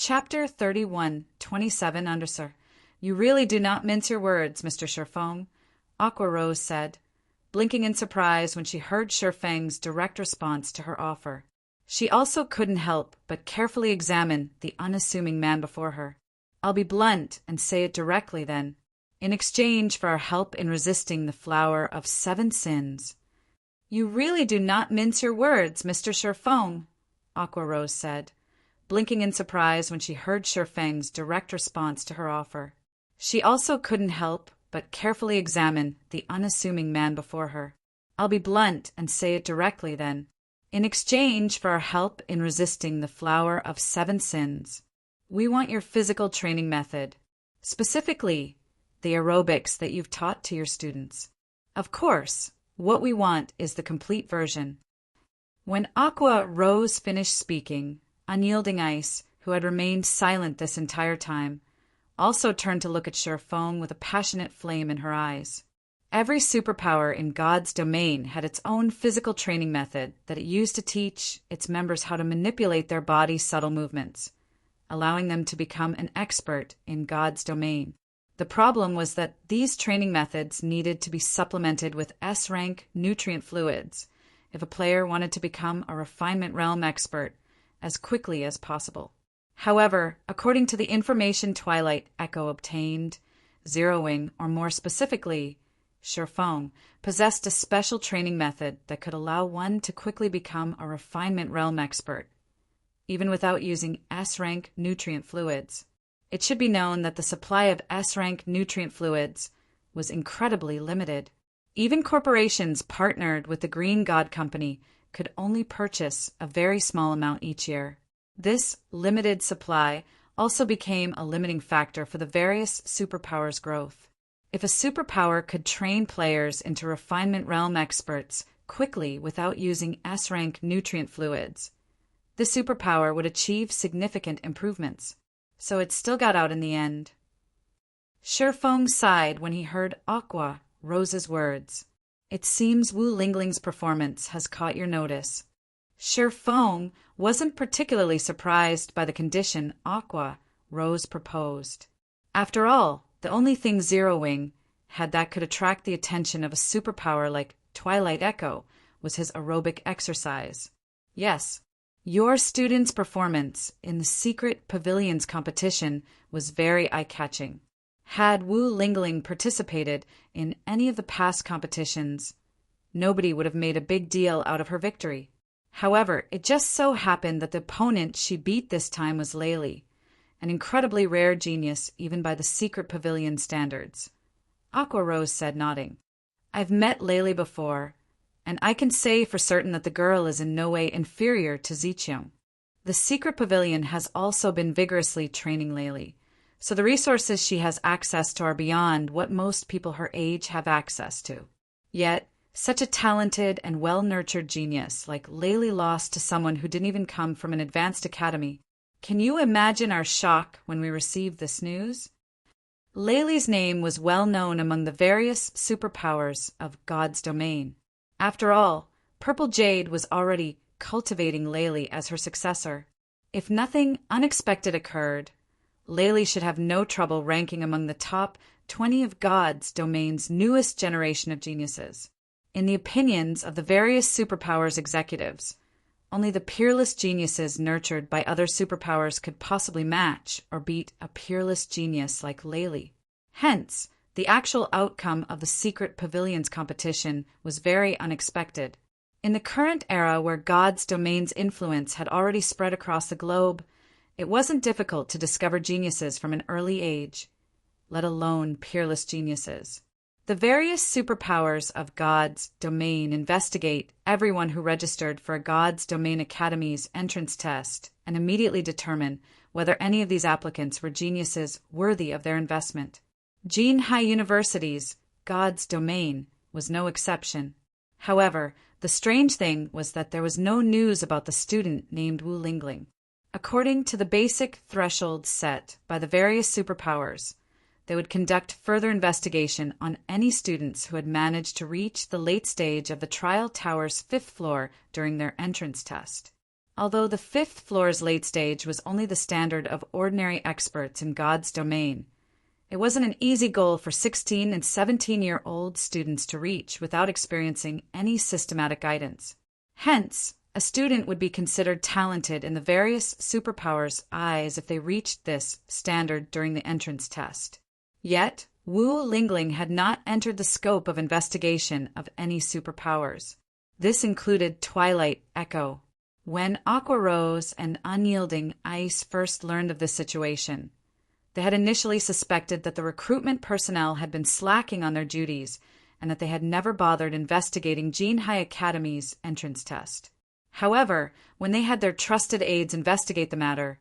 Chapter 31, 27 Undersir. You really do not mince your words, Mr. Sherfong, Aqua Rose said, blinking in surprise when she heard Sherfang's direct response to her offer. She also couldn't help but carefully examine the unassuming man before her. I'll be blunt and say it directly, then. In exchange for our help in resisting the flower of 7 sins. You really do not mince your words, Mr. Sherfong, Aqua Rose said, blinking in surprise when she heard Sherfang's direct response to her offer. She also couldn't help but carefully examine the unassuming man before her. I'll be blunt and say it directly, then. In exchange for our help in resisting the flower of 7 sins, we want your physical training method, specifically the aerobics that you've taught to your students. Of course, what we want is the complete version. When Aqua Rose finished speaking, Unyielding Ice, who had remained silent this entire time, also turned to look at Sherfong with a passionate flame in her eyes. Every superpower in God's domain had its own physical training method that it used to teach its members how to manipulate their body's subtle movements, allowing them to become an expert in God's domain. The problem was that these training methods needed to be supplemented with S-rank nutrient fluids if a player wanted to become a refinement realm expert as quickly as possible. However, according to the information Twilight Echo obtained, Zero Wing, or more specifically, Sherfong, possessed a special training method that could allow one to quickly become a refinement realm expert, even without using S-rank nutrient fluids. It should be known that the supply of S-rank nutrient fluids was incredibly limited. Even corporations partnered with the Green God Company could only purchase a very small amount each year. This limited supply also became a limiting factor for the various superpowers' growth. If a superpower could train players into refinement realm experts quickly without using S-rank nutrient fluids, the superpower would achieve significant improvements. So it still got out in the end. Sherfong sighed when he heard Aqua Rose's words. It seems Wu Lingling's performance has caught your notice. Sherfong wasn't particularly surprised by the condition Aqua Rose proposed. After all, the only thing Zero Wing had that could attract the attention of a superpower like Twilight Echo was his aerobic exercise. Yes, your student's performance in the Secret Pavilions competition was very eye-catching. Had Wu Lingling participated in any of the past competitions, nobody would have made a big deal out of her victory. However, it just so happened that the opponent she beat this time was Laylee, an incredibly rare genius even by the Secret Pavilion standards. Aqua Rose said, nodding. I've met Laylee before, and I can say for certain that the girl is in no way inferior to Ziqiang. The Secret Pavilion has also been vigorously training Laylee, so the resources she has access to are beyond what most people her age have access to. Yet, such a talented and well-nurtured genius like Laylee lost to someone who didn't even come from an advanced academy. Can you imagine our shock when we received this news? Laylee's name was well known among the various superpowers of God's domain. After all, Purple Jade was already cultivating Laylee as her successor. If nothing unexpected occurred, Laylee should have no trouble ranking among the top 20 of God's domain's newest generation of geniuses. In the opinions of the various superpowers executives, only the peerless geniuses nurtured by other superpowers could possibly match or beat a peerless genius like Laylee. Hence, the actual outcome of the Secret Pavilions competition was very unexpected. In the current era where God's domain's influence had already spread across the globe, it wasn't difficult to discover geniuses from an early age, let alone peerless geniuses. The various superpowers of God's domain investigate everyone who registered for a God's Domain Academy's entrance test and immediately determine whether any of these applicants were geniuses worthy of their investment. Jinhai University's God's Domain was no exception. However, the strange thing was that there was no news about the student named Wu Lingling. According to the basic threshold set by the various superpowers, they would conduct further investigation on any students who had managed to reach the late stage of the Trial Tower's 5th floor during their entrance test. Although the fifth floor's late stage was only the standard of ordinary experts in God's domain, it wasn't an easy goal for 16 and 17-year-old students to reach without experiencing any systematic guidance. Hence, a student would be considered talented in the various superpowers' eyes if they reached this standard during the entrance test. Yet, Wu Lingling had not entered the scope of investigation of any superpowers. This included Twilight Echo. When Aqua Rose and Unyielding Ice first learned of this situation, they had initially suspected that the recruitment personnel had been slacking on their duties and that they had never bothered investigating Gene High Academy's entrance test. However, when they had their trusted aides investigate the matter,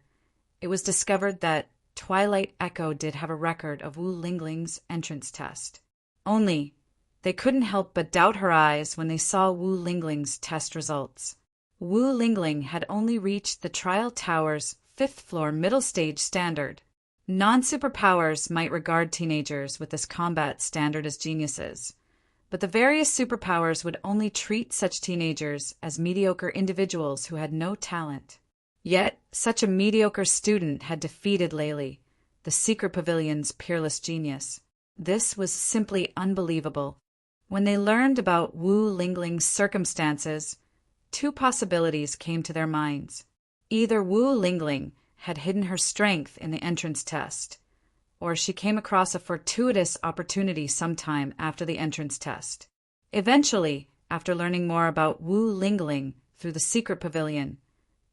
it was discovered that Twilight Echo did have a record of Wu Lingling's entrance test. Only, they couldn't help but doubt her eyes when they saw Wu Lingling's test results. Wu Lingling had only reached the Trial Tower's 5th floor middle stage standard. Non-superpowers might regard teenagers with this combat standard as geniuses, but the various superpowers would only treat such teenagers as mediocre individuals who had no talent. Yet, such a mediocre student had defeated Laylee, the Secret Pavilion's peerless genius. This was simply unbelievable. When they learned about Wu Lingling's circumstances, two possibilities came to their minds. Either Wu Lingling had hidden her strength in the entrance test, or she came across a fortuitous opportunity sometime after the entrance test. Eventually, after learning more about Wu Lingling through the Secret Pavilion,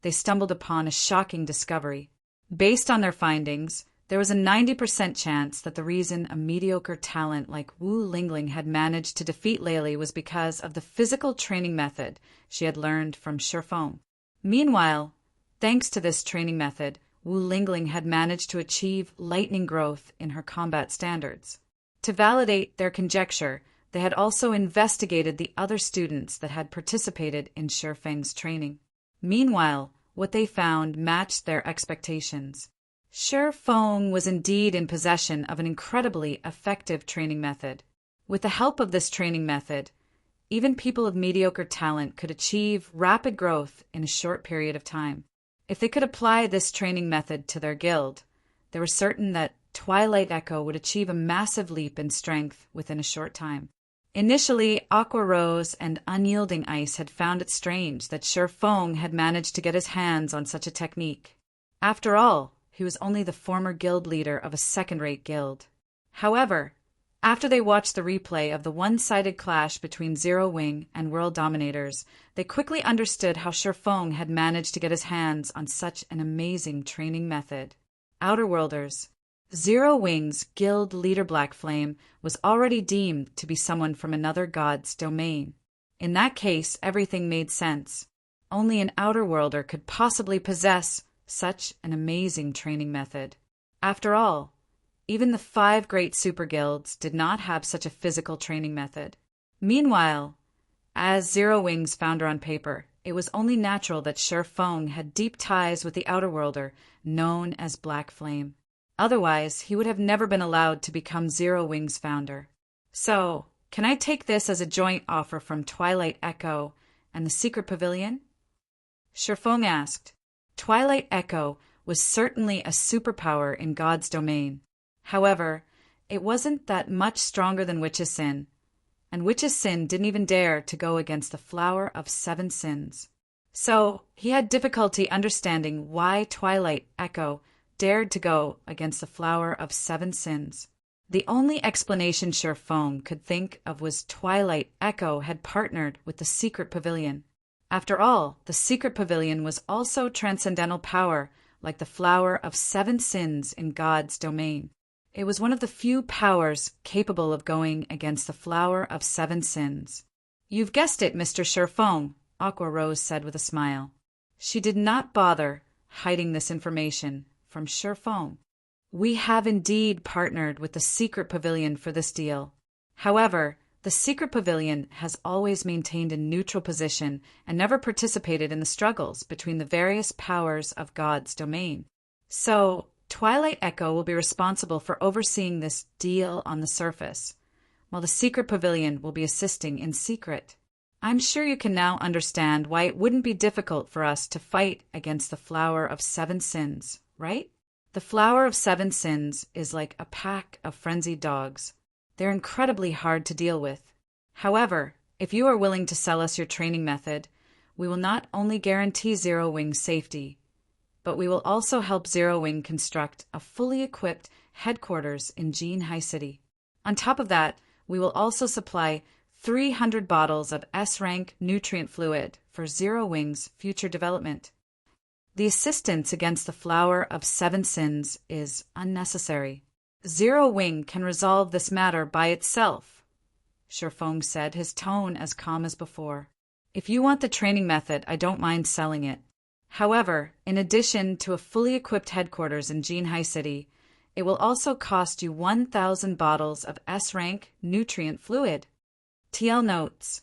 they stumbled upon a shocking discovery. Based on their findings, there was a 90% chance that the reason a mediocre talent like Wu Lingling had managed to defeat Laylee was because of the physical training method she had learned from Shifeng. Meanwhile, thanks to this training method, Wu Lingling had managed to achieve lightning growth in her combat standards. To validate their conjecture, they had also investigated the other students that had participated in Shifeng's training. Meanwhile, what they found matched their expectations. Shifeng was indeed in possession of an incredibly effective training method. With the help of this training method, even people of mediocre talent could achieve rapid growth in a short period of time. If they could apply this training method to their guild, they were certain that Twilight Echo would achieve a massive leap in strength within a short time. Initially, Aqua Rose and Unyielding Ice had found it strange that Shifeng had managed to get his hands on such a technique. After all, he was only the former guild leader of a second-rate guild. However, after they watched the replay of the one-sided clash between Zero Wing and World Dominators, they quickly understood how Shifeng had managed to get his hands on such an amazing training method. Outerworlders. Zero Wing's guild leader Black Flame was already deemed to be someone from another god's domain. In that case, everything made sense. Only an Outerworlder could possibly possess such an amazing training method. After all, even the 5 great super guilds did not have such a physical training method. Meanwhile, as Zero Wing's founder on paper, it was only natural that Shifeng had deep ties with the Outerworlder known as Black Flame. Otherwise, he would have never been allowed to become Zero Wing's founder. So, can I take this as a joint offer from Twilight Echo and the Secret Pavilion? Shifeng asked. Twilight Echo was certainly a superpower in God's domain. However, it wasn't that much stronger than Witch's Sin, and Witch's Sin didn't even dare to go against the Flower of 7 Sins. So, he had difficulty understanding why Twilight Echo dared to go against the Flower of 7 Sins. The only explanation Shifeng could think of was Twilight Echo had partnered with the Secret Pavilion. After all, the Secret Pavilion was also transcendental power, like the Flower of 7 Sins in God's domain. It was one of the few powers capable of going against the Flower of 7 Sins. You've guessed it, Mr. Shifeng, Aqua Rose said with a smile. She did not bother hiding this information from Shifeng. We have indeed partnered with the Secret Pavilion for this deal. However, the Secret Pavilion has always maintained a neutral position and never participated in the struggles between the various powers of God's domain. So, Twilight Echo will be responsible for overseeing this deal on the surface, while the Secret Pavilion will be assisting in secret. I'm sure you can now understand why it wouldn't be difficult for us to fight against the Flower of Seven Sins, right? The Flower of Seven Sins is like a pack of frenzied dogs. They're incredibly hard to deal with. However, if you are willing to sell us your training method, we will not only guarantee Zero Wing's safety, but we will also help Zero Wing construct a fully equipped headquarters in Gene High City. On top of that, we will also supply 300 bottles of S-rank nutrient fluid for Zero Wing's future development. The assistance against the Flower of Seven Sins is unnecessary. Zero Wing can resolve this matter by itself, Shifeng said, his tone as calm as before. If you want the training method, I don't mind selling it. However, in addition to a fully equipped headquarters in Gene High City, it will also cost you 1,000 bottles of S-rank nutrient fluid. TL notes,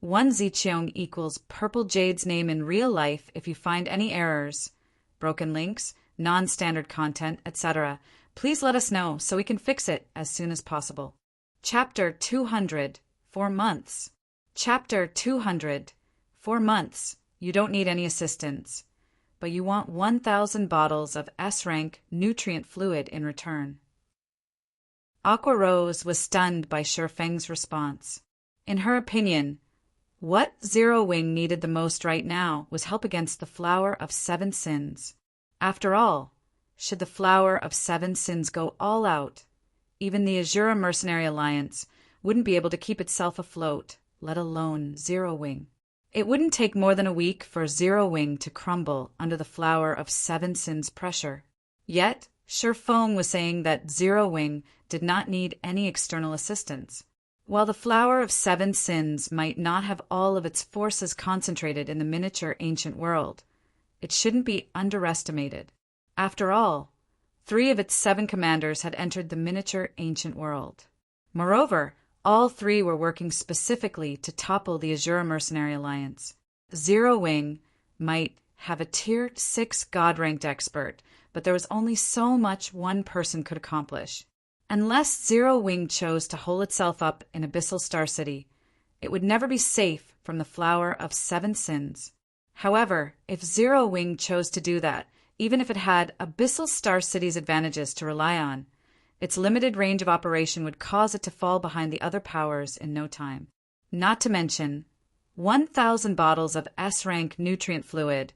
1 Ziqiang equals Purple Jade's name in real life if you find any errors, broken links, non-standard content, etc. Please let us know so we can fix it as soon as possible. Chapter 200, 4 months. Chapter 200, 4 months. You don't need any assistance, but you want 1,000 bottles of S-rank nutrient fluid in return. Aqua Rose was stunned by Shifeng's response. In her opinion, what Zero Wing needed the most right now was help against the Flower of Seven Sins. After all, should the Flower of Seven Sins go all out, even the Azura Mercenary Alliance wouldn't be able to keep itself afloat, let alone Zero Wing. It wouldn't take more than a week for Zero Wing to crumble under the Flower of Seven Sins' pressure. Yet, Shifeng was saying that Zero Wing did not need any external assistance. While the Flower of Seven Sins might not have all of its forces concentrated in the miniature ancient world, it shouldn't be underestimated. After all, 3 of its 7 commanders had entered the miniature ancient world. Moreover, all 3 were working specifically to topple the Azura Mercenary Alliance. Zero Wing might have a Tier 6 God-ranked expert, but there was only so much one person could accomplish. Unless Zero Wing chose to hole itself up in Abyssal Star City, it would never be safe from the Flower of Seven Sins. However, if Zero Wing chose to do that, even if it had Abyssal Star City's advantages to rely on, its limited range of operation would cause it to fall behind the other powers in no time. Not to mention, 1,000 bottles of S-rank nutrient fluid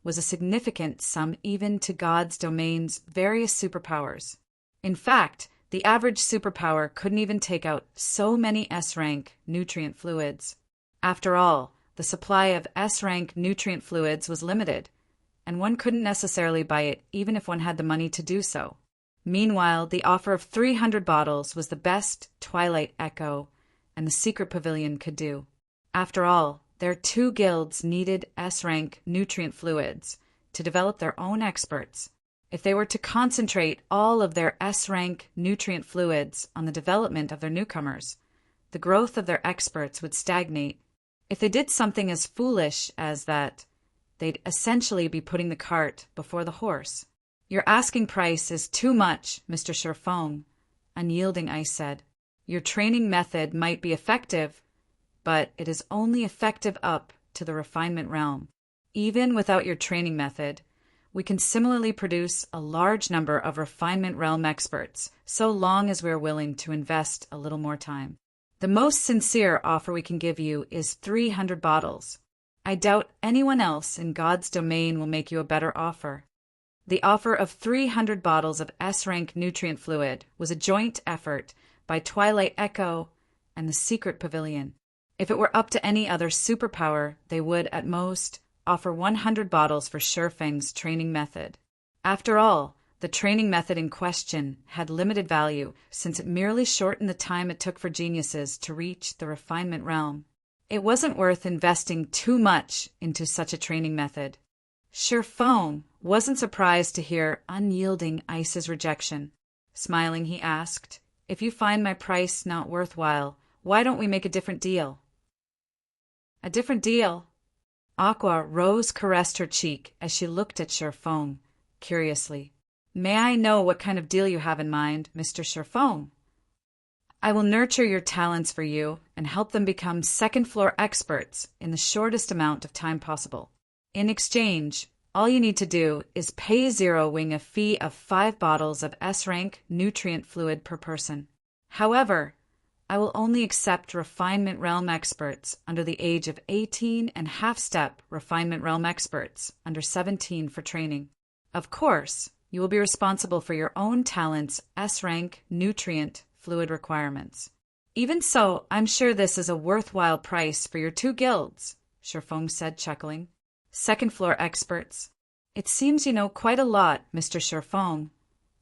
was a significant sum even to God's domain's various superpowers. In fact, the average superpower couldn't even take out so many S-rank nutrient fluids. After all, the supply of S-rank nutrient fluids was limited, and one couldn't necessarily buy it even if one had the money to do so. Meanwhile, the offer of 300 bottles was the best Twilight Echo and the Secret Pavilion could do. After all, their 2 guilds needed S-rank nutrient fluids to develop their own experts. If they were to concentrate all of their S-rank nutrient fluids on the development of their newcomers, the growth of their experts would stagnate. If they did something as foolish as that, they'd essentially be putting the cart before the horse. Your asking price is too much, Mr. Shifeng, Unyielding Ice said. Your training method might be effective, but it is only effective up to the refinement realm. Even without your training method, we can similarly produce a large number of refinement realm experts, so long as we are willing to invest a little more time. The most sincere offer we can give you is 300 bottles. I doubt anyone else in God's domain will make you a better offer. The offer of 300 bottles of S-rank nutrient fluid was a joint effort by Twilight Echo and the Secret Pavilion. If it were up to any other superpower, they would, at most, offer 100 bottles for Shifeng's training method. After all, the training method in question had limited value since it merely shortened the time it took for geniuses to reach the refinement realm. It wasn't worth investing too much into such a training method. Shifeng wasn't surprised to hear Unyielding Ice's rejection. Smiling, he asked, "If you find my price not worthwhile, why don't we make a different deal?" "A different deal?" Aqua Rose caressed her cheek as she looked at Shifeng curiously. "May I know what kind of deal you have in mind, Mr. Shifeng?" I will nurture your talents for you and help them become second-floor experts in the shortest amount of time possible. In exchange, all you need to do is pay Zero Wing a fee of 5 bottles of S-rank nutrient fluid per person. However, I will only accept Refinement Realm experts under the age of 18 and half-step Refinement Realm experts under 17 for training. Of course, you will be responsible for your own talent's S-rank nutrient fluid requirements. Even so, I'm sure this is a worthwhile price for your 2 guilds, Sherfong said, chuckling. Second-floor experts. It seems you know quite a lot, Mr. Sherfong,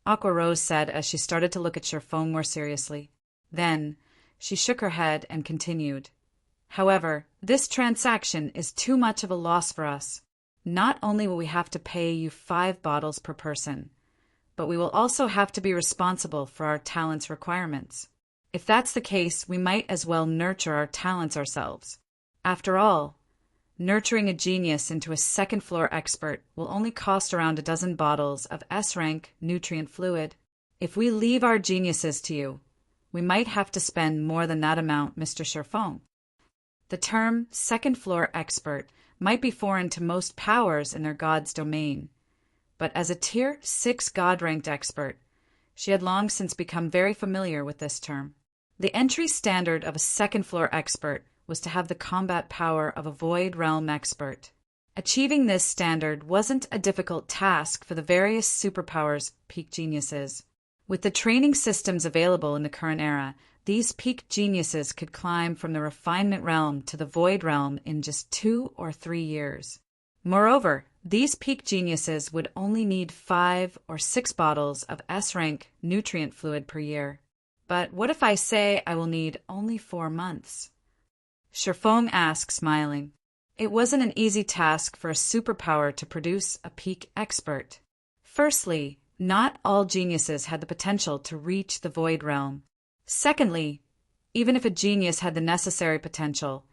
Aqua Rose said as she started to look at Sherfong more seriously. Then, she shook her head and continued. However, this transaction is too much of a loss for us. Not only will we have to pay you 5 bottles per person, but we will also have to be responsible for our talents' requirements. If that's the case, we might as well nurture our talents ourselves. After all, nurturing a genius into a second-floor expert will only cost around a dozen bottles of S-rank nutrient fluid. If we leave our geniuses to you, we might have to spend more than that amount, Mr. Sherfong. The term second-floor expert might be foreign to most powers in their god's domain, but as a Tier 6 god-ranked expert, she had long since become very familiar with this term. The entry standard of a second-floor expert was to have the combat power of a Void Realm expert. Achieving this standard wasn't a difficult task for the various superpowers peak geniuses. With the training systems available in the current era, these peak geniuses could climb from the Refinement Realm to the Void Realm in just 2 or 3 years. Moreover, these peak geniuses would only need 5 or 6 bottles of S-rank nutrient fluid per year. But what if I say I will need only 4 months? Sherfong asked, smiling. It wasn't an easy task for a superpower to produce a peak expert. Firstly, not all geniuses had the potential to reach the Void Realm. Secondly, even if a genius had the necessary potential,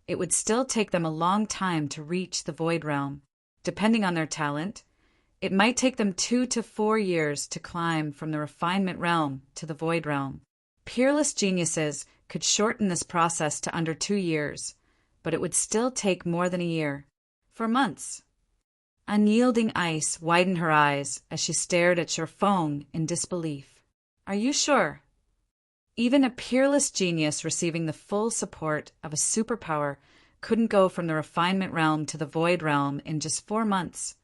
it would still take them a long time to reach the Void Realm. Depending on their talent, it might take them 2 to 4 years to climb from the Refinement Realm to the Void Realm. Peerless geniuses could shorten this process to under 2 years, but it would still take more than a year. For months. Unyielding ice widened her eyes as she stared at Sherfong in disbelief. Are you sure? Even a peerless genius receiving the full support of a superpower couldn't go from the Refinement Realm to the Void Realm in just 4 months,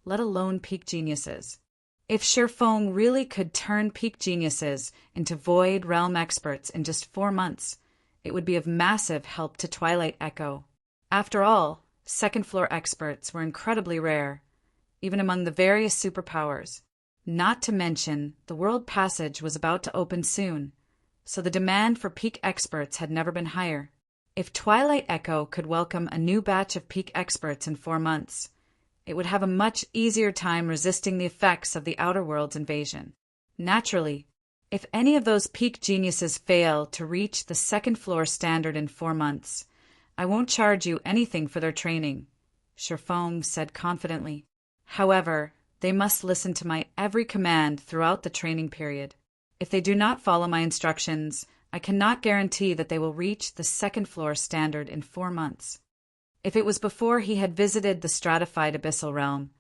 let alone peak geniuses. If Sherfong really could turn peak geniuses into Void Realm experts in just 4 months, it would be of massive help to Twilight Echo. After all, second-floor experts were incredibly rare, even among the various superpowers. Not to mention, the World Passage was about to open soon, so the demand for peak experts had never been higher. If Twilight Echo could welcome a new batch of peak experts in 4 months, it would have a much easier time resisting the effects of the Outer World's invasion. Naturally, if any of those peak geniuses fail to reach the second-floor standard in 4 months, I won't charge you anything for their training, Sherfong said confidently. However, they must listen to my every command throughout the training period. If they do not follow my instructions, I cannot guarantee that they will reach the second-floor standard in 4 months. If it was before he had visited the stratified abyssal realm,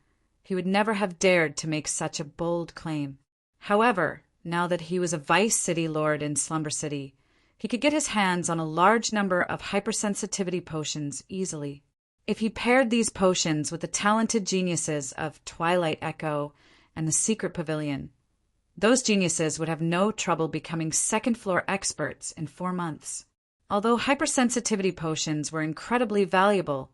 he would never have dared to make such a bold claim. However, now that he was a Vice City Lord in Slumber City, he could get his hands on a large number of hypersensitivity potions easily. If he paired these potions with the talented geniuses of Twilight Echo and the Secret Pavilion, those geniuses would have no trouble becoming second-floor experts in 4 months. Although hypersensitivity potions were incredibly valuable,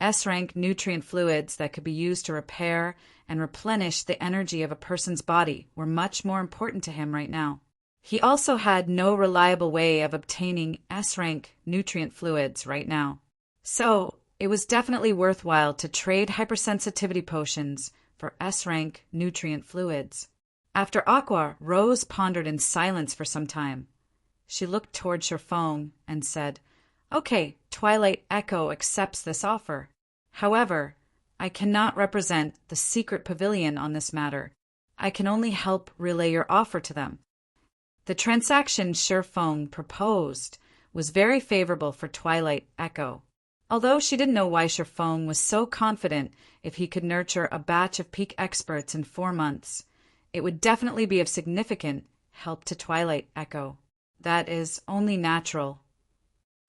S-rank nutrient fluids that could be used to repair and replenish the energy of a person's body were much more important to him right now. He also had no reliable way of obtaining S-rank nutrient fluids right now. So, it was definitely worthwhile to trade hypersensitivity potions for S-rank nutrient fluids. After Aqua, Rose pondered in silence for some time. She looked toward Sherfong and said, "Okay, Twilight Echo accepts this offer. However, I cannot represent the Secret Pavilion on this matter. I can only help relay your offer to them." The transaction Shifeng proposed was very favorable for Twilight Echo. Although she didn't know why Shifeng was so confident if he could nurture a batch of peak experts in 4 months, it would definitely be of significant help to Twilight Echo. That is only natural.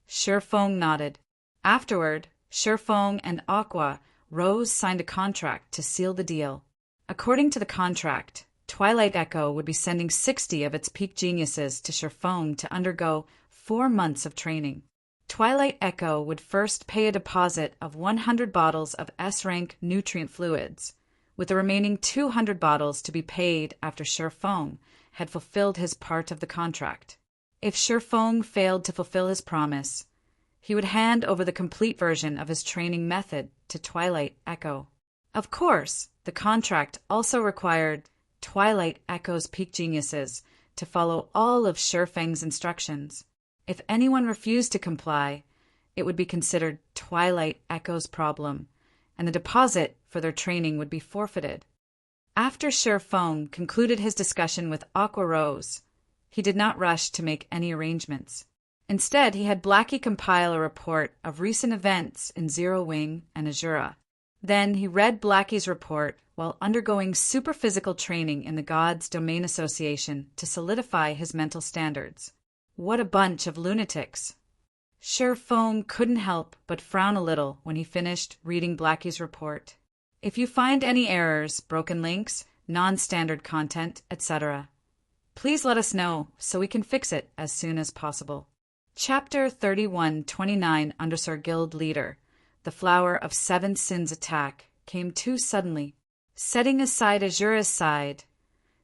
Shifeng nodded. Afterward, Shifeng and Aqua Rose signed a contract to seal the deal. According to the contract, Twilight Echo would be sending 60 of its peak geniuses to Shifeng to undergo 4 months of training. Twilight Echo would first pay a deposit of 100 bottles of S-rank nutrient fluids, with the remaining 200 bottles to be paid after Shifeng had fulfilled his part of the contract. If Shifeng failed to fulfill his promise, he would hand over the complete version of his training method to Twilight Echo. Of course, the contract also required Twilight Echo's peak geniuses to follow all of Shifeng's instructions. If anyone refused to comply, it would be considered Twilight Echo's problem, and the deposit for their training would be forfeited. After Shifeng concluded his discussion with Aqua Rose, he did not rush to make any arrangements. Instead, he had Blackie compile a report of recent events in Zero Wing and Azura. Then he read Blackie's report while undergoing superphysical training in the Gods Domain Association to solidify his mental standards. What a bunch of lunatics! Shifeng couldn't help but frown a little when he finished reading Blackie's report. If you find any errors, broken links, non-standard content, etc., please let us know so we can fix it as soon as possible. Chapter 3129 Undersur Guild Leader. The Flower of Seven Sins attack came too suddenly. Setting aside Azura's side,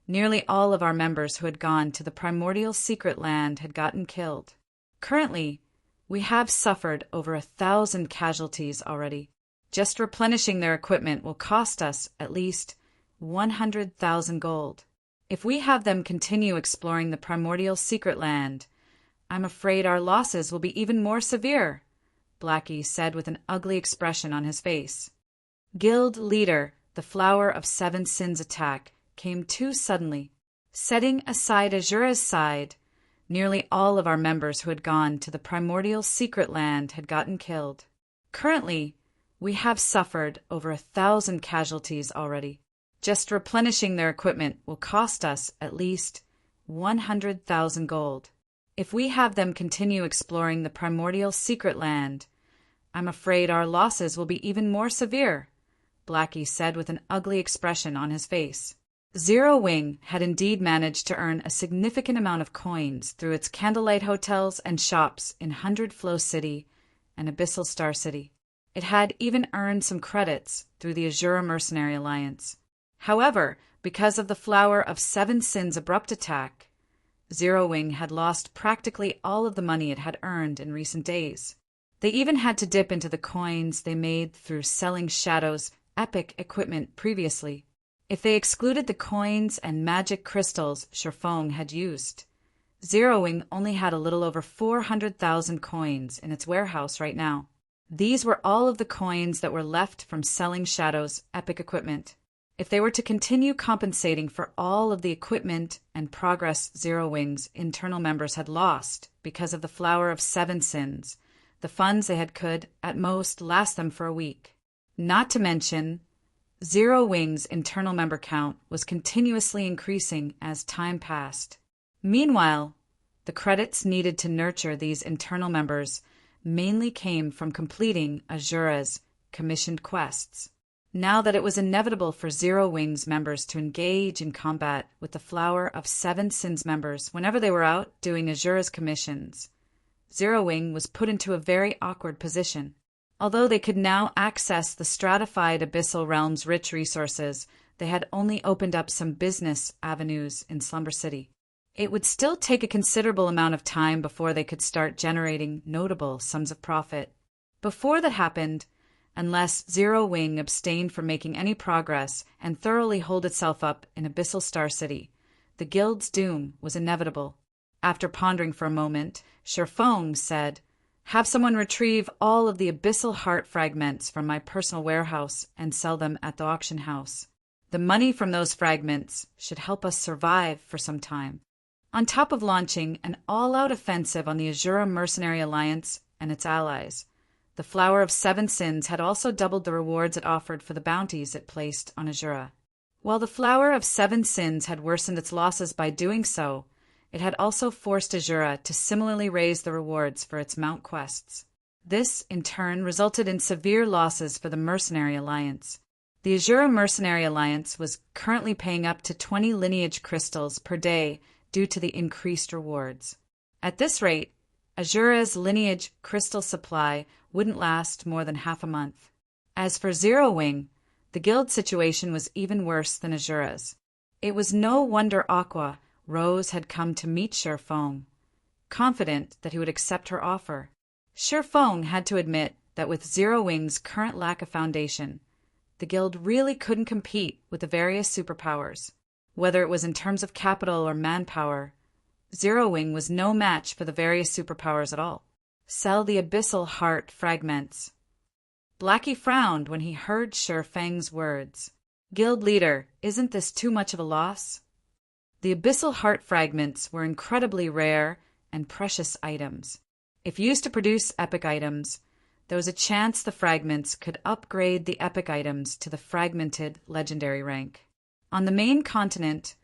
nearly all of our members who had gone to the primordial secret land had gotten killed. Currently, we have suffered over 1,000 casualties already. Just replenishing their equipment will cost us at least 100,000 gold. If we have them continue exploring the primordial secret land, I'm afraid our losses will be even more severe, Blackie said with an ugly expression on his face. Guild Leader, the Flower of Seven Sins attack came too suddenly. Setting aside Azura's side, nearly all of our members who had gone to the primordial secret land had gotten killed. Currently, we have suffered over 1,000 casualties already. Just replenishing their equipment will cost us at least 100,000 gold. If we have them continue exploring the primordial secret land, I'm afraid our losses will be even more severe, Blackie said with an ugly expression on his face. Zero Wing had indeed managed to earn a significant amount of coins through its candlelight hotels and shops in 100 Flow City and Abyssal Star City. It had even earned some credits through the Azura Mercenary Alliance. However, because of the Flower of Seven Sins abrupt attack, Zero Wing had lost practically all of the money it had earned in recent days. They even had to dip into the coins they made through selling Shadow's epic equipment previously. If they excluded the coins and magic crystals Shifeng had used, Zero Wing only had a little over 400,000 coins in its warehouse right now. These were all of the coins that were left from selling Shadow's epic equipment. If they were to continue compensating for all of the equipment and progress Zero Wing's internal members had lost because of the Flower of Seven Sins, the funds they had could, at most, last them for a week. Not to mention, Zero Wing's internal member count was continuously increasing as time passed. Meanwhile, the credits needed to nurture these internal members mainly came from completing Azura's commissioned quests. Now that it was inevitable for Zero Wing's members to engage in combat with the Flower of Seven Sins members whenever they were out doing Azura's commissions, Zero Wing was put into a very awkward position. Although they could now access the stratified Abyssal Realm's rich resources, they had only opened up some business avenues in Slumber City. It would still take a considerable amount of time before they could start generating notable sums of profit. Before that happened, unless Zero Wing abstained from making any progress and thoroughly holed itself up in Abyssal Star City, the guild's doom was inevitable. After pondering for a moment, Shifeng said, "Have someone retrieve all of the Abyssal Heart fragments from my personal warehouse and sell them at the auction house. The money from those fragments should help us survive for some time." on top of launching an all-out offensive on the Azura Mercenary Alliance and its allies. The Flower of Seven Sins had also doubled the rewards it offered for the bounties it placed on Azura. While the Flower of Seven Sins had worsened its losses by doing so, it had also forced Azura to similarly raise the rewards for its mount quests. This, in turn, resulted in severe losses for the Mercenary Alliance. The Azura Mercenary Alliance was currently paying up to 20 lineage crystals per day due to the increased rewards. At this rate, Azura's lineage crystal supply wouldn't last more than half a month. As for Zero Wing, the guild situation was even worse than Azura's. It was no wonder Aqua Rose had come to meet Sherfong, confident that he would accept her offer. Sherfong had to admit that with Zero Wing's current lack of foundation, the guild really couldn't compete with the various superpowers. Whether it was in terms of capital or manpower, Zero Wing was no match for the various superpowers at all. Sell the Abyssal Heart Fragments. Blackie frowned when he heard Sherfang's words. Guild leader, isn't this too much of a loss? The Abyssal Heart Fragments were incredibly rare and precious items. If used to produce epic items, there was a chance the fragments could upgrade the epic items to the fragmented legendary rank. On the main continent,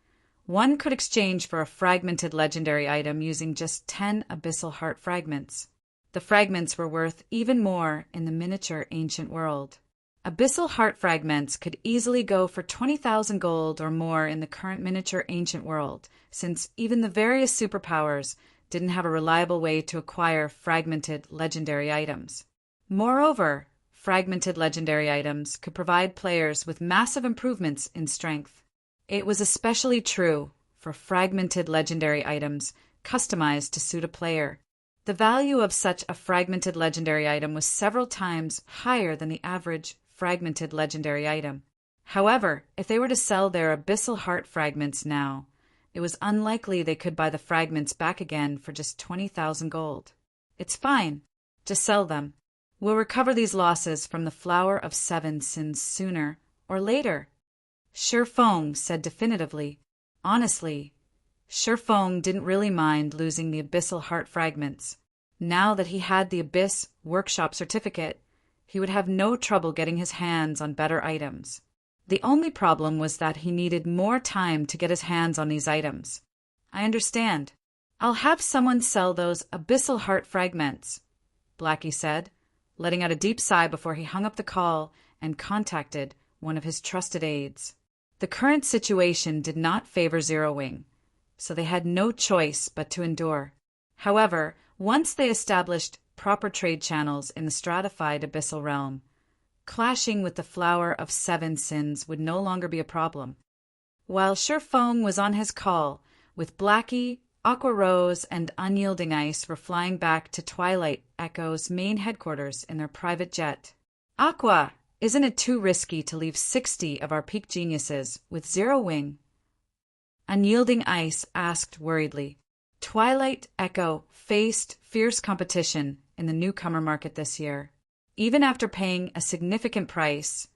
one could exchange for a fragmented legendary item using just 10 Abyssal Heart Fragments. The fragments were worth even more in the miniature ancient world. Abyssal Heart Fragments could easily go for 20,000 gold or more in the current miniature ancient world, since even the various superpowers didn't have a reliable way to acquire fragmented legendary items. Moreover, fragmented legendary items could provide players with massive improvements in strength. It was especially true for fragmented legendary items customized to suit a player. The value of such a fragmented legendary item was several times higher than the average fragmented legendary item. However, if they were to sell their Abyssal Heart Fragments now, it was unlikely they could buy the fragments back again for just 20,000 gold. It's fine. Just sell them. We'll recover these losses from the Flower of Seven Sins sooner or later. Sherfong said definitively. Honestly, Sherfong didn't really mind losing the Abyssal Heart Fragments. Now that he had the Abyss Workshop certificate, he would have no trouble getting his hands on better items. The only problem was that he needed more time to get his hands on these items. I understand. I'll have someone sell those Abyssal Heart Fragments, Blackie said, letting out a deep sigh before he hung up the call and contacted one of his trusted aides. The current situation did not favor Zero Wing, so they had no choice but to endure. However, once they established proper trade channels in the stratified Abyssal realm, clashing with the Flower of Seven Sins would no longer be a problem. While Sherfong was on his call, with Blackie, Aqua Rose, and Unyielding Ice were flying back to Twilight Echo's main headquarters in their private jet. Aqua, isn't it too risky to leave 60 of our peak geniuses with Zero Wing? Unyielding Ice asked worriedly. Twilight Echo faced fierce competition in the newcomer market this year. Even after paying a significant price,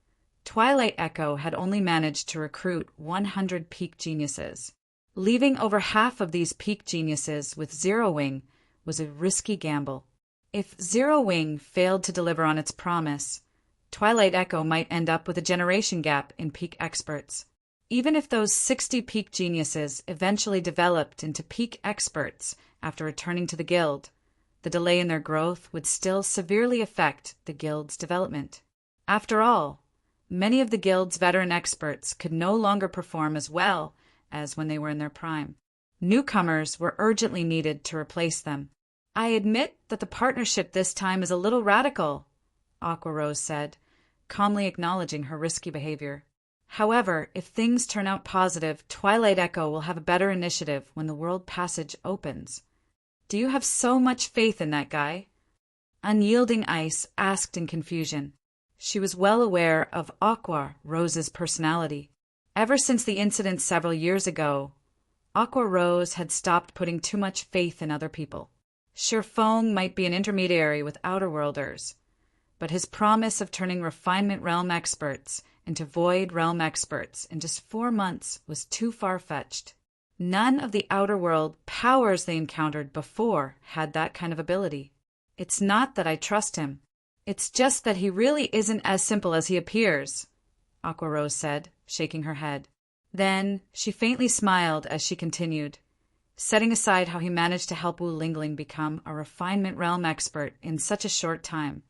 Twilight Echo had only managed to recruit 100 peak geniuses. Leaving over half of these peak geniuses with Zero Wing was a risky gamble. If Zero Wing failed to deliver on its promise, Twilight Echo might end up with a generation gap in peak experts. Even if those 60 peak geniuses eventually developed into peak experts after returning to the guild, the delay in their growth would still severely affect the guild's development. After all, many of the guild's veteran experts could no longer perform as well as when they were in their prime. Newcomers were urgently needed to replace them. I admit that the partnership this time is a little radical, Aqua Rose said, calmly acknowledging her risky behavior. However, if things turn out positive, Twilight Echo will have a better initiative when the World Passage opens. Do you have so much faith in that guy? Unyielding Ice asked in confusion. She was well aware of Aqua Rose's personality. Ever since the incident several years ago, Aqua Rose had stopped putting too much faith in other people. Sherfong might be an intermediary with Outerworlders, but his promise of turning Refinement Realm experts into Void Realm experts in just 4 months was too far-fetched. None of the outer world powers they encountered before had that kind of ability. It's not that I trust him. It's just that he really isn't as simple as he appears, Aqua Rose said, shaking her head. Then she faintly smiled as she continued, setting aside how he managed to help Wu Lingling become a refinement realm expert in such a short time.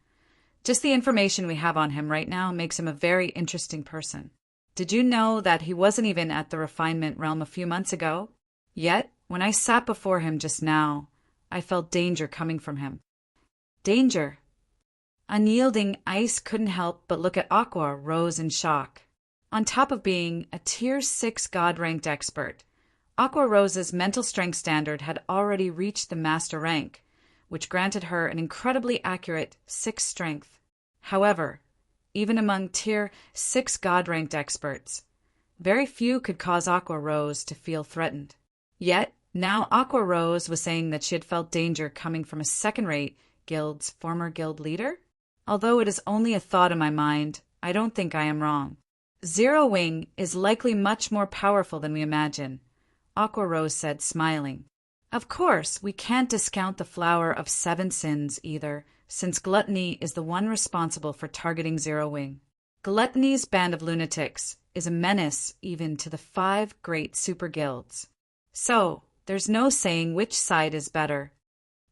Just the information we have on him right now makes him a very interesting person. Did you know that he wasn't even at the refinement realm a few months ago? Yet, when I sat before him just now, I felt danger coming from him. Danger? Unyielding Ice couldn't help but look at Aqua Rose in shock. On top of being a Tier 6 God-ranked expert, Aqua Rose's mental strength standard had already reached the Master rank, which granted her an incredibly accurate 6 strength. However, even among Tier 6 God-ranked experts, very few could cause Aqua Rose to feel threatened. Yet, now Aqua Rose was saying that she had felt danger coming from a second-rate guild's former guild leader? Although it is only a thought in my mind, I don't think I am wrong. Zero Wing is likely much more powerful than we imagine, Aqua Rose said, smiling. Of course, we can't discount the flower of 7 sins either, since gluttony is the one responsible for targeting Zero Wing. Gluttony's band of lunatics is a menace even to the 5 great super guilds. So, there's no saying which side is better.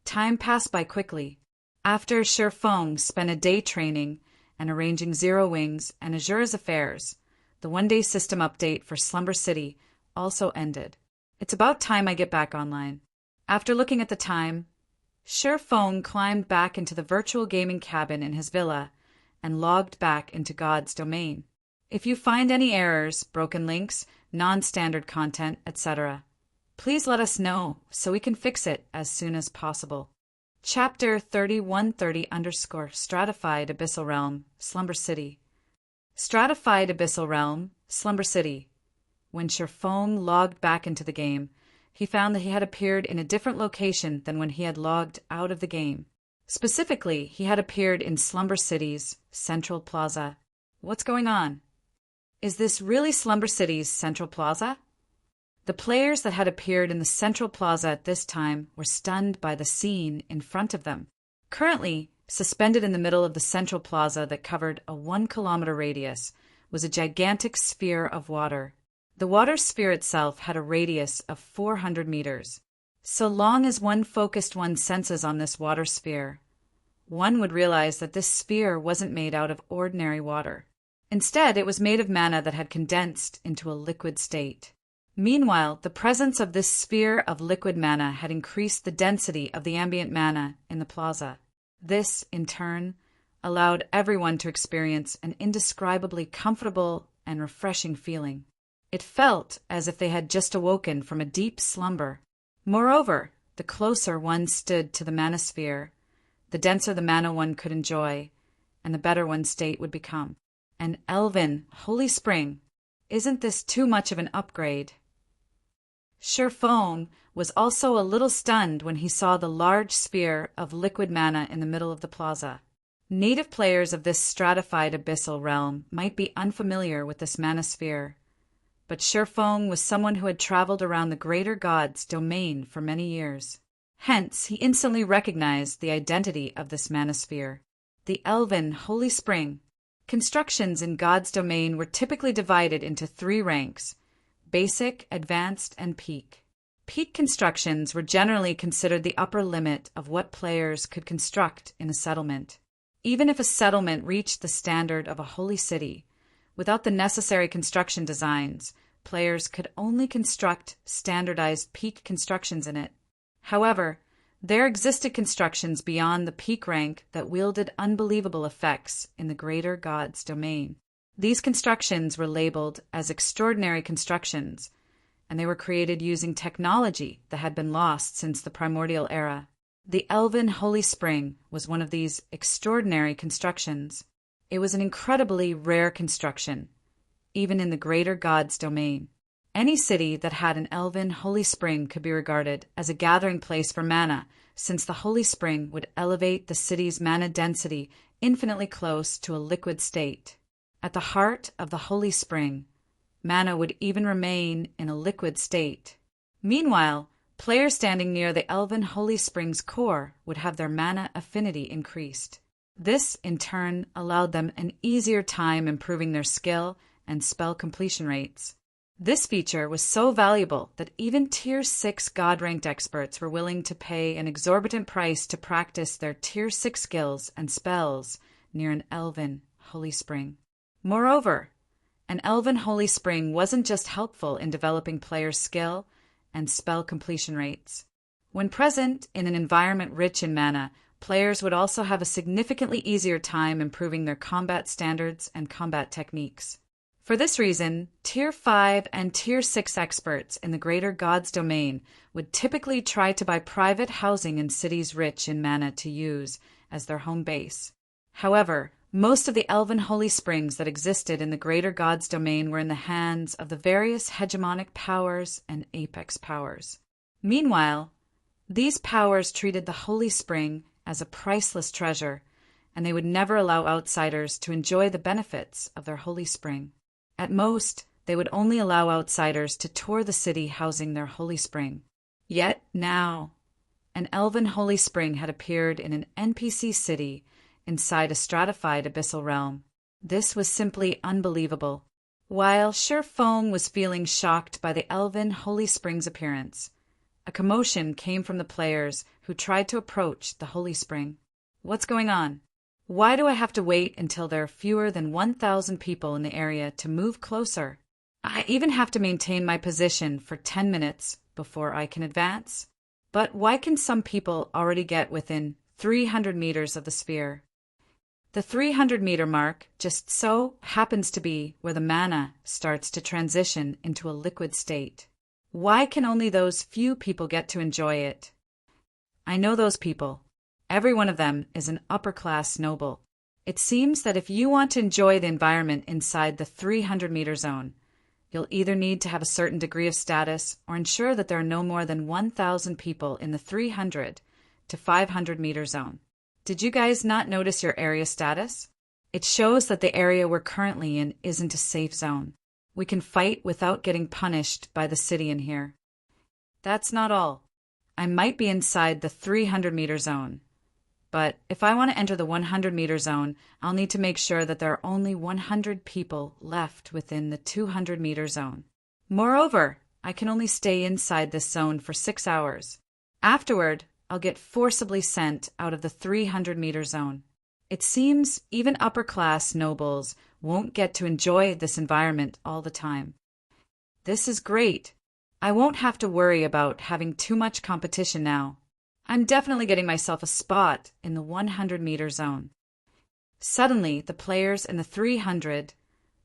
Time passed by quickly. After Shi Feng spent a day training and arranging Zero Wings and Azura's affairs, the one-day system update for Slumber City also ended. It's about time I get back online. After looking at the time, Shi Feng climbed back into the virtual gaming cabin in his villa and logged back into God's domain. If you find any errors, broken links, non-standard content, etc., please let us know so we can fix it as soon as possible. Chapter 3130 _ Stratified Abyssal Realm, Slumber City. Stratified Abyssal Realm, Slumber City. When Shi Feng logged back into the game, he found that he had appeared in a different location than when he had logged out of the game. Specifically, he had appeared in Slumber City's Central Plaza. What's going on? Is this really Slumber City's Central Plaza? The players that had appeared in the Central Plaza at this time were stunned by the scene in front of them. Currently, suspended in the middle of the Central Plaza that covered a 1-kilometer radius, was a gigantic sphere of water. The water sphere itself had a radius of 400 meters. So long as one focused one's senses on this water sphere, one would realize that this sphere wasn't made out of ordinary water. Instead, it was made of mana that had condensed into a liquid state. Meanwhile, the presence of this sphere of liquid mana had increased the density of the ambient mana in the plaza. This, in turn, allowed everyone to experience an indescribably comfortable and refreshing feeling. It felt as if they had just awoken from a deep slumber. Moreover, the closer one stood to the manosphere, the denser the mana one could enjoy, and the better one's state would become. An elven holy spring. Isn't this too much of an upgrade? Shi Feng was also a little stunned when he saw the large sphere of liquid mana in the middle of the plaza. Native players of this stratified abyssal realm might be unfamiliar with this manosphere, but Shi Feng was someone who had traveled around the greater god's domain for many years. Hence, he instantly recognized the identity of this manosphere, the elven holy spring. Constructions in God's domain were typically divided into 3 ranks: basic, advanced, and peak. Peak constructions were generally considered the upper limit of what players could construct in a settlement. Even if a settlement reached the standard of a holy city, without the necessary construction designs, players could only construct standardized peak constructions in it. However, there existed constructions beyond the peak rank that wielded unbelievable effects in the greater god's domain. These constructions were labeled as extraordinary constructions, and they were created using technology that had been lost since the primordial era. The Elven Holy Spring was one of these extraordinary constructions. It was an incredibly rare construction, even in the greater god's domain. Any city that had an Elven Holy Spring could be regarded as a gathering place for mana, since the Holy Spring would elevate the city's mana density infinitely close to a liquid state. At the heart of the Holy Spring, mana would even remain in a liquid state. Meanwhile, players standing near the elven holy spring's core would have their mana affinity increased. This, in turn, allowed them an easier time improving their skill and spell completion rates. This feature was so valuable that even Tier 6 God-ranked experts were willing to pay an exorbitant price to practice their Tier 6 skills and spells near an elven holy spring. Moreover, an elven holy spring wasn't just helpful in developing players' skill and spell completion rates. When present in an environment rich in mana, players would also have a significantly easier time improving their combat standards and combat techniques. For this reason, Tier 5 and Tier 6 experts in the Greater Gods domain would typically try to buy private housing in cities rich in mana to use as their home base. However, most of the elven holy springs that existed in the Greater Gods domain were in the hands of the various hegemonic powers and apex powers. Meanwhile, these powers treated the holy spring as a priceless treasure, and they would never allow outsiders to enjoy the benefits of their holy spring. At most, they would only allow outsiders to tour the city housing their holy spring. Yet now, an elven holy spring had appeared in an NPC city inside a stratified abyssal realm. This was simply unbelievable. While Sherfong was feeling shocked by the elven holy spring's appearance, a commotion came from the players who tried to approach the holy spring. What's going on? Why do I have to wait until there are fewer than 1,000 people in the area to move closer? I even have to maintain my position for 10 minutes before I can advance. But why can some people already get within 300 meters of the sphere? The 300-meter mark just so happens to be where the mana starts to transition into a liquid state. Why can only those few people get to enjoy it? I know those people. Every one of them is an upper-class noble. It seems that if you want to enjoy the environment inside the 300-meter zone, you'll either need to have a certain degree of status or ensure that there are no more than 1,000 people in the 300 to 500-meter zone. Did you guys not notice your area status? It shows that the area we're currently in isn't a safe zone. We can fight without getting punished by the city in here. That's not all. I might be inside the 300-meter zone. But if I want to enter the 100-meter zone, I'll need to make sure that there are only 100 people left within the 200-meter zone. Moreover, I can only stay inside this zone for 6 hours. Afterward, I'll get forcibly sent out of the 300-meter zone. It seems even upper-class nobles won't get to enjoy this environment all the time. This is great. I won't have to worry about having too much competition now. I'm definitely getting myself a spot in the 100-meter zone. Suddenly, the players in the 300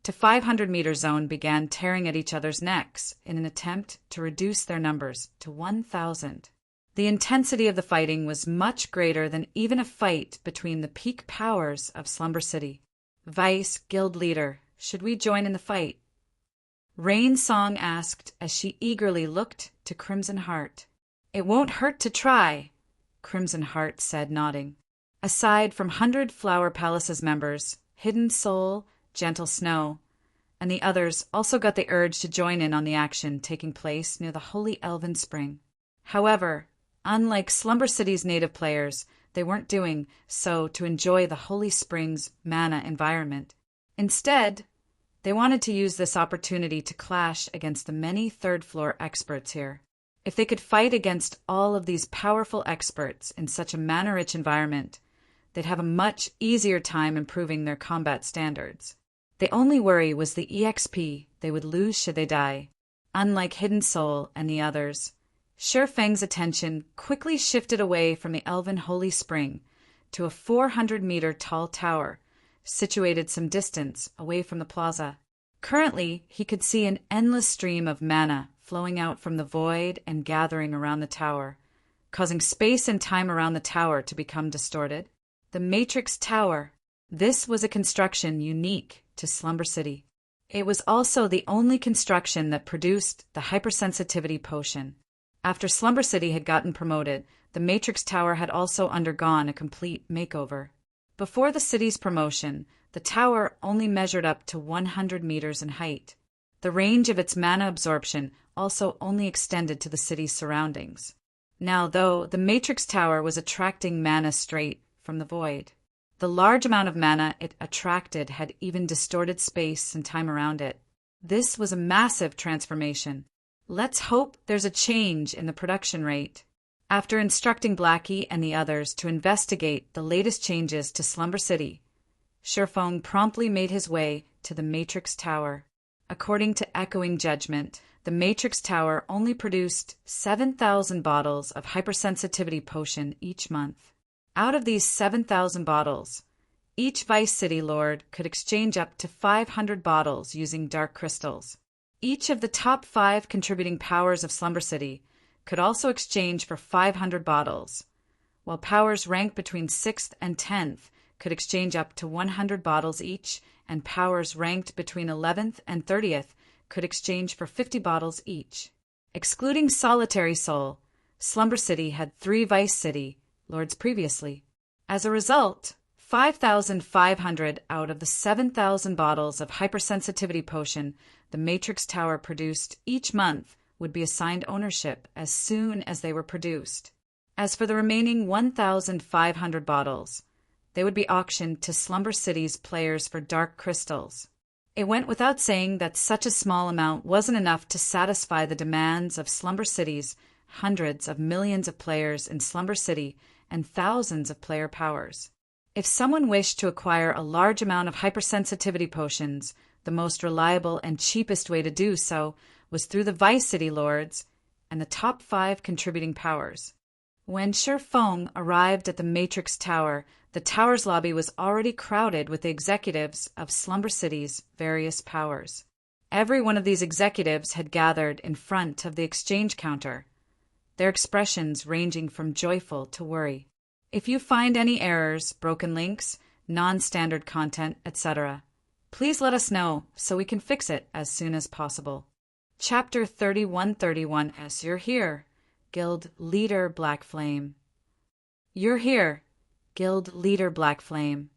to 500-meter zone began tearing at each other's necks in an attempt to reduce their numbers to 1,000. The intensity of the fighting was much greater than even a fight between the peak powers of Slumber City. Vice, guild leader, should we join in the fight? Rain Song asked as she eagerly looked to Crimson Heart. It won't hurt to try, Crimson Heart said, nodding. Aside from 100 Flower Palace's members, Hidden Soul, Gentle Snow, and the others also got the urge to join in on the action taking place near the Holy Elven Spring. However, unlike Slumber City's native players, they weren't doing so to enjoy the Holy Spring's mana environment. Instead, they wanted to use this opportunity to clash against the many third-floor experts here. If they could fight against all of these powerful experts in such a mana-rich environment, they'd have a much easier time improving their combat standards. The only worry was the EXP they would lose should they die. Unlike Hidden Soul and the others, Sherfang's attention quickly shifted away from the Elven Holy Spring to a 400-meter tall tower situated some distance away from the plaza. Currently, he could see an endless stream of mana flowing out from the void and gathering around the tower, causing space and time around the tower to become distorted. The Matrix Tower. This was a construction unique to Slumber City. It was also the only construction that produced the hypersensitivity potion. After Slumber City had gotten promoted, the Matrix Tower had also undergone a complete makeover. Before the city's promotion, the tower only measured up to 100 meters in height. The range of its mana absorption also only extended to the city's surroundings. Now, though, the Matrix Tower was attracting mana straight from the void. The large amount of mana it attracted had even distorted space and time around it. This was a massive transformation. Let's hope there's a change in the production rate. After instructing Blackie and the others to investigate the latest changes to Slumber City, Sherfong promptly made his way to the Matrix Tower. According to Echoing Judgment, the Matrix Tower only produced 7,000 bottles of hypersensitivity potion each month. Out of these 7,000 bottles, each Vice City Lord could exchange up to 500 bottles using dark crystals. Each of the top 5 contributing powers of Slumber City could also exchange for 500 bottles, while powers ranked between 6th and 10th could exchange up to 100 bottles each, and powers ranked between 11th and 30th could exchange for 50 bottles each. Excluding Solitary Soul, Slumber City had 3 Vice City Lords previously. As a result, 5,500 out of the 7,000 bottles of hypersensitivity potion the Matrix Tower produced each month would be assigned ownership as soon as they were produced. As for the remaining 1,500 bottles, they would be auctioned to Slumber City's players for dark crystals. It went without saying that such a small amount wasn't enough to satisfy the demands of Slumber City's hundreds of millions of players in Slumber City and thousands of player powers. If someone wished to acquire a large amount of hypersensitivity potions, the most reliable and cheapest way to do so was through the Vice City Lords and the top 5 contributing powers. When Sherfong arrived at the Matrix Tower, the tower's lobby was already crowded with the executives of Slumber City's various powers. Every one of these executives had gathered in front of the exchange counter, their expressions ranging from joyful to worry. If you find any errors, broken links, non-standard content, etc., please let us know so we can fix it as soon as possible. Chapter 3131 as You're Here, Guild Leader Black Flame. You're here, Guild Leader Black Flame.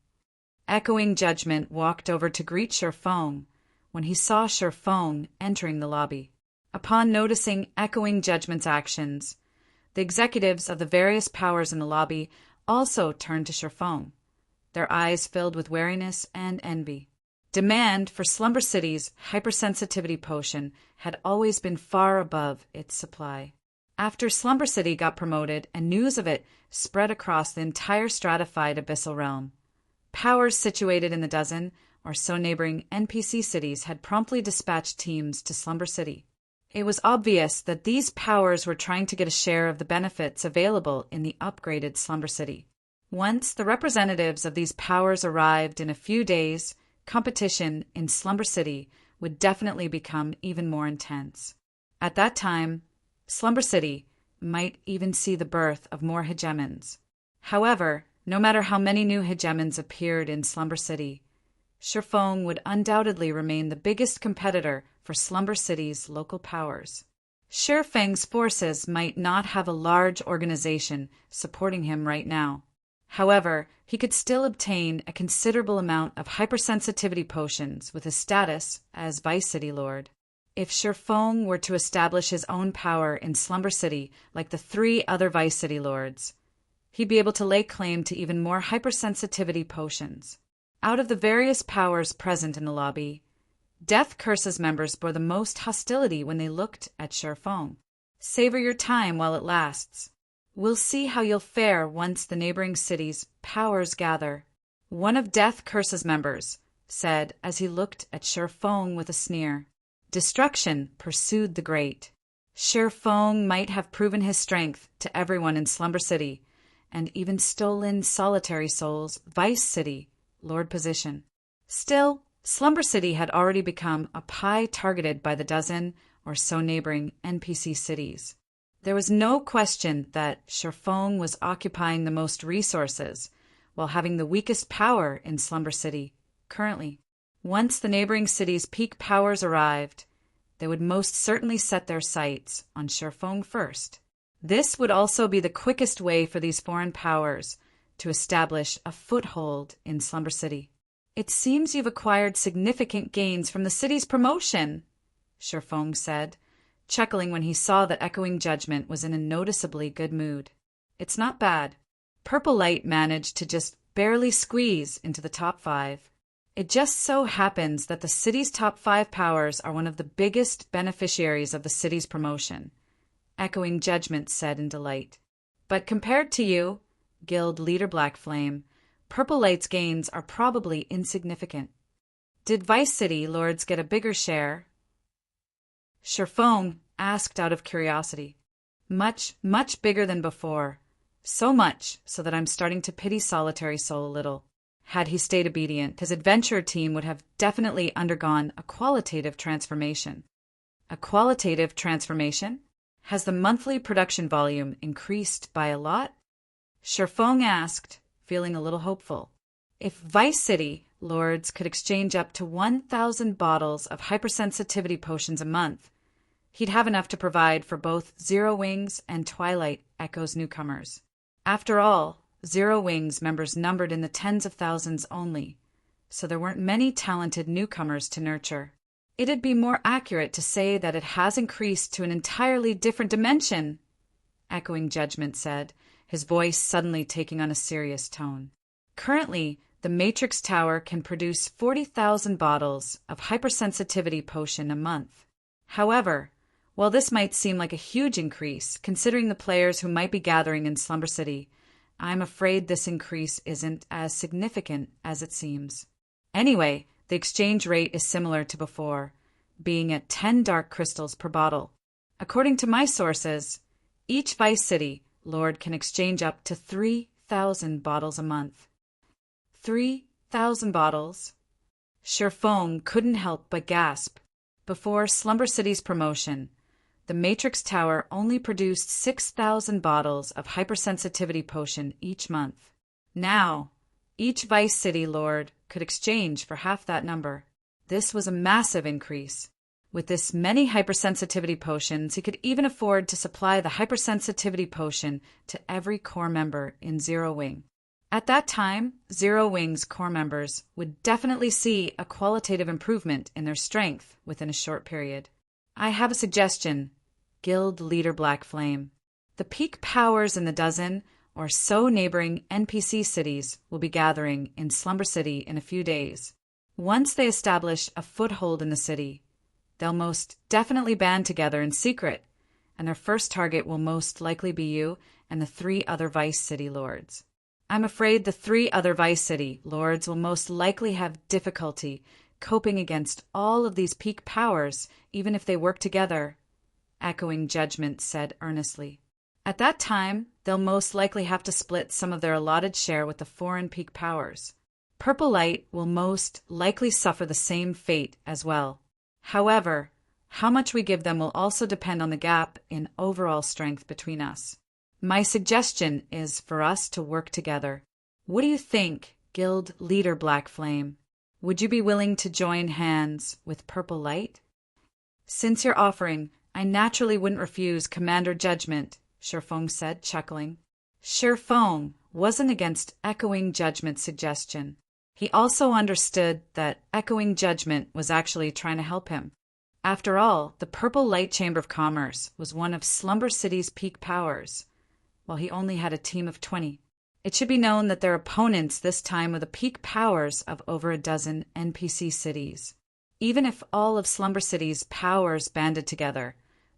Echoing Judgment walked over to greet Sherfong when he saw Sherfong entering the lobby. Upon noticing Echoing Judgment's actions, the executives of the various powers in the lobby also turned to Sherfong, their eyes filled with wariness and envy. Demand for Slumber City's hypersensitivity potion had always been far above its supply. After Slumber City got promoted and news of it spread across the entire stratified abyssal realm, powers situated in the dozen or so neighboring NPC cities had promptly dispatched teams to Slumber City. It was obvious that these powers were trying to get a share of the benefits available in the upgraded Slumber City. Once the representatives of these powers arrived in a few days, competition in Slumber City would definitely become even more intense. At that time, Slumber City might even see the birth of more hegemons. However, no matter how many new hegemons appeared in Slumber City, Sherfong would undoubtedly remain the biggest competitor for Slumber City's local powers. Sherfang's forces might not have a large organization supporting him right now. However, he could still obtain a considerable amount of hypersensitivity potions with his status as Vice City Lord. If Sherfong were to establish his own power in Slumber City like the 3 other Vice City Lords, he'd be able to lay claim to even more hypersensitivity potions. Out of the various powers present in the lobby, Death Curse's members bore the most hostility when they looked at Sherfong. Savor your time while it lasts. We'll see how you'll fare once the neighboring cities' powers gather. One of Death Curse's members said as he looked at Sherfong with a sneer. Destruction pursued the great. Sherfong might have proven his strength to everyone in Slumber City, and even stolen Solitary Soul's Vice City Lord position. Still, Slumber City had already become a pie targeted by the dozen or so neighboring NPC cities. There was no question that Sherfong was occupying the most resources while having the weakest power in Slumber City currently. Once the neighboring cities' peak powers arrived, they would most certainly set their sights on Sherfong first. This would also be the quickest way for these foreign powers to establish a foothold in Slumber City. It seems you've acquired significant gains from the city's promotion, Sherfong said, chuckling when he saw that Echoing Judgment was in a noticeably good mood. It's not bad. Purple Light managed to just barely squeeze into the top 5. It just so happens that the city's top 5 powers are one of the biggest beneficiaries of the city's promotion, Echoing Judgment said in delight. But compared to you, Guild Leader Black Flame, Purple Light's gains are probably insignificant. Did Vice City Lords get a bigger share? Sherfong asked out of curiosity. Much, much bigger than before. So much so that I'm starting to pity Solitary Soul a little. Had he stayed obedient, his adventurer team would have definitely undergone a qualitative transformation. A qualitative transformation? Has the monthly production volume increased by a lot? Sherfong asked, feeling a little hopeful. If Vice City Lords could exchange up to 1,000 bottles of hypersensitivity potions a month, he'd have enough to provide for both Zero Wings and Twilight Echo's newcomers. After all, Zero Wings members numbered in the tens of thousands only, so there weren't many talented newcomers to nurture. It'd be more accurate to say that it has increased to an entirely different dimension, Echoing Judgment said, his voice suddenly taking on a serious tone. Currently, the Matrix Tower can produce 40,000 bottles of hypersensitivity potion a month. However, while this might seem like a huge increase, considering the players who might be gathering in Slumber City, I'm afraid this increase isn't as significant as it seems. Anyway, the exchange rate is similar to before, being at 10 dark crystals per bottle. According to my sources, each Vice City Lord can exchange up to 3,000 bottles a month. 3,000 bottles? Sherfong couldn't help but gasp. Before Slumber City's promotion, the Matrix Tower only produced 6,000 bottles of hypersensitivity potion each month. Now, each Vice City Lord could exchange for half that number. This was a massive increase. With this many hypersensitivity potions, he could even afford to supply the hypersensitivity potion to every core member in Zero Wing. At that time, Zero Wing's core members would definitely see a qualitative improvement in their strength within a short period. I have a suggestion, Guild Leader Black Flame. The peak powers in the dozen or so neighboring NPC cities will be gathering in Slumber City in a few days. Once they establish a foothold in the city, they'll most definitely band together in secret, and their first target will most likely be you and the 3 other Vice City Lords. I'm afraid the 3 other Vice City Lords will most likely have difficulty coping against all of these peak powers, even if they work together, Echoing Judgment said earnestly. At that time, they'll most likely have to split some of their allotted share with the foreign peak powers. Purple Light will most likely suffer the same fate as well. However, how much we give them will also depend on the gap in overall strength between us. My suggestion is for us to work together. What do you think, Guild Leader Black Flame? Would you be willing to join hands with Purple Light? Since you're offering, I naturally wouldn't refuse Commander Judgment, Sherfong said, chuckling. Sherfong wasn't against Echoing Judgment's suggestion. He also understood that Echoing Judgment was actually trying to help him. After all, the Purple Light Chamber of Commerce was one of Slumber City's peak powers, while he only had a team of 20. It should be known that their opponents this time were the peak powers of over a dozen NPC cities. Even if all of Slumber City's powers banded together,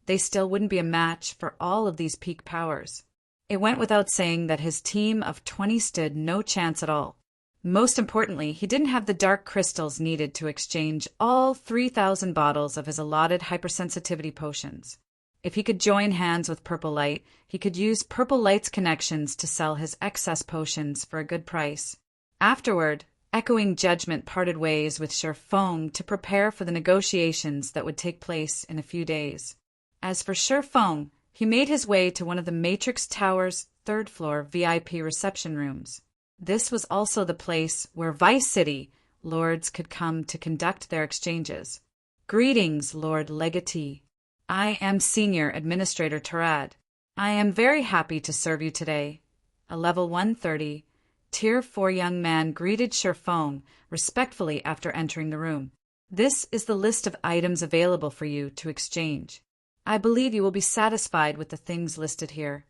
they still wouldn't be a match for all of these peak powers. It went without saying that his team of 20 stood no chance at all. Most importantly, he didn't have the dark crystals needed to exchange all 3,000 bottles of his allotted hypersensitivity potions. If he could join hands with Purple Light, he could use Purple Light's connections to sell his excess potions for a good price. Afterward, Echoing Judgment parted ways with Sherfong to prepare for the negotiations that would take place in a few days. As for Sherfong, he made his way to one of the Matrix Tower's 3rd floor VIP reception rooms. This was also the place where Vice City Lords could come to conduct their exchanges. Greetings, Lord Legatee. I am Senior Administrator Tarad. I am very happy to serve you today. A level 130, Tier 4 young man greeted Sherfong respectfully after entering the room. This is the list of items available for you to exchange. I believe you will be satisfied with the things listed here."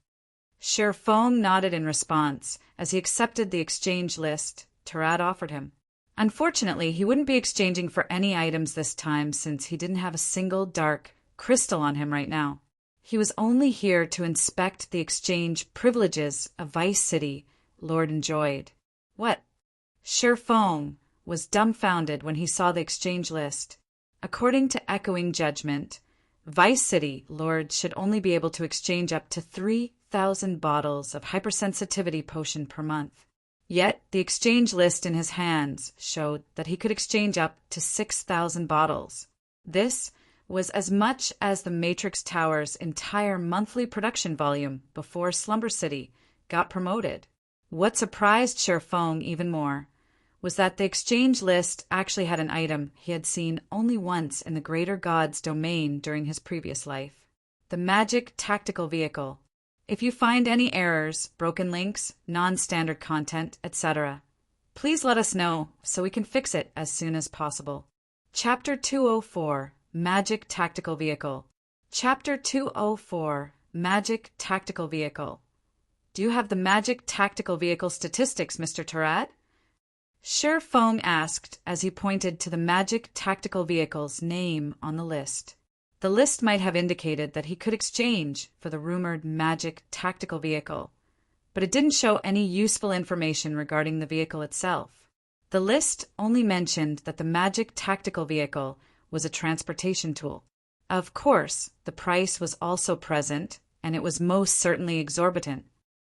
Sherfong nodded in response as he accepted the exchange list Tarad offered him. Unfortunately, he wouldn't be exchanging for any items this time since he didn't have a single dark crystal on him right now. He was only here to inspect the exchange privileges a Vice City Lord enjoyed. What? Sherfong was dumbfounded when he saw the exchange list. According to Echoing Judgment, Vice City Lords should only be able to exchange up to 3,000 bottles of hypersensitivity potion per month. Yet the exchange list in his hands showed that he could exchange up to 6,000 bottles. This was as much as the Matrix Tower's entire monthly production volume before Slumber City got promoted. What surprised Sherfong even more was that the exchange list actually had an item he had seen only once in the Greater God's domain during his previous life: the magic tactical vehicle. If you find any errors, broken links, non-standard content, etc., please let us know so we can fix it as soon as possible. Chapter 204, Magic Tactical Vehicle. Chapter 204, Magic Tactical Vehicle. Do you have the magic tactical vehicle statistics, Mr. Tarad? Sherfong asked as he pointed to the magic tactical vehicle's name on the list. The list might have indicated that he could exchange for the rumored magic tactical vehicle, but it didn't show any useful information regarding the vehicle itself. The list only mentioned that the magic tactical vehicle was a transportation tool. Of course, the price was also present, and it was most certainly exorbitant.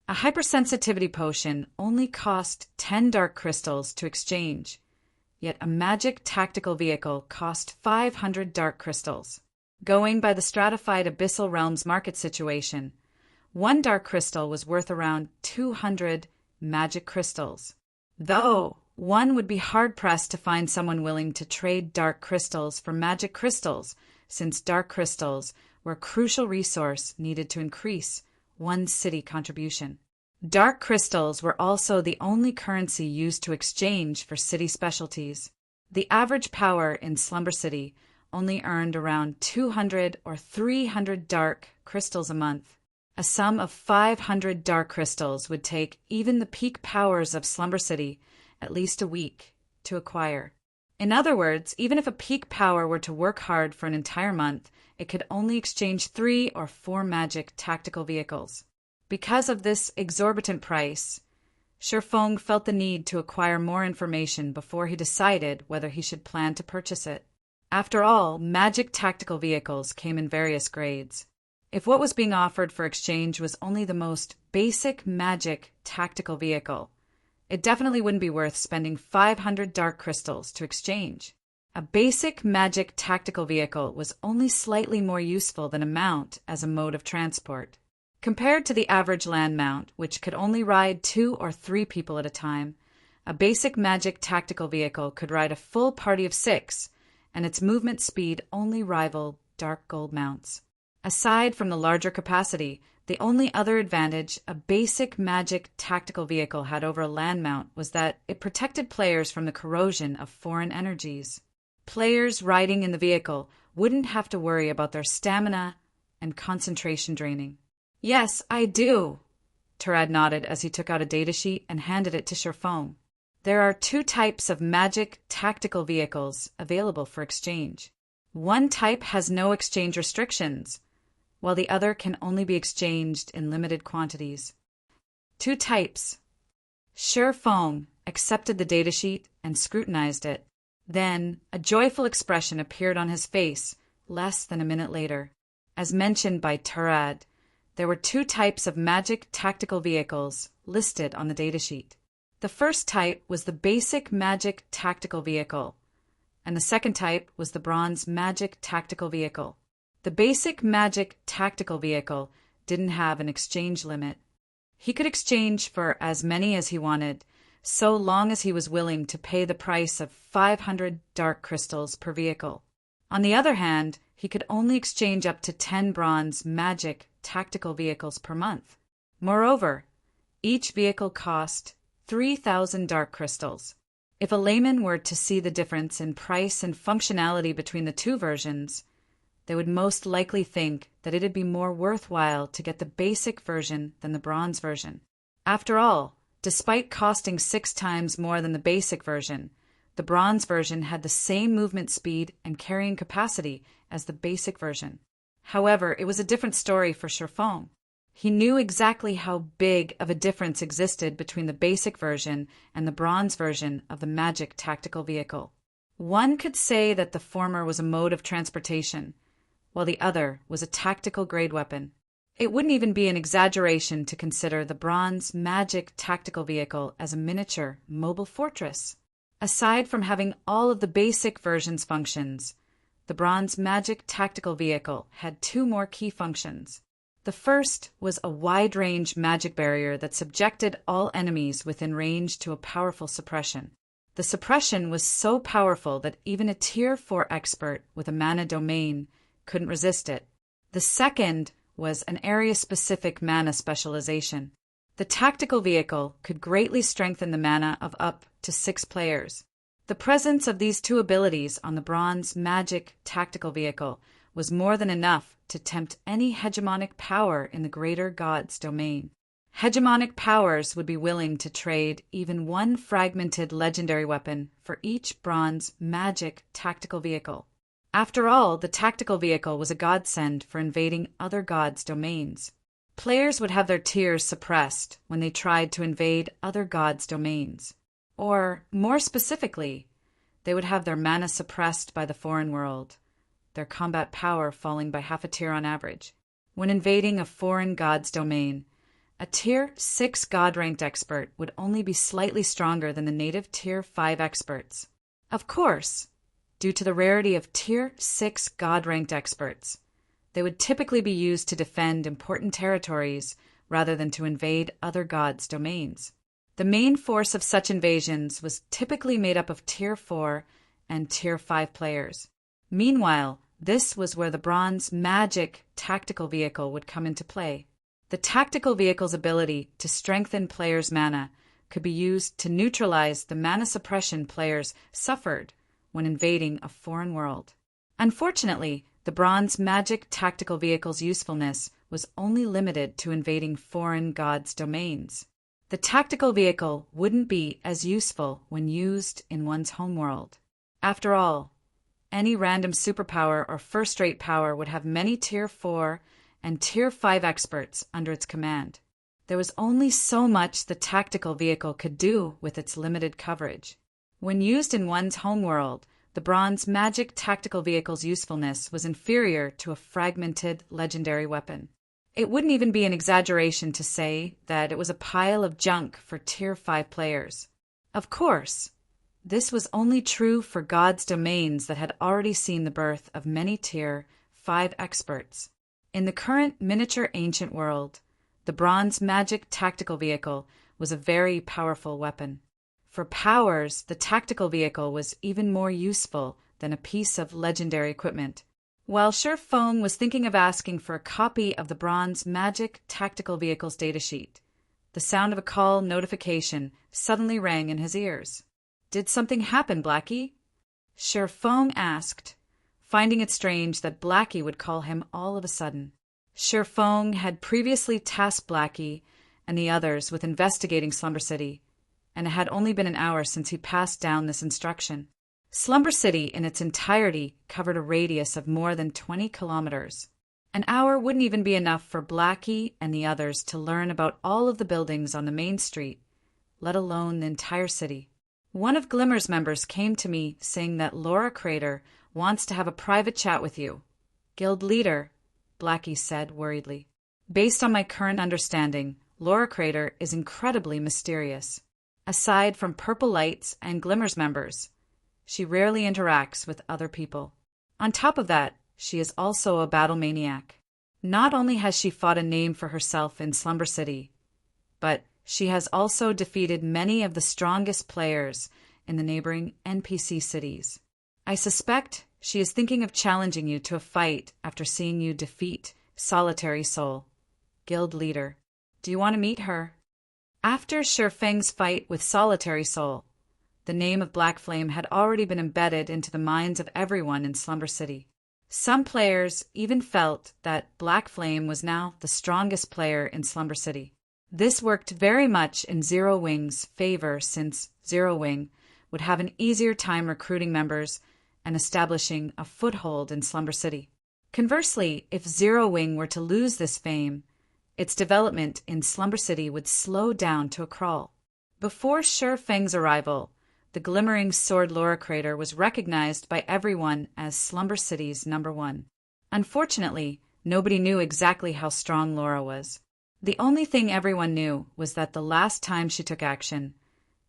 A hypersensitivity potion only cost 10 dark crystals to exchange, yet a magic tactical vehicle cost 500 dark crystals. Going by the stratified Abyssal Realms market situation, one dark crystal was worth around 200 magic crystals. Though one would be hard-pressed to find someone willing to trade dark crystals for magic crystals, since dark crystals were a crucial resource needed to increase one city contribution. Dark crystals were also the only currency used to exchange for city specialties. The average power in Slumber City only earned around 200 or 300 dark crystals a month. A sum of 500 dark crystals would take even the peak powers of Slumber City at least a week to acquire. In other words, even if a peak power were to work hard for an entire month, it could only exchange 3 or 4 magic tactical vehicles. Because of this exorbitant price, Sherfong felt the need to acquire more information before he decided whether he should plan to purchase it. After all, magic tactical vehicles came in various grades. If what was being offered for exchange was only the most basic magic tactical vehicle, it definitely wouldn't be worth spending 500 dark crystals to exchange. A basic magic tactical vehicle was only slightly more useful than a mount as a mode of transport. Compared to the average land mount, which could only ride 2 or 3 people at a time, a basic magic tactical vehicle could ride a full party of 6, and its movement speed only rivaled dark gold mounts. Aside from the larger capacity, the only other advantage a basic magic tactical vehicle had over a land mount was that it protected players from the corrosion of foreign energies. Players riding in the vehicle wouldn't have to worry about their stamina and concentration draining. "Yes, I do." Tarad nodded as he took out a datasheet and handed it to Sherfong. There are 2 types of magic tactical vehicles available for exchange. One type has no exchange restrictions, while the other can only be exchanged in limited quantities. 2 types. Sherfong accepted the datasheet and scrutinized it. Then a joyful expression appeared on his face less than a minute later. As mentioned by Tarad, there were 2 types of magic tactical vehicles listed on the datasheet. The first type was the basic magic tactical vehicle, and the second type was the bronze magic tactical vehicle. The basic magic tactical vehicle didn't have an exchange limit. He could exchange for as many as he wanted, so long as he was willing to pay the price of 500 dark crystals per vehicle. On the other hand, he could only exchange up to 10 bronze magic tactical vehicles per month. Moreover, each vehicle cost 3,000 dark crystals. If a layman were to see the difference in price and functionality between the two versions, they would most likely think that it'd be more worthwhile to get the basic version than the bronze version. After all, despite costing 6 times more than the basic version, the bronze version had the same movement speed and carrying capacity as the basic version. However, it was a different story for Sherfong. He knew exactly how big of a difference existed between the basic version and the bronze version of the magic tactical vehicle. One could say that the former was a mode of transportation, while the other was a tactical grade weapon. It wouldn't even be an exaggeration to consider the bronze magic tactical vehicle as a miniature mobile fortress. Aside from having all of the basic version's functions, the bronze magic tactical vehicle had 2 more key functions. The first was a wide-range magic barrier that subjected all enemies within range to a powerful suppression. The suppression was so powerful that even a Tier 4 expert with a mana domain couldn't resist it. The second was an area-specific mana specialization. The tactical vehicle could greatly strengthen the mana of up to 6 players. The presence of these 2 abilities on the bronze magic tactical vehicle was more than enough to tempt any hegemonic power in the greater god's domain. Hegemonic powers would be willing to trade even 1 fragmented legendary weapon for each bronze magic tactical vehicle. After all, the tactical vehicle was a godsend for invading other gods' domains. Players would have their tiers suppressed when they tried to invade other gods' domains. Or, more specifically, they would have their mana suppressed by the foreign world, their combat power falling by half a tier on average. When invading a foreign god's domain, a Tier 6 god-ranked expert would only be slightly stronger than the native Tier 5 experts. Of course, due to the rarity of Tier 6 god-ranked experts, they would typically be used to defend important territories rather than to invade other gods' domains. The main force of such invasions was typically made up of Tier 4 and Tier 5 players. Meanwhile, this was where the bronze magic tactical vehicle would come into play. The tactical vehicle's ability to strengthen players' mana could be used to neutralize the mana suppression players suffered when invading a foreign world. Unfortunately, the bronze magic tactical vehicle's usefulness was only limited to invading foreign gods' domains. The tactical vehicle wouldn't be as useful when used in one's homeworld. After all, any random superpower or first-rate power would have many Tier 4 and Tier 5 experts under its command. There was only so much the tactical vehicle could do with its limited coverage. When used in one's homeworld, the bronze magic tactical vehicle's usefulness was inferior to a fragmented legendary weapon. It wouldn't even be an exaggeration to say that it was a pile of junk for Tier 5 players. Of course, this was only true for gods' domains that had already seen the birth of many Tier 5 experts. In the current miniature ancient world, the bronze magic tactical vehicle was a very powerful weapon. For powers, the tactical vehicle was even more useful than a piece of legendary equipment. While Sherfong was thinking of asking for a copy of the bronze magic tactical vehicle's datasheet, the sound of a call notification suddenly rang in his ears. "Did something happen, Blackie?" Sherfong asked, finding it strange that Blackie would call him all of a sudden. Sherfong had previously tasked Blackie and the others with investigating Slumber City, and it had only been an hour since he passed down this instruction. Slumber City in its entirety covered a radius of more than 20 kilometers. An hour wouldn't even be enough for Blackie and the others to learn about all of the buildings on the main street, let alone the entire city. One of Glimmer's members came to me saying that Laura Crater wants to have a private chat with you. Guild leader, Blackie said worriedly. Based on my current understanding, Laura Crater is incredibly mysterious. Aside from Purple Lights and Glimmer's members, she rarely interacts with other people. On top of that, she is also a battle maniac. Not only has she fought a name for herself in Slumber City, but she has also defeated many of the strongest players in the neighboring NPC cities. I suspect she is thinking of challenging you to a fight after seeing you defeat Solitary Soul, Guild leader. Do you want to meet her? After Sherfeng's fight with Solitary Soul, the name of Black Flame had already been embedded into the minds of everyone in Slumber City. Some players even felt that Black Flame was now the strongest player in Slumber City. This worked very much in Zero Wing's favor, since Zero Wing would have an easier time recruiting members and establishing a foothold in Slumber City. Conversely, if Zero Wing were to lose this fame, its development in Slumber City would slow down to a crawl. Before Sure Feng's arrival, the glimmering sword Laura Crater was recognized by everyone as Slumber City's #1. Unfortunately, nobody knew exactly how strong Laura was. The only thing everyone knew was that the last time she took action,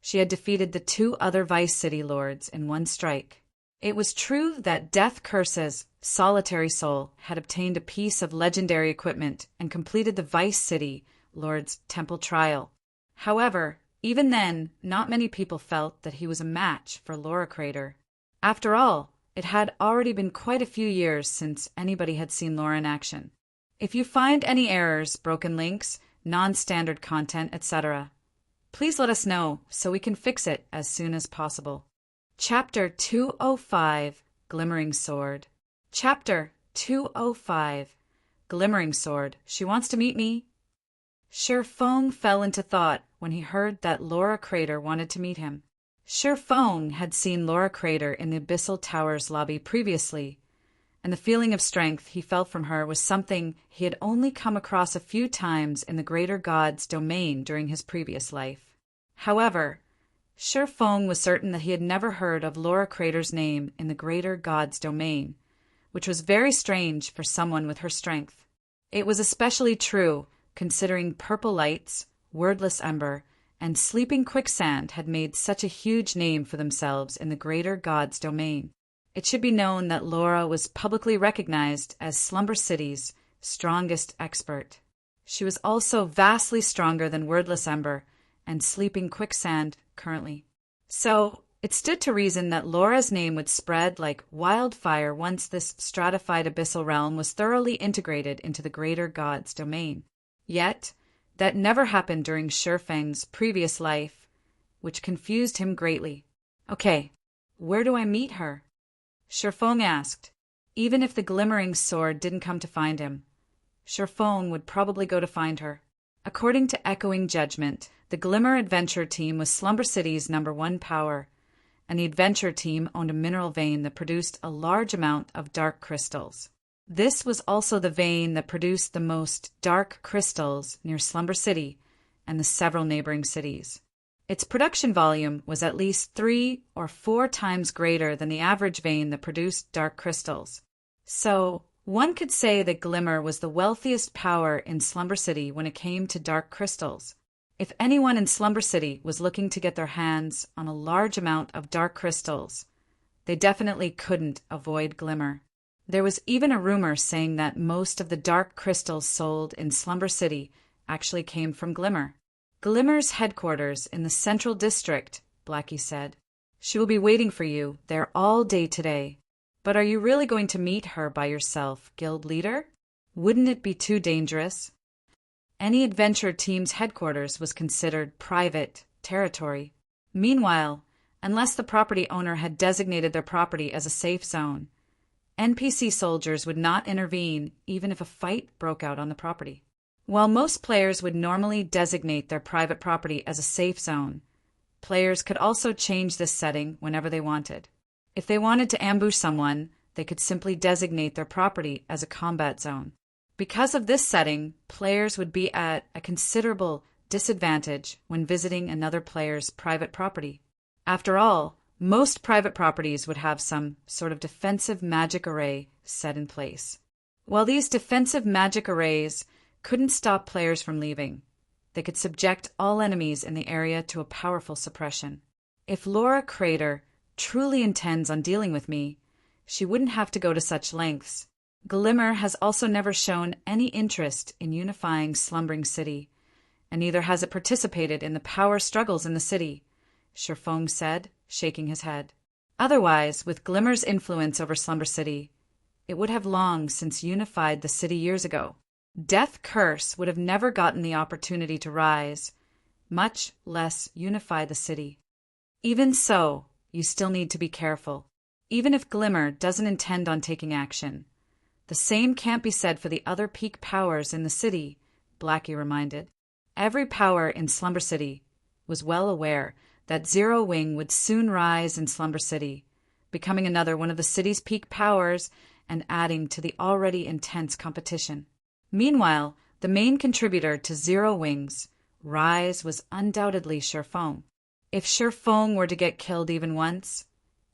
she had defeated the 2 other Vice City lords in one strike. It was true that Death Curse's solitary soul had obtained a piece of legendary equipment and completed the Vice City lord's temple trial. However, even then, not many people felt that he was a match for Laura Crater. After all, it had already been quite a few years since anybody had seen Laura in action. If you find any errors, broken links, non-standard content, etc., please let us know so we can fix it as soon as possible. Chapter 205, Glimmering Sword. Chapter 205, Glimmering Sword. She wants to meet me? Sure Feng fell into thought when he heard that Laura Crater wanted to meet him. Sure Feng had seen Laura Crater in the Abyssal Tower's lobby previously, and the feeling of strength he felt from her was something he had only come across a few times in the Greater God's domain during his previous life. However, Sure Feng was certain that he had never heard of Laura Crater's name in the Greater God's domain, which was very strange for someone with her strength. It was especially true considering Purple Lights, Wordless Ember, and Sleeping Quicksand had made such a huge name for themselves in the Greater God's domain. It should be known that Laura was publicly recognized as Slumber City's strongest expert. She was also vastly stronger than Wordless Ember and Sleeping Quicksand currently. So, it stood to reason that Laura's name would spread like wildfire once this stratified abyssal realm was thoroughly integrated into the Greater God's domain. Yet, that never happened during Sure Feng's previous life, which confused him greatly. Okay, where do I meet her? Sure Feng asked. Even if the glimmering sword didn't come to find him, Sure Feng would probably go to find her. According to Echoing Judgment, the Glimmer Adventure Team was Slumber City's #1 power, and the Adventure Team owned a mineral vein that produced a large amount of dark crystals. This was also the vein that produced the most dark crystals near Slumber City and the several neighboring cities. Its production volume was at least 3 or 4 times greater than the average vein that produced dark crystals. So, one could say that Glimmer was the wealthiest power in Slumber City when it came to dark crystals. If anyone in Slumber City was looking to get their hands on a large amount of dark crystals, they definitely couldn't avoid Glimmer. There was even a rumor saying that most of the dark crystals sold in Slumber City actually came from Glimmer. Glimmer's headquarters in the Central District, Blackie said. She will be waiting for you there all day today. But are you really going to meet her by yourself, guild leader? Wouldn't it be too dangerous? Any adventure team's headquarters was considered private territory. Meanwhile, unless the property owner had designated their property as a safe zone, NPC soldiers would not intervene even if a fight broke out on the property. While most players would normally designate their private property as a safe zone, players could also change this setting whenever they wanted. If they wanted to ambush someone, they could simply designate their property as a combat zone. Because of this setting, players would be at a considerable disadvantage when visiting another player's private property. After all, most private properties would have some sort of defensive magic array set in place. While these defensive magic arrays couldn't stop players from leaving, they could subject all enemies in the area to a powerful suppression. If Laura Crater truly intends on dealing with me, she wouldn't have to go to such lengths. Glimmer has also never shown any interest in unifying Slumbering City, and neither has it participated in the power struggles in the city, Sure Feng said, shaking his head. Otherwise, with Glimmer's influence over Slumber City, it would have long since unified the city years ago. Death Curse would have never gotten the opportunity to rise, much less unify the city. Even so, you still need to be careful. Even if Glimmer doesn't intend on taking action. The same can't be said for the other peak powers in the city, Blackie reminded. Every power in Slumber City was well aware that Zero Wing would soon rise in Slumber City, becoming another one of the city's peak powers and adding to the already intense competition. Meanwhile, the main contributor to Zero Wing's rise was undoubtedly Sherfong. If Sherfong were to get killed even once,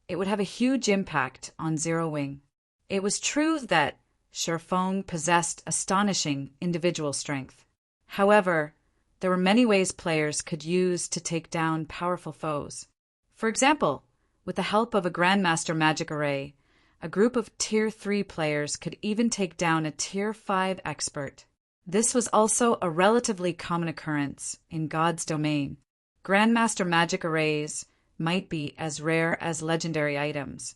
it would have a huge impact on Zero Wing. It was true that Sherfong possessed astonishing individual strength. However, there were many ways players could use to take down powerful foes. For example, with the help of a Grandmaster Magic Array, a group of Tier 3 players could even take down a Tier 5 expert. This was also a relatively common occurrence in God's domain. Grandmaster Magic Arrays might be as rare as legendary items.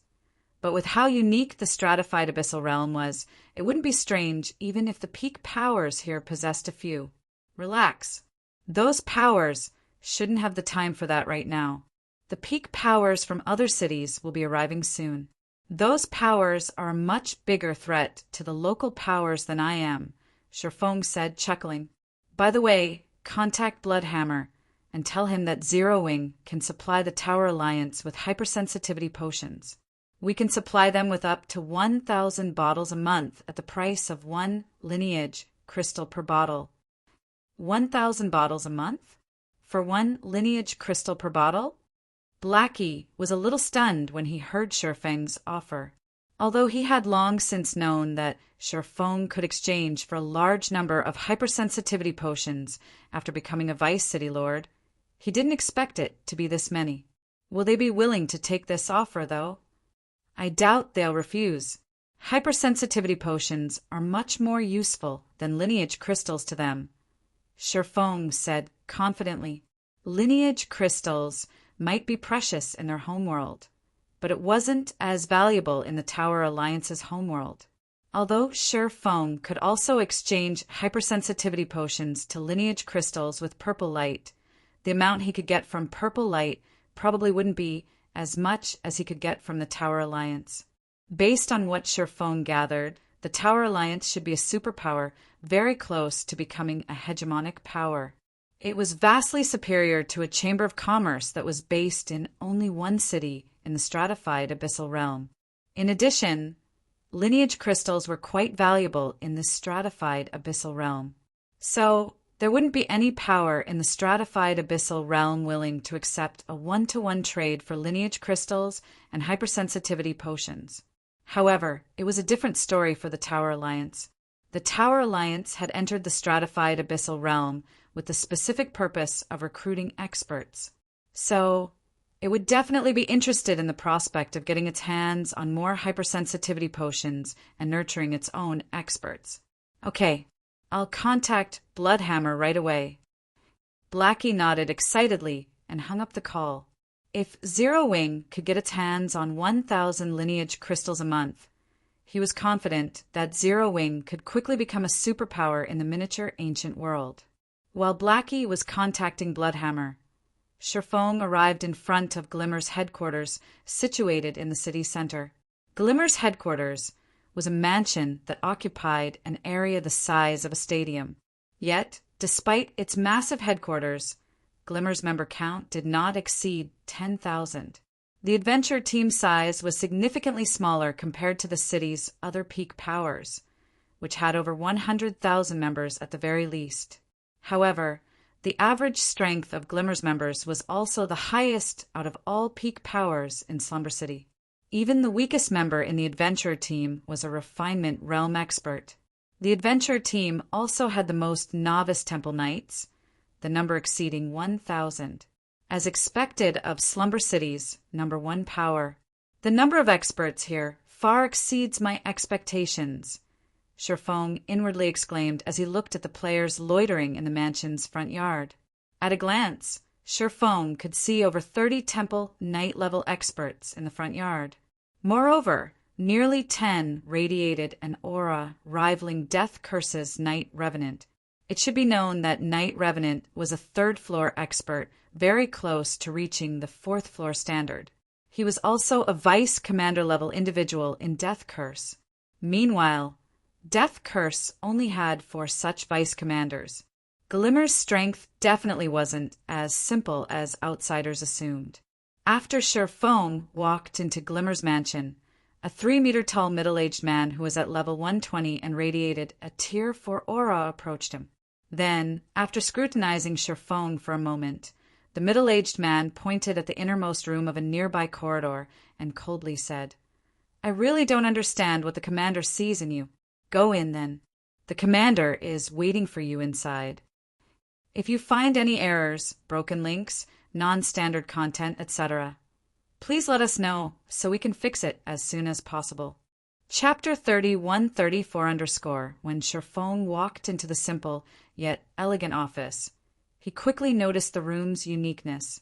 But with how unique the stratified abyssal realm was, it wouldn't be strange even if the peak powers here possessed a few. Relax. Those powers shouldn't have the time for that right now. The peak powers from other cities will be arriving soon. Those powers are a much bigger threat to the local powers than I am, Sherfong said, chuckling. By the way, contact Bloodhammer and tell him that Zero Wing can supply the Tower Alliance with hypersensitivity potions. We can supply them with up to 1,000 bottles a month at the price of 1 lineage crystal per bottle. 1,000 bottles a month? For 1 lineage crystal per bottle? Blackie was a little stunned when he heard Sherfeng's offer. Although he had long since known that Sherfong could exchange for a large number of hypersensitivity potions after becoming a Vice City Lord, he didn't expect it to be this many. Will they be willing to take this offer, though? I doubt they'll refuse. Hypersensitivity potions are much more useful than lineage crystals to them, Sherfong said confidently. Lineage crystals might be precious in their homeworld, but it wasn't as valuable in the Tower Alliance's homeworld. Although Sherfong could also exchange hypersensitivity potions to lineage crystals with purple light, the amount he could get from purple light probably wouldn't be as much as he could get from the Tower Alliance. Based on what Sherfong gathered, the Tower Alliance should be a superpower very close to becoming a hegemonic power. It was vastly superior to a Chamber of Commerce that was based in only one city in the stratified abyssal realm. In addition, lineage crystals were quite valuable in the stratified abyssal realm. So, there wouldn't be any power in the stratified abyssal realm willing to accept a one-to-one trade for lineage crystals and hypersensitivity potions. However, it was a different story for the Tower Alliance. The Tower Alliance had entered the stratified abyssal realm with the specific purpose of recruiting experts. So, it would definitely be interested in the prospect of getting its hands on more hypersensitivity potions and nurturing its own experts. Okay, I'll contact Bloodhammer right away. Blackie nodded excitedly and hung up the call. If Zero Wing could get its hands on 1,000 lineage crystals a month, he was confident that Zero Wing could quickly become a superpower in the miniature ancient world. While Blackie was contacting Bloodhammer, Sherfong arrived in front of Glimmer's headquarters, situated in the city center. Glimmer's headquarters was a mansion that occupied an area the size of a stadium. Yet, despite its massive headquarters, Glimmer's member count did not exceed 10,000. The adventure team size was significantly smaller compared to the city's other peak powers, which had over 100,000 members at the very least. However, the average strength of Glimmer's members was also the highest out of all peak powers in Slumber City. Even the weakest member in the adventure team was a refinement realm expert. The adventure team also had the most novice temple knights, the number exceeding 1,000. As expected of Slumber City's #1 power, the number of experts here far exceeds my expectations, Sherfong inwardly exclaimed as he looked at the players loitering in the mansion's front yard. At a glance, Sherfong could see over 30 temple knight-level experts in the front yard. Moreover, nearly 10 radiated an aura rivaling Death Curse's Knight Revenant. It should be known that Knight Revenant was a third-floor expert, very close to reaching the fourth-floor standard. He was also a vice commander-level individual in Death Curse. Meanwhile, Death Curse only had 4 such vice commanders. Glimmer's strength definitely wasn't as simple as outsiders assumed. After Sherfone walked into Glimmer's mansion, a 3-meter-tall middle-aged man who was at level 120 and radiated a Tier 4 aura approached him. Then, after scrutinizing Sherfone for a moment, the middle-aged man pointed at the innermost room of a nearby corridor and coldly said, "I really don't understand what the commander sees in you. Go in, then. The commander is waiting for you inside. If you find any errors, broken links, non-standard content, etc., please let us know so we can fix it as soon as possible." Chapter 3134 When Sherfone walked into the simple yet elegant office, he quickly noticed the room's uniqueness.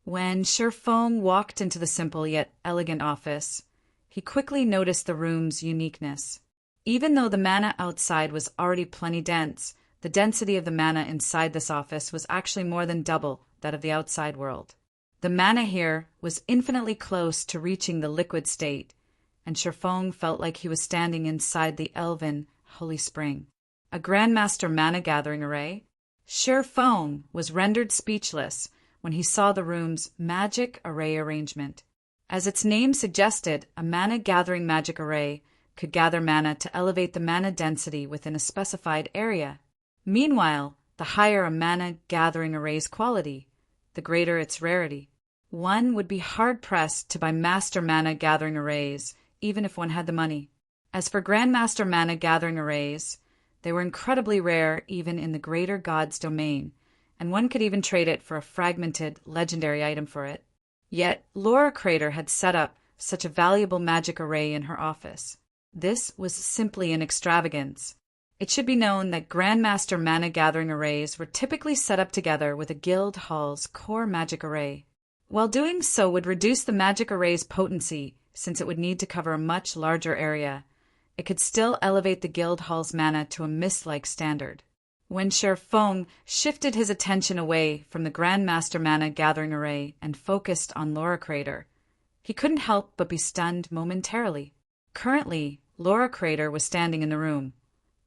When Sherfone walked into the simple yet elegant office, he quickly noticed the room's uniqueness. Even though the mana outside was already plenty dense, the density of the mana inside this office was actually more than double that of the outside world. The mana here was infinitely close to reaching the liquid state, and Sherfone felt like he was standing inside the elven Holy Spring. A Grandmaster mana gathering array? Sherfone was rendered speechless when he saw the room's magic array arrangement. As its name suggested, a mana gathering magic array could gather mana to elevate the mana density within a specified area. Meanwhile, the higher a mana gathering array's quality, the greater its rarity. One would be hard-pressed to buy master mana gathering arrays, even if one had the money. As for Grandmaster mana gathering arrays, they were incredibly rare even in the greater god's domain, and one could even trade it for a fragmented legendary item for it. Yet Laura Crater had set up such a valuable magic array in her office. This was simply an extravagance. It should be known that Grandmaster mana gathering arrays were typically set up together with a guild hall's core magic array. While doing so would reduce the magic array's potency, since it would need to cover a much larger area, it could still elevate the guild hall's mana to a mist-like standard. When Sherfone shifted his attention away from the Grandmaster mana gathering array and focused on Laura Crater, he couldn't help but be stunned momentarily. Currently, Laura Crater was standing in the room,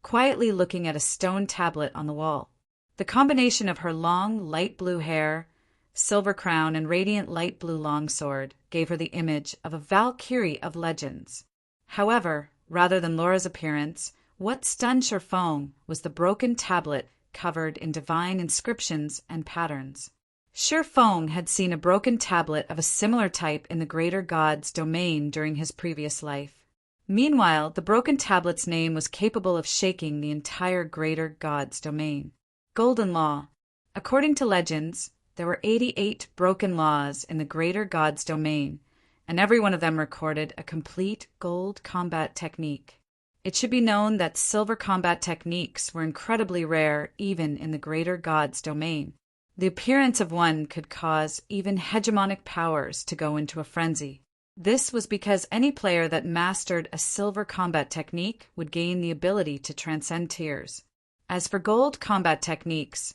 quietly looking at a stone tablet on the wall. The combination of her long, light blue hair, silver crown, and radiant light blue longsword gave her the image of a Valkyrie of legends. However, rather than Laura's appearance, what stunned Sherfone was the broken tablet covered in divine inscriptions and patterns. Sherfone had seen a broken tablet of a similar type in the greater god's domain during his previous life. Meanwhile, the broken tablet's name was capable of shaking the entire greater god's domain. Golden Law. According to legends, there were 88 broken laws in the greater god's domain, and every one of them recorded a complete gold combat technique. It should be known that silver combat techniques were incredibly rare even in the greater god's domain. The appearance of one could cause even hegemonic powers to go into a frenzy. This was because any player that mastered a silver combat technique would gain the ability to transcend tiers. As for gold combat techniques,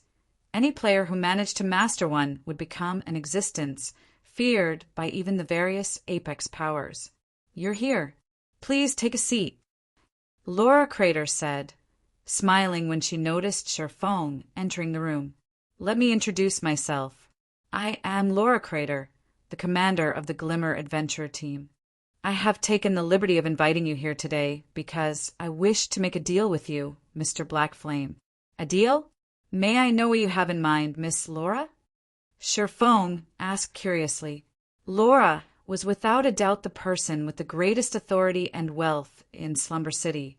any player who managed to master one would become an existence feared by even the various apex powers. "You're here. Please take a seat," Laura Crater said, smiling when she noticed Sherfone entering the room. "Let me introduce myself. I am Laura Crater, the commander of the Glimmer Adventure Team. I have taken the liberty of inviting you here today because I wish to make a deal with you, Mr. Blackflame." "A deal? May I know what you have in mind, Miss Laura?" Sherfone asked curiously. Laura was without a doubt the person with the greatest authority and wealth in Slumber City,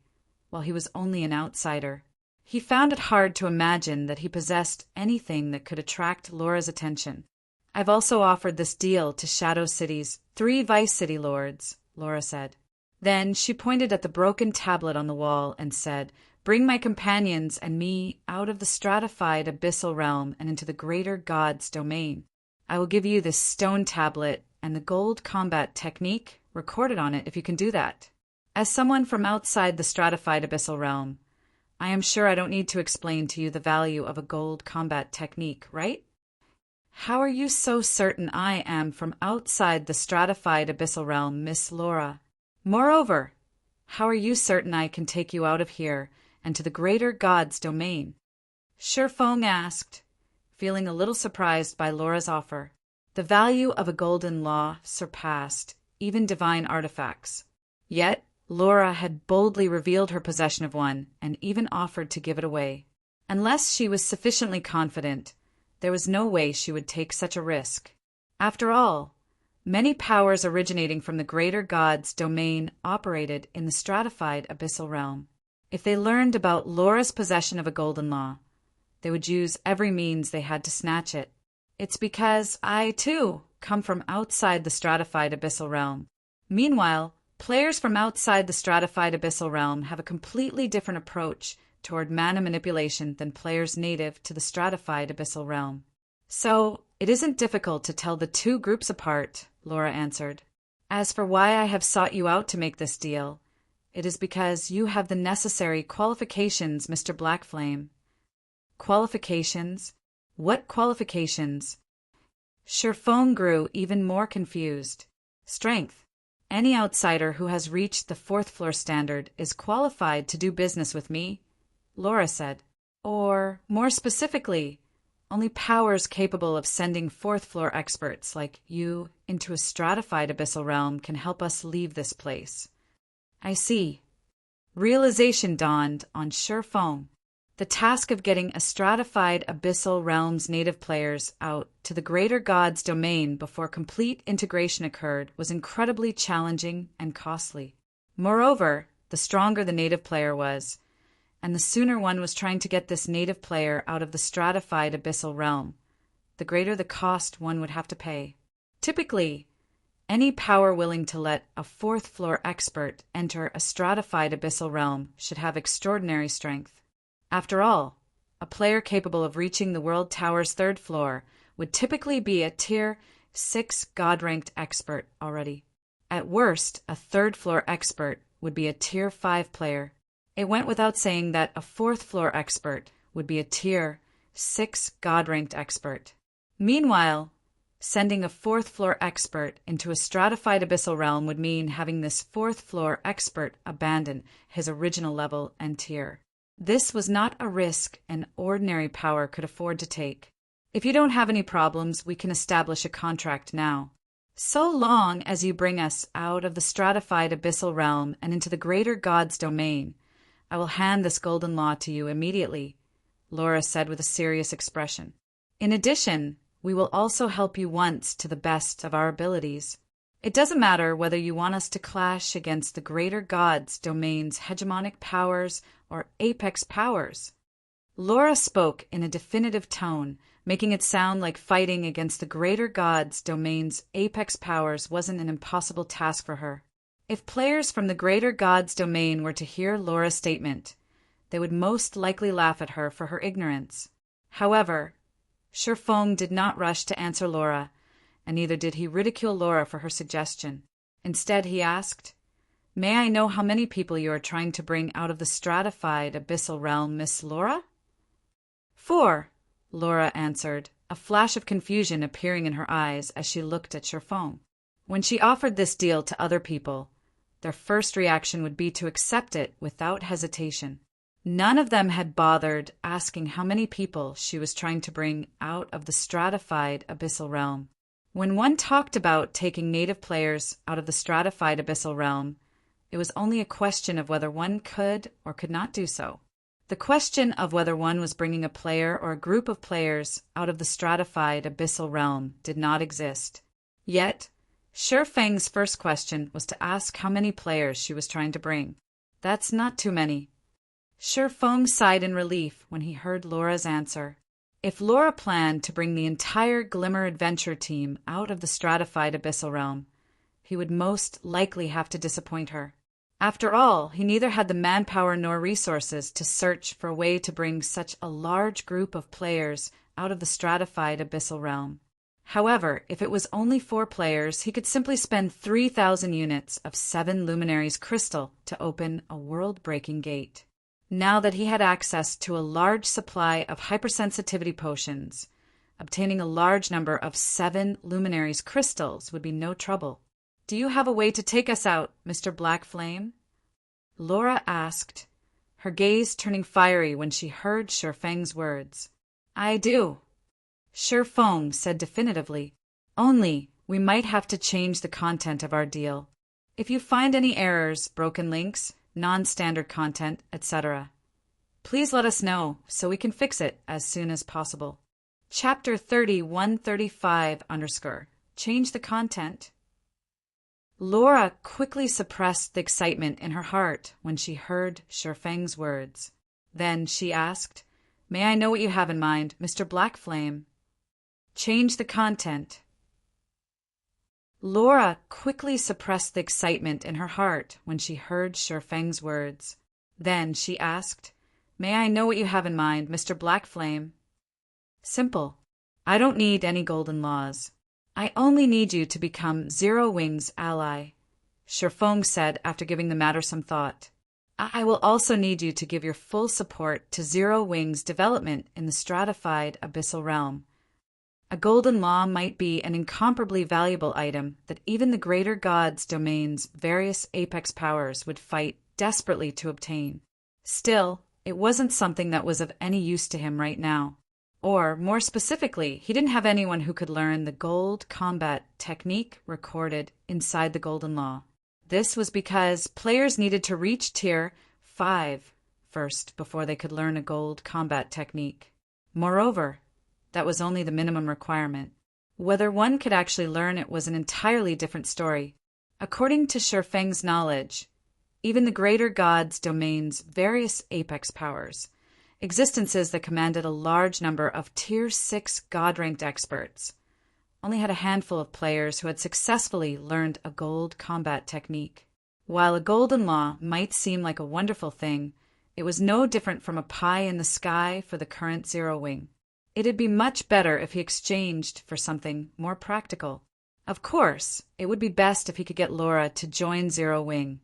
while he was only an outsider. He found it hard to imagine that he possessed anything that could attract Laura's attention. "I've also offered this deal to Shadow City's 3 Vice City Lords," Laura said. Then she pointed at the broken tablet on the wall and said, "Bring my companions and me out of the stratified abyssal realm and into the greater god's domain. I will give you this stone tablet and the gold combat technique recorded on it if you can do that." As someone from outside the stratified abyssal realm, I am sure I don't need to explain to you the value of a gold combat technique, right? How are you so certain I am from outside the stratified abyssal realm, Miss Laura? Moreover, how are you certain I can take you out of here and to the greater God's domain? Shifeng asked, feeling a little surprised by Laura's offer. The value of a golden law surpassed even divine artifacts. Yet, Laura had boldly revealed her possession of one and even offered to give it away. Unless she was sufficiently confident, there was no way she would take such a risk. After all, many powers originating from the greater God's domain operated in the stratified abyssal realm. If they learned about Laura's possession of a golden law, they would use every means they had to snatch it. It's because I, too, come from outside the stratified abyssal realm. Meanwhile, players from outside the stratified abyssal realm have a completely different approach toward mana manipulation than players native to the stratified abyssal realm. So, it isn't difficult to tell the two groups apart, Laura answered. As for why I have sought you out to make this deal, it is because you have the necessary qualifications, Mr. Blackflame. Qualifications? What qualifications? Shifeng grew even more confused. Strength. Any outsider who has reached the 4th floor standard is qualified to do business with me, Laura said. Or, more specifically, only powers capable of sending 4th floor experts like you into a stratified abyssal realm can help us leave this place. I see. Realization dawned on Shifeng. The task of getting a stratified abyssal realm's native players out to the greater God's domain before complete integration occurred was incredibly challenging and costly. Moreover, the stronger the native player was, and the sooner one was trying to get this native player out of the stratified abyssal realm, the greater the cost one would have to pay. Typically, any power willing to let a 4th floor expert enter a stratified abyssal realm should have extraordinary strength. After all, a player capable of reaching the World Tower's 3rd floor would typically be a Tier 6 God-ranked expert already. At worst, a 3rd floor expert would be a Tier 5 player. It went without saying that a 4th floor expert would be a Tier 6 God-ranked expert. Meanwhile, sending a 4th floor expert into a stratified abyssal realm would mean having this 4th floor expert abandon his original level and tier. This was not a risk an ordinary power could afford to take. If you don't have any problems, we can establish a contract now. So long as you bring us out of the stratified abyssal realm and into the greater God's domain, I will hand this golden law to you immediately, Laura said with a serious expression. In addition, we will also help you once to the best of our abilities. It doesn't matter whether you want us to clash against the greater God's domain's hegemonic powers or apex powers. Laura spoke in a definitive tone, making it sound like fighting against the greater God's domain's apex powers wasn't an impossible task for her. If players from the greater God's domain were to hear Laura's statement, they would most likely laugh at her for her ignorance. However, Shifeng did not rush to answer Laura, and neither did he ridicule Laura for her suggestion. Instead, he asked, "May I know how many people you are trying to bring out of the stratified abyssal realm, Miss Laura?" 4, Laura answered, a flash of confusion appearing in her eyes as she looked at Shifeng. When she offered this deal to other people, their first reaction would be to accept it without hesitation. None of them had bothered asking how many people she was trying to bring out of the stratified abyssal realm. When one talked about taking native players out of the stratified abyssal realm, it was only a question of whether one could or could not do so. The question of whether one was bringing a player or a group of players out of the stratified abyssal realm did not exist. Yet, Shifeng's first question was to ask how many players she was trying to bring. That's not too many. Shifeng sighed in relief when he heard Laura's answer. If Laura planned to bring the entire Glimmer Adventure team out of the stratified abyssal realm, he would most likely have to disappoint her. After all, he neither had the manpower nor resources to search for a way to bring such a large group of players out of the stratified abyssal realm. However, if it was only 4 players, he could simply spend 3,000 units of 7 Luminaries crystal to open a world-breaking gate. now that he had access to a large supply of hypersensitivity potions. Obtaining a large number of 7 Luminaries crystals would be no trouble. "Do you have a way to take us out, Mr. Black Flame?" Laura asked, her gaze turning fiery when she heard Shifeng's words. "I do," Shifeng said definitively. "Only, we might have to change the content of our deal. If you find any errors, broken links, non-standard content, etc., please let us know so we can fix it as soon as possible." Chapter 3135 _ Change the content. Laura quickly suppressed the excitement in her heart when she heard Shifeng's words. Then she asked, "May I know what you have in mind, Mr. Black Flame?" "Change the content." Laura quickly suppressed the excitement in her heart when she heard Shifeng's words. Then she asked, "May I know what you have in mind, Mr. Black Flame?" "Simple. I don't need any golden laws. I only need you to become Zero Wing's ally," Shifeng said after giving the matter some thought. "I will also need you to give your full support to Zero Wing's development in the stratified abyssal realm. A golden law might be an incomparably valuable item that even the greater god's domain's various apex powers would fight desperately to obtain. Still, it wasn't something that was of any use to him right now. Or, more specifically, he didn't have anyone who could learn the gold combat technique recorded inside the Golden Law. This was because players needed to reach Tier 5 first before they could learn a gold combat technique. Moreover, that was only the minimum requirement. Whether one could actually learn it was an entirely different story. According to Shifeng's knowledge, even the greater god's domain's various apex powers, existences that commanded a large number of Tier 6 God-ranked experts, only had a handful of players who had successfully learned a gold combat technique. While a golden law might seem like a wonderful thing, it was no different from a pie in the sky for the current Zero Wing. It'd be much better if he exchanged for something more practical. Of course, it would be best if he could get Laura to join Zero Wing,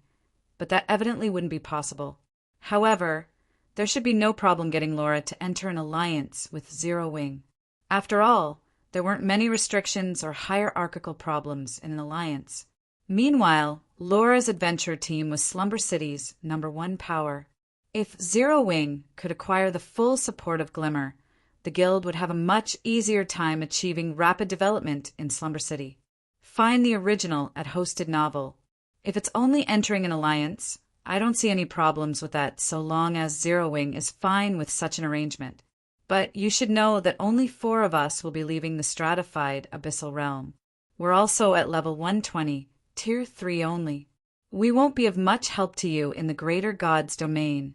but that evidently wouldn't be possible. However, there should be no problem getting Laura to enter an alliance with Zero Wing. After all, there weren't many restrictions or hierarchical problems in an alliance. Meanwhile, Laura's adventure team was Slumber City's #1 power. If Zero Wing could acquire the full support of Glimmer, the guild would have a much easier time achieving rapid development in Slumber City. Find the original at Hosted Novel. If it's only entering an alliance, I don't see any problems with that so long as Zero Wing is fine with such an arrangement. But you should know that only 4 of us will be leaving the stratified abyssal realm. We're also at level 120, Tier 3 only. We won't be of much help to you in the greater god's domain,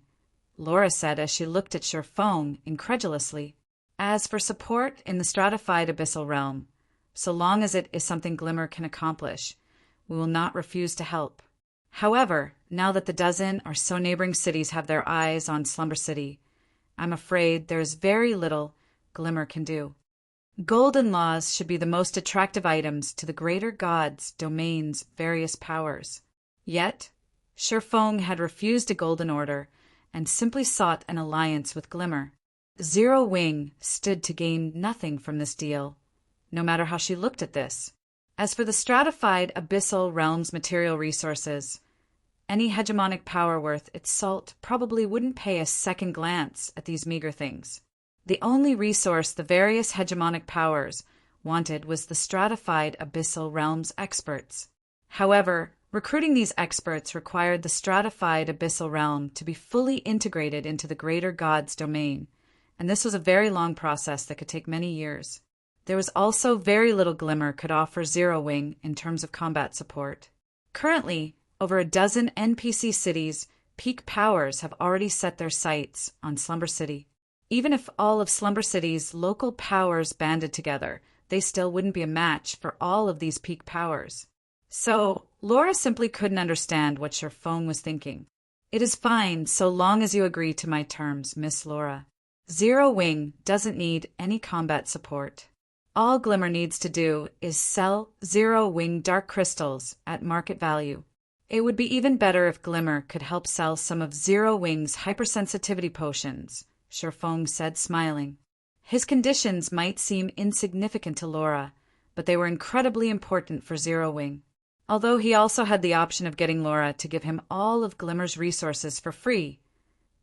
Laura said as she looked at Shifeng incredulously. As for support in the stratified abyssal realm, so long as it is something Glimmer can accomplish, we will not refuse to help. However, now that the dozen or so neighboring cities have their eyes on Slumber City, I'm afraid there is very little Glimmer can do. Golden laws should be the most attractive items to the greater god's domain's various powers. Yet, Shifeng had refused a golden order and simply sought an alliance with Glimmer. Zero Wing stood to gain nothing from this deal, no matter how she looked at this. As for the stratified abyssal realm's material resources, any hegemonic power worth its salt probably wouldn't pay a second glance at these meager things. The only resource the various hegemonic powers wanted was the stratified abyssal realm's experts. However, recruiting these experts required the stratified abyssal realm to be fully integrated into the greater god's domain, and this was a very long process that could take many years. There was also very little Glimmer could offer Zero Wing in terms of combat support. Currently, over a dozen NPC cities' peak powers have already set their sights on Slumber City. Even if all of Slumber City's local powers banded together, they still wouldn't be a match for all of these peak powers. So, Laura simply couldn't understand what Shifeng was thinking. It is fine so long as you agree to my terms, Miss Laura. Zero Wing doesn't need any combat support. All Glimmer needs to do is sell Zero Wing dark crystals at market value. It would be even better if Glimmer could help sell some of Zero Wing's hypersensitivity potions, Sherfong said, smiling. His conditions might seem insignificant to Laura, but they were incredibly important for Zero Wing. Although he also had the option of getting Laura to give him all of Glimmer's resources for free,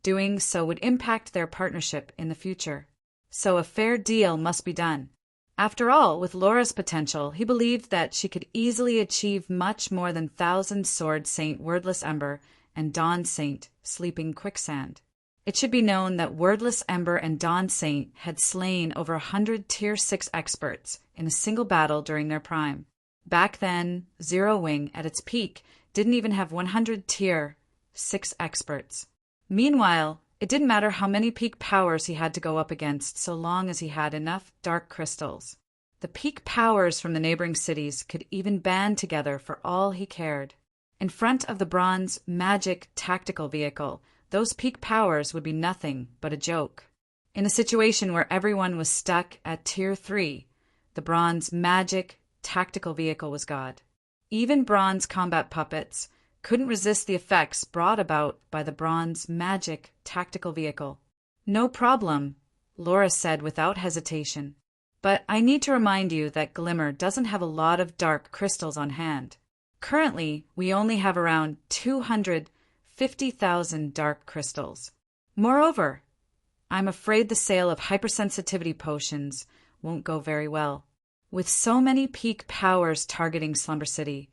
doing so would impact their partnership in the future. So a fair deal must be done. After all, with Laura's potential, he believed that she could easily achieve much more than Thousand Sword Saint Wordless Ember and Dawn Saint Sleeping Quicksand. It should be known that Wordless Ember and Dawn Saint had slain over 100 Tier 6 experts in a single battle during their prime. Back then, Zero Wing, at its peak, didn't even have 100 Tier 6 experts. Meanwhile, it didn't matter how many peak powers he had to go up against so long as he had enough dark crystals. The peak powers from the neighboring cities could even band together for all he cared. In front of the bronze magic tactical vehicle, those peak powers would be nothing but a joke. In a situation where everyone was stuck at Tier 3, the bronze magic tactical vehicle was God. Even bronze combat puppets couldn't resist the effects brought about by the bronze magic tactical vehicle. No problem, Laura said without hesitation. But I need to remind you that Glimmer doesn't have a lot of dark crystals on hand. Currently, we only have around 250,000 dark crystals. Moreover, I'm afraid the sale of hypersensitivity potions won't go very well. With so many peak powers targeting Slumber City,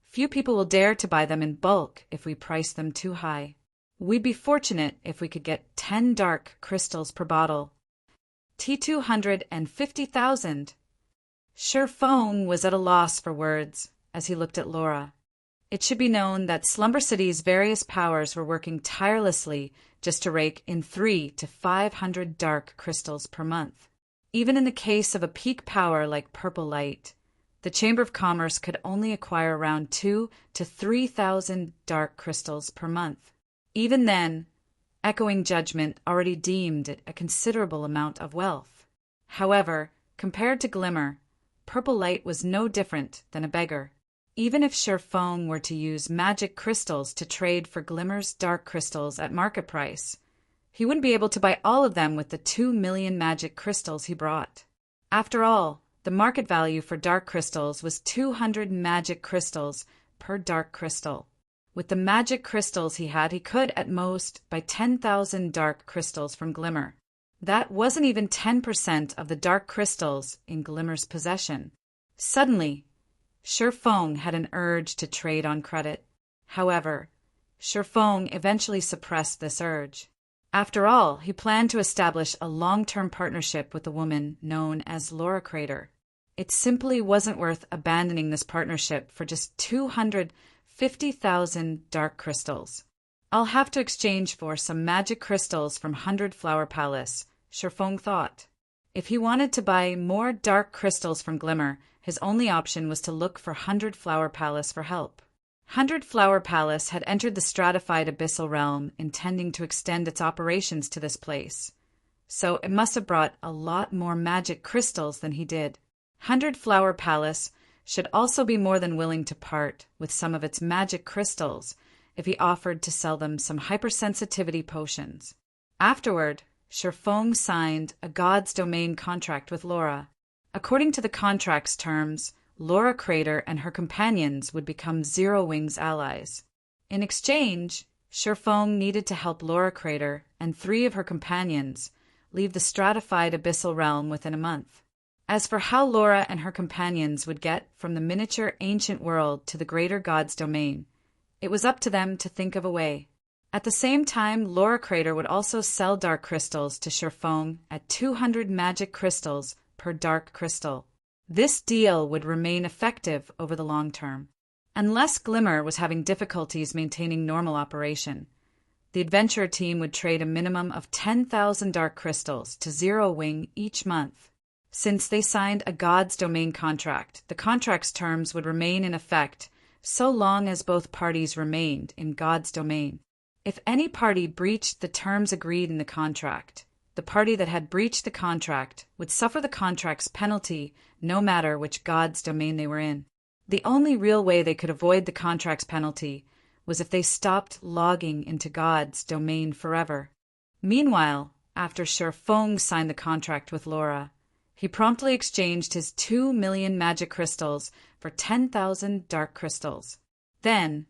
few people will dare to buy them in bulk if we price them too high. We'd be fortunate if we could get 10 dark crystals per bottle. T250,000. Sherfong was at a loss for words as he looked at Laura. It should be known that Slumber City's various powers were working tirelessly just to rake in 300 to 500 dark crystals per month. Even in the case of a peak power like Purple Light, the Chamber of Commerce could only acquire around 2,000 to 3,000 dark crystals per month. Even then, Echoing Judgment already deemed it a considerable amount of wealth. However, compared to Glimmer, Purple Light was no different than a beggar. Even if Sherfong were to use magic crystals to trade for Glimmer's dark crystals at market price, he wouldn't be able to buy all of them with the 2 million magic crystals he brought. After all, the market value for dark crystals was 200 magic crystals per dark crystal. With the magic crystals he had, he could, at most, buy 10,000 dark crystals from Glimmer. That wasn't even 10% of the dark crystals in Glimmer's possession. Suddenly, Sherfong had an urge to trade on credit. However, Sherfong eventually suppressed this urge. After all, he planned to establish a long-term partnership with a woman known as Laura Crater. It simply wasn't worth abandoning this partnership for just 250,000 dark crystals. I'll have to exchange for some magic crystals from 100 Flower Palace, Sherfong thought. If he wanted to buy more dark crystals from Glimmer, his only option was to look for 100 Flower Palace for help. 100 Flower Palace had entered the stratified abyssal realm intending to extend its operations to this place, so it must have brought a lot more magic crystals than he did. 100 Flower Palace should also be more than willing to part with some of its magic crystals if he offered to sell them some hypersensitivity potions. Afterward, Sherfong signed a God's Domain contract with Laura. According to the contract's terms, Laura Crater and her companions would become Zero Wing's allies. In exchange, Sherfong needed to help Laura Crater and 3 of her companions leave the stratified abyssal realm within a month. As for how Laura and her companions would get from the miniature ancient world to the greater God's domain, it was up to them to think of a way. At the same time, Laura Crater would also sell dark crystals to Sherfong at 200 magic crystals per dark crystal. This deal would remain effective over the long term. Unless Glimmer was having difficulties maintaining normal operation, the adventurer team would trade a minimum of 10,000 dark crystals to Zero Wing each month. Since they signed a God's Domain contract, the contract's terms would remain in effect so long as both parties remained in God's domain. If any party breached the terms agreed in the contract, the party that had breached the contract would suffer the contract's penalty no matter which God's domain they were in. The only real way they could avoid the contract's penalty was if they stopped logging into God's domain forever. Meanwhile, after Sherfong signed the contract with Laura, he promptly exchanged his 2 million magic crystals for 10,000 dark crystals. Then,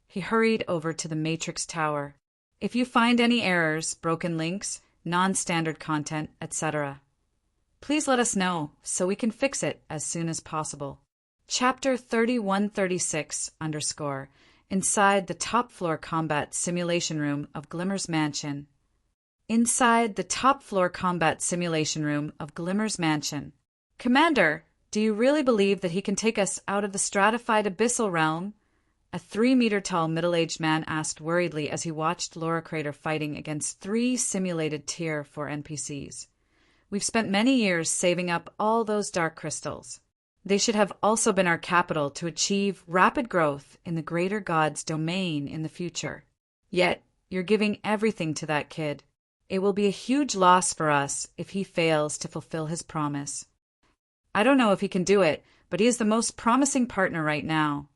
he hurried over to the Matrix Tower. If you find any errors, broken links, non-standard content, etc., please let us know so we can fix it as soon as possible. Chapter 3136_ Inside the top floor combat simulation room of Glimmer's Mansion. Inside the top floor combat simulation room of Glimmer's Mansion. Commander, do you really believe that he can take us out of the stratified abyssal realm? A 3-meter-tall middle-aged man asked worriedly as he watched Laura Crater fighting against 3 simulated Tier 4 NPCs. We've spent many years saving up all those dark crystals. They should have also been our capital to achieve rapid growth in the greater God's domain in the future. Yet, you're giving everything to that kid. It will be a huge loss for us if he fails to fulfill his promise. I don't know if he can do it, but he is the most promising partner right now,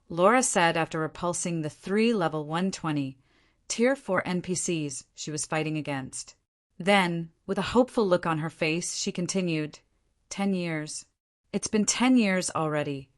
Laura said after repulsing the 3 level 120 Tier 4 NPCs she was fighting against. Then, with a hopeful look on her face, she continued, 10 years. It's been 10 years already.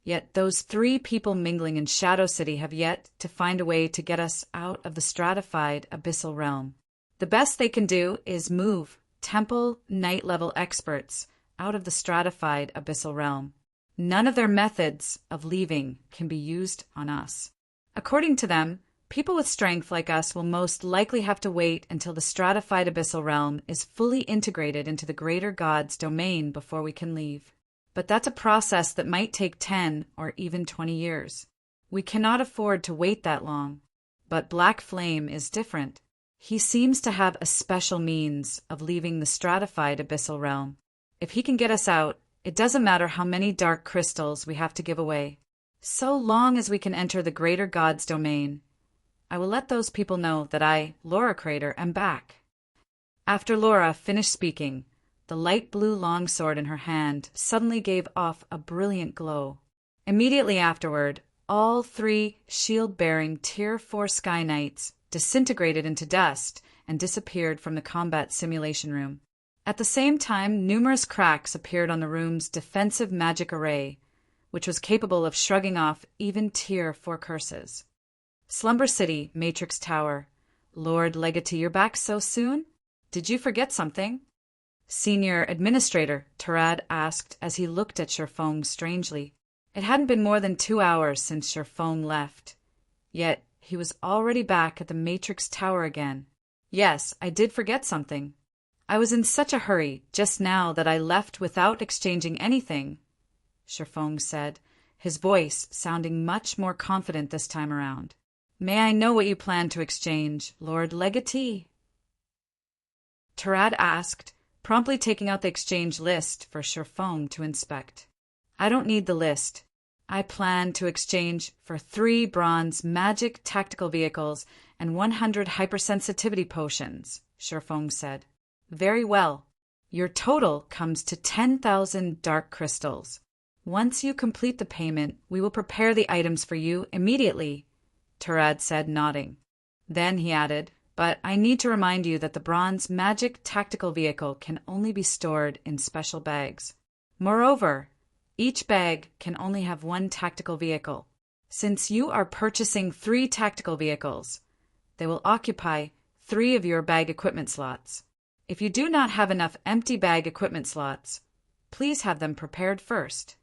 Yet those 3 people mingling in Shadow City have yet to find a way to get us out of the stratified abyssal realm. The best they can do is move Temple Night level experts out of the stratified abyssal realm. None of their methods of leaving can be used on us. According to them, people with strength like us will most likely have to wait until the stratified abyssal realm is fully integrated into the greater God's domain before we can leave. But that's a process that might take 10 or even 20 years. We cannot afford to wait that long. But Black Flame is different. He seems to have a special means of leaving the stratified abyssal realm. If he can get us out, it doesn't matter how many dark crystals we have to give away. So long as we can enter the greater God's domain, I will let those people know that I, Laura Crater, am back. After Laura finished speaking, the light blue longsword in her hand suddenly gave off a brilliant glow. Immediately afterward, all 3 shield-bearing Tier 4 Sky Knights disintegrated into dust and disappeared from the combat simulation room. At the same time, numerous cracks appeared on the room's defensive magic array, which was capable of shrugging off even Tier 4 curses. Slumber City, Matrix Tower. Lord Legatee, you're back so soon? Did you forget something? Senior Administrator Tarad asked as he looked at Sherfong strangely. It hadn't been more than 2 hours since Sherfong left. Yet he was already back at the Matrix Tower again. Yes, I did forget something. I was in such a hurry just now that I left without exchanging anything, Sherfong said, his voice sounding much more confident this time around. May I know what you plan to exchange, Lord Legatee? Tarad asked, promptly taking out the exchange list for Sherfong to inspect. I don't need the list. I plan to exchange for 3 bronze magic tactical vehicles and 100 hypersensitivity potions, Sherfong said. Very well. Your total comes to 10,000 dark crystals. Once you complete the payment, we will prepare the items for you immediately, Tarad said, nodding. Then he added, but I need to remind you that the bronze magic tactical vehicle can only be stored in special bags. Moreover, each bag can only have 1 tactical vehicle. Since you are purchasing 3 tactical vehicles, they will occupy 3 of your bag equipment slots. If you do not have enough empty bag equipment slots, please have them prepared first.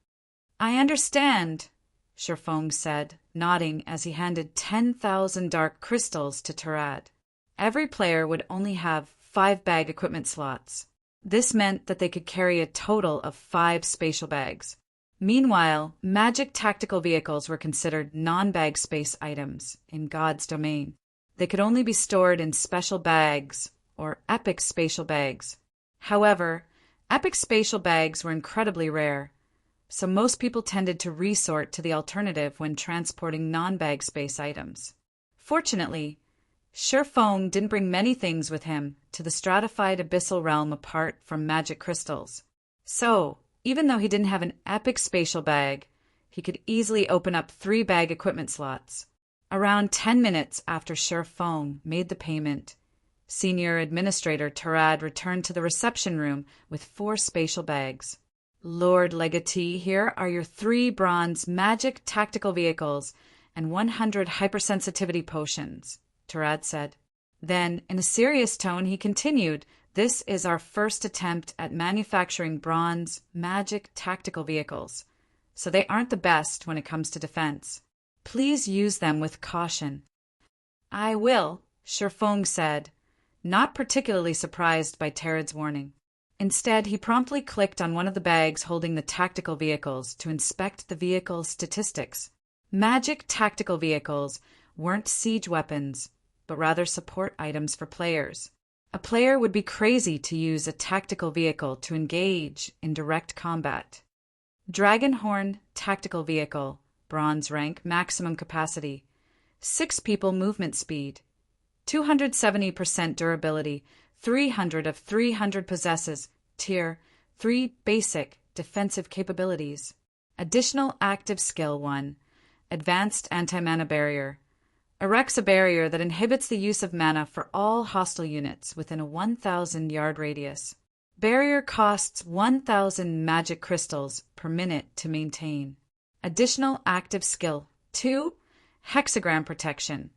I understand, Sherfong said, nodding as he handed 10,000 dark crystals to Tarad. Every player would only have 5 bag equipment slots. This meant that they could carry a total of 5 spatial bags. Meanwhile, magic tactical vehicles were considered non-bag space items in God's domain. They could only be stored in special bags, or epic spatial bags. However, epic spatial bags were incredibly rare, so most people tended to resort to the alternative when transporting non-bag space items. Fortunately, Sherfong didn't bring many things with him to the stratified abyssal realm apart from magic crystals. So, even though he didn't have an epic spatial bag, he could easily open up 3 bag equipment slots. Around 10 minutes after Sher Feng made the payment, Senior Administrator Tarad returned to the reception room with 4 spatial bags. Lord Legatee, here are your 3 bronze magic tactical vehicles and 100 hypersensitivity potions, Tarad said. Then, in a serious tone, he continued, this is our first attempt at manufacturing bronze magic tactical vehicles, so they aren't the best when it comes to defense. Please use them with caution. I will, Sher Feng said, not particularly surprised by Tarad's warning. Instead, he promptly clicked on one of the bags holding the tactical vehicles to inspect the vehicle's statistics. Magic tactical vehicles weren't siege weapons, but rather support items for players. A player would be crazy to use a tactical vehicle to engage in direct combat. Dragonhorn Tactical Vehicle, Bronze rank, maximum capacity, 6 people movement speed, 270% durability, 300 of 300 possesses, tier 3 basic defensive capabilities. Additional active skill 1, Advanced Anti-Mana Barrier. Erects a barrier that inhibits the use of mana for all hostile units within a 1,000-yard radius. Barrier costs 1,000 magic crystals per minute to maintain. Additional active skill 2, Hexagram Protection.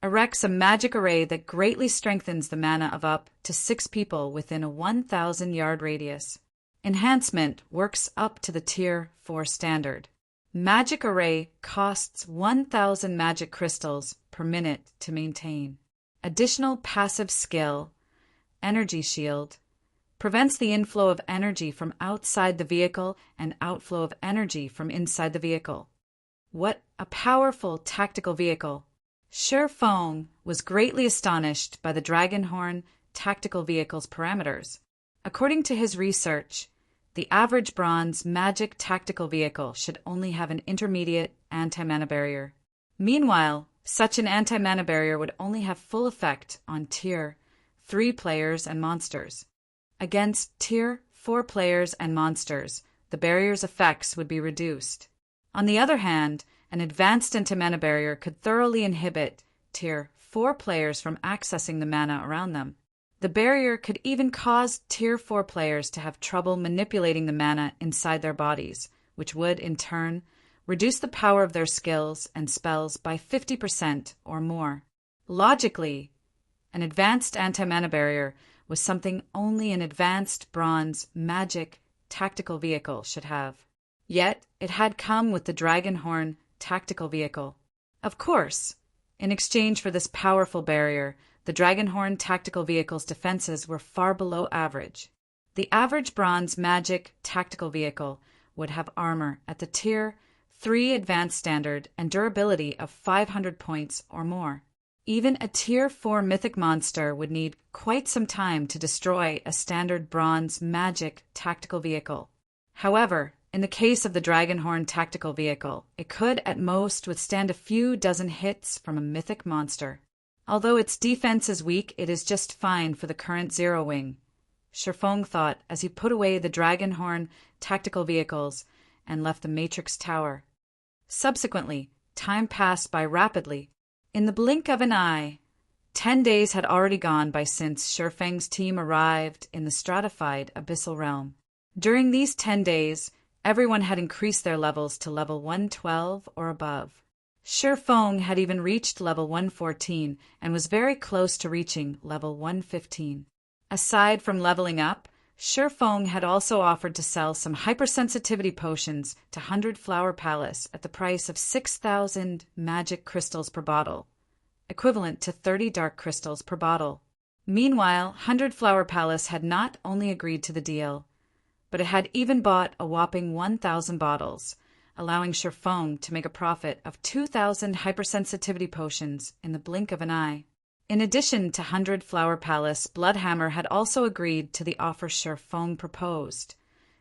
Erects a magic array that greatly strengthens the mana of up to 6 people within a 1,000-yard radius. Enhancement works up to the Tier 4 standard. Magic array costs 1,000 magic crystals per minute to maintain. Additional passive skill, Energy Shield, prevents the inflow of energy from outside the vehicle and outflow of energy from inside the vehicle. What a powerful tactical vehicle! Sher Feng was greatly astonished by the Dragonhorn tactical vehicle's parameters. According to his research, the average bronze magic tactical vehicle should only have an intermediate anti-mana barrier. Meanwhile, such an anti-mana barrier would only have full effect on Tier 3 players and monsters. Against Tier 4 players and monsters, the barrier's effects would be reduced. On the other hand, an advanced anti-mana barrier could thoroughly inhibit Tier 4 players from accessing the mana around them. The barrier could even cause Tier 4 players to have trouble manipulating the mana inside their bodies, which would, in turn, reduce the power of their skills and spells by 50% or more. Logically, an advanced anti-mana barrier was something only an advanced bronze magic tactical vehicle should have. Yet, it had come with the Dragonhorn tactical vehicle. Of course, in exchange for this powerful barrier, the Dragonhorn tactical vehicle's defenses were far below average. The average bronze magic tactical vehicle would have armor at the Tier 3 advanced standard and durability of 500 points or more. Even a Tier 4 mythic monster would need quite some time to destroy a standard bronze magic tactical vehicle. However, in the case of the Dragonhorn tactical vehicle, it could at most withstand a few dozen hits from a mythic monster. Although its defense is weak, it is just fine for the current Zero Wing, Sher Feng thought as he put away the Dragonhorn tactical vehicles and left the Matrix Tower. Subsequently, time passed by rapidly. In the blink of an eye, 10 days had already gone by since Sher Feng's team arrived in the stratified Abyssal Realm. During these 10 days, everyone had increased their levels to level 112 or above. Sher Feng had even reached level 114 and was very close to reaching level 115. Aside from leveling up, Sher Feng had also offered to sell some hypersensitivity potions to 100 Flower Palace at the price of 6,000 magic crystals per bottle, equivalent to 30 dark crystals per bottle. Meanwhile, 100 Flower Palace had not only agreed to the deal, but it had even bought a whopping 1,000 bottles, allowing Sher Feng to make a profit of 2,000 hypersensitivity potions in the blink of an eye. In addition to 100 Flower Palace, Bloodhammer had also agreed to the offer Sher Feng proposed,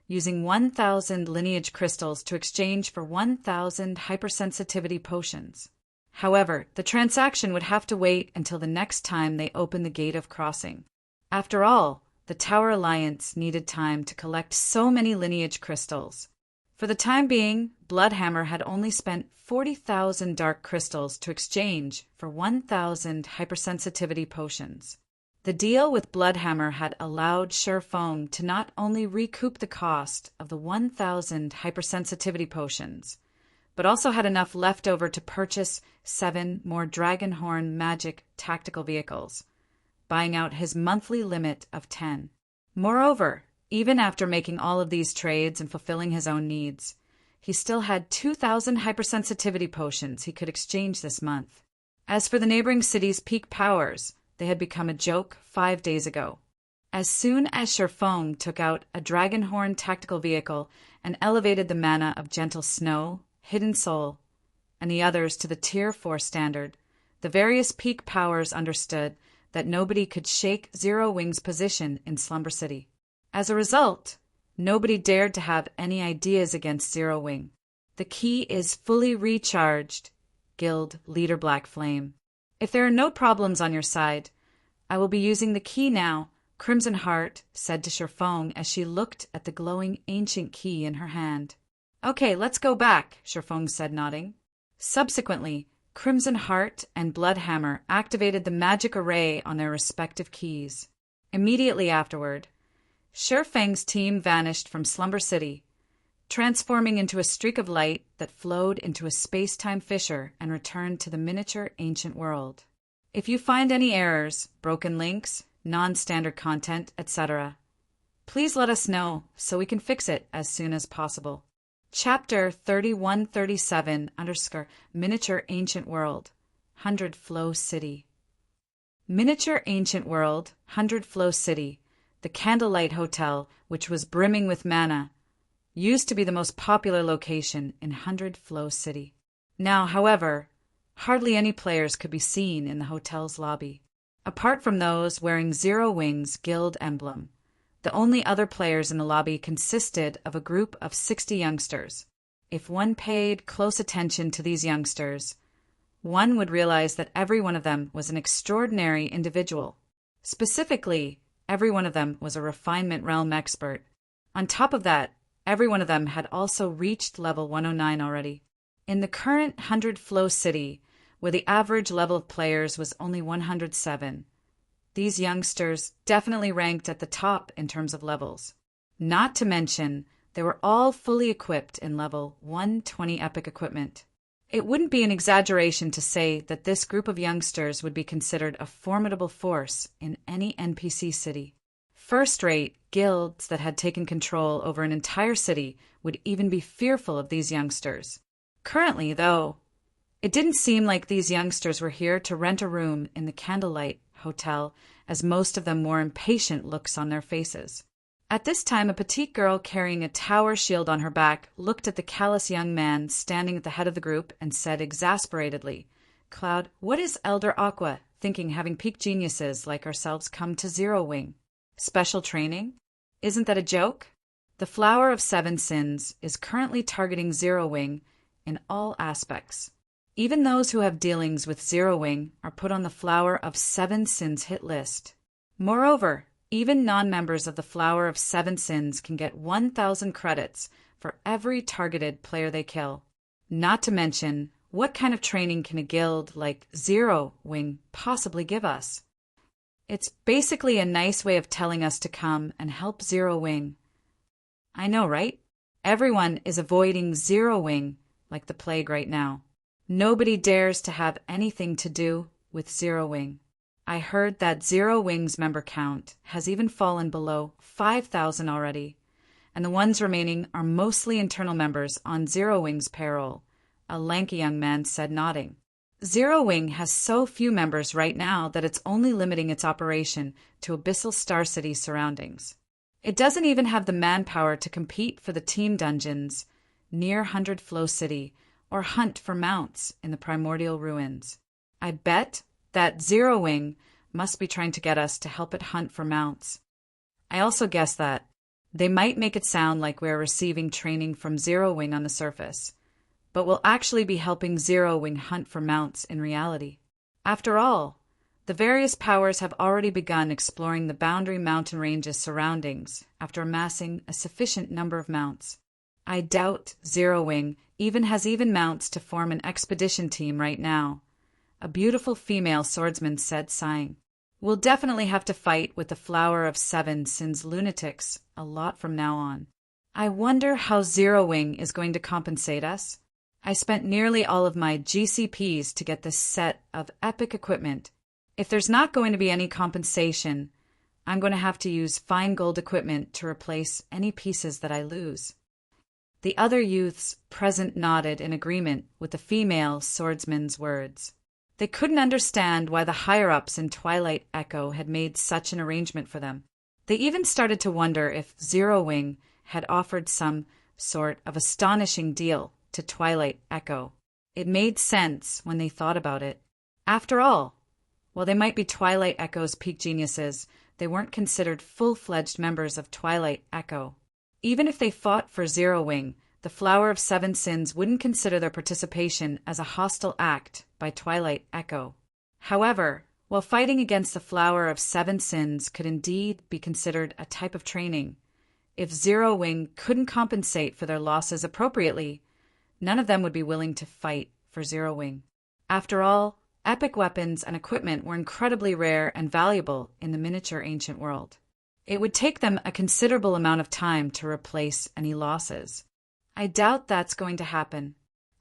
using 1,000 lineage crystals to exchange for 1,000 hypersensitivity potions. However, the transaction would have to wait until the next time they opened the Gate of Crossing. After all, the Tower Alliance needed time to collect so many lineage crystals. For the time being, Bloodhammer had only spent 40,000 dark crystals to exchange for 1,000 hypersensitivity potions. The deal with Bloodhammer had allowed Sherfong to not only recoup the cost of the 1,000 hypersensitivity potions, but also had enough left over to purchase 7 more Dragonhorn magic tactical vehicles, buying out his monthly limit of 10. Moreover, even after making all of these trades and fulfilling his own needs, he still had 2,000 hypersensitivity potions he could exchange this month. As for the neighboring city's peak powers, they had become a joke 5 days ago. As soon as Sherfong took out a Dragonhorn tactical vehicle and elevated the mana of Gentle Snow, Hidden Soul, and the others to the Tier 4 standard, the various peak powers understood that nobody could shake Zero Wing's position in Slumber City. As a result, nobody dared to have any ideas against Zero Wing. The key is fully recharged, Guild Leader Black Flame. If there are no problems on your side, I will be using the key now, Crimson Heart said to Sherfong as she looked at the glowing ancient key in her hand. Okay, let's go back, Sherfong said, nodding. Subsequently, Crimson Heart and Bloodhammer activated the magic array on their respective keys. Immediately afterward, Sherfang's team vanished from Slumber City, transforming into a streak of light that flowed into a space-time fissure and returned to the miniature ancient world. If you find any errors, broken links, non-standard content, etc., please let us know so we can fix it as soon as possible. Chapter 3137 _ Miniature Ancient World, 100 Flow City. Miniature Ancient World, 100 Flow City, the Candlelight Hotel, which was brimming with mana, used to be the most popular location in 100 Flow City. Now, however, hardly any players could be seen in the hotel's lobby. Apart from those wearing Zero Wing's guild emblem, the only other players in the lobby consisted of a group of 60 youngsters. If one paid close attention to these youngsters, one would realize that every one of them was an extraordinary individual. Specifically, every one of them was a refinement realm expert. On top of that, every one of them had also reached level 109 already. In the current 100 Flow City, where the average level of players was only 107, these youngsters definitely ranked at the top in terms of levels. Not to mention, they were all fully equipped in level 120 epic equipment. It wouldn't be an exaggeration to say that this group of youngsters would be considered a formidable force in any NPC city. First-rate guilds that had taken control over an entire city would even be fearful of these youngsters. Currently, though, it didn't seem like these youngsters were here to rent a room in the Candlelight Hotel, as most of them wore impatient looks on their faces. At this time, a petite girl carrying a tower shield on her back looked at the callous young man standing at the head of the group and said exasperatedly, "Cloud, what is Elder Aqua thinking having peak geniuses like ourselves come to Zero Wing? Special training? Isn't that a joke? The Flower of Seven Sins is currently targeting Zero Wing in all aspects. Even those who have dealings with Zero Wing are put on the Flower of Seven Sins hit list. Moreover, even non-members of the Flower of Seven Sins can get 1,000 credits for every targeted player they kill. Not to mention, what kind of training can a guild like Zero Wing possibly give us? It's basically a nice way of telling us to come and help Zero Wing. I know, right? Everyone is avoiding Zero Wing like the plague right now. Nobody dares to have anything to do with Zero Wing. I heard that Zero Wing's member count has even fallen below 5,000 already, and the ones remaining are mostly internal members on Zero Wing's payroll," a lanky young man said, nodding. Zero Wing has so few members right now that it's only limiting its operation to Abyssal Star City's surroundings. It doesn't even have the manpower to compete for the team dungeons near 100 Flow City or hunt for mounts in the Primordial Ruins. I bet that Zero Wing must be trying to get us to help it hunt for mounts. I also guess that they might make it sound like we're receiving training from Zero Wing on the surface, but we'll actually be helping Zero Wing hunt for mounts in reality. After all, the various powers have already begun exploring the boundary mountain ranges surroundings after amassing a sufficient number of mounts. I doubt Zero Wing even has mounts to form an expedition team right now, a beautiful female swordsman said, sighing. We'll definitely have to fight with the Flower of Seven Sins lunatics a lot from now on. I wonder how Zero Wing is going to compensate us. I spent nearly all of my GCPs to get this set of epic equipment. If there's not going to be any compensation, I'm going to have to use fine gold equipment to replace any pieces that I lose. The other youths present nodded in agreement with the female swordsman's words. They couldn't understand why the higher-ups in Twilight Echo had made such an arrangement for them. They even started to wonder if Zero Wing had offered some sort of astonishing deal to Twilight Echo. It made sense when they thought about it. After all, while they might be Twilight Echo's peak geniuses, they weren't considered full-fledged members of Twilight Echo. Even if they fought for Zero Wing, the Flower of Seven Sins wouldn't consider their participation as a hostile act by Twilight Echo. However, while fighting against the Flower of Seven Sins could indeed be considered a type of training, if Zero Wing couldn't compensate for their losses appropriately, none of them would be willing to fight for Zero Wing. After all, epic weapons and equipment were incredibly rare and valuable in the miniature ancient world. It would take them a considerable amount of time to replace any losses. I doubt that's going to happen.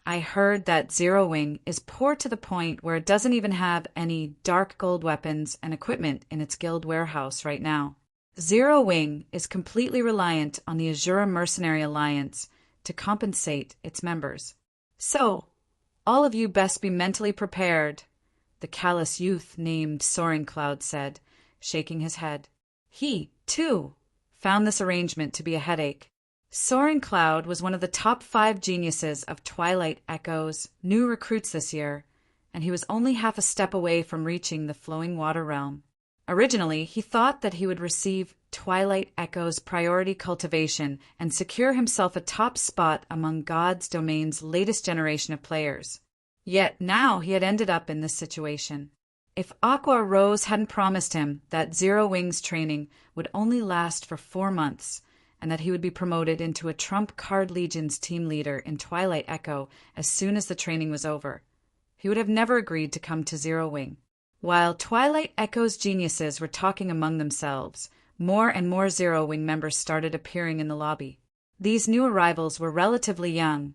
I heard that Zero Wing is poor to the point where it doesn't even have any dark gold weapons and equipment in its guild warehouse right now. Zero Wing is completely reliant on the Azura Mercenary Alliance to compensate its members. So, all of you best be mentally prepared, the callous youth named Soaring Cloud said, shaking his head. He, too, found this arrangement to be a headache. Soaring Cloud was one of the top 5 geniuses of Twilight Echo's new recruits this year, and he was only half a step away from reaching the Flowing Water Realm. Originally, he thought that he would receive Twilight Echo's priority cultivation and secure himself a top spot among God's Domain's latest generation of players. Yet now he had ended up in this situation. If Aqua Rose hadn't promised him that Zero Wing's training would only last for 4 months, and that he would be promoted into a Trump Card Legion's team leader in Twilight Echo as soon as the training was over, he would have never agreed to come to Zero Wing. While Twilight Echo's geniuses were talking among themselves, more and more Zero Wing members started appearing in the lobby. These new arrivals were relatively young,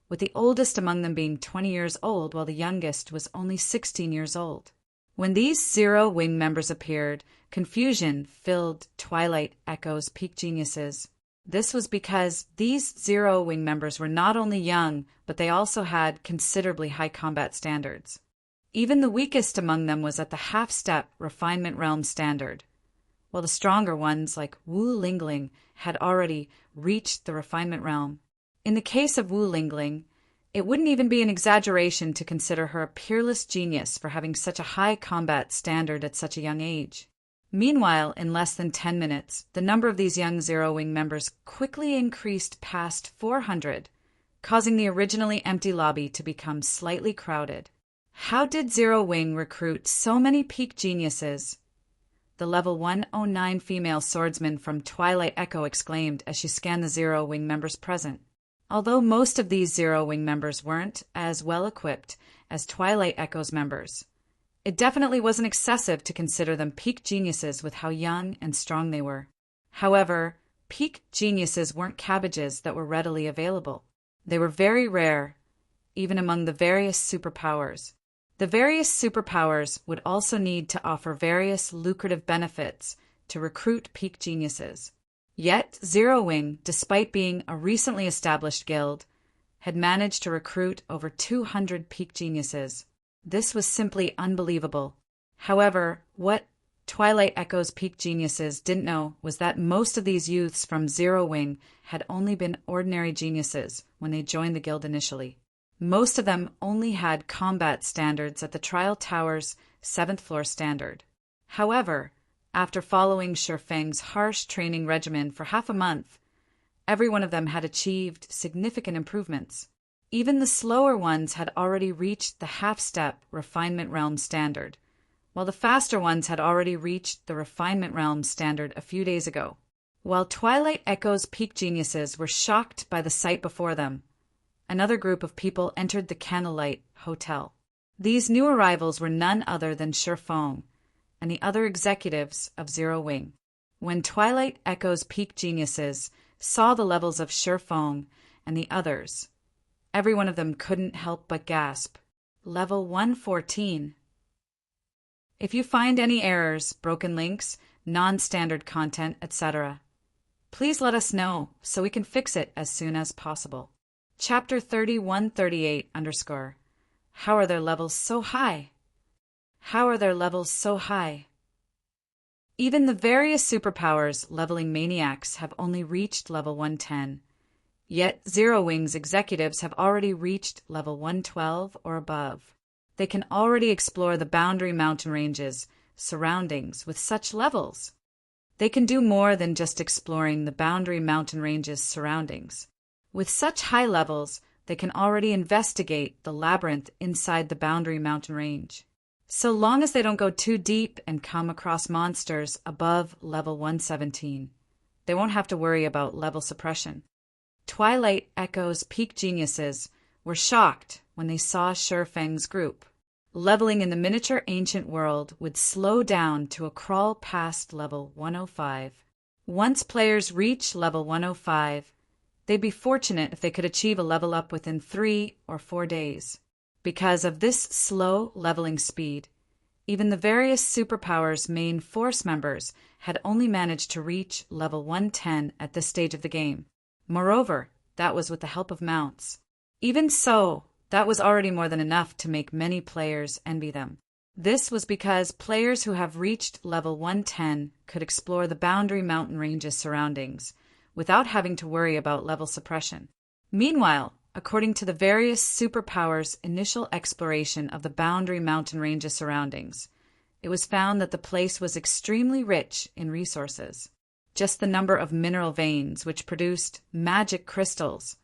with the oldest among them being 20 years old while the youngest was only 16 years old. When these Zero Wing members appeared, confusion filled Twilight Echo's peak geniuses. This was because these Zero Wing members were not only young, but they also had considerably high combat standards. Even the weakest among them was at the half-step Refinement Realm standard, while the stronger ones, like Wu Lingling, had already reached the Refinement Realm. In the case of Wu Lingling, it wouldn't even be an exaggeration to consider her a peerless genius for having such a high combat standard at such a young age. Meanwhile, in less than 10 minutes, the number of these young Zero Wing members quickly increased past 400, causing the originally empty lobby to become slightly crowded. How did Zero Wing recruit so many peak geniuses? The level 109 female swordsman from Twilight Echo exclaimed as she scanned the Zero Wing members present. Although most of these Zero Wing members weren't as well equipped as Twilight Echo's members, it definitely wasn't excessive to consider them peak geniuses with how young and strong they were. However, peak geniuses weren't cabbages that were readily available. They were very rare, even among the various superpowers. The various superpowers would also need to offer various lucrative benefits to recruit peak geniuses. Yet, Zero Wing, despite being a recently established guild, had managed to recruit over 200 peak geniuses. This was simply unbelievable. However, what Twilight Echo's peak geniuses didn't know was that most of these youths from Zero Wing had only been ordinary geniuses when they joined the guild initially. Most of them only had combat standards at the Trial Tower's 7th floor standard. However, after following Shifeng's harsh training regimen for half a month, every one of them had achieved significant improvements. Even the slower ones had already reached the half-step Refinement Realm standard, while the faster ones had already reached the Refinement Realm standard a few days ago. While Twilight Echo's peak geniuses were shocked by the sight before them, another group of people entered the Candlelight Hotel. These new arrivals were none other than Sherfong and the other executives of Zero Wing. When Twilight Echo's peak geniuses saw the levels of Sherfong and the others, every one of them couldn't help but gasp. Level 114. If you find any errors, broken links, non-standard content, etc., please let us know so we can fix it as soon as possible. Chapter 3138 _ How are their levels so high? How are their levels so high? Even the various superpowers leveling maniacs have only reached level 110. Yet Zero Wing's executives have already reached level 112 or above. They can already explore the boundary mountain ranges, surroundings with such levels. They can do more than just exploring the boundary mountain ranges surroundings. With such high levels, they can already investigate the labyrinth inside the boundary mountain range. So long as they don't go too deep and come across monsters above level 117, they won't have to worry about level suppression. Twilight Echo's peak geniuses were shocked when they saw Sherfeng's group. Leveling in the miniature ancient world would slow down to a crawl past level 105. Once players reach level 105, they'd be fortunate if they could achieve a level up within 3 or 4 days. Because of this slow leveling speed, even the various superpowers' main force members had only managed to reach level 110 at this stage of the game. Moreover, that was with the help of mounts. Even so, that was already more than enough to make many players envy them. This was because players who have reached level 110 could explore the boundary mountain ranges surroundings without having to worry about level suppression. Meanwhile, according to the various superpowers' initial exploration of the boundary mountain ranges surroundings, it was found that the place was extremely rich in resources. Just the number of mineral veins which produced magic crystals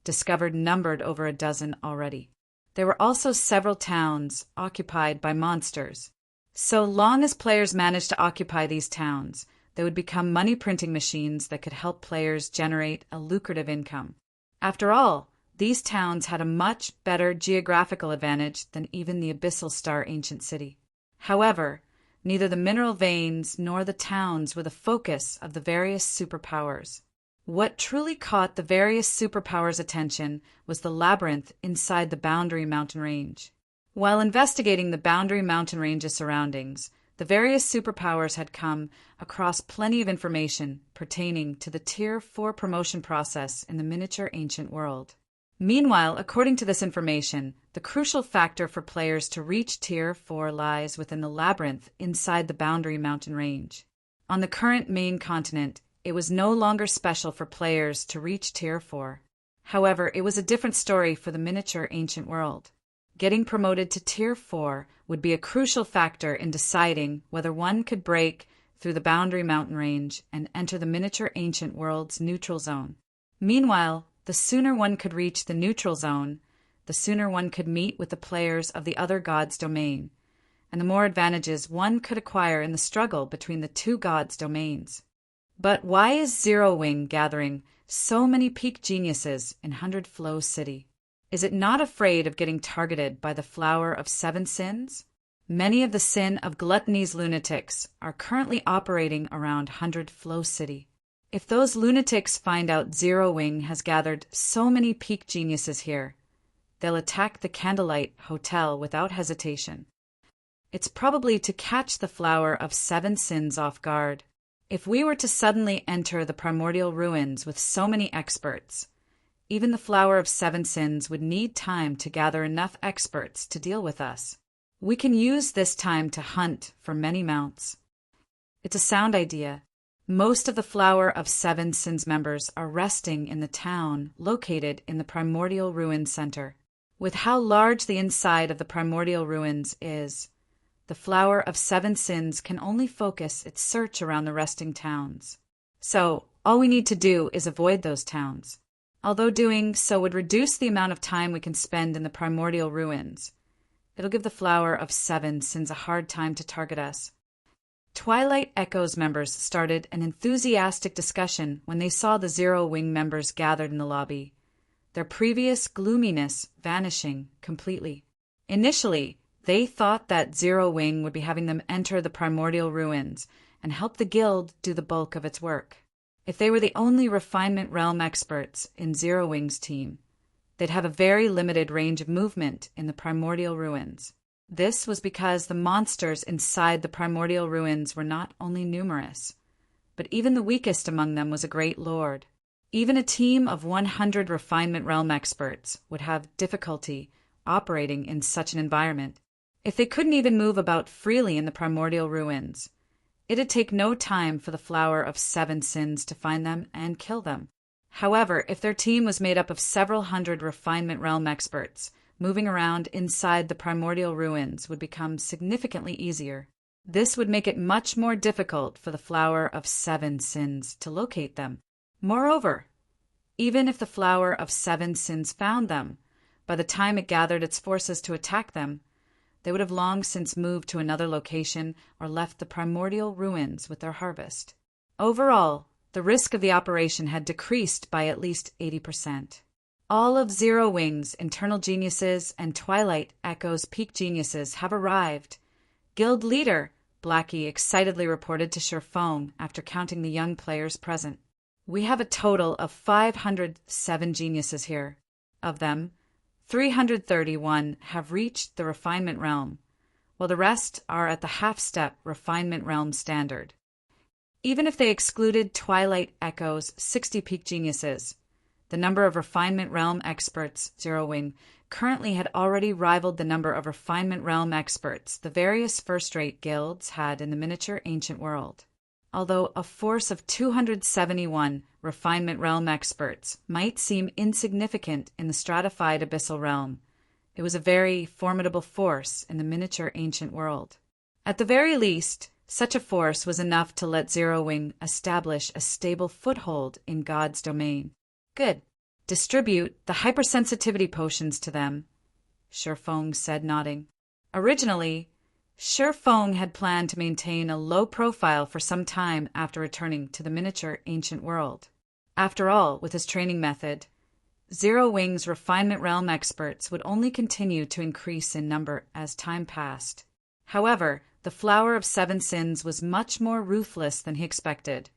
discovered numbered over a dozen already. There were also several towns occupied by monsters. So long as players managed to occupy these towns, they would become money printing machines that could help players generate a lucrative income. After all, these towns had a much better geographical advantage than even the Abyssal Star ancient city. However, neither the mineral veins nor the towns were the focus of the various superpowers. What truly caught the various superpowers' attention was the labyrinth inside the boundary mountain range. While investigating the boundary mountain range's surroundings, the various superpowers had come across plenty of information pertaining to the Tier 4 promotion process in the miniature ancient world. Meanwhile, according to this information, the crucial factor for players to reach Tier 4 lies within the labyrinth inside the boundary mountain range. On the current main continent, it was no longer special for players to reach Tier 4. However, it was a different story for the miniature ancient world. Getting promoted to Tier 4 would be a crucial factor in deciding whether one could break through the boundary mountain range and enter the miniature ancient world's neutral zone. Meanwhile, the sooner one could reach the neutral zone, the sooner one could meet with the players of the other god's domain, and the more advantages one could acquire in the struggle between the two gods' domains. But why is Zero Wing gathering so many peak geniuses in 100 Flow City? Is it not afraid of getting targeted by the Flower of Seven Sins? Many of the sin of gluttony's lunatics are currently operating around 100 Flow City. If those lunatics find out Zero Wing has gathered so many peak geniuses here, they'll attack the Candlelight Hotel without hesitation. It's probably to catch the Flower of Seven Sins off guard. If we were to suddenly enter the primordial ruins with so many experts, even the Flower of Seven Sins would need time to gather enough experts to deal with us. We can use this time to hunt for many mounts. It's a sound idea. Most of the Flower of Seven Sins members are resting in the town located in the primordial ruin center. With how large the inside of the primordial ruins is, the Flower of Seven Sins can only focus its search around the resting towns. So, all we need to do is avoid those towns. Although doing so would reduce the amount of time we can spend in the primordial ruins, it'll give the Flower of Seven Sins a hard time to target us. Twilight Echoes members started an enthusiastic discussion when they saw the Zero Wing members gathered in the lobby, their previous gloominess vanishing completely. Initially, they thought that Zero Wing would be having them enter the primordial ruins and help the guild do the bulk of its work. If they were the only refinement realm experts in Zero Wing's team, they'd have a very limited range of movement in the primordial ruins. This was because the monsters inside the primordial ruins were not only numerous, but even the weakest among them was a great lord. Even a team of 100 refinement realm experts would have difficulty operating in such an environment. If they couldn't even move about freely in the primordial ruins, it'd take no time for the Flower of Seven Sins to find them and kill them. However, if their team was made up of several hundred refinement realm experts, moving around inside the primordial ruins would become significantly easier. This would make it much more difficult for the Flower of Seven Sins to locate them. Moreover, even if the Flower of Seven Sins found them, by the time it gathered its forces to attack them, they would have long since moved to another location or left the primordial ruins with their harvest. Overall, the risk of the operation had decreased by at least 80%. All of Zero Wing's internal geniuses and Twilight Echo's peak geniuses have arrived. Guild leader Blackie excitedly reported to Sherfone after counting the young players present. We have a total of 507 geniuses here. Of them, 331 have reached the refinement realm, while the rest are at the half-step refinement realm standard. Even if they excluded Twilight Echo's 60 peak geniuses, the number of refinement realm experts, Zero Wing, currently had already rivaled the number of refinement realm experts the various first-rate guilds had in the miniature ancient world. Although a force of 271 refinement realm experts might seem insignificant in the stratified abyssal realm, it was a very formidable force in the miniature ancient world. At the very least, such a force was enough to let Zero Wing establish a stable foothold in God's domain. Good. Distribute the hypersensitivity potions to them, Sherfone said, nodding. Originally, Sherfone had planned to maintain a low profile for some time after returning to the miniature ancient world. After all, with his training method, Zero Wing's refinement realm experts would only continue to increase in number as time passed. However, the Flower of Seven Sins was much more ruthless than he expected,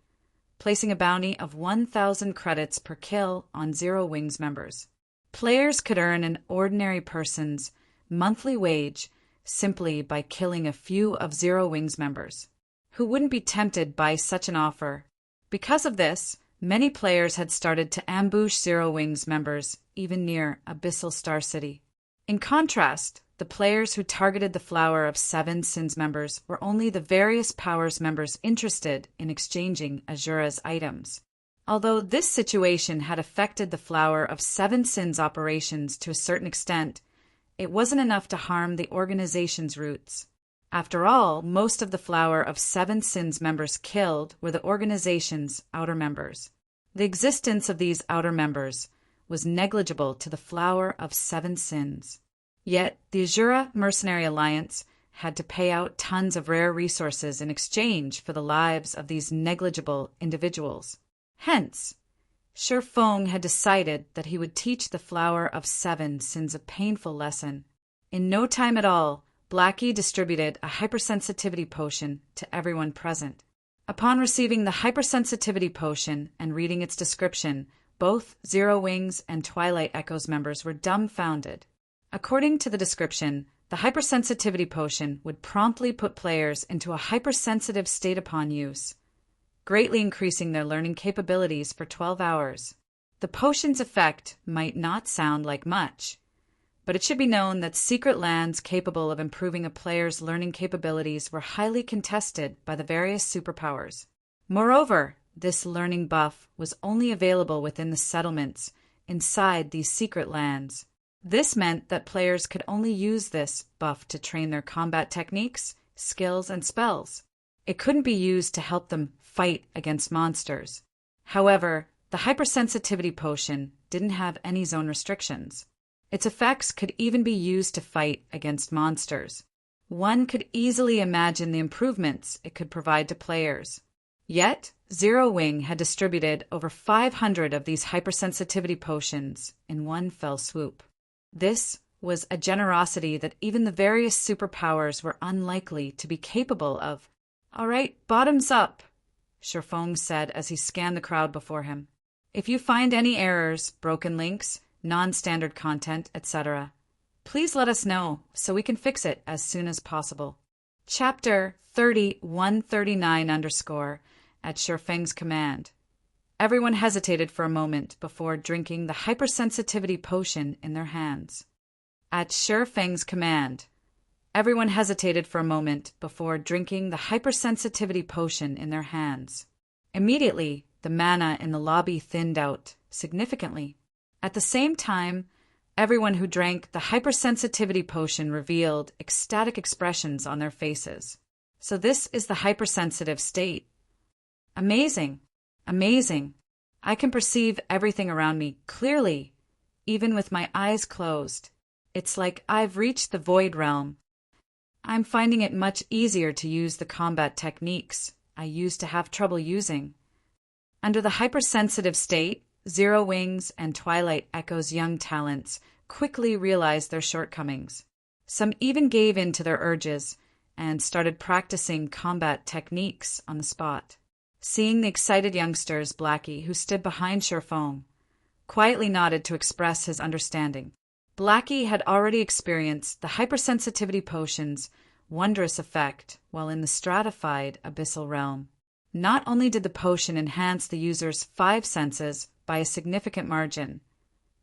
placing a bounty of 1,000 credits per kill on Zero Wing's members. Players could earn an ordinary person's monthly wage simply by killing a few of Zero Wing's members. Who wouldn't be tempted by such an offer? Because of this, many players had started to ambush Zero Wing's members, even near Abyssal Star City. In contrast, the players who targeted the Flower of Seven Sins members were only the various powers members interested in exchanging Azura's items. Although this situation had affected the Flower of Seven Sins operations to a certain extent, it wasn't enough to harm the organization's roots. After all, most of the Flower of Seven Sins members killed were the organization's outer members. The existence of these outer members was negligible to the Flower of Seven Sins. Yet, the Azura Mercenary Alliance had to pay out tons of rare resources in exchange for the lives of these negligible individuals. Hence, Sherfone had decided that he would teach the Flower of Seven Sins a painful lesson. In no time at all, Blackie distributed a hypersensitivity potion to everyone present. Upon receiving the hypersensitivity potion and reading its description, both Zero Wings and Twilight Echoes members were dumbfounded. According to the description, the hypersensitivity potion would promptly put players into a hypersensitive state upon use, greatly increasing their learning capabilities for 12 hours. The potion's effect might not sound like much, but it should be known that secret lands capable of improving a player's learning capabilities were highly contested by the various superpowers. Moreover, this learning buff was only available within the settlements inside these secret lands. This meant that players could only use this buff to train their combat techniques, skills, and spells. It couldn't be used to help them fight against monsters. However, the hypersensitivity potion didn't have any zone restrictions. Its effects could even be used to fight against monsters. One could easily imagine the improvements it could provide to players. Yet, Zero Wing had distributed over 500 of these hypersensitivity potions in one fell swoop. This was a generosity that even the various superpowers were unlikely to be capable of. "All right, bottoms up," Sherfong said as he scanned the crowd before him. "If you find any errors, broken links, non-standard content, etc., please let us know so we can fix it as soon as possible." Chapter 3139_ at Sherfeng's command. Everyone hesitated for a moment before drinking the hypersensitivity potion in their hands. At Sherfeng's command. Everyone hesitated for a moment before drinking the hypersensitivity potion in their hands. Immediately, the mana in the lobby thinned out significantly. At the same time, everyone who drank the hypersensitivity potion revealed ecstatic expressions on their faces. So this is the hypersensitive state. Amazing! Amazing! I can perceive everything around me clearly, even with my eyes closed. It's like I've reached the void realm. I'm finding it much easier to use the combat techniques I used to have trouble using. Under the hypersensitive state, Zero Wings and Twilight Echo's young talents quickly realized their shortcomings. Some even gave in to their urges and started practicing combat techniques on the spot. Seeing the excited youngsters, Blackie, who stood behind Sherfong, quietly nodded to express his understanding. Blackie had already experienced the hypersensitivity potion's wondrous effect while in the stratified abyssal realm. Not only did the potion enhance the user's 5 senses by a significant margin,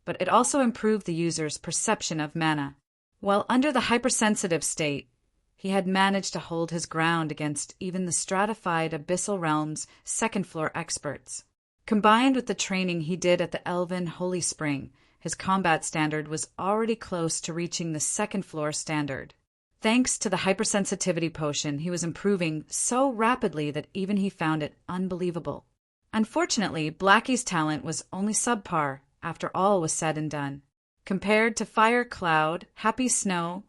but it also improved the user's perception of mana. While under the hypersensitive state, he had managed to hold his ground against even the stratified abyssal realm's second-floor experts. Combined with the training he did at the Elven Holy Spring, his combat standard was already close to reaching the second-floor standard. Thanks to the hypersensitivity potion, he was improving so rapidly that even he found it unbelievable. Unfortunately, Blackie's talent was only subpar after all was said and done. Compared to Fire Cloud, Happy Snow,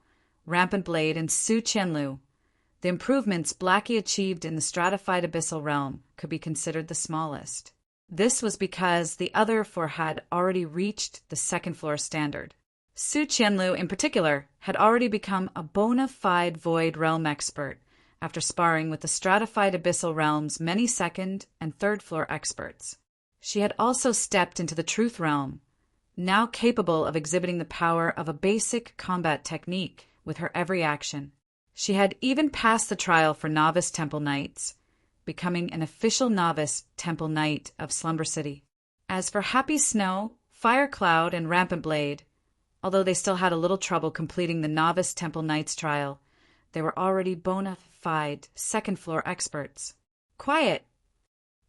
Rampant Blade, and Su Qianlu, the improvements Blackie achieved in the stratified abyssal realm could be considered the smallest. This was because the other 4 had already reached the second-floor standard. Su Qianlu, in particular, had already become a bona fide Void Realm expert after sparring with the stratified abyssal realm's many second- and third-floor experts. She had also stepped into the Truth Realm, now capable of exhibiting the power of a basic combat technique with her every action. She had even passed the trial for Novice Temple Knights, becoming an official Novice Temple Knight of Slumber City. As for Happy Snow, Fire Cloud, and Rampant Blade, although they still had a little trouble completing the Novice Temple Knights trial, they were already bona fide second-floor experts. "Quiet!"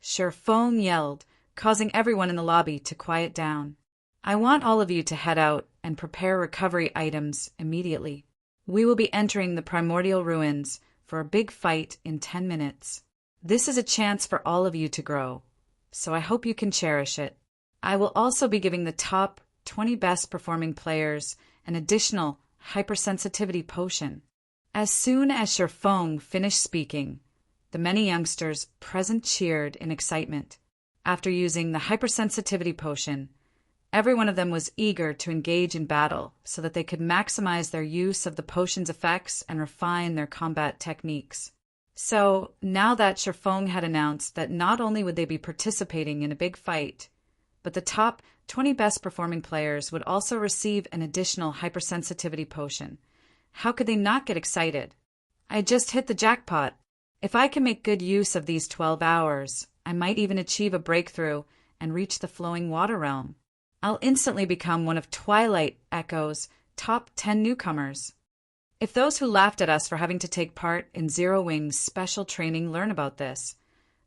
Sherfong yelled, causing everyone in the lobby to quiet down. "I want all of you to head out and prepare recovery items immediately. We will be entering the primordial ruins for a big fight in 10 minutes. This is a chance for all of you to grow, so I hope you can cherish it. I will also be giving the top 20 best performing players an additional hypersensitivity potion." As soon as Sherfong finished speaking, the many youngsters present cheered in excitement. After using the hypersensitivity potion, every one of them was eager to engage in battle so that they could maximize their use of the potion's effects and refine their combat techniques. So, now that Sherfong had announced that not only would they be participating in a big fight, but the top 20 best performing players would also receive an additional hypersensitivity potion, how could they not get excited? I just hit the jackpot. If I can make good use of these 12 hours, I might even achieve a breakthrough and reach the flowing water realm. I'll instantly become one of Twilight Echo's top 10 newcomers. If those who laughed at us for having to take part in Zero Wing's special training learn about this,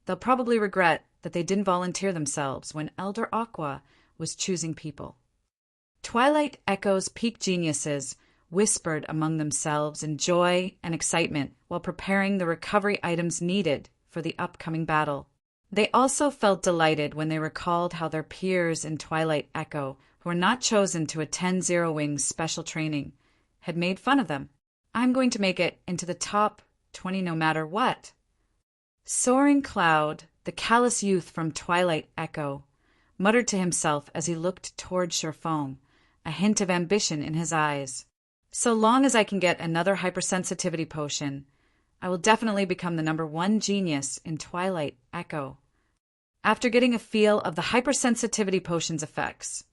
they'll probably regret that they didn't volunteer themselves when Elder Aqua was choosing people. Twilight Echo's peak geniuses whispered among themselves in joy and excitement while preparing the recovery items needed for the upcoming battle. They also felt delighted when they recalled how their peers in Twilight Echo, who were not chosen to attend Zero Wing's special training, had made fun of them. I'm going to make it into the top 20 no matter what. Soaring Cloud, the callous youth from Twilight Echo, muttered to himself as he looked toward Surefoam, a hint of ambition in his eyes. So long as I can get another hypersensitivity potion, I will definitely become the #1 genius in Twilight Echo. After getting a feel of the hypersensitivity potion's effects,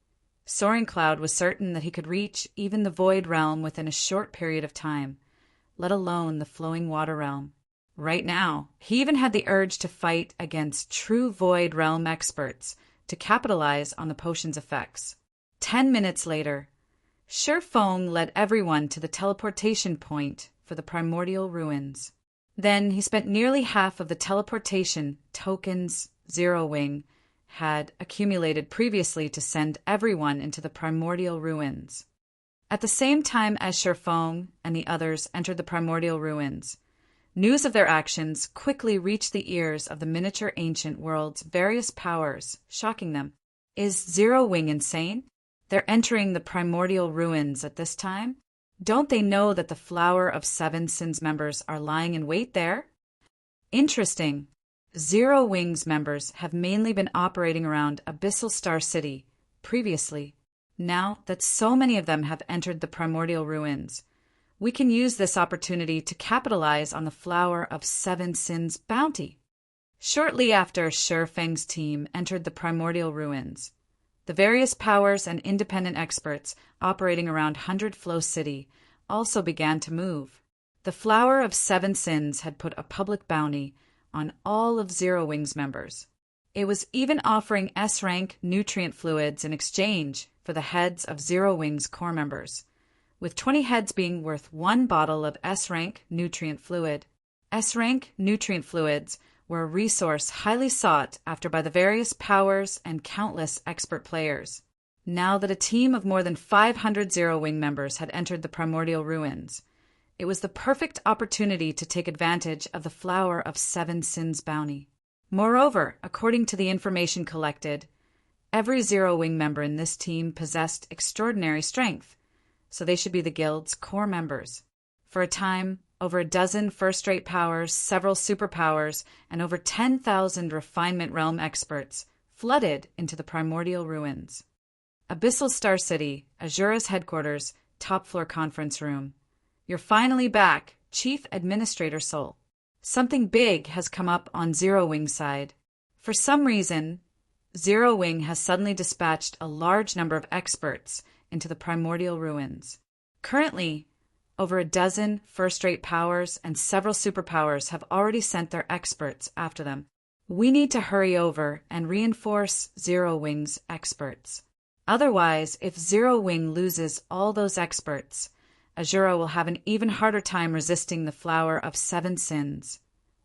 Soaring Cloud was certain that he could reach even the Void Realm within a short period of time, let alone the Flowing Water Realm. Right now, he even had the urge to fight against true Void Realm experts to capitalize on the potion's effects. 10 minutes later, Surefoam led everyone to the teleportation point for the primordial ruins. Then he spent nearly half of the teleportation tokens Zero Wing had accumulated previously to send everyone into the primordial ruins. At the same time as Surefoam and the others entered the primordial ruins, news of their actions quickly reached the ears of the miniature ancient world's various powers, shocking them. Is Zero Wing insane? They're entering the primordial ruins at this time? Don't they know that the Flower of Seven Sins members are lying in wait there? Interesting. Zero Wing's members have mainly been operating around Abyssal Star City previously. Now that so many of them have entered the primordial ruins, we can use this opportunity to capitalize on the Flower of Seven Sins bounty. Shortly after Shurfeng's team entered the primordial ruins, the various powers and independent experts operating around 100 Flow City also began to move. The Flower of Seven Sins had put a public bounty on all of Zero Wing's members. It was even offering S-rank nutrient fluids in exchange for the heads of Zero Wing's core members, with 20 heads being worth 1 bottle of S-rank nutrient fluid. S-rank nutrient fluids were a resource highly sought after by the various powers and countless expert players. Now that a team of more than 500 Zero Wing members had entered the primordial ruins, it was the perfect opportunity to take advantage of the Flower of Seven Sins bounty. Moreover, according to the information collected, every Zero Wing member in this team possessed extraordinary strength, so they should be the guild's core members. For a time, over a dozen first-rate powers, several superpowers, and over 10,000 refinement realm experts flooded into the primordial ruins. Abyssal Star City, Azura's headquarters, top-floor conference room. You're finally back, Chief Administrator Soul. Something big has come up on Zero Wing's side. For some reason, Zero Wing has suddenly dispatched a large number of experts into the primordial ruins. Currently, over a dozen first-rate powers and several superpowers have already sent their experts after them. We need to hurry over and reinforce Zero Wing's experts. Otherwise, if Zero Wing loses all those experts, Azura will have an even harder time resisting the Flower of Seven Sins.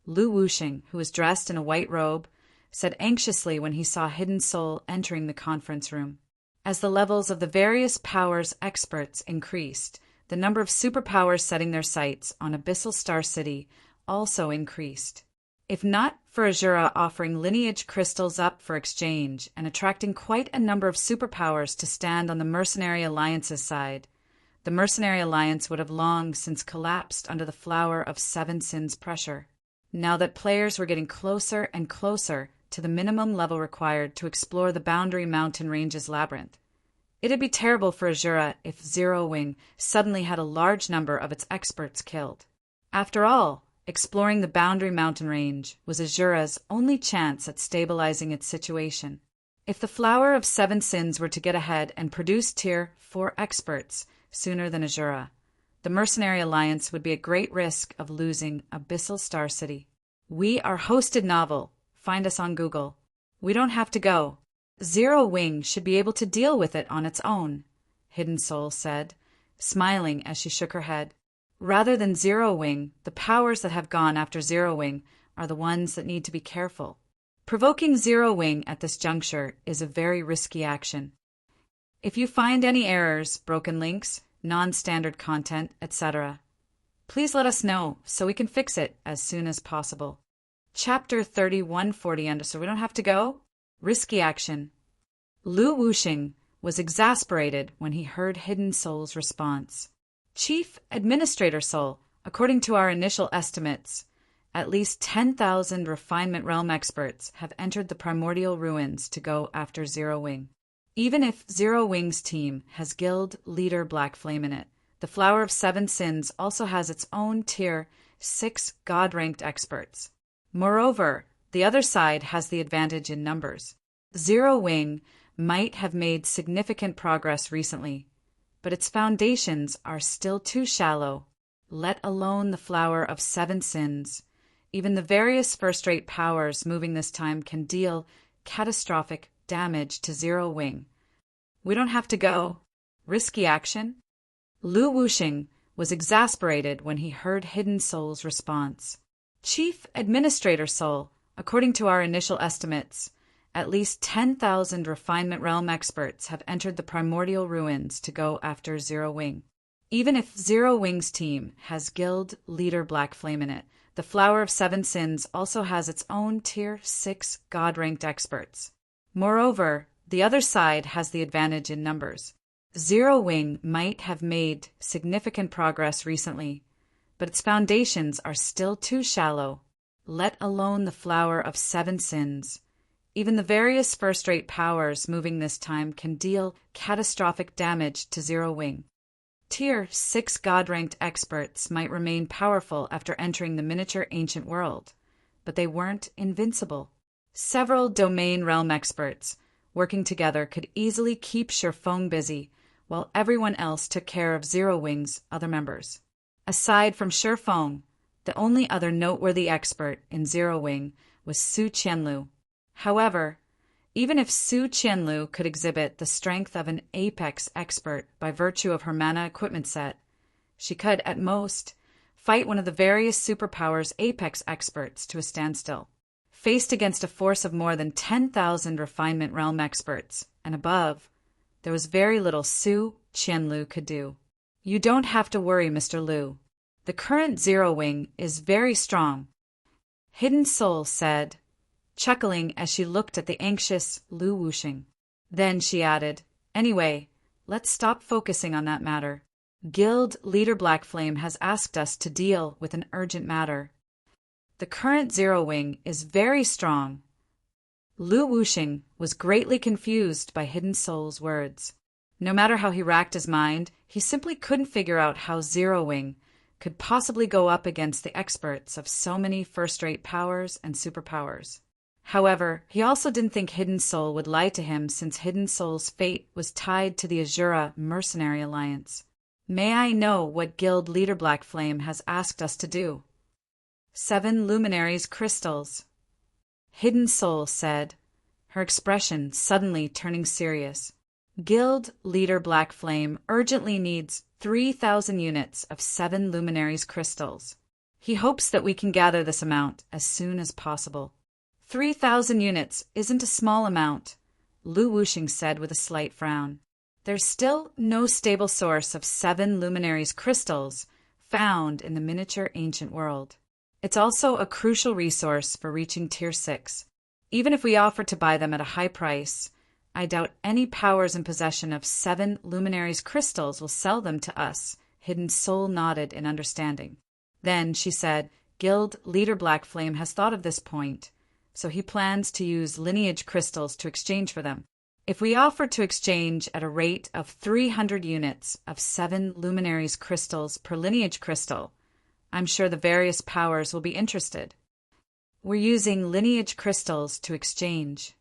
Lu Wuxing, who was dressed in a white robe, said anxiously when he saw Hidden Soul entering the conference room. As the levels of the various powers' experts increased, the number of superpowers setting their sights on Abyssal Star City also increased. If not for Azura offering lineage crystals up for exchange and attracting quite a number of superpowers to stand on the Mercenary Alliance's side, the Mercenary Alliance would have long since collapsed under the Flower of Seven Sins pressure. Now that players were getting closer and closer to the minimum level required to explore the Boundary Mountain Range's labyrinth, it'd be terrible for Azura if Zero Wing suddenly had a large number of its experts killed. After all, exploring the Boundary Mountain Range was Azura's only chance at stabilizing its situation. If the Flower of Seven Sins were to get ahead and produce Tier 4 experts sooner than Azura, the Mercenary Alliance would be at great risk of losing Abyssal Star City. We are hosted novel. Find us on Google. We don't have to go. Zero Wing should be able to deal with it on its own, Hidden Soul said, smiling as she shook her head. Rather than Zero Wing, the powers that have gone after Zero Wing are the ones that need to be careful. Provoking Zero Wing at this juncture is a very risky action. If you find any errors, broken links, non-standard content, etc., please let us know so we can fix it as soon as possible. Chapter 3140, so we don't have to go? Risky action. Lu Wuxing was exasperated when he heard Hidden Soul's response. Chief Administrator Soul, according to our initial estimates, at least 10,000 Refinement Realm experts have entered the primordial ruins to go after Zero Wing. Even if Zero Wing's team has guild leader Black Flame in it, the Flower of Seven Sins also has its own tier 6 god-ranked experts. Moreover, the other side has the advantage in numbers. Zero Wing might have made significant progress recently, but its foundations are still too shallow, let alone the Flower of Seven Sins. Even the various first-rate powers moving this time can deal catastrophic damage to Zero Wing. We don't have to go. Risky action? Lu Wuxing was exasperated when he heard Hidden Soul's response. Chief Administrator Soul, according to our initial estimates, at least 10,000 Refinement Realm experts have entered the primordial ruins to go after Zero Wing. Even if Zero Wing's team has guild leader Black Flame in it, the Flower of Seven Sins also has its own tier 6 god-ranked experts. Moreover, the other side has the advantage in numbers. Zero Wing might have made significant progress recently, but its foundations are still too shallow, let alone the Flower of Seven Sins. Even the various first-rate powers moving this time can deal catastrophic damage to Zero Wing. Tier 6 god-ranked experts might remain powerful after entering the miniature ancient world, but they weren't invincible. Several domain realm experts working together could easily keep Shifeng busy while everyone else took care of Zero Wing's other members. Aside from Shifeng, the only other noteworthy expert in Zero Wing was Su Qianlu. However, even if Su Qianlu could exhibit the strength of an apex expert by virtue of her mana equipment set, she could, at most, fight one of the various superpowers apex experts to a standstill. Faced against a force of more than 10,000 Refinement Realm experts and above, there was very little Su Qianlu could do. You don't have to worry, Mr. Liu. The current Zero Wing is very strong, Hidden Soul said, chuckling as she looked at the anxious Lu Wuxing. Then she added, anyway, let's stop focusing on that matter. Guild leader Black Flame has asked us to deal with an urgent matter. The current Zero Wing is very strong. Lu Wuxing was greatly confused by Hidden Soul's words. No matter how he racked his mind, he simply couldn't figure out how Zero Wing could possibly go up against the experts of so many first-rate powers and superpowers. However, he also didn't think Hidden Soul would lie to him since Hidden Soul's fate was tied to the Azura Mercenary Alliance. May I know what Guild leader Black Flame has asked us to do? 7 Luminaries Crystals, Hidden Soul said, her expression suddenly turning serious. Guild leader Black Flame urgently needs 3,000 units of 7 Luminaries Crystals. He hopes that we can gather this amount as soon as possible. 3,000 units isn't a small amount, Lu Wuxing said with a slight frown. There's still no stable source of 7 Luminaries crystals found in the miniature ancient world. It's also a crucial resource for reaching Tier 6. Even if we offer to buy them at a high price, I doubt any powers in possession of 7 Luminaries crystals will sell them to us. Hidden Soul nodded in understanding. Then she said, Guild leader Black Flame has thought of this point, so he plans to use lineage crystals to exchange for them. If we offer to exchange at a rate of 300 units of 7 Luminaries crystals per lineage crystal, I'm sure the various powers will be interested. We're using lineage crystals to exchange.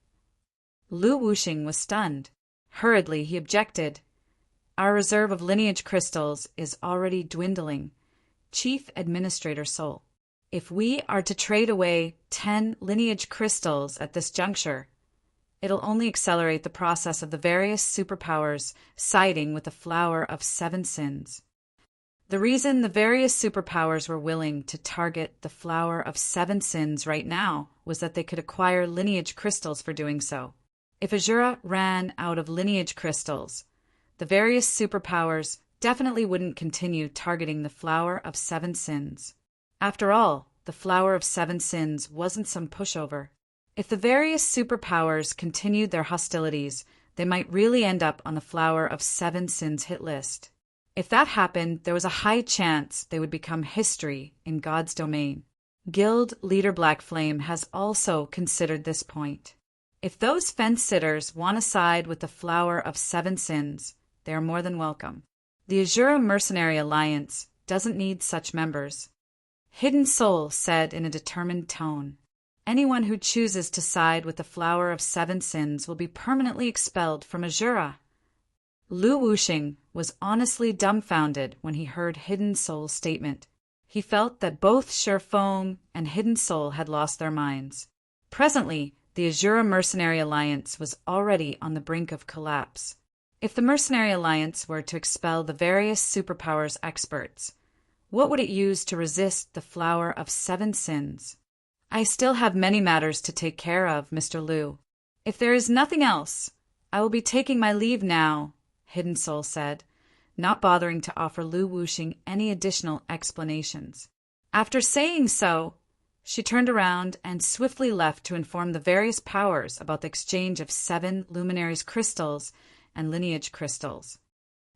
Lu Wuxing was stunned. Hurriedly, he objected. Our reserve of lineage crystals is already dwindling. Chief Administrator Soul. If we are to trade away 10 lineage crystals at this juncture, it'll only accelerate the process of the various superpowers siding with the Flower of Seven Sins. The reason the various superpowers were willing to target the Flower of Seven Sins right now was that they could acquire lineage crystals for doing so. If Azura ran out of lineage crystals, the various superpowers definitely wouldn't continue targeting the Flower of Seven Sins. After all, the Flower of Seven Sins wasn't some pushover. If the various superpowers continued their hostilities, they might really end up on the Flower of Seven Sins hit list. If that happened, there was a high chance they would become history in God's domain. Guild leader Black Flame has also considered this point. If those fence-sitters want to side with the Flower of Seven Sins, they are more than welcome. The Azura Mercenary Alliance doesn't need such members. Hidden Soul said in a determined tone, "Anyone who chooses to side with the Flower of Seven Sins will be permanently expelled from Azura." Lu Wuxing was honestly dumbfounded when he heard Hidden Soul's statement. He felt that both Shifeng and Hidden Soul had lost their minds. Presently, the Azura Mercenary Alliance was already on the brink of collapse. If the Mercenary Alliance were to expel the various superpowers experts, what would it use to resist the Flower of Seven Sins? "I still have many matters to take care of, Mr. Lu. If there is nothing else, I will be taking my leave now," Hidden Soul said, not bothering to offer Lu Wuxing any additional explanations. After saying so, she turned around and swiftly left to inform the various powers about the exchange of 7 Luminaries crystals and lineage crystals.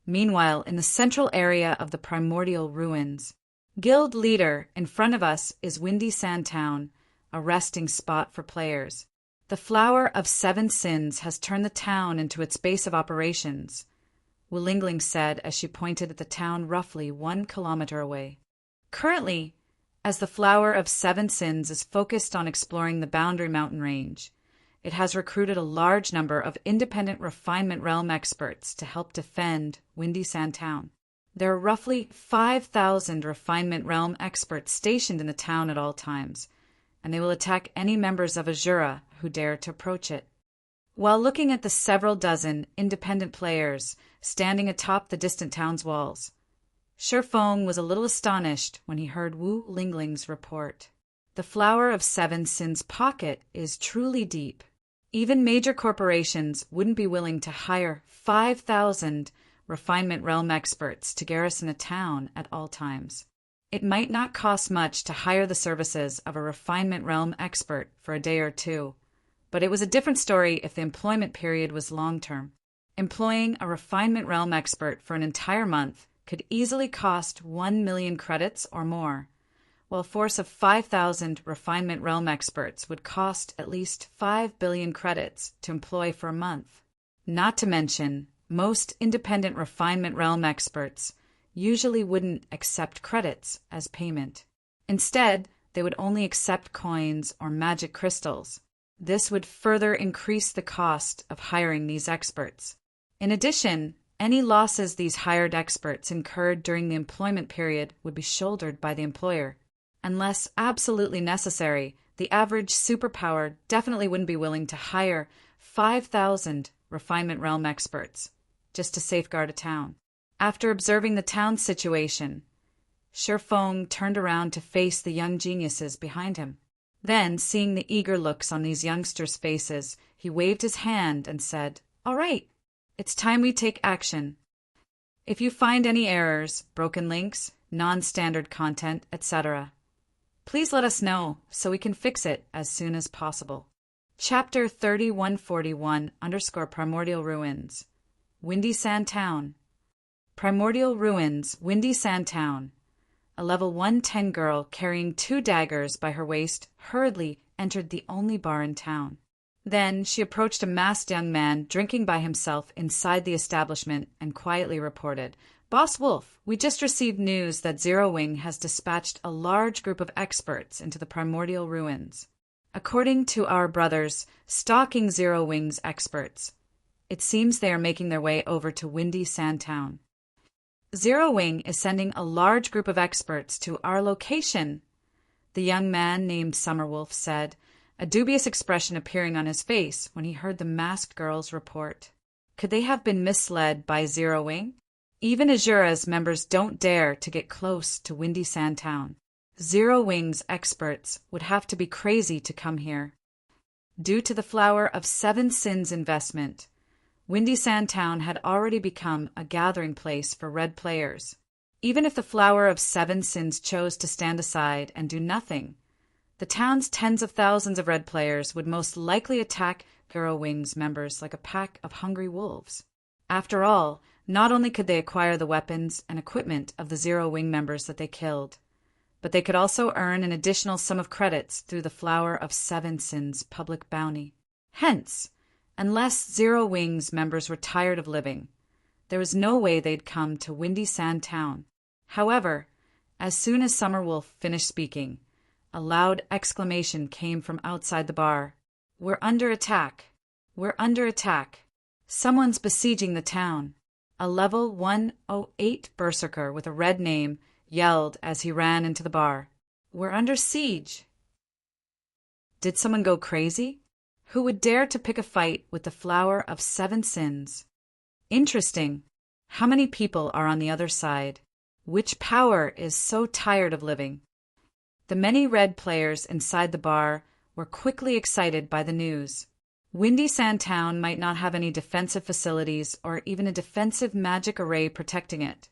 Meanwhile, in the central area of the primordial ruins, Guild leader, in front of us is Windy Sand Town, a resting spot for players. The Flower of Seven Sins has turned the town into its base of operations, Willingling said as she pointed at the town roughly 1 kilometer away. Currently, as the Flower of Seven Sins is focused on exploring the Boundary Mountain Range, it has recruited a large number of independent Refinement Realm experts to help defend Windy Sand Town. There are roughly 5,000 Refinement Realm experts stationed in the town at all times, and they will attack any members of Azura who dare to approach it. While looking at the several dozen independent players standing atop the distant town's walls, Shifeng was a little astonished when he heard Wu Lingling's report. The Flower of Seven Sins' pocket is truly deep. Even major corporations wouldn't be willing to hire 5,000 Refinement Realm experts to garrison a town at all times. It might not cost much to hire the services of a Refinement Realm expert for a day or two, but it was a different story if the employment period was long-term. Employing a Refinement Realm expert for an entire month could easily cost 1 million credits or more, while a force of 5,000 Refinement Realm experts would cost at least 5 billion credits to employ for a month. Not to mention, most independent Refinement Realm experts usually wouldn't accept credits as payment. Instead, they would only accept coins or magic crystals. This would further increase the cost of hiring these experts. In addition, any losses these hired experts incurred during the employment period would be shouldered by the employer. Unless absolutely necessary, the average superpower definitely wouldn't be willing to hire 5,000 Refinement Realm experts just to safeguard a town. After observing the town's situation, Shifeng turned around to face the young geniuses behind him. Then, seeing the eager looks on these youngsters' faces, he waved his hand and said, "All right, it's time we take action. If you find any errors, broken links, non-standard content, etc., please let us know so we can fix it as soon as possible." Chapter 3141_Primordial Ruins. Windy Sand Town. Primordial Ruins, Windy Sand Town. A level 110 girl carrying 2 daggers by her waist hurriedly entered the only bar in town. Then she approached a masked young man drinking by himself inside the establishment and quietly reported, "Boss Wolf, we just received news that Zero Wing has dispatched a large group of experts into the Primordial Ruins. According to our brothers, stalking Zero Wing's experts, it seems they are making their way over to Windy Sand Town. Zero Wing is sending a large group of experts to our location," the young man named Summerwolf said, a dubious expression appearing on his face when he heard the masked girl's report. Could they have been misled by Zero Wing? Even Azura's members don't dare to get close to Windy Sand Town. Zero Wing's experts would have to be crazy to come here. Due to the Flower of Seven Sins investment, Windy Sand Town had already become a gathering place for red players. Even if the Flower of Seven Sins chose to stand aside and do nothing, the town's tens of thousands of red players would most likely attack Zero Wing's members like a pack of hungry wolves. After all, Not only could they acquire the weapons and equipment of the Zero Wing members that they killed, but they could also earn an additional sum of credits through the Flower of Seven Sins public bounty. Hence, unless Zero Wing's members were tired of living, there was no way they'd come to Windy Sand Town. However, as soon as Summer Wolf finished speaking, a loud exclamation came from outside the bar. "We're under attack! We're under attack! Someone's besieging the town!" A level 108 berserker with a red name yelled as he ran into the bar. "We're under siege!" Did someone go crazy? Who would dare to pick a fight with the Flower of Seven Sins? Interesting. How many people are on the other side? Which power is so tired of living? The many red players inside the bar were quickly excited by the news. Windy Sand Town might not have any defensive facilities or even a defensive magic array protecting it,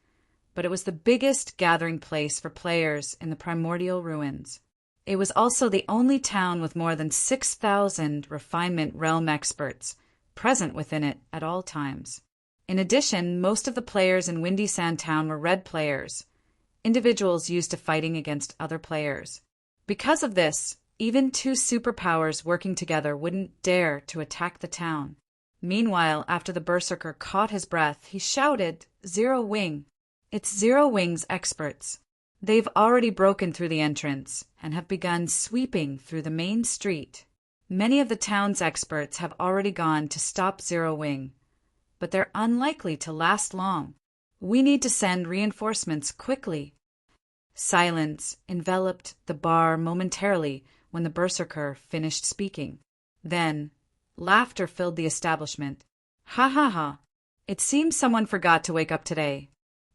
but it was the biggest gathering place for players in the primordial ruins. It was also the only town with more than 6,000 refinement realm experts present within it at all times. In addition, most of the players in Windy Sand Town were red players, individuals used to fighting against other players. Because of this, even two superpowers working together wouldn't dare to attack the town. Meanwhile, after the berserker caught his breath, he shouted, "Zero Wing! It's Zero Wing's experts. They've already broken through the entrance and have begun sweeping through the main street. Many of the town's experts have already gone to stop Zero Wing, but they're unlikely to last long. We need to send reinforcements quickly." Silence enveloped the bar momentarily when the berserker finished speaking. Then, laughter filled the establishment. "Ha ha ha! It seems someone forgot to wake up today.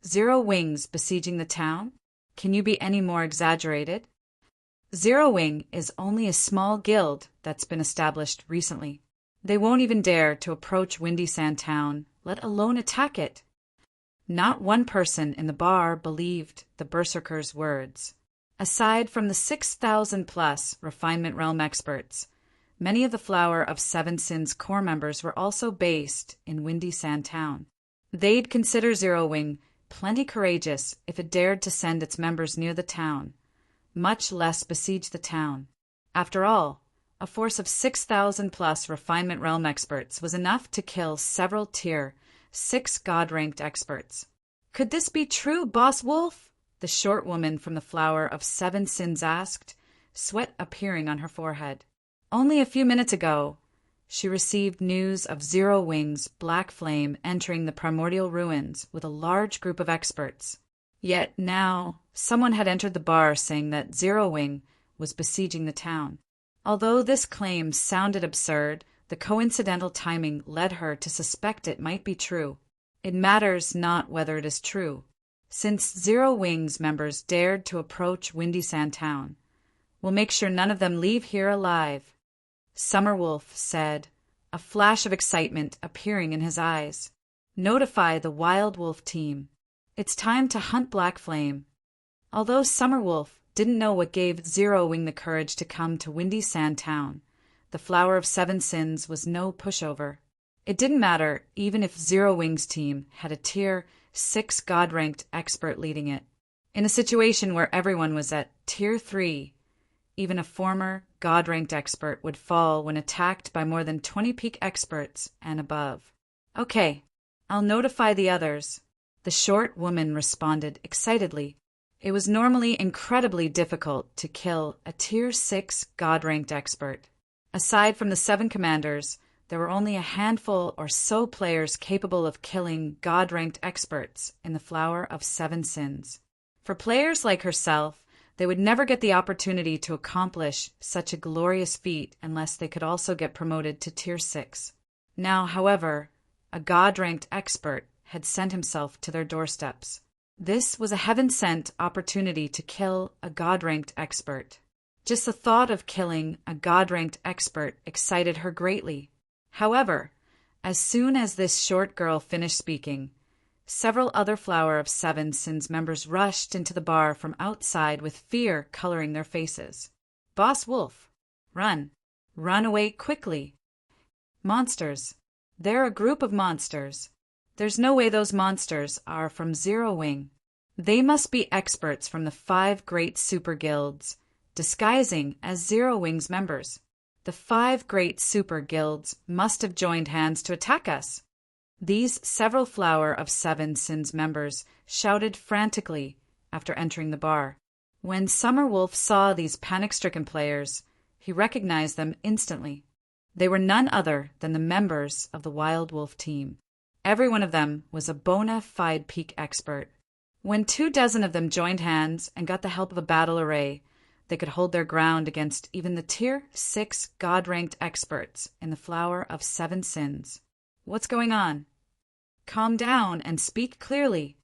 Zero Wings besieging the town? Can you be any more exaggerated? Zero Wing is only a small guild that's been established recently. They won't even dare to approach Windy Sand Town, let alone attack it." Not one person in the bar believed the berserker's words. Aside from the 6,000-plus refinement realm experts, many of the Flower of Seven Sins core members were also based in Windy Sand Town. They'd consider Zero Wing plenty courageous if it dared to send its members near the town, much less besiege the town. After all, a force of 6,000-plus refinement realm experts was enough to kill several Tier 6 God-ranked experts. "Could this be true, Boss Wolf?" the short woman from the Flower of Seven Sins asked, sweat appearing on her forehead. Only a few minutes ago, she received news of Zero Wing's black flame entering the primordial ruins with a large group of experts. Yet now, someone had entered the bar saying that Zero Wing was besieging the town. Although this claim sounded absurd, the coincidental timing led her to suspect it might be true. It matters not whether it is true. Since Zero Wing's members dared to approach Windy Sand Town, we'll make sure none of them leave here alive," Summer Wolf said, a flash of excitement appearing in his eyes. "Notify the Wild Wolf team. It's time to hunt Black Flame." Although Summer Wolf didn't know what gave Zero Wing the courage to come to Windy Sand Town, the Flower of Seven Sins was no pushover. It didn't matter even if Zero Wing's team had a Tier 6 God-ranked expert leading it. In a situation where everyone was at Tier 3, even a former God-ranked expert would fall when attacked by more than 20 peak experts and above. "Okay, I'll notify the others," the short woman responded excitedly. It was normally incredibly difficult to kill a Tier 6 God-ranked expert. Aside from the 7 commanders, there were only a handful or so players capable of killing God-ranked experts in the Flower of Seven Sins. For players like herself, they would never get the opportunity to accomplish such a glorious feat unless they could also get promoted to Tier 6. Now, however, a God-ranked expert had sent himself to their doorsteps. This was a heaven-sent opportunity to kill a God-ranked expert. Just the thought of killing a God-ranked expert excited her greatly. However, as soon as this short girl finished speaking, several other Flower of Seven Sins members rushed into the bar from outside with fear coloring their faces. "Boss Wolf, run! Run away quickly! Monsters! They're a group of monsters! There's no way those monsters are from Zero Wing. They must be experts from the 5 great super guilds, disguising as Zero Wing's members. The 5 great super guilds must have joined hands to attack us. These several Flower of 7 Sins members shouted frantically after entering the bar. When Summer Wolf saw these panic-stricken players, he recognized them instantly. They were none other than the members of the Wild Wolf team. Every one of them was a bona fide peak expert. When 24 of them joined hands and got the help of a battle array, they could hold their ground against even the Tier 6 God-ranked experts in the Flower of 7 Sins. What's going on? Calm down and speak clearly.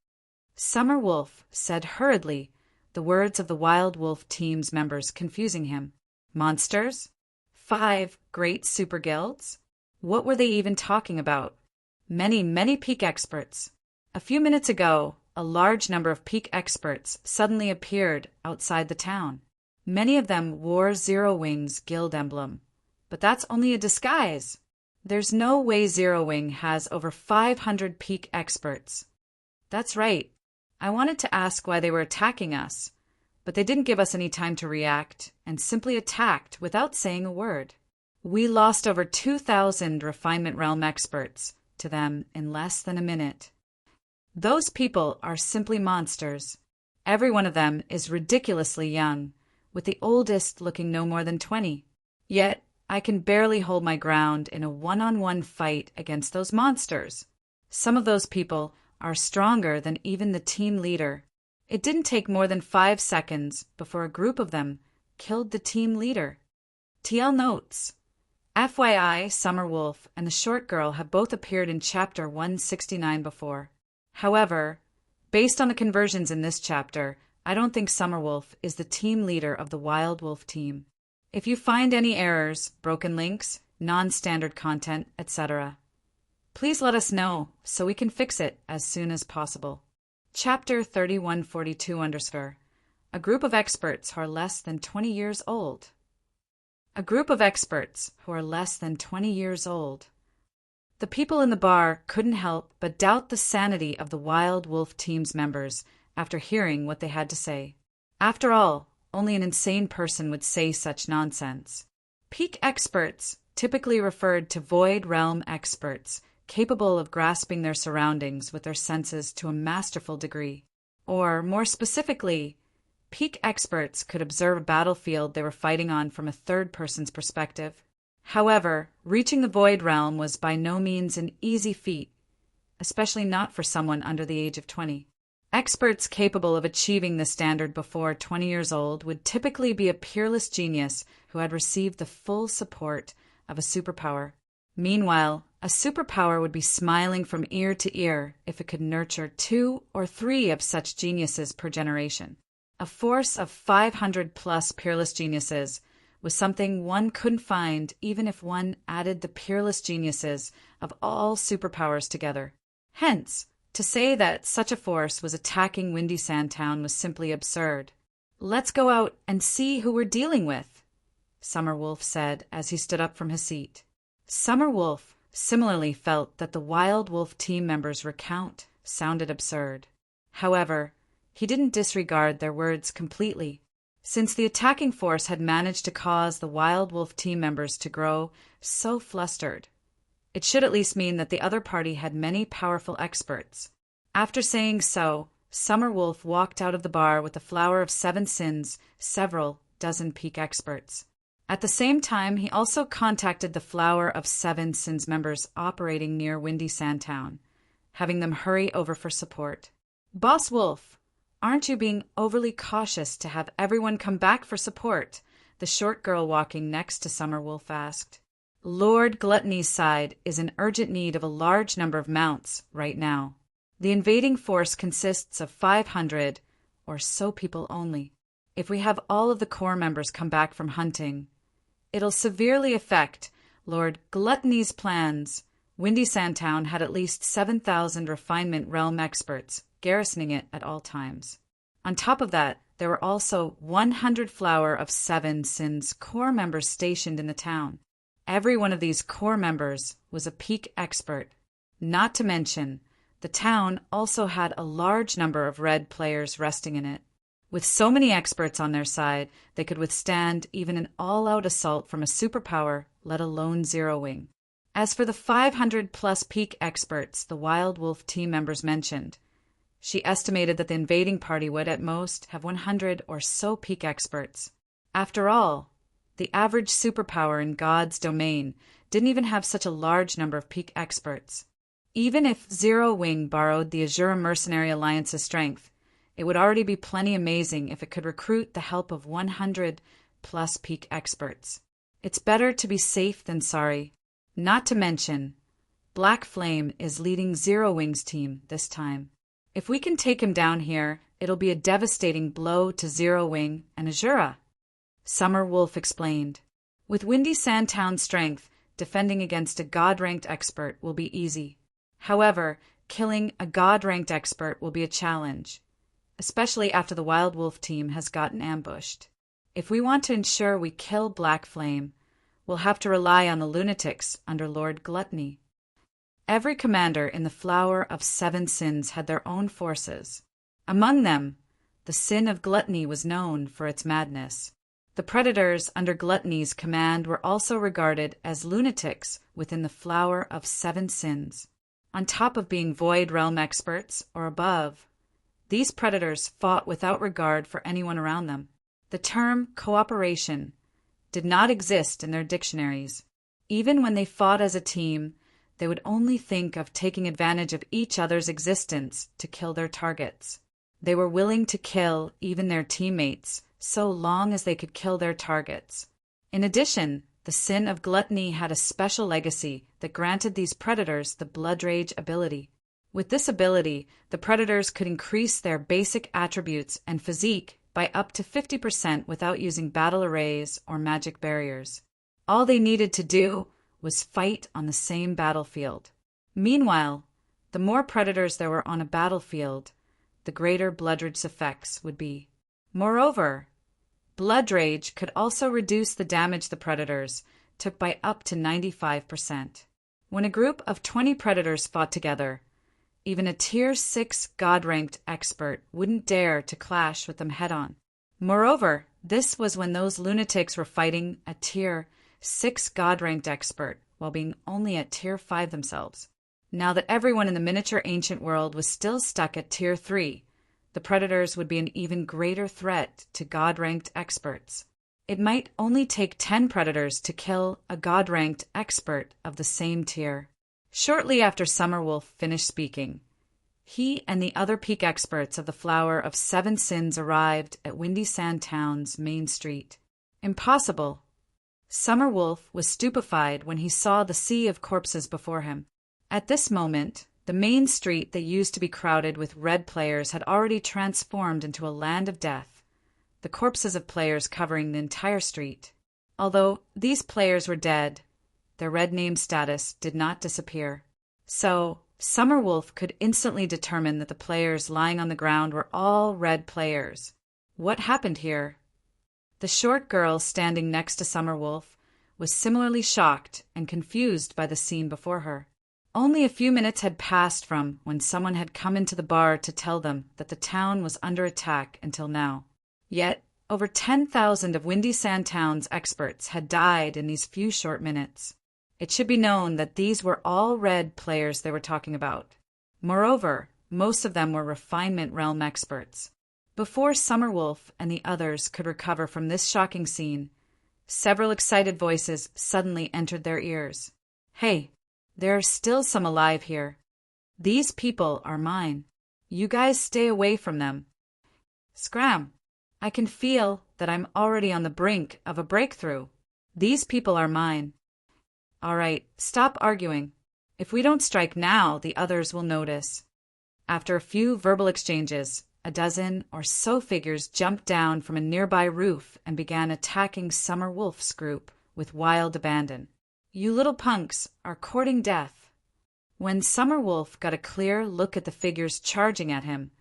Summer Wolf said hurriedly, the words of the Wild Wolf team's members confusing him. Monsters? 5 great super guilds? What were they even talking about? Many peak experts. A few minutes ago, a large number of peak experts suddenly appeared outside the town. Many of them wore Zero Wing's guild emblem. But that's only a disguise. There's no way Zero Wing has over 500 peak experts. That's right. I wanted to ask why they were attacking us, but they didn't give us any time to react and simply attacked without saying a word. We lost over 2,000 Refinement Realm experts to them in less than a minute. Those people are simply monsters. Every one of them is ridiculously young, with the oldest looking no more than 20. Yet, I can barely hold my ground in a one-on-one fight against those monsters. Some of those people are stronger than even the team leader. It didn't take more than 5 seconds before a group of them killed the team leader. TL notes: FYI, Summer Wolf and the short girl have both appeared in Chapter 169 before. However, based on the conversions in this chapter, I don't think Summer Wolf is the team leader of the Wild Wolf team. If you find any errors, broken links, non-standard content, etc., please let us know so we can fix it as soon as possible. Chapter 3142 – A group of experts who are less than 20 years old. A group of experts who are less than 20 years old. The people in the bar couldn't help but doubt the sanity of the Wild Wolf team's members after hearing what they had to say. After all, only an insane person would say such nonsense. Peak experts typically referred to Void Realm experts capable of grasping their surroundings with their senses to a masterful degree. Or, more specifically, peak experts could observe a battlefield they were fighting on from a third person's perspective. However, reaching the Void Realm was by no means an easy feat, especially not for someone under the age of 20. Experts capable of achieving the standard before 20 years old would typically be a peerless genius who had received the full support of a superpower. Meanwhile, a superpower would be smiling from ear to ear if it could nurture 2 or 3 of such geniuses per generation. A force of 500+ peerless geniuses was something one couldn't find even if one added the peerless geniuses of all superpowers together. Hence, to say that such a force was attacking Windy Sandtown was simply absurd. "Let's go out and see who we're dealing with," Summer Wolf said as he stood up from his seat. Summer Wolf similarly felt that the Wild Wolf team members' recount sounded absurd. However, he didn't disregard their words completely. Since the attacking force had managed to cause the Wild Wolf team members to grow so flustered, it should at least mean that the other party had many powerful experts. After saying so, Summer Wolf walked out of the bar with the Flower of 7 Sins, several dozen peak experts. At the same time, he also contacted the Flower of 7 Sins members operating near Windy Sandtown, having them hurry over for support. "Boss Wolf, aren't you being overly cautious to have everyone come back for support?" the short girl walking next to Summer Wolf asked. "Lord Gluttony's side is in urgent need of a large number of mounts right now. The invading force consists of 500 or so people only. If we have all of the core members come back from hunting, it'll severely affect Lord Gluttony's plans." Windy Sandtown had at least 7,000 Refinement Realm experts garrisoning it at all times. On top of that, there were also 100 Flower of 7 Sins core members stationed in the town. Every one of these core members was a peak expert, not to mention The town also had a large number of red players resting in it. With so many experts on their side, they could withstand even an all-out assault from a superpower, let alone Zero Wing. As for the 500-plus peak experts the Wild Wolf team members mentioned, she estimated that the invading party would at most have 100 or so peak experts. After all, the average superpower in God's domain didn't even have such a large number of peak experts. Even if Zero Wing borrowed the Azura Mercenary Alliance's strength, it would already be plenty amazing if it could recruit the help of 100-plus peak experts. It's better to be safe than sorry. Not to mention, Black Flame is leading Zero Wing's team this time. If we can take him down here, it'll be a devastating blow to Zero Wing and Azura. Summer Wolf explained. With Windy Sandtown's strength, defending against a God-ranked expert will be easy. However, killing a God-ranked expert will be a challenge, especially after the Wild Wolf team has gotten ambushed. If we want to ensure we kill Black Flame, we'll have to rely on the lunatics under Lord Gluttony. Every commander in the Flower of Seven Sins had their own forces. Among them, the sin of gluttony was known for its madness. The predators under Gluttony's command were also regarded as lunatics within the Flower of Seven Sins. On top of being Void Realm experts, or above, these predators fought without regard for anyone around them. The term cooperation did not exist in their dictionaries. Even when they fought as a team, they would only think of taking advantage of each other's existence to kill their targets. They were willing to kill even their teammates, so long as they could kill their targets. In addition, the sin of gluttony had a special legacy that granted these predators the Blood Rage ability. With this ability, the predators could increase their basic attributes and physique by up to 50% without using battle arrays or magic barriers. All they needed to do was fight on the same battlefield. Meanwhile, the more predators there were on a battlefield, the greater Blood Rage's effects would be. Moreover, Blood Rage could also reduce the damage the predators took by up to 95%. When a group of 20 predators fought together, even a Tier 6 God-ranked expert wouldn't dare to clash with them head-on. Moreover, this was when those lunatics were fighting a Tier 6 God-ranked expert while being only at Tier 5 themselves. Now that everyone in the miniature ancient world was still stuck at Tier 3, the predators would be an even greater threat to God-ranked experts. It might only take 10 predators to kill a God-ranked expert of the same tier. Shortly after Summerwolf finished speaking, he and the other peak experts of the Flower of Seven Sins arrived at Windy Sandtown's main street. Impossible. Summerwolf was stupefied when he saw the sea of corpses before him. At this moment, the main street that used to be crowded with red players had already transformed into a land of death, the corpses of players covering the entire street. Although these players were dead, their red name status did not disappear. So, Summerwolf could instantly determine that the players lying on the ground were all red players. What happened here? The short girl standing next to Summerwolf was similarly shocked and confused by the scene before her. Only a few minutes had passed from when someone had come into the bar to tell them that the town was under attack until now. Yet, over 10,000 of Windy Sandtown's experts had died in these few short minutes. It should be known that these were all red players they were talking about. Moreover, most of them were Refinement Realm experts. Before Summerwolf and the others could recover from this shocking scene, several excited voices suddenly entered their ears. Hey, there are still some alive here. These people are mine. You guys stay away from them. Scram! I can feel that I'm already on the brink of a breakthrough. These people are mine. All right, stop arguing. If we don't strike now, the others will notice. After a few verbal exchanges, a dozen or so figures jumped down from a nearby roof and began attacking Summerwolf's group with wild abandon. You little punks are courting death. When Summerwolf got a clear look at the figures charging at him,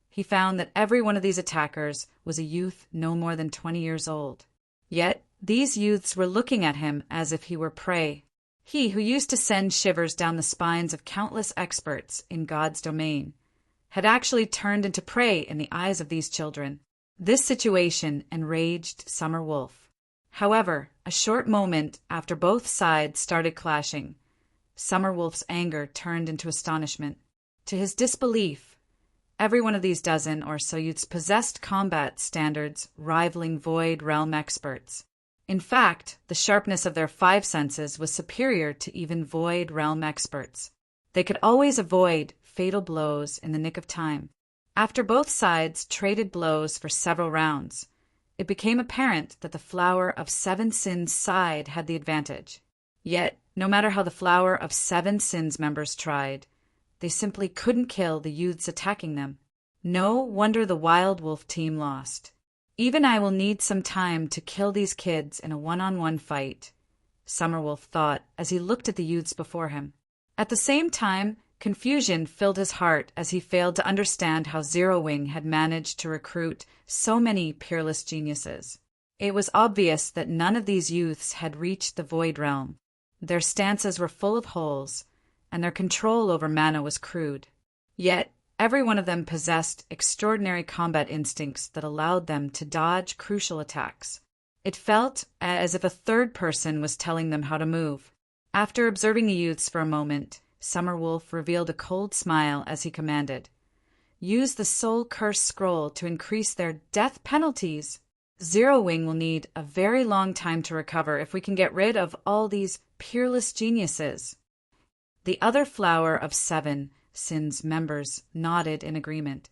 he found that every one of these attackers was a youth no more than 20 years old. Yet, these youths were looking at him as if he were prey. He who used to send shivers down the spines of countless experts in God's domain had actually turned into prey in the eyes of these children. This situation enraged Summer Wolf. However, a short moment after both sides started clashing, Summer Wolf's anger turned into astonishment. To his disbelief, every one of these dozen or so youths possessed combat standards rivaling Void Realm experts. In fact, the sharpness of their 5 senses was superior to even Void Realm experts. They could always avoid fatal blows in the nick of time. After both sides traded blows for several rounds, it became apparent that the Flower of 7 Sins side had the advantage. Yet, no matter how the Flower of 7 Sins members tried, they simply couldn't kill the youths attacking them. No wonder the Wild Wolf team lost. Even I will need some time to kill these kids in a one-on-one fight, Summer Wolf thought as he looked at the youths before him. At the same time, confusion filled his heart as he failed to understand how Zero Wing had managed to recruit so many peerless geniuses. It was obvious that none of these youths had reached the Void Realm. Their stances were full of holes, and their control over mana was crude. Yet, every one of them possessed extraordinary combat instincts that allowed them to dodge crucial attacks. It felt as if a third person was telling them how to move. After observing the youths for a moment, Summer Wolf revealed a cold smile as he commanded, "Use the Soul Curse Scroll to increase their death penalties. Zero Wing will need a very long time to recover if we can get rid of all these peerless geniuses." The other Flower of 7 Sins members nodded in agreement.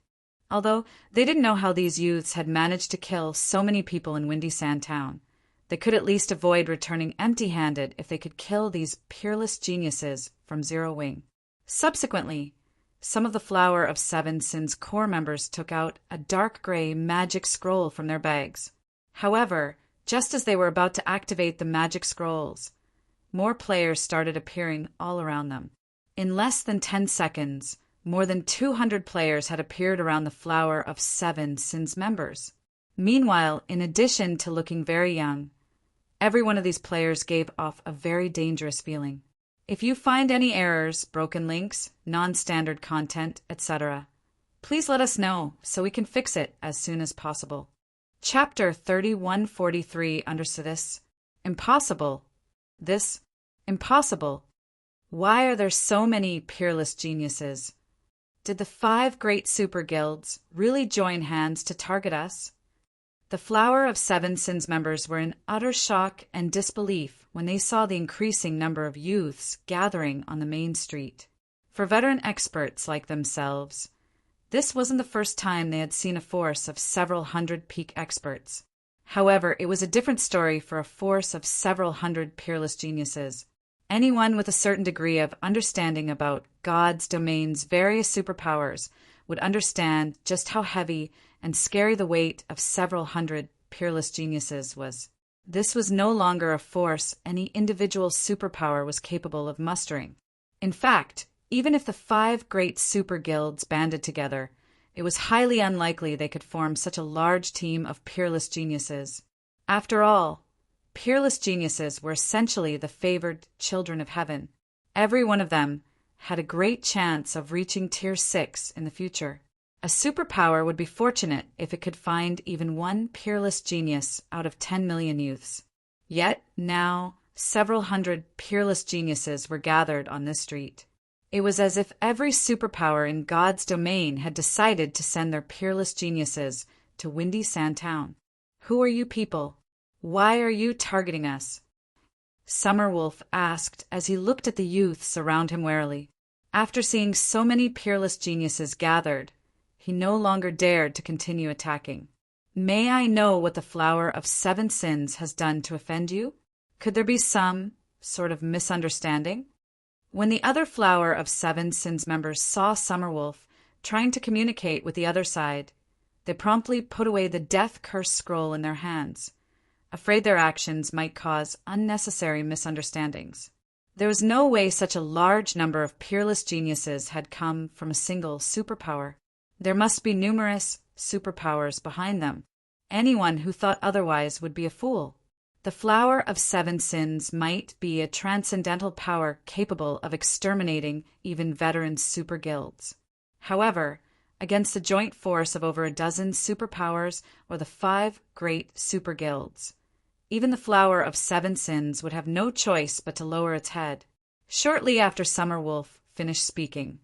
Although they didn't know how these youths had managed to kill so many people in Windy Sand Town, they could at least avoid returning empty-handed if they could kill these peerless geniuses from Zero Wing. Subsequently, some of the Flower of 7 Sins core members took out a dark gray magic scroll from their bags. However, just as they were about to activate the magic scrolls, more players started appearing all around them. In less than 10 seconds, more than 200 players had appeared around the Flower of 7 Sins members. Meanwhile, in addition to looking very young, every one of these players gave off a very dangerous feeling. If you find any errors, broken links, non-standard content, etc., please let us know so we can fix it as soon as possible. Chapter 3143 under this. Impossible. This. Impossible. Why are there so many peerless geniuses? Did the 5 great super guilds really join hands to target us? The Flower of 7 Sins members were in utter shock and disbelief when they saw the increasing number of youths gathering on the main street. For veteran experts like themselves, this wasn't the first time they had seen a force of several hundred peak experts. However, it was a different story for a force of several hundred peerless geniuses. Anyone with a certain degree of understanding about God's domain's various superpowers would understand just how heavy and scary the weight of several hundred peerless geniuses was. This was no longer a force any individual superpower was capable of mustering. In fact, even if the 5 great super guilds banded together, it was highly unlikely they could form such a large team of peerless geniuses. After all, peerless geniuses were essentially the favored children of heaven. Every one of them had a great chance of reaching Tier 6 in the future. A superpower would be fortunate if it could find even one peerless genius out of 10 million youths. Yet now, several hundred peerless geniuses were gathered on this street. It was as if every superpower in God's domain had decided to send their peerless geniuses to Windy Sand Town. Who are you people? Why are you targeting us? Summer Wolf asked as he looked at the youths around him warily. After seeing so many peerless geniuses gathered, he no longer dared to continue attacking. May I know what the Flower of 7 Sins has done to offend you? Could there be some sort of misunderstanding? When the other Flower of 7 Sins members saw Summer Wolf trying to communicate with the other side, they promptly put away the death curse scroll in their hands, afraid their actions might cause unnecessary misunderstandings. There was no way such a large number of peerless geniuses had come from a single superpower. There must be numerous superpowers behind them. Anyone who thought otherwise would be a fool. The flower of seven sins might be a transcendental power capable of exterminating even veteran super guilds. However, against a joint force of over a dozen superpowers or the 5 great super guilds, even the flower of seven sins would have no choice but to lower its head. Shortly after Summerwolf finished speaking,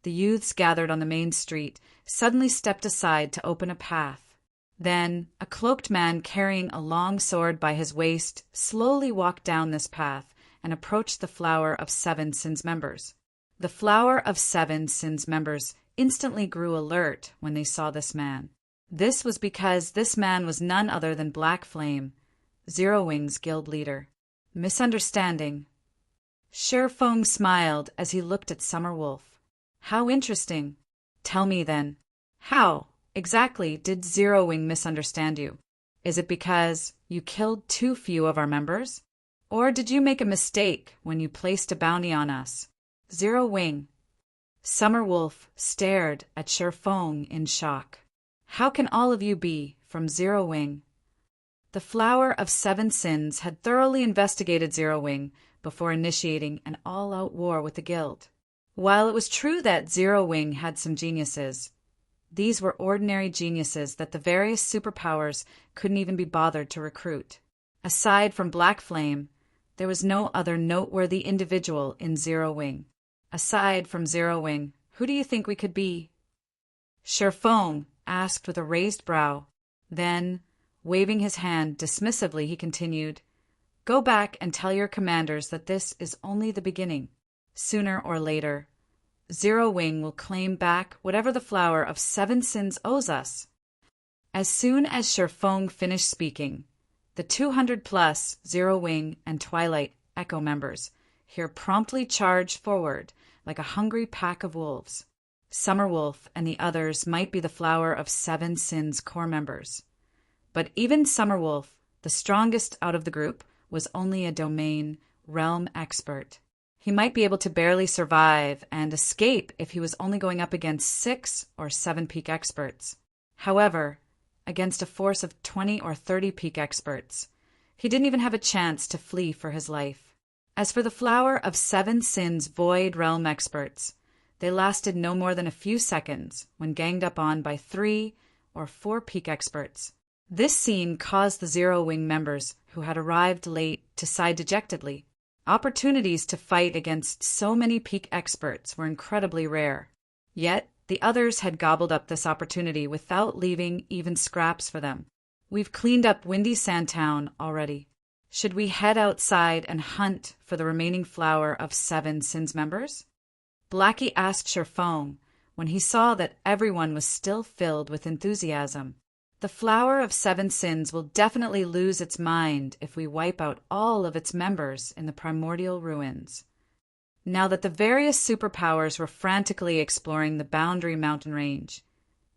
the youths gathered on the main street suddenly stepped aside to open a path. Then, a cloaked man carrying a long sword by his waist slowly walked down this path and approached the Flower of Seven Sins members. The Flower of Seven Sins members instantly grew alert when they saw this man. This was because this man was none other than Black Flame, Zero Wing's guild leader. Misunderstanding. Sherfong smiled as he looked at Summerwolf. How interesting. Tell me then, how exactly did Zero Wing misunderstand you? Is it because you killed too few of our members? Or did you make a mistake when you placed a bounty on us? Zero Wing. Summerwolf stared at Sherfong in shock. How can all of you be from Zero Wing? The Flower of Seven Sins had thoroughly investigated Zero Wing before initiating an all-out war with the guild. While it was true that Zero Wing had some geniuses, these were ordinary geniuses that the various superpowers couldn't even be bothered to recruit. Aside from Black Flame, there was no other noteworthy individual in Zero Wing. Aside from Zero Wing, who do you think we could be? Sherfong asked with a raised brow. Then, waving his hand dismissively, he continued, Go back and tell your commanders that this is only the beginning. Sooner or later, Zero Wing will claim back whatever the Flower of Seven Sins owes us. As soon as Sherfong finished speaking, the 200-plus Zero Wing and Twilight Echo members here promptly charged forward like a hungry pack of wolves. Summerwolf and the others might be the Flower of Seven Sins core members, but even Summerwolf, the strongest out of the group, was only a domain realm expert. He might be able to barely survive and escape if he was only going up against 6 or 7 peak experts. However, against a force of 20 or 30 peak experts, he didn't even have a chance to flee for his life. As for the Flower of Seven Sins Void Realm experts, they lasted no more than a few seconds when ganged up on by 3 or 4 peak experts. This scene caused the Zero Wing members who had arrived late to sigh dejectedly. Opportunities to fight against so many peak experts were incredibly rare. Yet, the others had gobbled up this opportunity without leaving even scraps for them. We've cleaned up Windy Sandtown already. Should we head outside and hunt for the remaining Flower of Seven Sins members? Blackie asked Sherfong when he saw that everyone was still filled with enthusiasm. The Flower of Seven Sins will definitely lose its mind if we wipe out all of its members in the primordial ruins. Now that the various superpowers were frantically exploring the Boundary Mountain Range,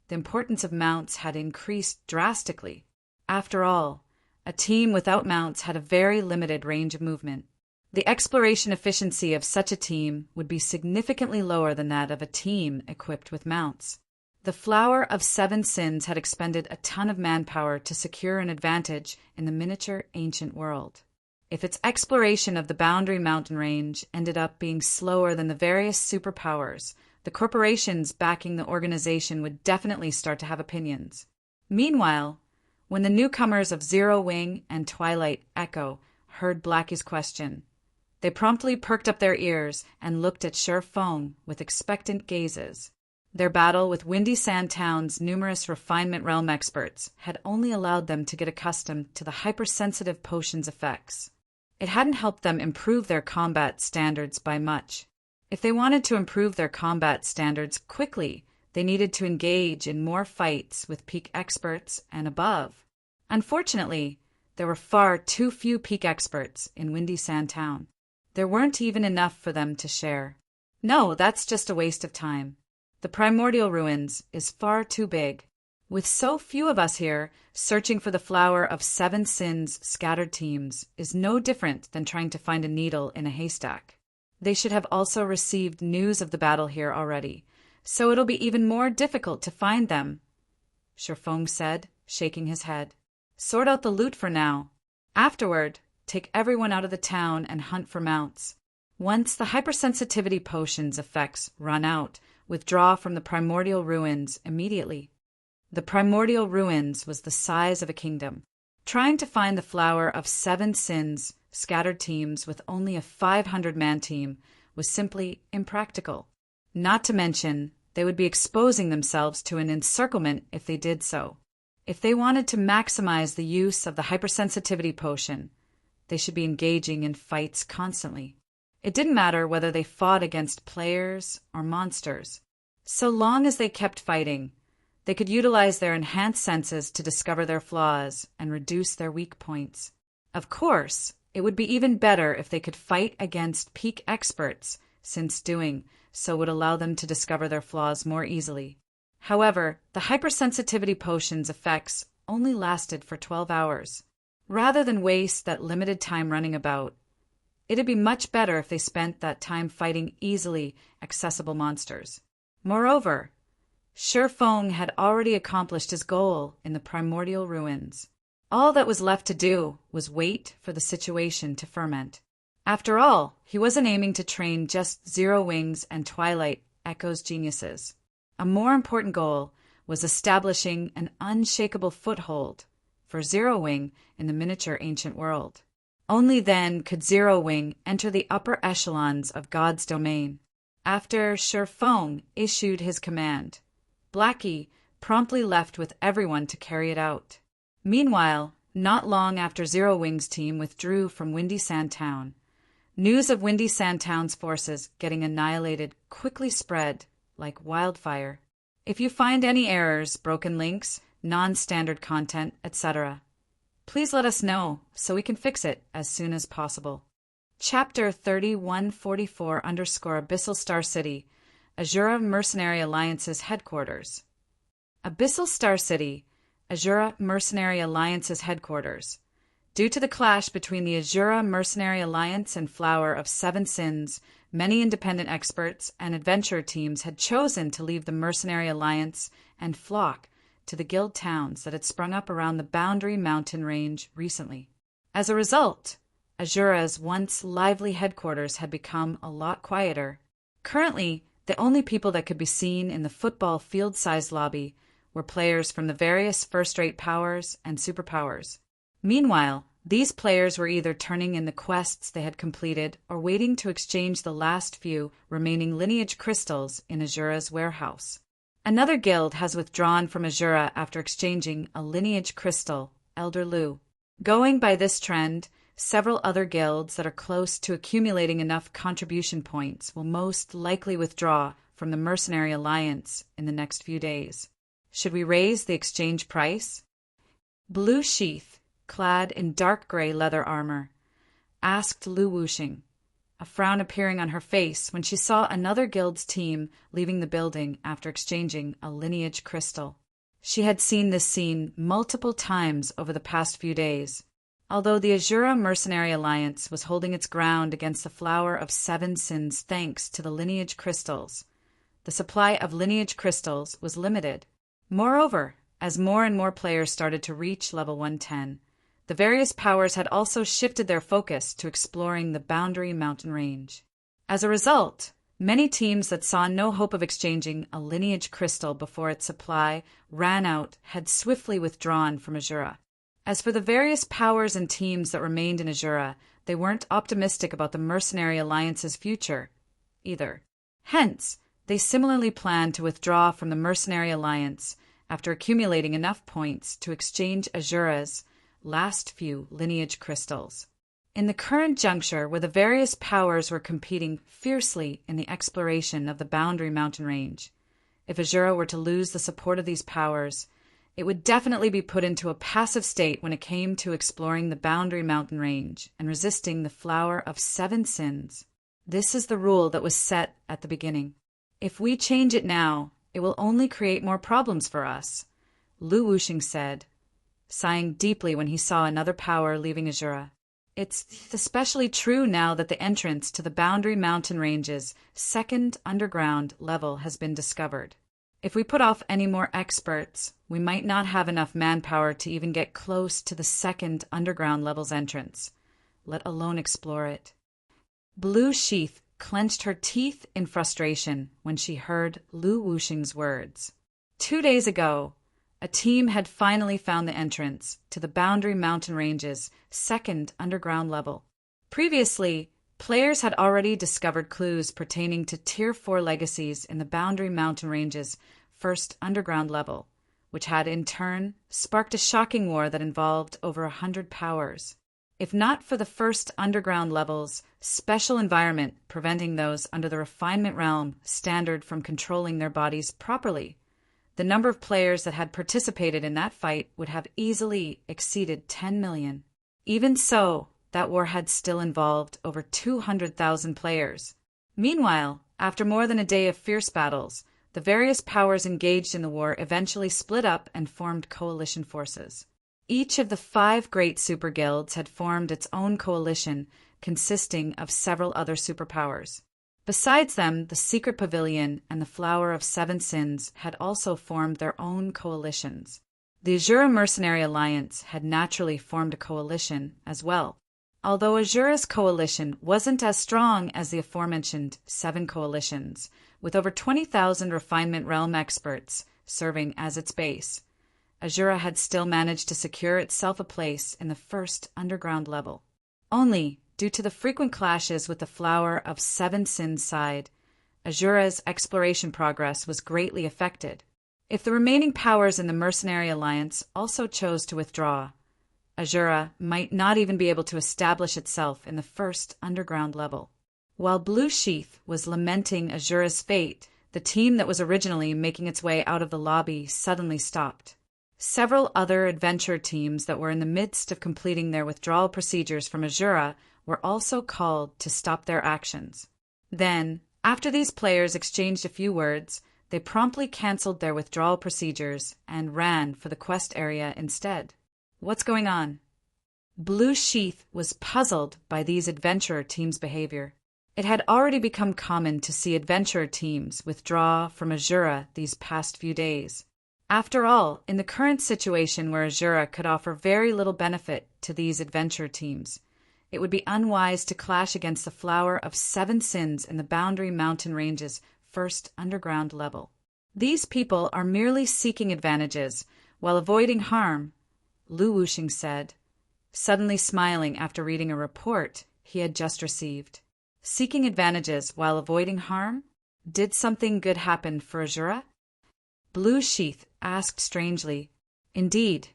the importance of mounts had increased drastically. After all, a team without mounts had a very limited range of movement. The exploration efficiency of such a team would be significantly lower than that of a team equipped with mounts. The Flower of Seven Sins had expended a ton of manpower to secure an advantage in the miniature ancient world. If its exploration of the Boundary Mountain Range ended up being slower than the various superpowers, the corporations backing the organization would definitely start to have opinions. Meanwhile, when the newcomers of Zero Wing and Twilight Echo heard Blackie's question, they promptly perked up their ears and looked at Sherfong with expectant gazes. Their battle with Windy Sandtown's numerous refinement realm experts had only allowed them to get accustomed to the hypersensitive potion's effects. It hadn't helped them improve their combat standards by much. If they wanted to improve their combat standards quickly, they needed to engage in more fights with peak experts and above. Unfortunately, there were far too few peak experts in Windy Sandtown. There weren't even enough for them to share. No, that's just a waste of time. The primordial ruins is far too big. With so few of us here, searching for the Flower of Seven Sins scattered teams is no different than trying to find a needle in a haystack. They should have also received news of the battle here already, so it'll be even more difficult to find them, Sherfong said, shaking his head. Sort out the loot for now. Afterward, take everyone out of the town and hunt for mounts. Once the hypersensitivity potion's effects run out, withdraw from the primordial ruins immediately. The primordial ruins was the size of a kingdom. Trying to find the flower of 7 sins, scattered teams with only a 500-man team, was simply impractical. Not to mention, they would be exposing themselves to an encirclement if they did so. If they wanted to maximize the use of the hypersensitivity potion, they should be engaging in fights constantly. It didn't matter whether they fought against players or monsters. So long as they kept fighting, they could utilize their enhanced senses to discover their flaws and reduce their weak points. Of course, it would be even better if they could fight against peak experts, since doing so would allow them to discover their flaws more easily. However, the hypersensitivity potion's effects only lasted for 12 hours. Rather than waste that limited time running about, it'd be much better if they spent that time fighting easily accessible monsters. Moreover, Shifeng had already accomplished his goal in the primordial ruins. All that was left to do was wait for the situation to ferment. After all, he wasn't aiming to train just Zero Wings and Twilight Echo's geniuses. A more important goal was establishing an unshakable foothold for Zero Wing in the miniature ancient world. Only then could Zero Wing enter the upper echelons of God's domain. After Shifeng issued his command, Blackie promptly left with everyone to carry it out. Meanwhile, not long after Zero Wing's team withdrew from Windy Sand Town, news of Windy Sand Town's forces getting annihilated quickly spread like wildfire. If you find any errors, broken links, non-standard content, etc., please let us know so we can fix it as soon as possible. Chapter 3144_Abyssal Star City, Azura Mercenary Alliance's headquarters. Abyssal Star City, Azura Mercenary Alliance's headquarters. Due to the clash between the Azura Mercenary Alliance and Flower of 7 Sins, many independent experts and adventure teams had chosen to leave the Mercenary Alliance and flock to the guild towns that had sprung up around the Boundary Mountain Range recently. As a result, Azura's once lively headquarters had become a lot quieter. Currently, the only people that could be seen in the football field-sized lobby were players from the various first-rate powers and superpowers. Meanwhile, these players were either turning in the quests they had completed or waiting to exchange the last few remaining lineage crystals in Azura's warehouse. Another guild has withdrawn from Azura after exchanging a lineage crystal, Elder Lu. Going by this trend, several other guilds that are close to accumulating enough contribution points will most likely withdraw from the Mercenary Alliance in the next few days. Should we raise the exchange price? Blue Sheath, clad in dark gray leather armor, asked Lu Wuxing, a frown appearing on her face when she saw another guild's team leaving the building after exchanging a lineage crystal. She had seen this scene multiple times over the past few days. Although the Azura Mercenary Alliance was holding its ground against the Flower of 7 Sins thanks to the lineage crystals, the supply of lineage crystals was limited. Moreover, as more and more players started to reach level 110, the various powers had also shifted their focus to exploring the Boundary Mountain Range. As a result, many teams that saw no hope of exchanging a lineage crystal before its supply ran out had swiftly withdrawn from Azura. As for the various powers and teams that remained in Azura, they weren't optimistic about the Mercenary Alliance's future either. Hence, they similarly planned to withdraw from the Mercenary Alliance after accumulating enough points to exchange Azura's last few lineage crystals. In the current juncture where the various powers were competing fiercely in the exploration of the Boundary Mountain Range, if Azura were to lose the support of these powers, it would definitely be put into a passive state when it came to exploring the Boundary Mountain Range and resisting the Flower of 7 Sins. This is the rule that was set at the beginning. If we change it now, it will only create more problems for us, Lu Wuxing said, sighing deeply when he saw another power leaving Azura. It's especially true now that the entrance to the Boundary Mountain Range's second underground level has been discovered. If we put off any more experts, we might not have enough manpower to even get close to the second underground level's entrance, let alone explore it. Blue Sheath clenched her teeth in frustration when she heard Lu Wuxing's words. 2 days ago, a team had finally found the entrance to the Boundary Mountain Range's second underground level. Previously, players had already discovered clues pertaining to Tier 4 legacies in the Boundary Mountain Range's first underground level, which had in turn sparked a shocking war that involved over 100 powers. If not for the first underground level's special environment preventing those under the refinement realm standard from controlling their bodies properly, the number of players that had participated in that fight would have easily exceeded 10 million. Even so, that war had still involved over 200,000 players. Meanwhile, after more than a day of fierce battles, the various powers engaged in the war eventually split up and formed coalition forces. Each of the 5 great super guilds had formed its own coalition consisting of several other superpowers. Besides them, the Secret Pavilion and the Flower of Seven Sins had also formed their own coalitions. The Azura Mercenary Alliance had naturally formed a coalition as well. Although Azura's coalition wasn't as strong as the aforementioned 7 coalitions, with over 20,000 Refinement Realm experts serving as its base, Azura had still managed to secure itself a place in the first underground level. Only, due to the frequent clashes with the Flower of Seven Sins side, Azura's exploration progress was greatly affected. If the remaining powers in the Mercenary Alliance also chose to withdraw, Azura might not even be able to establish itself in the first underground level. While Blue Sheath was lamenting Azura's fate, the team that was originally making its way out of the lobby suddenly stopped. Several other adventure teams that were in the midst of completing their withdrawal procedures from Azura were also called to stop their actions. Then, after these players exchanged a few words, they promptly canceled their withdrawal procedures and ran for the quest area instead. What's going on? Blue Sheath was puzzled by these adventurer teams' behavior. It had already become common to see adventurer teams withdraw from Azura these past few days. After all, in the current situation where Azura could offer very little benefit to these adventure teams, it would be unwise to clash against the Flower of Seven Sins in the Boundary Mountain Range's first underground level. These people are merely seeking advantages while avoiding harm, Lu Wuxing said, suddenly smiling after reading a report he had just received. Seeking advantages while avoiding harm? Did something good happen for Azura? Blue Sheath asked strangely. Indeed.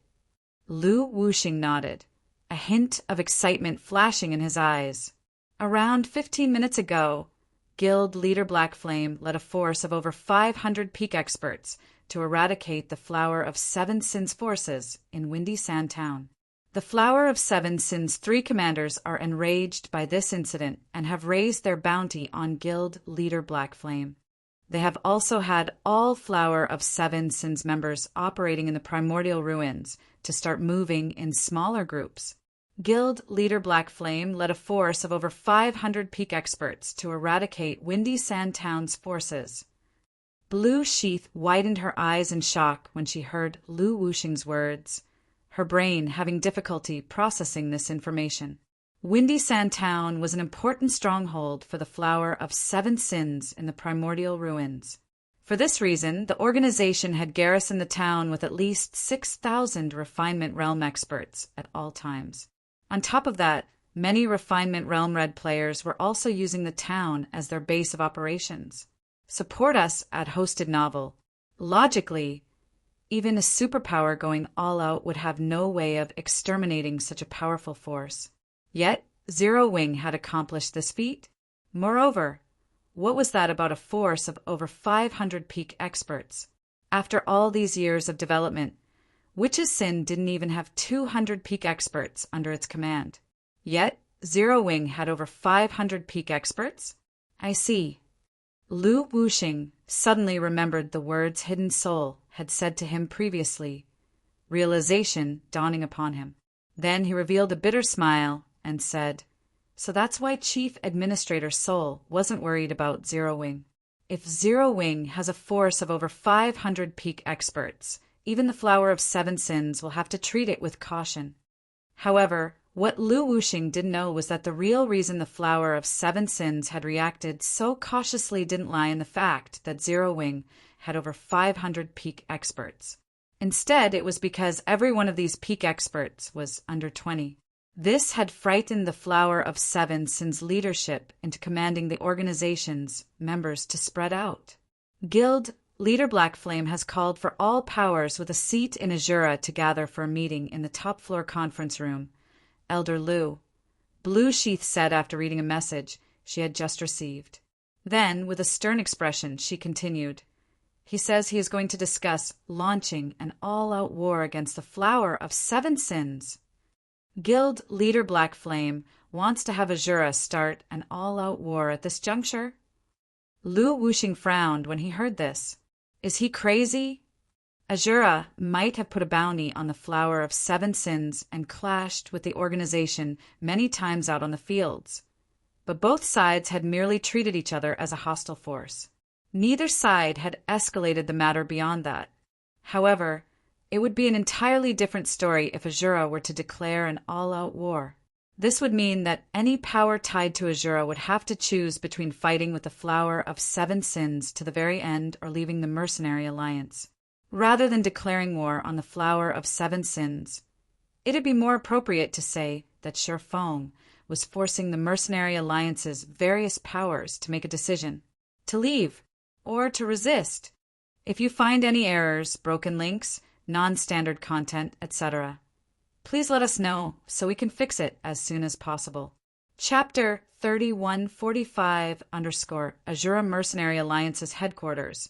Lu Wuxing nodded, a hint of excitement flashing in his eyes. Around 15 minutes ago, Guild Leader Blackflame led a force of over 500 peak experts to eradicate the Flower of Seven Sins forces in Windy Sand Town. The Flower of Seven Sins' 3 commanders are enraged by this incident and have raised their bounty on Guild Leader Blackflame. They have also had all Flower of Seven Sins members operating in the primordial ruins to start moving in smaller groups. Guild Leader Blackflame led a force of over 500 peak experts to eradicate Windy Sand Town's forces. Blue Sheath widened her eyes in shock when she heard Lu Wuxing's words, her brain having difficulty processing this information. Windy Sand Town was an important stronghold for the Flower of Seven Sins in the primordial ruins. For this reason, the organization had garrisoned the town with at least 6,000 Refinement Realm experts at all times. On top of that, many Refinement Realm Red players were also using the town as their base of operations. Support us at Hosted Novel. Logically, even a superpower going all out would have no way of exterminating such a powerful force. Yet, Zero Wing had accomplished this feat. Moreover, what was that about a force of over 500 peak experts? After all these years of development, Witch's Sin didn't even have 200 peak experts under its command. Yet, Zero Wing had over 500 peak experts? I see. Lu Wuxing suddenly remembered the words Hidden Soul had said to him previously, realization dawning upon him. Then he revealed a bitter smile and said, so that's why Chief Administrator Soul wasn't worried about Zero Wing. If Zero Wing has a force of over 500 peak experts, even the Flower of Seven Sins will have to treat it with caution. However, what Lu Wuxing didn't know was that the real reason the Flower of Seven Sins had reacted so cautiously didn't lie in the fact that Zero Wing had over 500 peak experts. Instead, it was because every one of these peak experts was under 20. This had frightened the Flower of Seven Sins leadership into commanding the organization's members to spread out. Guild Leader Black Flame has called for all powers with a seat in Azura to gather for a meeting in the top-floor conference room. Elder Lu, Blue Sheath said after reading a message she had just received. Then, with a stern expression, she continued, "He says he is going to discuss launching an all-out war against the Flower of Seven Sins." Guild Leader Black Flame wants to have Azura start an all-out war at this juncture? Lu Wuxing frowned when he heard this. Is he crazy? Azura might have put a bounty on the Flower of Seven Sins and clashed with the organization many times out on the fields. But both sides had merely treated each other as a hostile force. Neither side had escalated the matter beyond that. However, it would be an entirely different story if Azura were to declare an all-out war. This would mean that any power tied to Azura would have to choose between fighting with the Flower of Seven Sins to the very end or leaving the Mercenary Alliance. Rather than declaring war on the Flower of Seven Sins, it'd be more appropriate to say that Shifeng was forcing the Mercenary Alliance's various powers to make a decision, to leave, or to resist. If you find any errors, broken links, non-standard content, etc., please let us know so we can fix it as soon as possible. Chapter 3145_Azura Mercenary Alliance's headquarters,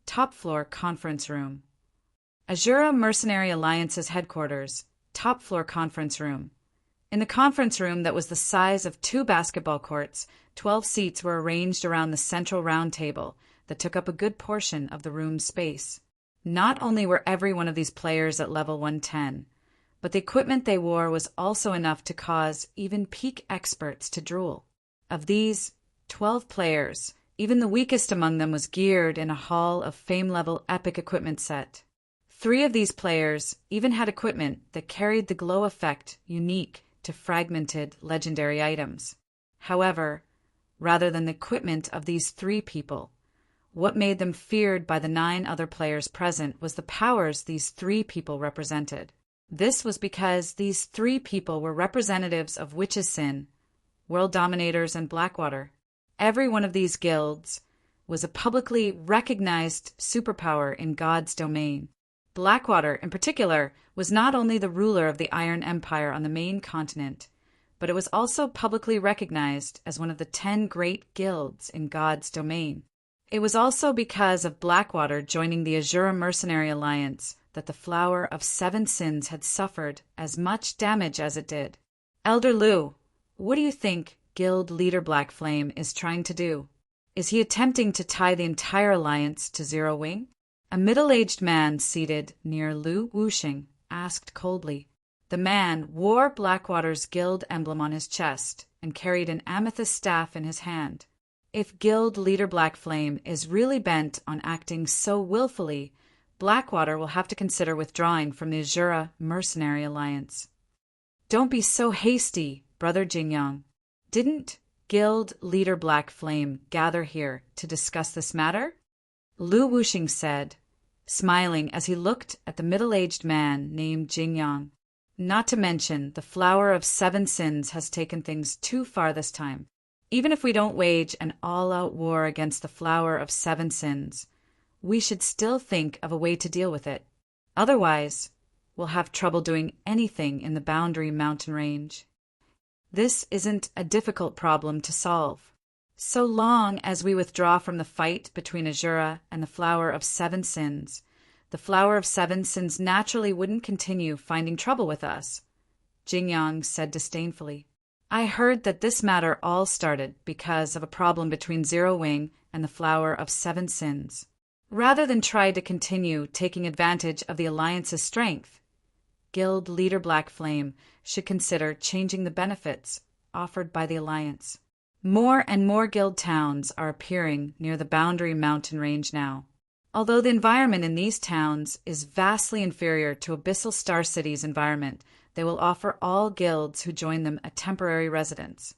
top floor conference room. Azura Mercenary Alliance's headquarters, top floor conference room. In the conference room that was the size of 2 basketball courts, 12 seats were arranged around the central round table that took up a good portion of the room's space. Not only were every one of these players at level 110, but the equipment they wore was also enough to cause even peak experts to drool. Of these 12 players, even the weakest among them was geared in a Hall of Fame-level epic equipment set. 3 of these players even had equipment that carried the glow effect unique to fragmented legendary items. However, rather than the equipment of these 3 people, what made them feared by the 9 other players present was the powers these 3 people represented. This was because these 3 people were representatives of Witch's Sin, World Dominators, and Blackwater. Every one of these guilds was a publicly recognized superpower in God's domain. Blackwater, in particular, was not only the ruler of the Iron Empire on the main continent, but it was also publicly recognized as one of the 10 great guilds in God's domain. It was also because of Blackwater joining the Azura Mercenary Alliance that the Flower of Seven Sins had suffered as much damage as it did. Elder Lu, what do you think Guild Leader Black Flame is trying to do? Is he attempting to tie the entire alliance to Zero Wing? A middle-aged man seated near Lu Wuxing asked coldly. The man wore Blackwater's guild emblem on his chest and carried an amethyst staff in his hand. If Guild Leader Black Flame is really bent on acting so willfully, Blackwater will have to consider withdrawing from the Azura Mercenary Alliance. Don't be so hasty, Brother Jingyang. Didn't Guild Leader Black Flame gather here to discuss this matter? Lu Wuxing said, smiling as he looked at the middle-aged man named Jingyang. Not to mention, the Flower of Seven Sins has taken things too far this time. Even if we don't wage an all-out war against the Flower of Seven Sins, we should still think of a way to deal with it. Otherwise, we'll have trouble doing anything in the Boundary Mountain Range. This isn't a difficult problem to solve. So long as we withdraw from the fight between Azura and the Flower of Seven Sins, the Flower of Seven Sins naturally wouldn't continue finding trouble with us, Jingyang said disdainfully. I heard that this matter all started because of a problem between Zero Wing and the Flower of Seven Sins. Rather than try to continue taking advantage of the Alliance's strength, Guild Leader Black Flame should consider changing the benefits offered by the Alliance. More and more guild towns are appearing near the boundary mountain range now. Although the environment in these towns is vastly inferior to Abyssal Star City's environment, they will offer all guilds who join them a temporary residence.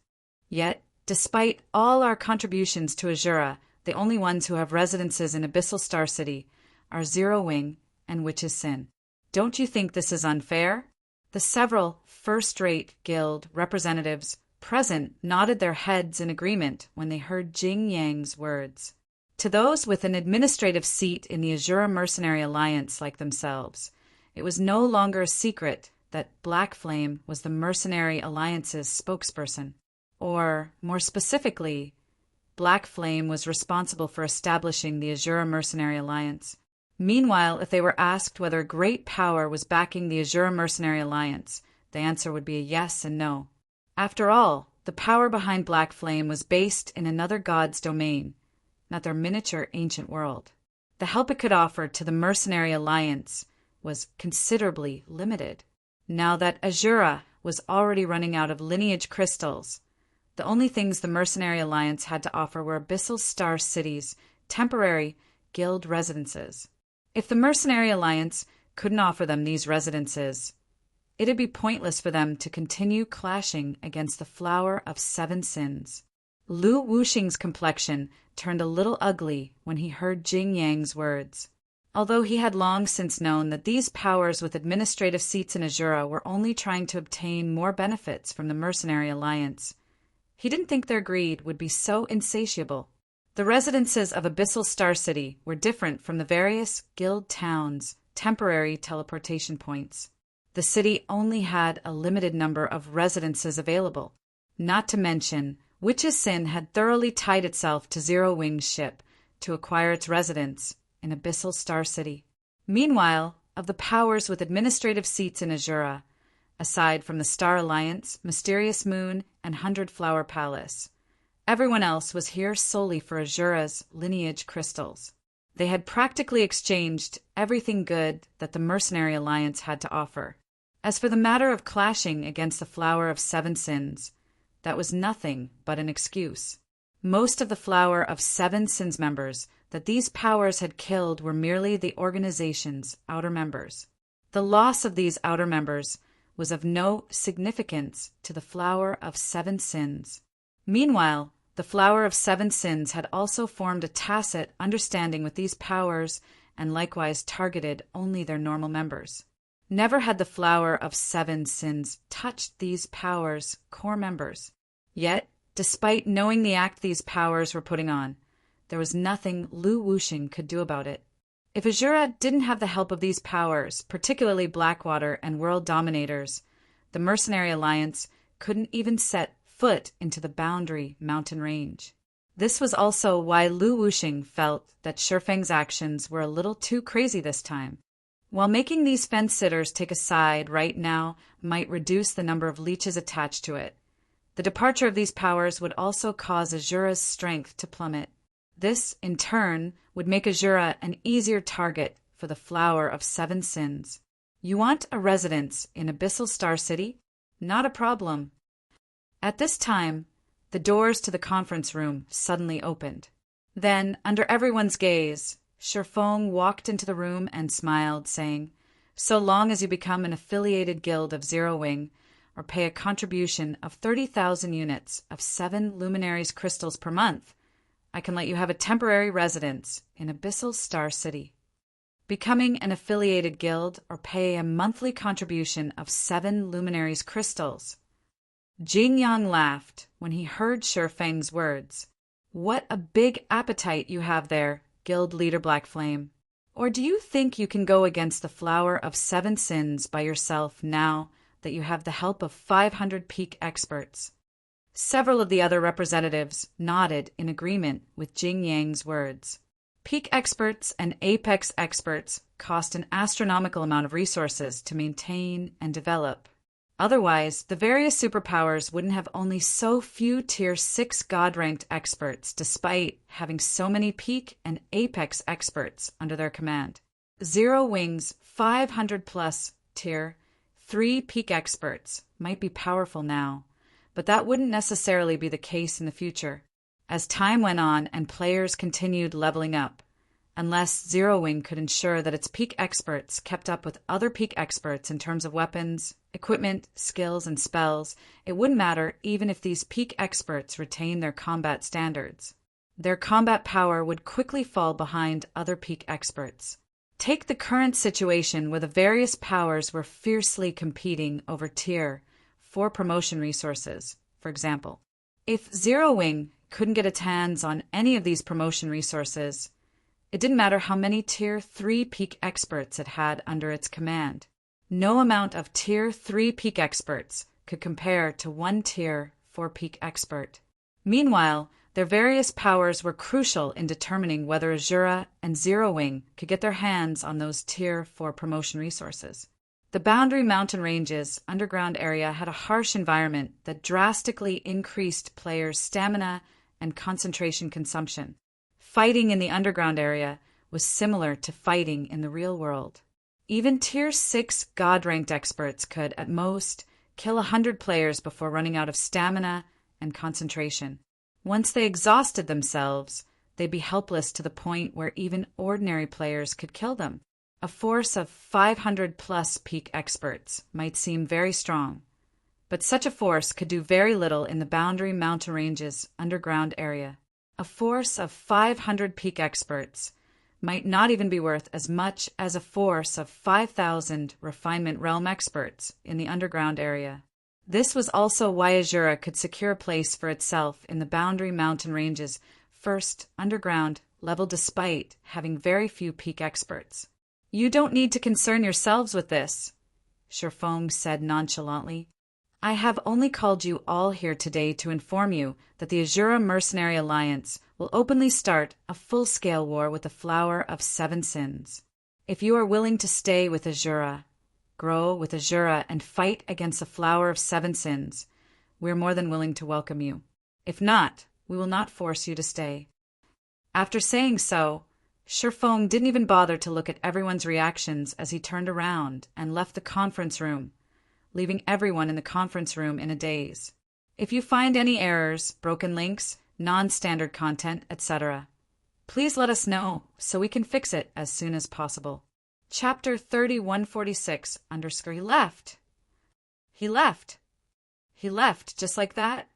Yet, despite all our contributions to Azura, the only ones who have residences in Abyssal Star City are Zero Wing and Witch's Sin. Don't you think this is unfair? The several first-rate guild representatives present nodded their heads in agreement when they heard Jing Yang's words. To those with an administrative seat in the Azura Mercenary Alliance like themselves, it was no longer a secret that Black Flame was the Mercenary Alliance's spokesperson. Or, more specifically, Black Flame was responsible for establishing the Azura Mercenary Alliance. Meanwhile, if they were asked whether great power was backing the Azura Mercenary Alliance, the answer would be a yes and no. After all, the power behind Black Flame was based in another god's domain, not their miniature ancient world. The help it could offer to the Mercenary Alliance was considerably limited. Now that Azura was already running out of lineage crystals, the only things the Mercenary Alliance had to offer were Abyssal Star City's temporary guild residences. If the Mercenary Alliance couldn't offer them these residences, it'd be pointless for them to continue clashing against the Flower of Seven Sins. Lu Wuxing's complexion turned a little ugly when he heard Jing Yang's words. Although he had long since known that these powers with administrative seats in Azura were only trying to obtain more benefits from the Mercenary Alliance, he didn't think their greed would be so insatiable. The residences of Abyssal Star City were different from the various guild towns' temporary teleportation points. The city only had a limited number of residences available. Not to mention, Witch's Sin had thoroughly tied itself to Zero Wing's ship to acquire its residence in Abyssal Star City. Meanwhile, of the powers with administrative seats in Azura, aside from the Star Alliance, Mysterious Moon, and 100 Flower Palace, everyone else was here solely for Azura's lineage crystals. They had practically exchanged everything good that the Mercenary Alliance had to offer. As for the matter of clashing against the Flower of Seven Sins, that was nothing but an excuse. Most of the Flower of Seven Sins members that these powers had killed were merely the organization's outer members. The loss of these outer members was of no significance to the Flower of Seven Sins. Meanwhile, the Flower of Seven Sins had also formed a tacit understanding with these powers and likewise targeted only their normal members. Never had the Flower of Seven Sins touched these powers' core members. Yet, despite knowing the act these powers were putting on, there was nothing Lu Wuxing could do about it. If Azura didn't have the help of these powers, particularly Blackwater and World Dominators, the Mercenary Alliance couldn't even set foot into the boundary mountain range. This was also why Lu Wuxing felt that Shifeng's actions were a little too crazy this time. While making these fence-sitters take a side right now might reduce the number of leeches attached to it, the departure of these powers would also cause Azura's strength to plummet. This, in turn, would make Azura an easier target for the Flower of Seven Sins. You want a residence in Abyssal Star City? Not a problem. At this time, the doors to the conference room suddenly opened. Then, under everyone's gaze, Shifeng walked into the room and smiled, saying, "So long as you become an affiliated guild of Zero Wing, or pay a contribution of 30,000 units of 7 luminaries crystals per month, I can let you have a temporary residence in Abyssal Star City. Becoming an affiliated guild or pay a monthly contribution of 7 luminaries crystals." Jing Yang laughed when he heard Shifeng's words. "What a big appetite you have there, Guild Leader Black Flame. Or do you think you can go against the Flower of Seven Sins by yourself now that you have the help of 500 peak experts?" Several of the other representatives nodded in agreement with Jing Yang's words. Peak experts and apex experts cost an astronomical amount of resources to maintain and develop. Otherwise, the various superpowers wouldn't have only so few Tier 6 God-ranked experts despite having so many peak and apex experts under their command. Zero Wing's 500-plus Tier 3 peak experts might be powerful now, but that wouldn't necessarily be the case in the future, as time went on and players continued leveling up. Unless Zero Wing could ensure that its peak experts kept up with other peak experts in terms of weapons, equipment, skills, and spells, it wouldn't matter even if these peak experts retained their combat standards. Their combat power would quickly fall behind other peak experts. Take the current situation where the various powers were fiercely competing over Tier 4 promotion resources, for example. If Zero Wing couldn't get its hands on any of these promotion resources, it didn't matter how many Tier 3 peak experts it had under its command. No amount of Tier 3 peak experts could compare to one Tier 4 peak expert. Meanwhile, their various powers were crucial in determining whether Azura and Zero Wing could get their hands on those Tier 4 promotion resources. The Boundary Mountain Ranges underground area had a harsh environment that drastically increased players' stamina and concentration consumption. Fighting in the underground area was similar to fighting in the real world. Even Tier 6 God-ranked experts could, at most, kill 100 players before running out of stamina and concentration. Once they exhausted themselves, they'd be helpless to the point where even ordinary players could kill them. A force of 500-plus peak experts might seem very strong, but such a force could do very little in the Boundary Mountain Ranges underground area. A force of 500 peak experts might not even be worth as much as a force of 5,000 Refinement Realm experts in the underground area. This was also why Azura could secure a place for itself in the Boundary Mountain Ranges' first underground level despite having very few peak experts. "You don't need to concern yourselves with this," Sherfong said nonchalantly. "I have only called you all here today to inform you that the Azura Mercenary Alliance will openly start a full-scale war with the Flower of Seven Sins. If you are willing to stay with Azura, grow with Azura, and fight against the Flower of Seven Sins, we are more than willing to welcome you. If not, we will not force you to stay." After saying so, Sherfong didn't even bother to look at everyone's reactions as he turned around and left the conference room, leaving everyone in the conference room in a daze. If you find any errors, broken links, non-standard content, etc., please let us know so we can fix it as soon as possible. Chapter 3146 _ He left. He left. He left just like that.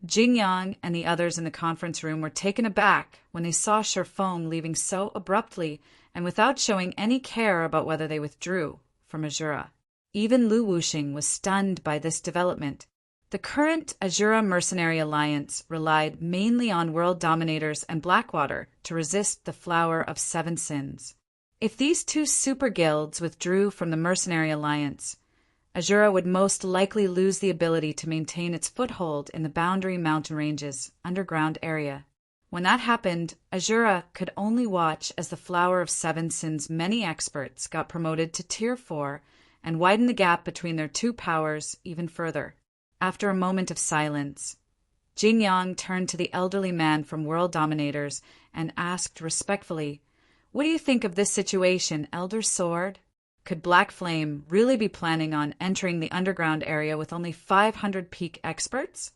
Jingyang and the others in the conference room were taken aback when they saw Sherfong leaving so abruptly and without showing any care about whether they withdrew from Azura. Even Lu Wuxing was stunned by this development. The current Azura Mercenary Alliance relied mainly on world dominators and Blackwater to resist the Flower of Seven Sins. If these two super guilds withdrew from the Mercenary Alliance, Azura would most likely lose the ability to maintain its foothold in the Boundary Mountain Ranges underground area. When that happened, Azura could only watch as the Flower of Seven Sins' many experts got promoted to Tier 4 and widen the gap between their two powers even further. After a moment of silence, Jingyang turned to the elderly man from World Dominators and asked respectfully, "What do you think of this situation, Elder Sword? Could Black Flame really be planning on entering the underground area with only 500 peak experts?"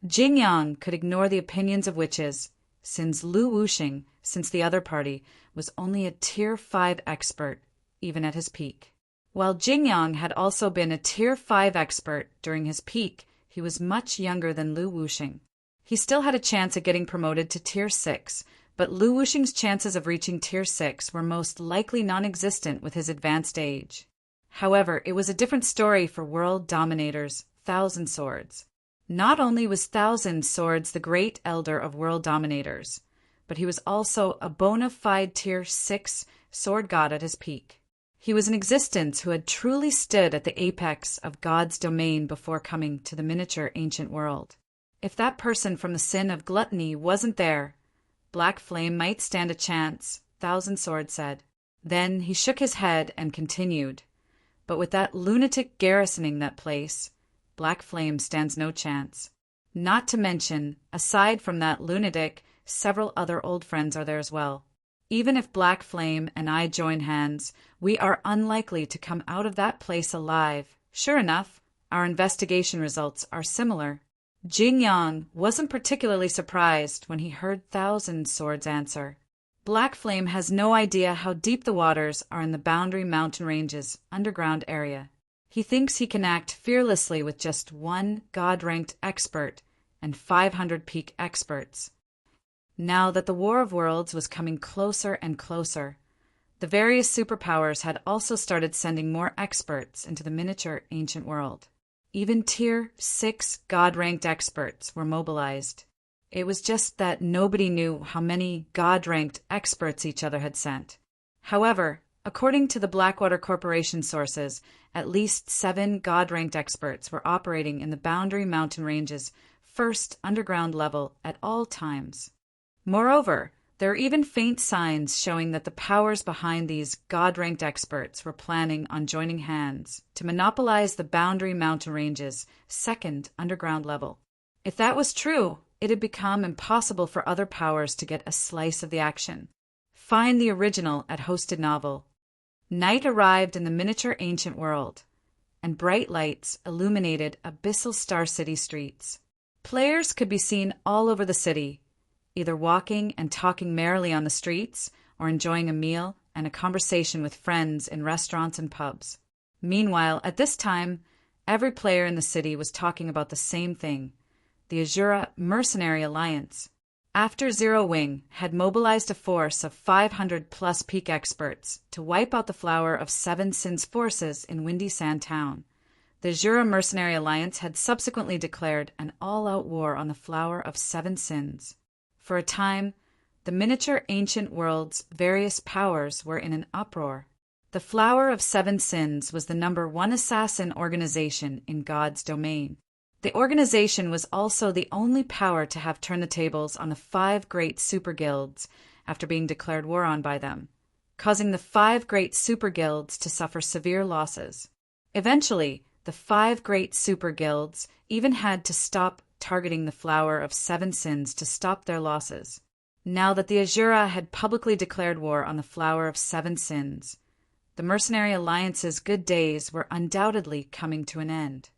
Jingyang could ignore the opinions of witches, since Lu Wuxing, since the other party, was only a Tier 5 expert, even at his peak. While Jingyang had also been a Tier 5 expert during his peak, he was much younger than Lu Wuxing. He still had a chance at getting promoted to Tier 6, but Lu Wuxing's chances of reaching Tier 6 were most likely non-existent with his advanced age. However, it was a different story for World Dominators, Thousand Swords. Not only was Thousand Swords the great elder of World Dominators, but he was also a bona fide Tier 6 sword god at his peak. He was an existence who had truly stood at the apex of God's domain before coming to the miniature ancient world. If that person from the sin of gluttony wasn't there, Black Flame might stand a chance, Thousand Swords said. Then he shook his head and continued, "But with that lunatic garrisoning that place, Black Flame stands no chance. Not to mention, aside from that lunatic, several other old friends are there as well. Even if Black Flame and I join hands, we are unlikely to come out of that place alive. Sure enough, Our investigation results are similar. Jing Yang wasn't particularly surprised when he heard Thousand Swords answer. Black Flame has no idea how deep the waters are in the Boundary Mountain Range's underground area. He thinks he can act fearlessly with just one God-ranked expert and 500 peak experts. Now that the War of Worlds was coming closer and closer, the various superpowers had also started sending more experts into the miniature ancient world. Even Tier 6 God-ranked experts were mobilized. It was just that nobody knew how many God-ranked experts each other had sent. However, according to the Blackwater Corporation sources, at least 7 God-ranked experts were operating in the Boundary Mountain Range's first underground level at all times. Moreover, there are even faint signs showing that the powers behind these God-ranked experts were planning on joining hands to monopolize the Boundary Mountain Range's second underground level. If that was true, it had become impossible for other powers to get a slice of the action. Find the original at Hosted Novel. Night arrived in the miniature ancient world, and bright lights illuminated abyssal Star City streets. Players could be seen all over the city, either walking and talking merrily on the streets or enjoying a meal and a conversation with friends in restaurants and pubs. Meanwhile, at this time, every player in the city was talking about the same thing: the Azura Mercenary Alliance. After Zero Wing had mobilized a force of 500-plus peak experts to wipe out the Flower of Seven Sins forces in Windy Sand Town, the Azura Mercenary Alliance had subsequently declared an all-out war on the Flower of Seven Sins. For a time, the miniature ancient world's various powers were in an uproar. The Flower of Seven Sins was the #1 assassin organization in God's domain. The organization was also the only power to have turned the tables on the 5 great super guilds after being declared war on by them, causing the 5 great super guilds to suffer severe losses. Eventually, the 5 great super guilds even had to stop targeting the Flower of Seven Sins to stop their losses. Now that the Azura had publicly declared war on the Flower of Seven Sins, the Mercenary Alliance's good days were undoubtedly coming to an end.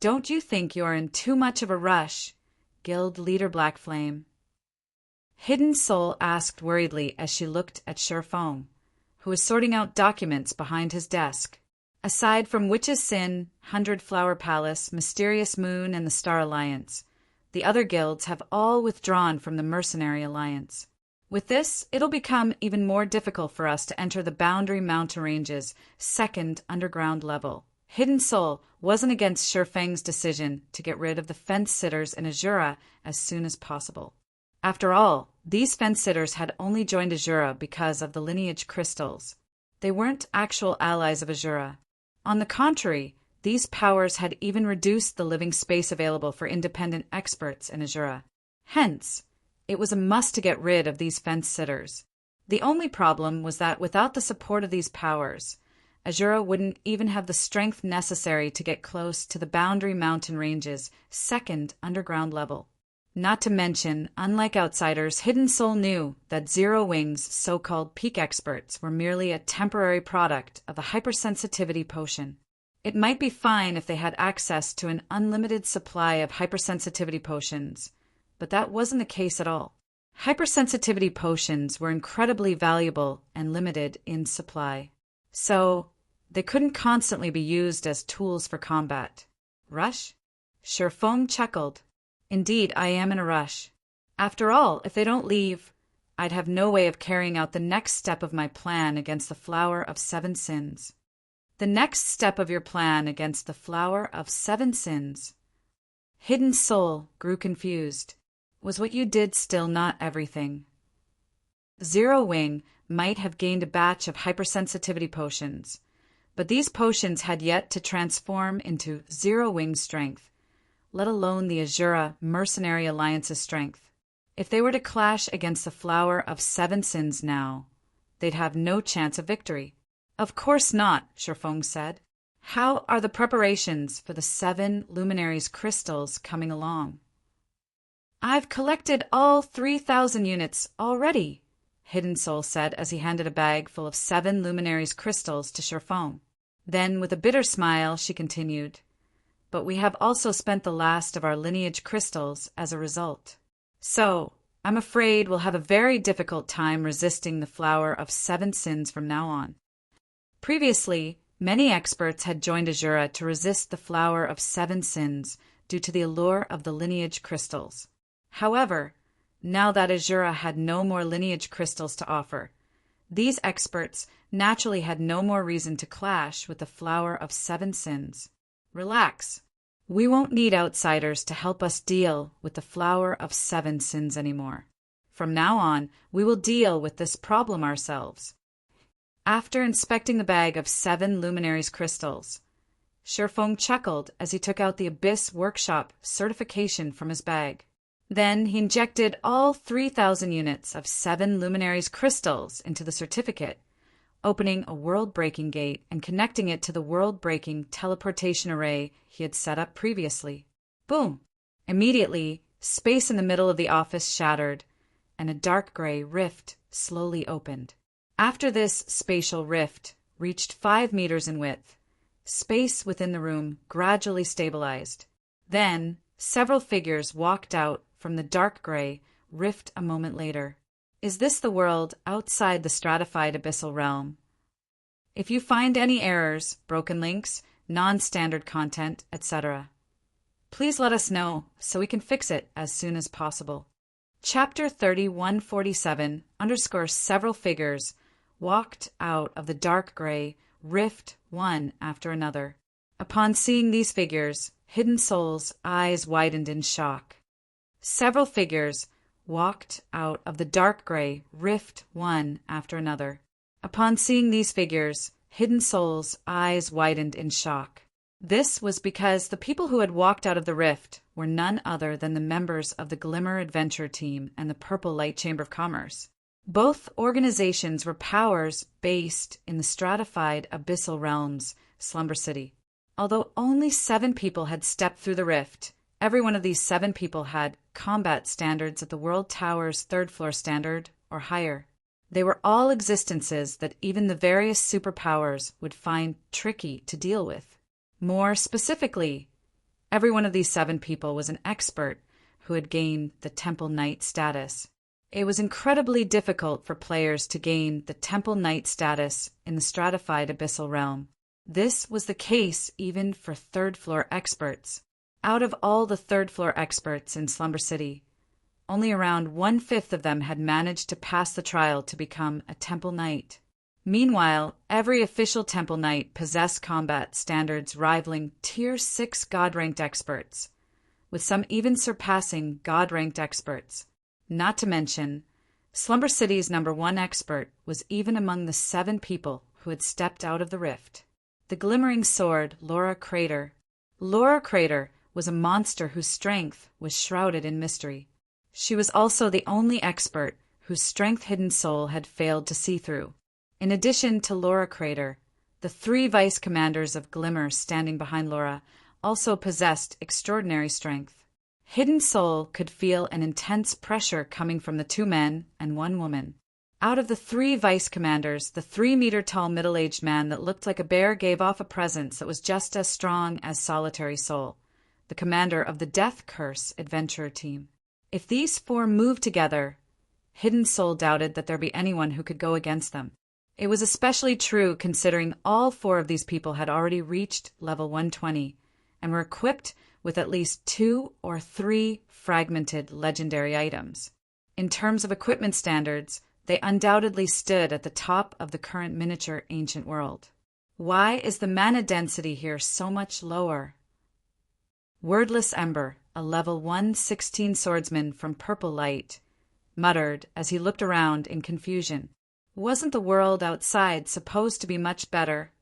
"Don't you think you are in too much of a rush, Guild Leader Black Flame?" Hidden Soul asked worriedly as she looked at Sherfong, who was sorting out documents behind his desk. Aside from Witch's Sin, 100 Flower Palace, Mysterious Moon, and the Star Alliance, the other guilds have all withdrawn from the Mercenary Alliance. With this, it'll become even more difficult for us to enter the Boundary Mountain Range's second underground level. Hidden Soul wasn't against Sherfang's decision to get rid of the fence-sitters in Azura as soon as possible. After all, these fence-sitters had only joined Azura because of the lineage crystals. They weren't actual allies of Azura. On the contrary, these powers had even reduced the living space available for independent experts in Azura. Hence, it was a must to get rid of these fence-sitters. The only problem was that without the support of these powers, Azura wouldn't even have the strength necessary to get close to the Boundary Mountain Range's second underground level. Not to mention, unlike outsiders, Hidden Soul knew that Zero Wing's so-called peak experts were merely a temporary product of the hypersensitivity potion. It might be fine if they had access to an unlimited supply of hypersensitivity potions, but that wasn't the case at all. Hypersensitivity potions were incredibly valuable and limited in supply, so they couldn't constantly be used as tools for combat. Rush? Sherfong chuckled. "Indeed, I am in a rush. After all, if they don't leave, I'd have no way of carrying out the next step of my plan against the Flower of Seven Sins." "The next step of your plan against the Flower of Seven Sins?" Hidden Soul grew confused. "Was what you did still not everything?" Zero Wing might have gained a batch of hypersensitivity potions, but these potions had yet to transform into Zero Wing's strength, let alone the Azura Mercenary Alliance's strength. If they were to clash against the Flower of Seven Sins now, they'd have no chance of victory. "Of course not," Sherfong said. "How are the preparations for the 7 Luminaries crystals coming along?" "I've collected all 3,000 units already," Hidden Soul said as he handed a bag full of 7 Luminaries crystals to Sherfong. Then, with a bitter smile, she continued, but we have also spent the last of our lineage crystals as a result. So, I'm afraid we'll have a very difficult time resisting the flower of 7 sins from now on. Previously, many experts had joined Azura to resist the flower of 7 sins due to the allure of the lineage crystals. However, now that Azura had no more lineage crystals to offer, these experts naturally had no more reason to clash with the flower of 7 sins. Relax. We won't need outsiders to help us deal with the flower of 7 sins anymore. From now on, we will deal with this problem ourselves. After inspecting the bag of 7 luminaries crystals, Shifeng chuckled as he took out the Abyss Workshop certification from his bag. Then he injected all 3,000 units of 7 luminaries crystals into the certificate, opening a world-breaking gate and connecting it to the world-breaking teleportation array he had set up previously. Boom! Immediately, space in the middle of the office shattered, and a dark gray rift slowly opened. After this spatial rift reached 5 meters in width, space within the room gradually stabilized. Then, several figures walked out from the dark gray rift a moment later. Is this the world outside the stratified abyssal realm? If you find any errors, broken links, non-standard content, etc., please let us know so we can fix it as soon as possible. Chapter 3147 _ several figures walked out of the dark gray rift one after another. Upon seeing these figures, Hidden Soul's eyes widened in shock. Several figures walked out of the dark gray rift one after another. Upon seeing these figures, Hidden Soul's eyes widened in shock. This was because the people who had walked out of the rift were none other than the members of the Glimmer Adventure Team and the Purple Light Chamber of Commerce. Both organizations were powers based in the stratified abyssal realms, Slumber City. Although only 7 people had stepped through the rift, every one of these 7 people had combat standards at the World Tower's 3rd floor standard or higher. They were all existences that even the various superpowers would find tricky to deal with. More specifically, every one of these 7 people was an expert who had gained the Temple Knight status. It was incredibly difficult for players to gain the Temple Knight status in the stratified abyssal realm. This was the case even for 3rd floor experts. Out of all the 3rd floor experts in Slumber City, only around 1/5 of them had managed to pass the trial to become a Temple Knight. Meanwhile, every official Temple Knight possessed combat standards rivaling Tier 6 God-ranked experts, with some even surpassing God-ranked experts. Not to mention, Slumber City's #1 expert was even among the 7 people who had stepped out of the rift. The glimmering sword, Laura Crater. Laura Crater was a monster whose strength was shrouded in mystery. She was also the only expert whose strength Hidden Soul had failed to see through. In addition to Laura Crater, the 3 vice commanders of Glimmer standing behind Laura also possessed extraordinary strength. Hidden Soul could feel an intense pressure coming from the 2 men and 1 woman. Out of the 3 vice commanders, the 3-meter-tall middle-aged man that looked like a bear gave off a presence that was just as strong as Solitary Soul, the commander of the Death Curse adventurer team. If these 4 moved together, Hidden Soul doubted that there be anyone who could go against them. It was especially true considering all 4 of these people had already reached level 120 and were equipped with at least 2 or 3 fragmented legendary items. In terms of equipment standards, they undoubtedly stood at the top of the current miniature ancient world. Why is the mana density here so much lower? Wordless Ember, a level 116 swordsman from Purple Light, muttered as he looked around in confusion. Wasn't the world outside supposed to be much better?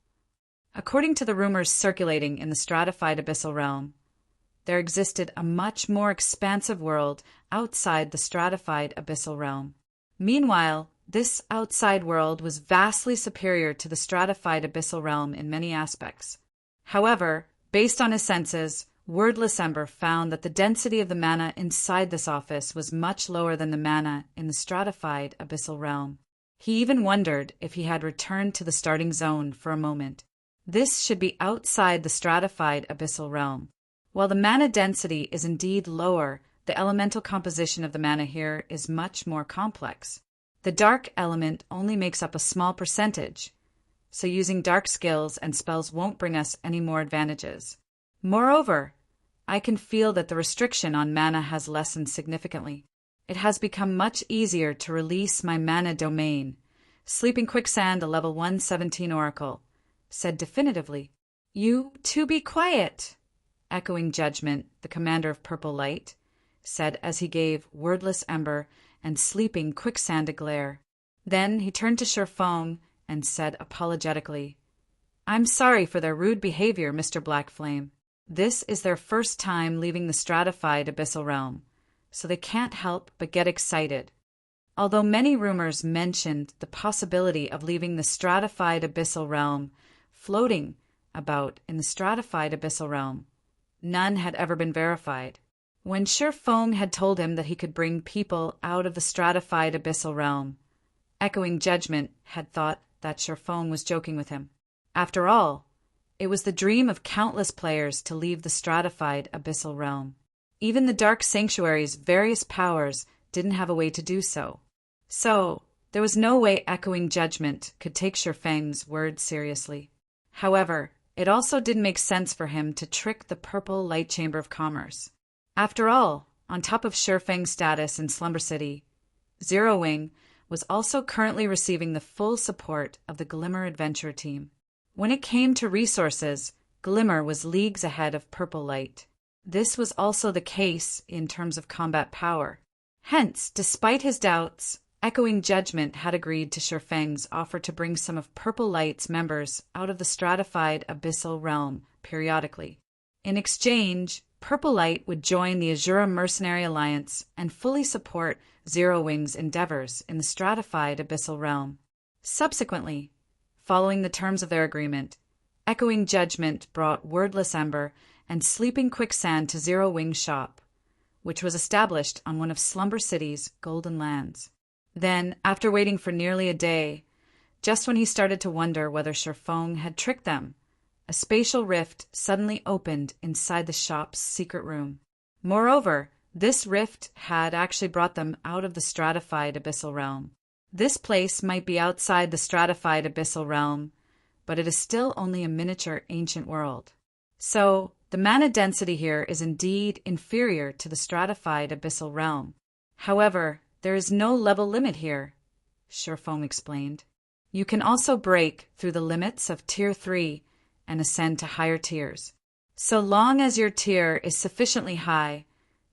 According to the rumors circulating in the stratified abyssal realm, there existed a much more expansive world outside the stratified abyssal realm. Meanwhile, this outside world was vastly superior to the stratified abyssal realm in many aspects. However, based on his senses, Wordless Ember found that the density of the mana inside this office was much lower than the mana in the stratified abyssal realm. He even wondered if he had returned to the starting zone for a moment. This should be outside the stratified abyssal realm. While the mana density is indeed lower, the elemental composition of the mana here is much more complex. The dark element only makes up a small percentage, so using dark skills and spells won't bring us any more advantages. Moreover, I can feel that the restriction on mana has lessened significantly. It has become much easier to release my mana domain. Sleeping Quicksand, a level 117 oracle, said definitively. You too be quiet, Echoing Judgment, the commander of Purple Light, said as he gave Wordless Ember and Sleeping Quicksand a glare. Then he turned to Sherfong and said apologetically, I'm sorry for their rude behavior, Mr. Blackflame. This is their first time leaving the stratified abyssal realm, so they can't help but get excited. Although many rumors mentioned the possibility of leaving the stratified abyssal realm floating about in the stratified abyssal realm, none had ever been verified. When Sherfong had told him that he could bring people out of the stratified abyssal realm, Echoing Judgment had thought that Sherfong was joking with him. After all, it was the dream of countless players to leave the stratified abyssal realm. Even the Dark Sanctuary's various powers didn't have a way to do so. So, there was no way Echoing Judgment could take Sherfang's words seriously. However, it also didn't make sense for him to trick the Purple Light Chamber of Commerce. After all, on top of Sherfang's status in Slumber City, Zero Wing was also currently receiving the full support of the Glimmer Adventure team. When it came to resources, Glimmer was leagues ahead of Purple Light. This was also the case in terms of combat power. Hence, despite his doubts, Echoing Judgment had agreed to Sherfang's offer to bring some of Purple Light's members out of the stratified abyssal realm periodically. In exchange, Purple Light would join the Azura Mercenary Alliance and fully support Zero Wing's endeavors in the stratified abyssal realm. Subsequently, following the terms of their agreement, Echoing Judgment brought Wordless Ember and Sleeping Quicksand to Zero Wing's shop, which was established on one of Slumber City's golden lands. Then, after waiting for nearly a day, just when he started to wonder whether Sherfong had tricked them, a spatial rift suddenly opened inside the shop's secret room. Moreover, this rift had actually brought them out of the stratified abyssal realm. This place might be outside the stratified abyssal realm, but it is still only a miniature ancient world. So, the mana density here is indeed inferior to the stratified abyssal realm. However, there is no level limit here, Sherfong explained. You can also break through the limits of Tier 3 and ascend to higher tiers. So long as your tier is sufficiently high,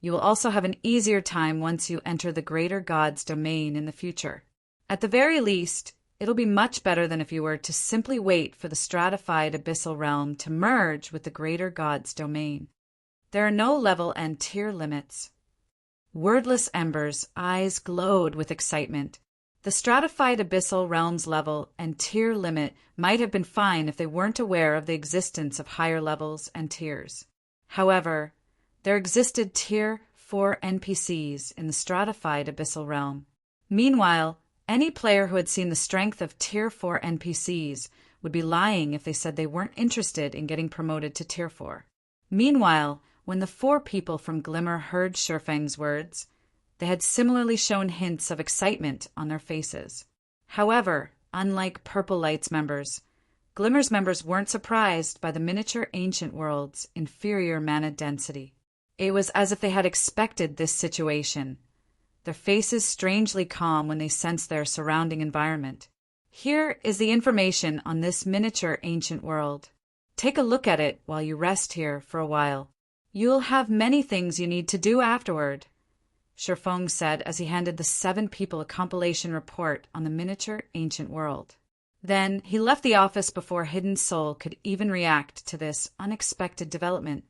you will also have an easier time once you enter the Greater God's domain in the future. At the very least, it'll be much better than if you were to simply wait for the stratified abyssal realm to merge with the Greater God's domain. There are no level and tier limits. Wordless Ember's eyes glowed with excitement. The stratified abyssal realm's level and tier limit might have been fine if they weren't aware of the existence of higher levels and tiers. However, there existed Tier 4 NPCs in the stratified abyssal realm. Meanwhile, any player who had seen the strength of Tier 4 NPCs would be lying if they said they weren't interested in getting promoted to Tier 4. Meanwhile, when the 4 people from Glimmer heard Sherfang's words, they had similarly shown hints of excitement on their faces. However, unlike Purple Light's members, Glimmer's members weren't surprised by the miniature ancient world's inferior mana density. It was as if they had expected this situation, their faces strangely calm when they sensed their surrounding environment. Here is the information on this miniature ancient world. Take a look at it while you rest here for a while. You'll have many things you need to do afterward, Sherfong said as he handed the 7 people a compilation report on the miniature ancient world. Then he left the office before Hidden Soul could even react to this unexpected development.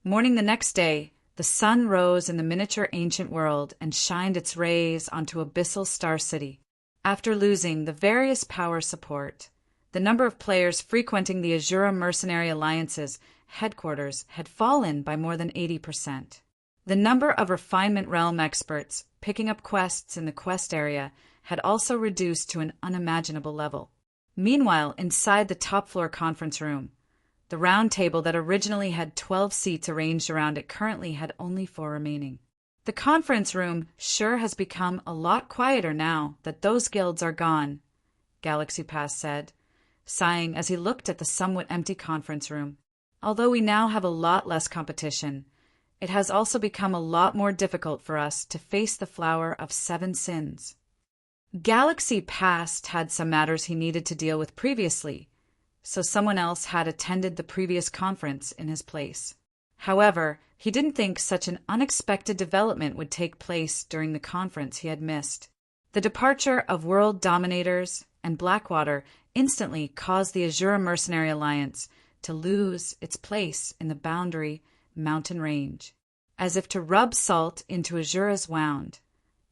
Morning the next day, the sun rose in the miniature ancient world and shined its rays onto Abyssal Star City. After losing the various power support, the number of players frequenting the Azura Mercenary Alliance's headquarters had fallen by more than 80%. The number of Refinement Realm experts picking up quests in the quest area had also reduced to an unimaginable level. Meanwhile, inside the top-floor conference room, The round table that originally had 12 seats arranged around it currently had only 4 remaining. The conference room sure has become a lot quieter now that those guilds are gone, Galaxy Pass said, sighing as he looked at the somewhat empty conference room. Although we now have a lot less competition, it has also become a lot more difficult for us to face the Flower of 7 Sins. Galaxy Past had some matters he needed to deal with previously, so someone else had attended the previous conference in his place. However, he didn't think such an unexpected development would take place during the conference he had missed. The departure of World Dominators and Blackwater instantly caused the Azura Mercenary Alliance to lose its place in the Boundary Mountain Range, as if to rub salt into Azura's wound.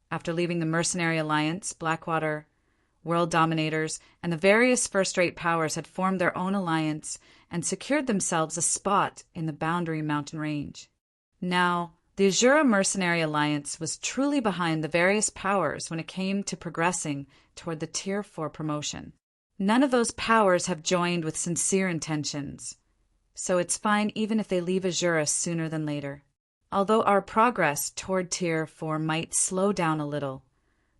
After leaving the Mercenary Alliance, Blackwater, World Dominators, and the various first-rate powers had formed their own alliance and secured themselves a spot in the Boundary Mountain Range. Now, the Azura Mercenary Alliance was truly behind the various powers when it came to progressing toward the Tier 4 promotion. None of those powers have joined with sincere intentions, so it's fine even if they leave Azura sooner than later. Although our progress toward Tier 4 might slow down a little,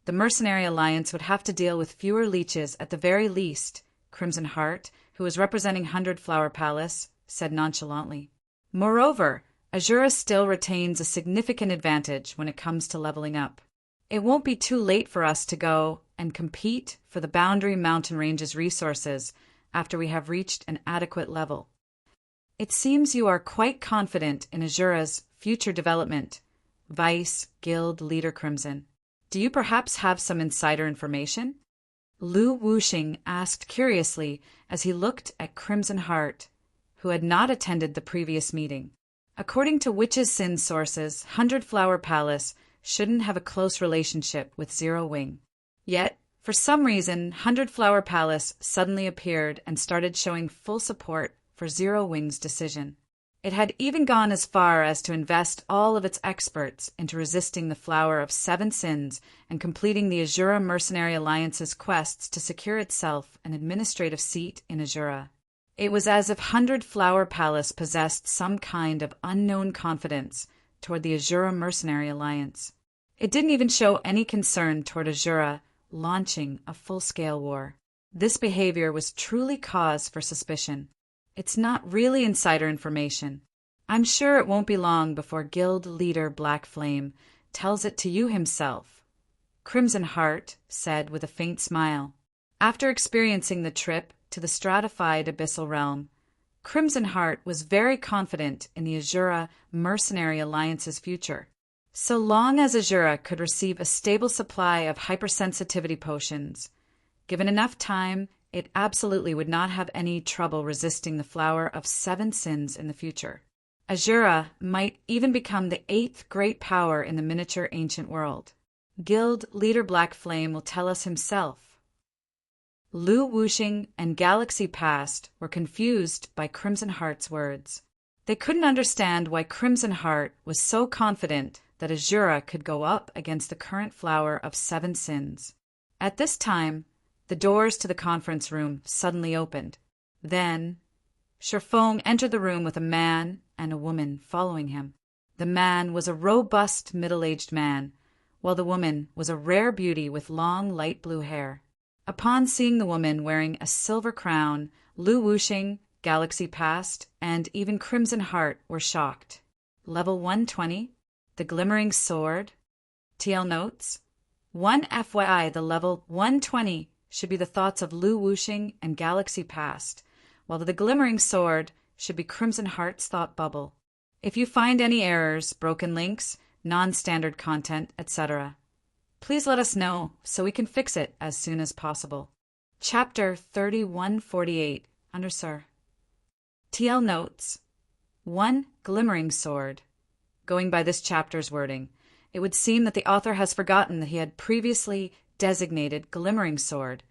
the Mercenary Alliance would have to deal with fewer leeches at the very least, Crimson Heart, who was representing 100 Flower Palace, said nonchalantly. Moreover, Azura still retains a significant advantage when it comes to leveling up. It won't be too late for us to go and compete for the Boundary Mountain Range's resources after we have reached an adequate level. It seems you are quite confident in Azura's future development, Vice Guild Leader Crimson. Do you perhaps have some insider information? Lu Wuxing asked curiously as he looked at Crimson Heart, who had not attended the previous meeting. According to Witch's Sin sources, 100 Flower Palace shouldn't have a close relationship with Zero Wing. Yet, for some reason, 100 Flower Palace suddenly appeared and started showing full support for Zero Wing's decision. It had even gone as far as to invest all of its experts into resisting the Flower of 7 Sins and completing the Azura Mercenary Alliance's quests to secure itself an administrative seat in Azura. It was as if 100 Flower Palace possessed some kind of unknown confidence toward the Azura Mercenary Alliance. It didn't even show any concern toward Azura launching a full-scale war. This behavior was truly cause for suspicion. It's not really insider information. I'm sure it won't be long before Guild Leader Black Flame tells it to you himself, Crimson Heart said with a faint smile. After experiencing the trip to the stratified abyssal realm, Crimson Heart was very confident in the Azura Mercenary Alliance's future. So long as Azura could receive a stable supply of hypersensitivity potions, given enough time, it absolutely would not have any trouble resisting the Flower of 7 Sins in the future. Azura might even become the 8th great power in the miniature ancient world. Guild Leader Black Flame will tell us himself. Lu Wuxing and Galaxy Past were confused by Crimson Heart's words. They couldn't understand why Crimson Heart was so confident that Azura could go up against the current Flower of 7 Sins. At this time, the doors to the conference room suddenly opened. Then, Sherfong entered the room with a man and a woman following him. The man was a robust, middle-aged man, while the woman was a rare beauty with long, light blue hair. Upon seeing the woman wearing a silver crown, Lu Wuxing, Galaxy Past, and even Crimson Heart were shocked. Level 120, the Glimmering Sword. TL notes, 1 FYI, the level 120 should be the thoughts of Lu Wuxing and Galaxy Past, while the Glimmering Sword should be Crimson Heart's thought bubble. If you find any errors, broken links, non-standard content, etc., please let us know so we can fix it as soon as possible. Chapter 3148, Undersir. TL notes, 1 Glimmering Sword. Going by this chapter's wording, it would seem that the author has forgotten that he had previously designated Glimmering Sword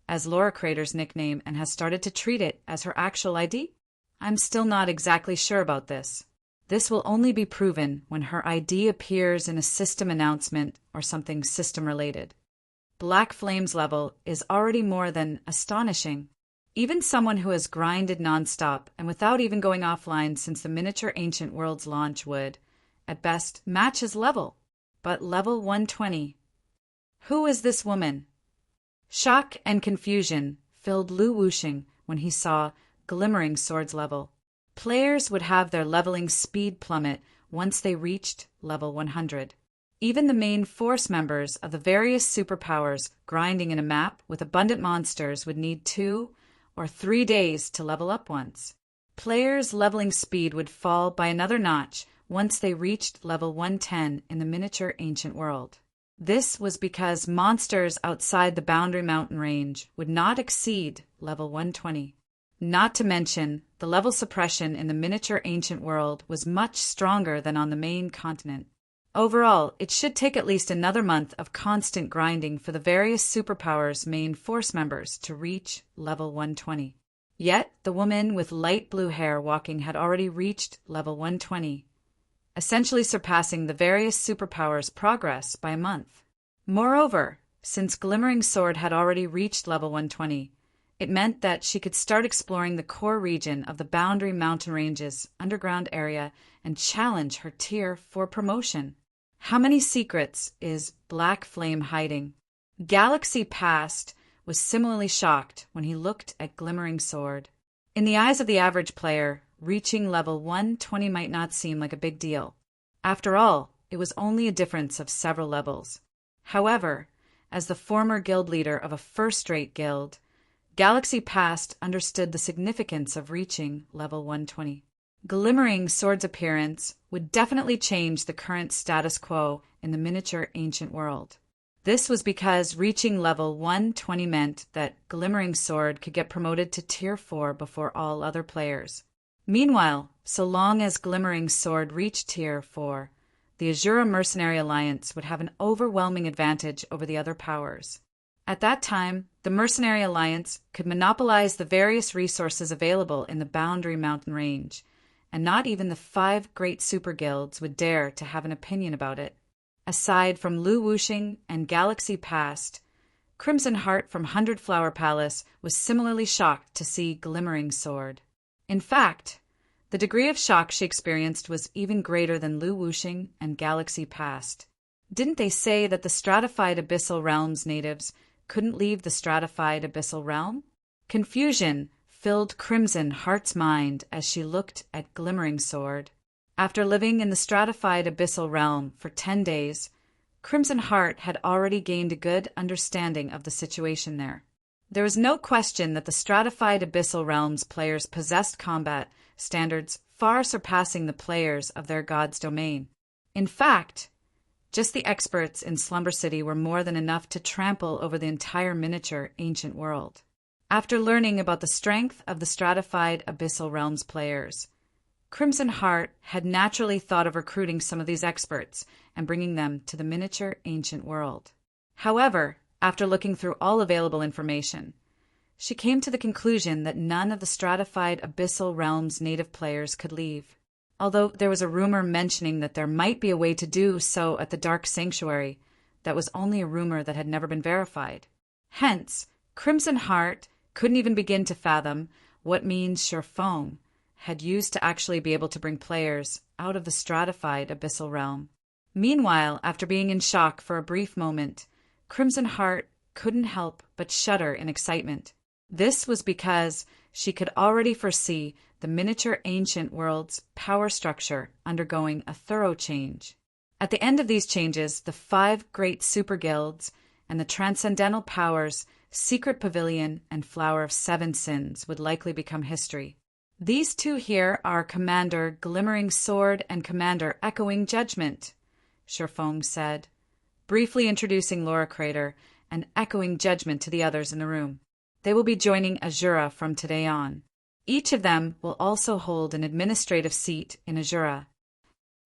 as Laura Crater's nickname and has started to treat it as her actual ID? I'm still not exactly sure about this. This will only be proven when her ID appears in a system announcement or something system-related. Black Flame's level is already more than astonishing. Even someone who has grinded nonstop and without even going offline since the Miniature Ancient World's launch would, at best, match his level. But level 120. Who is this woman? Shock and confusion filled Lu Wuxing when he saw Glimmering Sword's level. Players would have their leveling speed plummet once they reached level 100. Even the main force members of the various superpowers grinding in a map with abundant monsters would need 2 or 3 days to level up once. Players' leveling speed would fall by another notch once they reached level 110 in the Miniature Ancient World. This was because monsters outside the Boundary Mountain range would not exceed level 120. Not to mention, the level suppression in the Miniature Ancient World was much stronger than on the main continent. Overall, it should take at least another month of constant grinding for the various superpowers' main force members to reach level 120. Yet, the woman with light blue hair walking had already reached level 120, essentially surpassing the various superpowers' progress by a month. Moreover, since Glimmering Sword had already reached level 120, it meant that she could start exploring the core region of the Boundary Mountain Range's underground area and challenge her tier for promotion. How many secrets is Black Flame hiding? Galaxy Past was similarly shocked when he looked at Glimmering Sword. In the eyes of the average player, reaching level 120 might not seem like a big deal. After all, it was only a difference of several levels. However, as the former guild leader of a first-rate guild, Galaxy Past understood the significance of reaching level 120. Glimmering Sword's appearance would definitely change the current status quo in the Miniature Ancient World. This was because reaching level 120 meant that Glimmering Sword could get promoted to Tier 4 before all other players. Meanwhile, so long as Glimmering Sword reached Tier 4, the Azura Mercenary Alliance would have an overwhelming advantage over the other powers. At that time, the Mercenary Alliance could monopolize the various resources available in the Boundary Mountain Range, and not even the 5 great super guilds would dare to have an opinion about it. Aside from Lu Wuxing and Galaxy Past, Crimson Heart from 100 Flower Palace was similarly shocked to see Glimmering Sword. In fact, the degree of shock she experienced was even greater than Lu Wuxing and Galaxy Past. Didn't they say that the stratified Abyssal Realms natives couldn't leave the stratified Abyssal Realm? Confusion filled Crimson Heart's mind as she looked at Glimmering Sword. After living in the stratified Abyssal Realm for 10 days, Crimson Heart had already gained a good understanding of the situation there. There was no question that the stratified Abyssal Realms players possessed combat standards far surpassing the players of their god's domain. In fact, just the experts in Slumber City were more than enough to trample over the entire Miniature Ancient World. After learning about the strength of the stratified Abyssal Realms players, Crimson Heart had naturally thought of recruiting some of these experts and bringing them to the Miniature Ancient World. However, after looking through all available information, she came to the conclusion that none of the stratified Abyssal Realms native players could leave. Although there was a rumor mentioning that there might be a way to do so at the Dark Sanctuary, that was only a rumor that had never been verified. Hence, Crimson Heart couldn't even begin to fathom what means Sherfong had used to actually be able to bring players out of the stratified Abyssal Realm. Meanwhile, after being in shock for a brief moment, Crimson Heart couldn't help but shudder in excitement. This was because she could already foresee the Miniature Ancient World's power structure undergoing a thorough change. At the end of these changes, the 5 great super guilds and the Transcendental Powers' Secret Pavilion and Flower of 7 Sins would likely become history. These 2 here are Commander Glimmering Sword and Commander Echoing Judgment, Sherfong said, briefly introducing Laura Crater and echoing judgment to the others in the room. They will be joining Azura from today on. Each of them will also hold an administrative seat in Azura.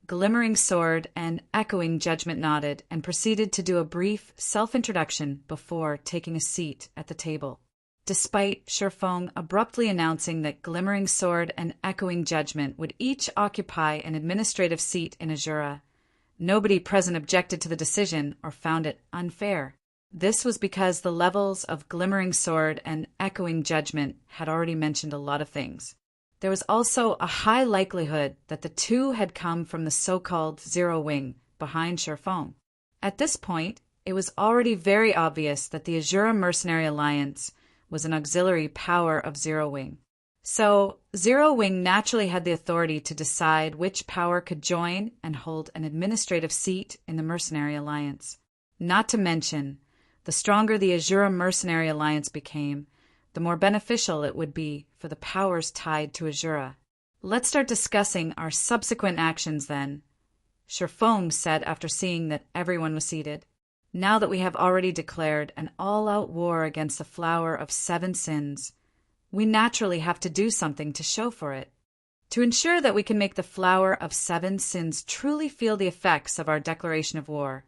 Glimmering Sword and Echoing Judgment nodded and proceeded to do a brief self-introduction before taking a seat at the table. Despite Sherfong abruptly announcing that Glimmering Sword and Echoing Judgment would each occupy an administrative seat in Azura, nobody present objected to the decision or found it unfair. This was because the levels of Glimmering Sword and Echoing Judgment had already mentioned a lot of things. There was also a high likelihood that the two had come from the so-called Zero Wing behind Sherfong. At this point, it was already very obvious that the Azura Mercenary Alliance was an auxiliary power of Zero Wing. So, Zero Wing naturally had the authority to decide which power could join and hold an administrative seat in the Mercenary Alliance. Not to mention, the stronger the Azura Mercenary Alliance became, the more beneficial it would be for the powers tied to Azura. Let's start discussing our subsequent actions then. Sherfong said after seeing that everyone was seated. Now that we have already declared an all-out war against the Flower of Seven Sins, we naturally have to do something to show for it. To ensure that we can make the Flower of Seven Sins truly feel the effects of our declaration of war,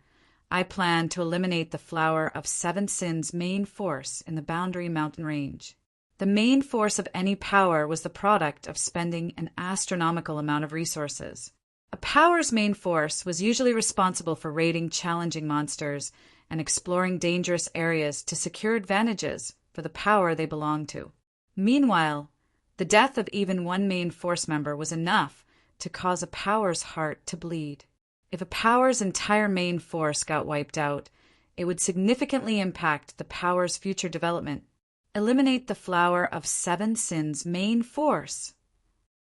I plan to eliminate the Flower of Seven Sins' main force in the Boundary Mountain Range. The main force of any power was the product of spending an astronomical amount of resources. A power's main force was usually responsible for raiding challenging monsters and exploring dangerous areas to secure advantages for the power they belonged to. Meanwhile, the death of even one main force member was enough to cause a power's heart to bleed. If a power's entire main force got wiped out, it would significantly impact the power's future development. Eliminate the Flower of Seven Sins' main force.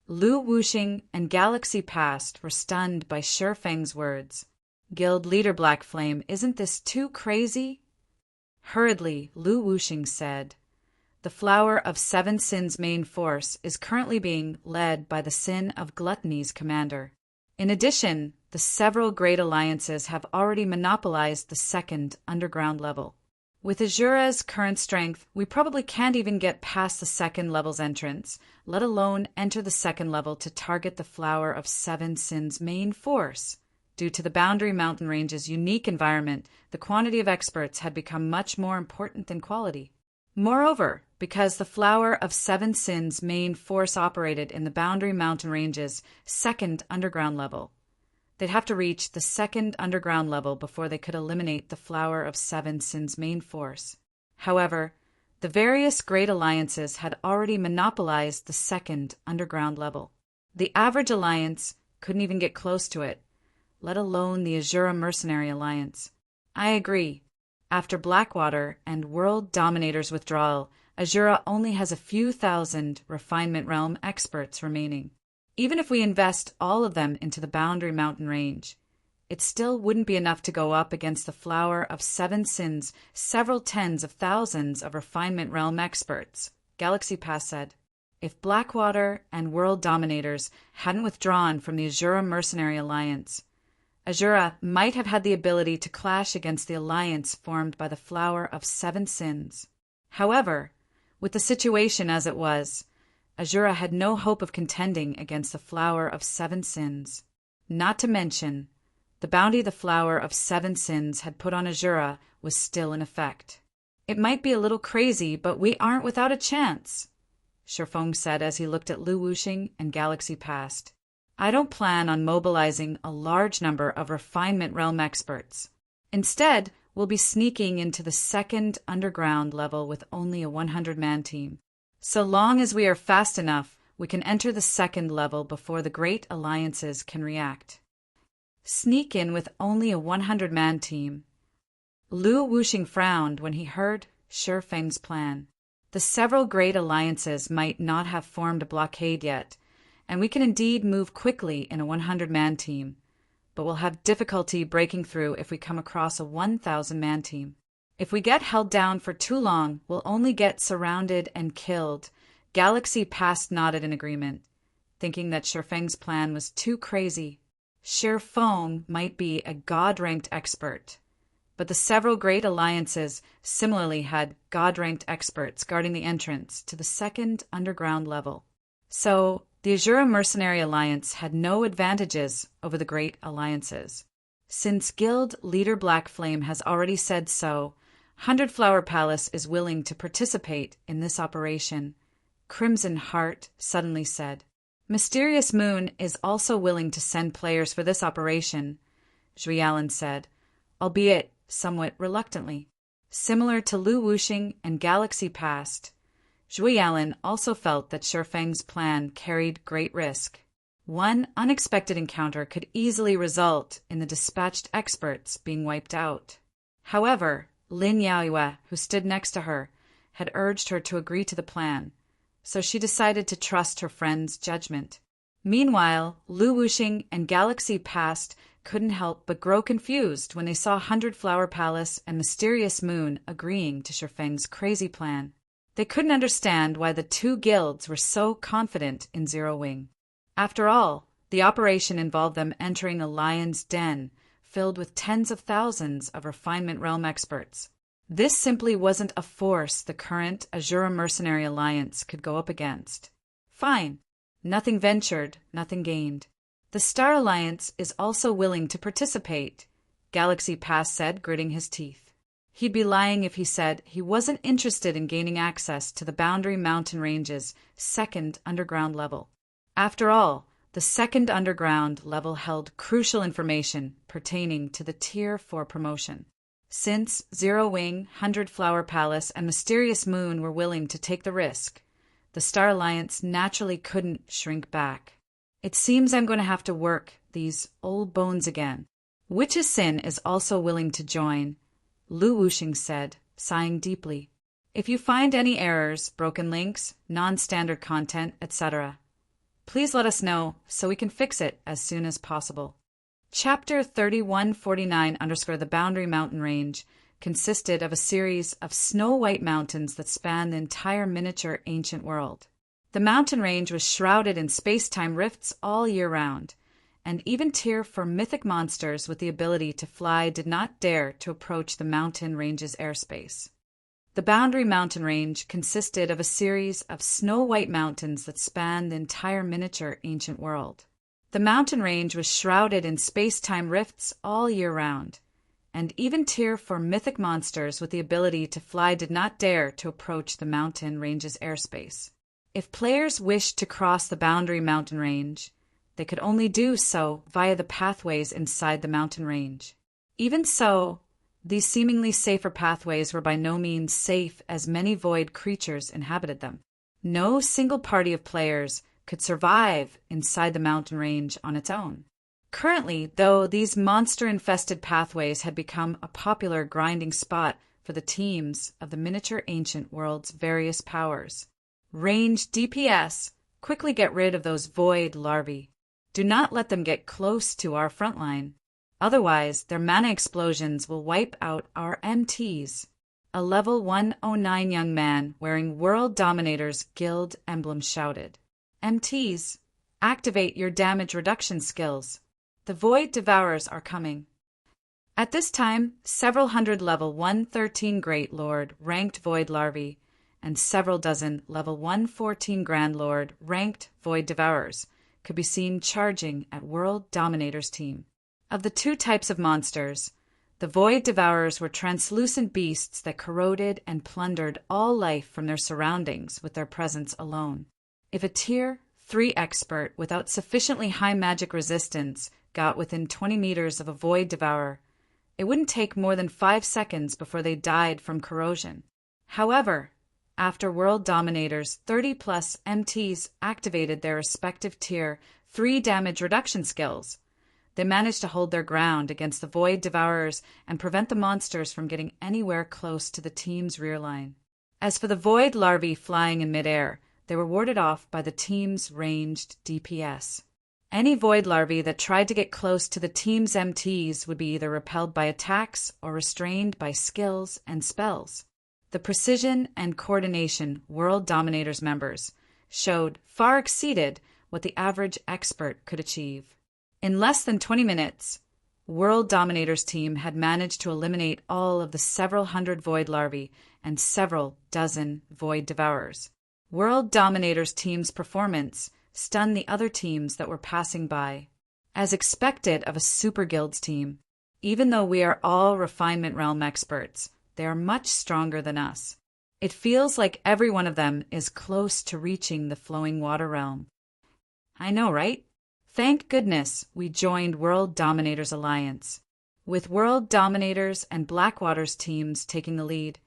Lu Wuxing and Galaxy Past were stunned by Sherfeng's words. Guild leader Black Flame, isn't this too crazy? Hurriedly, Lu Wuxing said, the Flower of Seven Sins' main force is currently being led by the Sin of Gluttony's commander. In addition, the several great alliances have already monopolized the second underground level. With Azura's current strength, we probably can't even get past the second level's entrance, let alone enter the second level to target the Flower of Seven Sins' main force. Due to the Boundary Mountain Range's unique environment, the quantity of experts had become much more important than quality. Moreover, because the Flower of Seven Sins' main force operated in the Boundary Mountain Range's second underground level, they'd have to reach the second underground level before they could eliminate the Flower of Seven Sins' main force. However, the various great alliances had already monopolized the second underground level. The average alliance couldn't even get close to it, let alone the Azura Mercenary Alliance. I agree. After Blackwater and World Dominator's withdrawal, Azura only has a few thousand Refinement Realm experts remaining. Even if we invest all of them into the Boundary Mountain Range, it still wouldn't be enough to go up against the Flower of Seven Sins' several tens of thousands of Refinement Realm experts, Galaxy Pass said. If Blackwater and World Dominators hadn't withdrawn from the Azura Mercenary Alliance, Azura might have had the ability to clash against the alliance formed by the Flower of Seven Sins. However, with the situation as it was, Azura had no hope of contending against the Flower of Seven Sins. Not to mention, the bounty the Flower of Seven Sins had put on Azura was still in effect. It might be a little crazy, but we aren't without a chance, Sherfong said as he looked at Lu Wuxing and Galaxy Past. I don't plan on mobilizing a large number of Refinement Realm experts. Instead, we'll be sneaking into the second underground level with only a 100-man team. So long as we are fast enough, we can enter the second level before the great alliances can react. Sneak in with only a 100-man team. Lu Wuxing frowned when he heard Sherfeng's plan. The several great alliances might not have formed a blockade yet, and we can indeed move quickly in a 100-man team, but we'll have difficulty breaking through if we come across a 1,000-man team. If we get held down for too long, we'll only get surrounded and killed. Galaxy Past nodded in agreement, thinking that Sherfeng's plan was too crazy. Sherfong might be a god-ranked expert, but the several great alliances similarly had god-ranked experts guarding the entrance to the second underground level. So, the Azura Mercenary Alliance had no advantages over the great alliances. Since Guild leader Black Flame has already said so, 100 Flower Palace is willing to participate in this operation, Crimson Heart suddenly said. Mysterious Moon is also willing to send players for this operation, Zhuyalan said, albeit somewhat reluctantly. Similar to Lu Wuxing and Galaxy Past, Zhui Yalan also felt that Shifeng's plan carried great risk. One unexpected encounter could easily result in the dispatched experts being wiped out. However, Lin Yaoyue, who stood next to her, had urged her to agree to the plan, so she decided to trust her friend's judgment. Meanwhile, Lu Wuxing and Galaxy Past couldn't help but grow confused when they saw 100 Flower Palace and Mysterious Moon agreeing to Shifeng's crazy plan. They couldn't understand why the two guilds were so confident in Zero Wing. After all, the operation involved them entering a lion's den filled with tens of thousands of Refinement Realm experts. This simply wasn't a force the current Azura Mercenary Alliance could go up against. Fine. Nothing ventured, nothing gained. The Star Alliance is also willing to participate, Galaxy Pass said, gritting his teeth. He'd be lying if he said he wasn't interested in gaining access to the Boundary Mountain Range's second underground level. After all, the second underground level held crucial information pertaining to the Tier 4 promotion. Since Zero Wing, 100 Flower Palace, and Mysterious Moon were willing to take the risk, the Star Alliance naturally couldn't shrink back. It seems I'm going to have to work these old bones again. Witch's Sin is also willing to join, Lu Wuxing said, sighing deeply. If you find any errors, broken links, non-standard content, etc., please let us know so we can fix it as soon as possible. Chapter 3149 _ The Boundary Mountain Range consisted of a series of snow-white mountains that spanned the entire miniature ancient world. The mountain range was shrouded in space-time rifts all year round, and even Tier 4 mythic monsters with the ability to fly did not dare to approach the mountain range's airspace. The Boundary Mountain Range consisted of a series of snow-white mountains that spanned the entire miniature ancient world. The mountain range was shrouded in space-time rifts all year round, and even Tier 4 mythic monsters with the ability to fly did not dare to approach the mountain range's airspace. If players wished to cross the Boundary Mountain Range, they could only do so via the pathways inside the mountain range. Even so, these seemingly safer pathways were by no means safe, as many void creatures inhabited them. No single party of players could survive inside the mountain range on its own. Currently, though, these monster-infested pathways had become a popular grinding spot for the teams of the miniature ancient world's various powers. Ranged DPS, quickly get rid of those void larvae. Do not let them get close to our front line. Otherwise, their mana explosions will wipe out our MTs. A level 109 young man wearing World Dominator's guild emblem shouted. MTs, activate your damage reduction skills. The Void Devourers are coming. At this time, several hundred level 113 Great Lord ranked Void Larvae and several dozen level 114 Grand Lord ranked Void Devourers could be seen charging at World Dominator's team. Of the two types of monsters, the Void Devourers were translucent beasts that corroded and plundered all life from their surroundings with their presence alone. If a Tier 3 expert without sufficiently high magic resistance got within 20 meters of a Void Devourer, it wouldn't take more than 5 seconds before they died from corrosion. However, after World Dominator's 30-plus MTs activated their respective Tier 3 damage reduction skills, they managed to hold their ground against the Void Devourers and prevent the monsters from getting anywhere close to the team's rear line. As for the Void Larvae flying in midair, they were warded off by the team's ranged DPS. Any Void Larvae that tried to get close to the team's MTs would be either repelled by attacks or restrained by skills and spells. The precision and coordination World Dominator's members showed far exceeded what the average expert could achieve. In less than 20 minutes, World Dominator's team had managed to eliminate all of the several hundred Void Larvae and several dozen Void Devourers. World Dominator's team's performance stunned the other teams that were passing by. As expected of a Super Guild's team, even though we are all Refinement Realm experts, they are much stronger than us. It feels like every one of them is close to reaching the Flowing Water Realm. I know, right? Thank goodness we joined World Dominator's alliance. With World Dominators and Blackwater's teams taking the lead,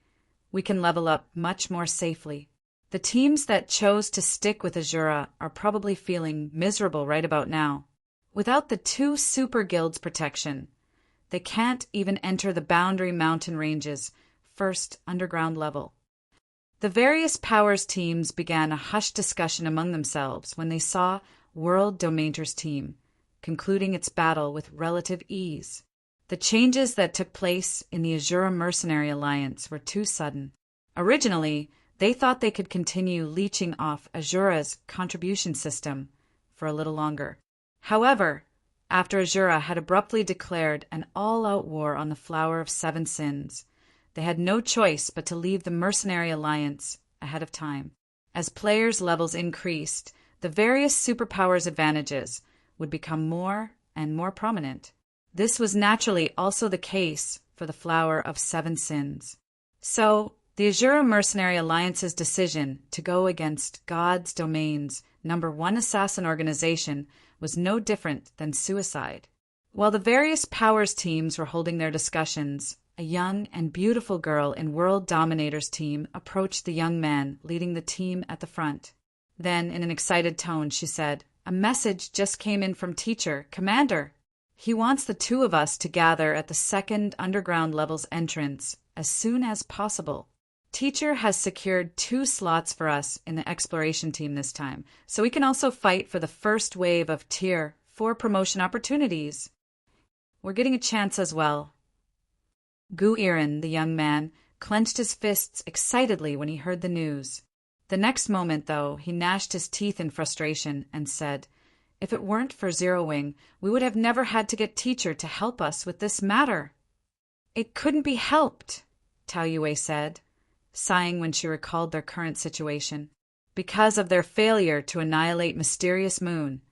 we can level up much more safely. The teams that chose to stick with Azura are probably feeling miserable right about now. Without the 2 super guilds' protection, they can't even enter the Boundary Mountain Ranges' first underground level. The various powers teams began a hushed discussion among themselves when they saw World Dominator's team concluding its battle with relative ease. The changes that took place in the Azura Mercenary Alliance were too sudden. Originally, they thought they could continue leeching off Azura's contribution system for a little longer. However, after Azura had abruptly declared an all-out war on the Flower of Seven Sins, they had no choice but to leave the Mercenary Alliance ahead of time. As players' levels increased, the various superpowers' advantages would become more and more prominent. This was naturally also the case for the Flower of Seven Sins. So, the Azura Mercenary Alliance's decision to go against God's Domain's #1 assassin organization was no different than suicide. While the various powers teams were holding their discussions, a young and beautiful girl in World Dominator's team approached the young man leading the team at the front. Then, in an excited tone, she said, "A message just came in from Teacher, Commander. He wants the 2 of us to gather at the 2nd underground level's entrance as soon as possible. Teacher has secured 2 slots for us in the exploration team this time, so we can also fight for the first wave of Tier 4 promotion opportunities. We're getting a chance as well." Gu-Irin, the young man, clenched his fists excitedly when he heard the news. The next moment, though, he gnashed his teeth in frustration and said, "If it weren't for Zero Wing, we would have never had to get Teacher to help us with this matter." "It couldn't be helped," Tao Yue said, sighing when she recalled their current situation. Because of their failure to annihilate Mysterious Moon,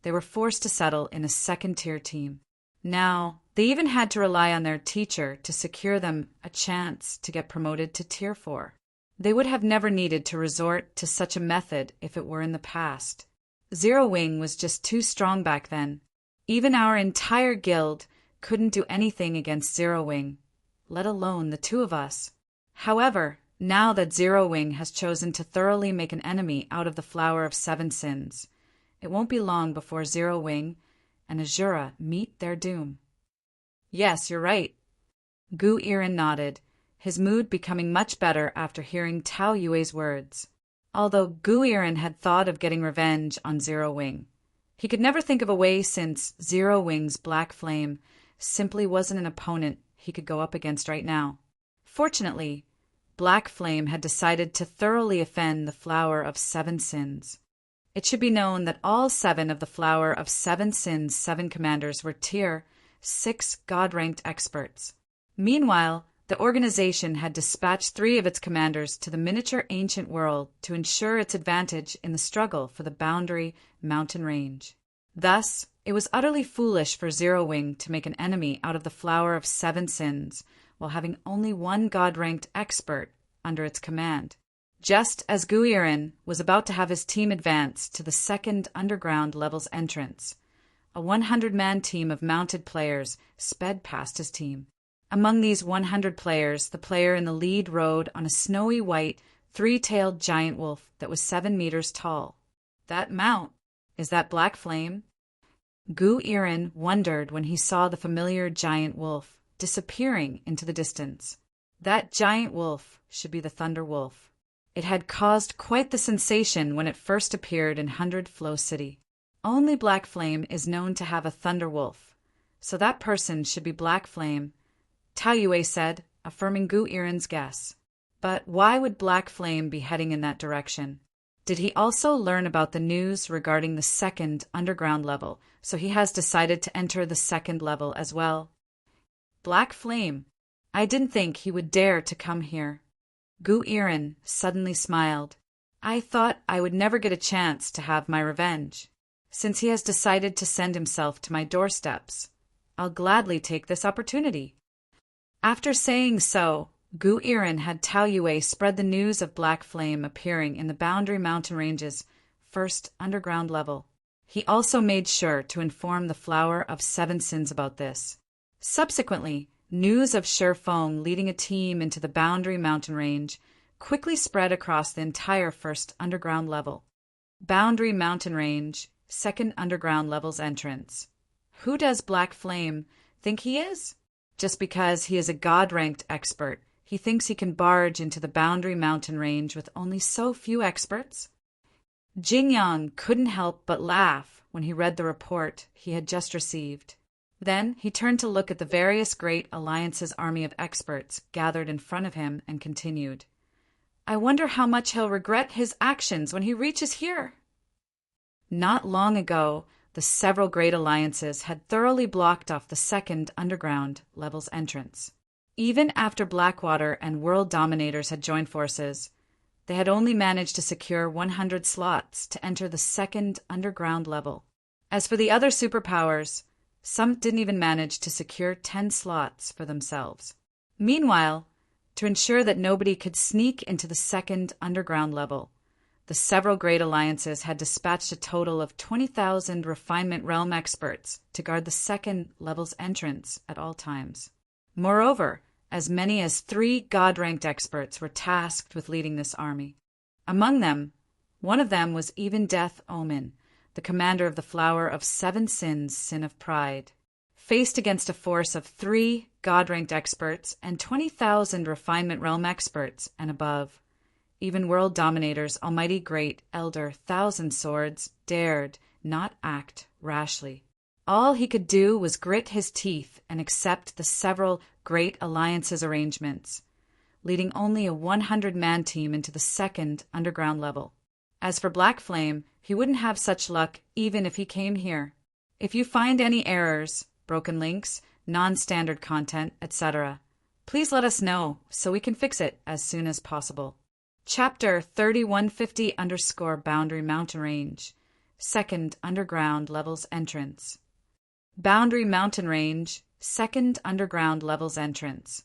they were forced to settle in a 2nd-tier team. Now, they even had to rely on their teacher to secure them a chance to get promoted to Tier 4. They would have never needed to resort to such a method if it were in the past. Zero Wing was just too strong back then. Even our entire guild couldn't do anything against Zero Wing, let alone the 2 of us. However, now that Zero Wing has chosen to thoroughly make an enemy out of the Flower of Seven Sins, it won't be long before Zero Wing and Azura meet their doom. "Yes, you're right." Gu-Irin nodded, his mood becoming much better after hearing Tao Yue's words. Although Gu-Irin had thought of getting revenge on Zero Wing, he could never think of a way since Zero Wing's Black Flame simply wasn't an opponent he could go up against right now. Fortunately, Black Flame had decided to thoroughly offend the Flower of Seven Sins. It should be known that all 7 of the Flower of Seven Sins' 7 commanders were Tier 6 God-ranked experts. Meanwhile, the organization had dispatched 3 of its commanders to the miniature ancient world to ensure its advantage in the struggle for the Boundary Mountain Range. Thus, it was utterly foolish for Zero Wing to make an enemy out of the Flower of Seven Sins while having only 1 God-ranked expert under its command. Just as Gu-Irin was about to have his team advance to the 2nd underground level's entrance, a 100-man team of mounted players sped past his team. Among these 100 players, the player in the lead rode on a snowy white, 3-tailed giant wolf that was 7 meters tall. That mount, is that Black Flame? Gu-Irin wondered when he saw the familiar giant wolf disappearing into the distance. That giant wolf should be the Thunder Wolf. It had caused quite the sensation when it first appeared in 100 Flow City. Only Black Flame is known to have a Thunder Wolf, so that person should be Black Flame, Tao Yue said, affirming Gu-Irin's guess. But why would Black Flame be heading in that direction? Did he also learn about the news regarding the 2nd underground level, so he has decided to enter the 2nd level as well? Black Flame. I didn't think he would dare to come here. Gu-Irin suddenly smiled. I thought I would never get a chance to have my revenge. Since he has decided to send himself to my doorsteps, I'll gladly take this opportunity. After saying so, Gu-Irin had Tao Yue spread the news of Black Flame appearing in the Boundary Mountain Range's 1st underground level. He also made sure to inform the Flower of Seven Sins about this. Subsequently, news of Feng leading a team into the Boundary Mountain Range quickly spread across the entire first underground level. Boundary Mountain Range, second underground level's entrance. Who does Black Flame think he is? Just because he is a God-ranked expert, he thinks he can barge into the Boundary Mountain Range with only so few experts? Jingyang couldn't help but laugh when he read the report he had just received. Then he turned to look at the various Great Alliance's army of experts gathered in front of him and continued, I wonder how much he'll regret his actions when he reaches here. Not long ago, the several Great Alliances had thoroughly blocked off the second underground level's entrance. Even after Blackwater and World Dominators had joined forces, they had only managed to secure 100 slots to enter the second underground level. As for the other superpowers, some didn't even manage to secure 10 slots for themselves. Meanwhile, to ensure that nobody could sneak into the second underground level, the several Great Alliances had dispatched a total of 20,000 Refinement Realm experts to guard the second level's entrance at all times. Moreover, as many as 3 God-ranked experts were tasked with leading this army. Among them, one of them was even Death Omen, the commander of the Flower of 7 Sins, Sin of Pride. Faced against a force of 3 God-ranked experts and 20,000 Refinement Realm experts and above, even World Dominator's Almighty Great Elder Thousand Swords dared not act rashly. All he could do was grit his teeth and accept the several Great Alliance's arrangements, leading only a 100-man team into the second underground level. As for Black Flame, he wouldn't have such luck even if he came here. If you find any errors, broken links, non-standard content, etc., please let us know so we can fix it as soon as possible. Chapter 3150_Boundary Mountain Range, second underground level's entrance. Boundary Mountain Range, second underground level's entrance.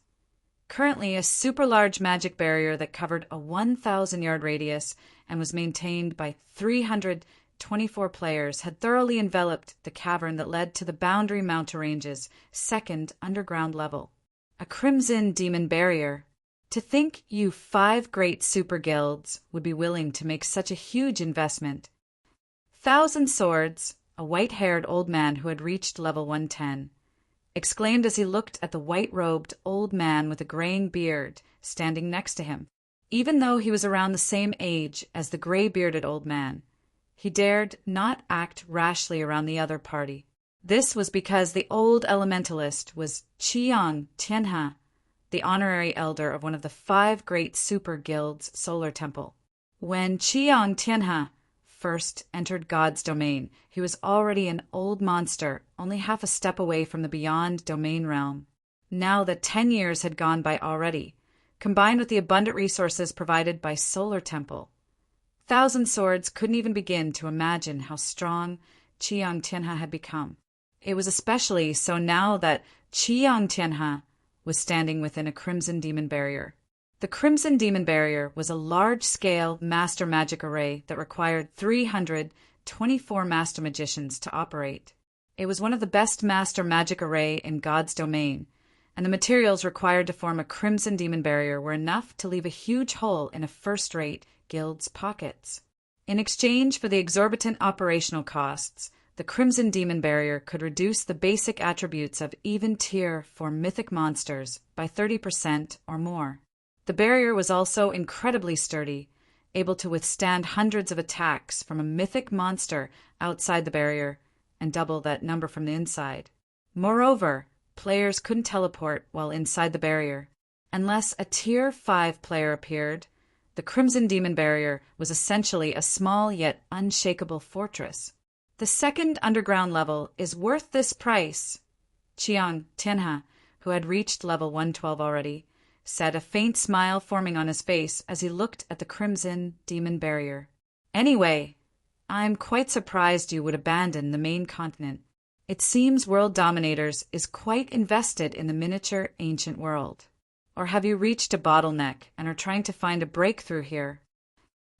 Currently a super large magic barrier that covered a 1,000-yard radius and was maintained by 324 players had thoroughly enveloped the cavern that led to the Boundary Mountain Range's second underground level. A crimson demon barrier. To think you 5 great super guilds would be willing to make such a huge investment. Thousand Swords, a white-haired old man who had reached level 110, exclaimed as he looked at the white-robed old man with a graying beard standing next to him. Even though he was around the same age as the gray-bearded old man, he dared not act rashly around the other party. This was because the old elementalist was Chiang Tianhe, the honorary elder of one of the 5 great super guilds' solar temple. When Chiang Tianhe first entered God's domain, he was already an old monster, only half a step away from the beyond domain realm. Now that 10 years had gone by already, combined with the abundant resources provided by Solar Temple, Thousand Swords couldn't even begin to imagine how strong Chiang Tianhe had become. It was especially so now that Chiang Tianhe was standing within a Crimson Demon Barrier. The Crimson Demon Barrier was a large-scale master magic array that required 324 master magicians to operate. It was one of the best master magic array in God's domain, and the materials required to form a Crimson Demon Barrier were enough to leave a huge hole in a first-rate guild's pockets. In exchange for the exorbitant operational costs, the Crimson Demon Barrier could reduce the basic attributes of even tier for mythic monsters by 30% or more. The barrier was also incredibly sturdy, able to withstand hundreds of attacks from a mythic monster outside the barrier and double that number from the inside. Moreover, players couldn't teleport while inside the barrier. Unless a tier 5 player appeared, the Crimson Demon Barrier was essentially a small yet unshakable fortress. The second underground level is worth this price, Chiang Tianhe, who had reached level 112 already, said, a faint smile forming on his face as he looked at the Crimson Demon Barrier. Anyway, I'm quite surprised you would abandon the main continent. It seems World Dominators is quite invested in the miniature ancient world. Or have you reached a bottleneck and are trying to find a breakthrough here?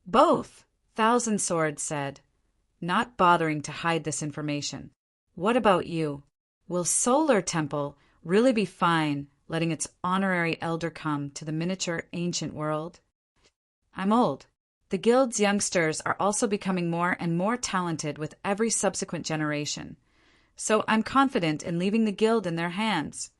Both, Thousand Swords said, not bothering to hide this information. What about you? Will Solar Temple really be fine letting its honorary elder come to the miniature ancient world? I'm old. The guild's youngsters are also becoming more and more talented with every subsequent generation. So I'm confident in leaving the guild in their hands,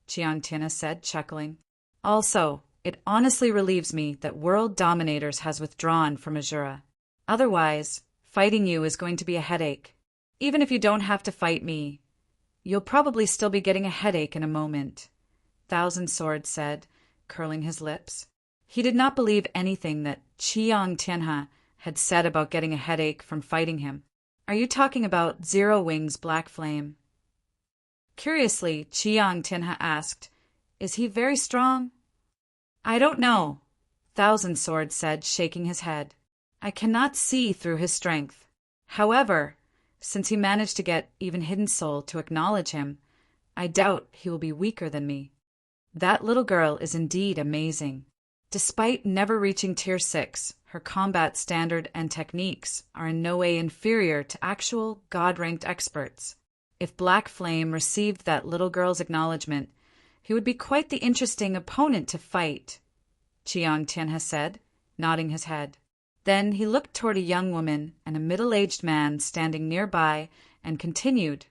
Chiang Tina said, chuckling. Also, it honestly relieves me that World Dominators has withdrawn from Azura. Otherwise, fighting you is going to be a headache. Even if you don't have to fight me, you'll probably still be getting a headache in a moment, Thousand Swords said, curling his lips. He did not believe anything that Chiang Tianhe had said about getting a headache from fighting him. Are you talking about Zero Wing's Black Flame? Curiously, Chiang Tianhe asked, Is he very strong? I don't know, Thousand Swords said, shaking his head. I cannot see through his strength. However, since he managed to get even Hidden Soul to acknowledge him, I doubt he will be weaker than me. That little girl is indeed amazing. Despite never reaching Tier 6, her combat standard and techniques are in no way inferior to actual God-ranked experts. If Black Flame received that little girl's acknowledgement, he would be quite the interesting opponent to fight, Chiang Tianhe said, nodding his head. Then he looked toward a young woman and a middle-aged man standing nearby and continued,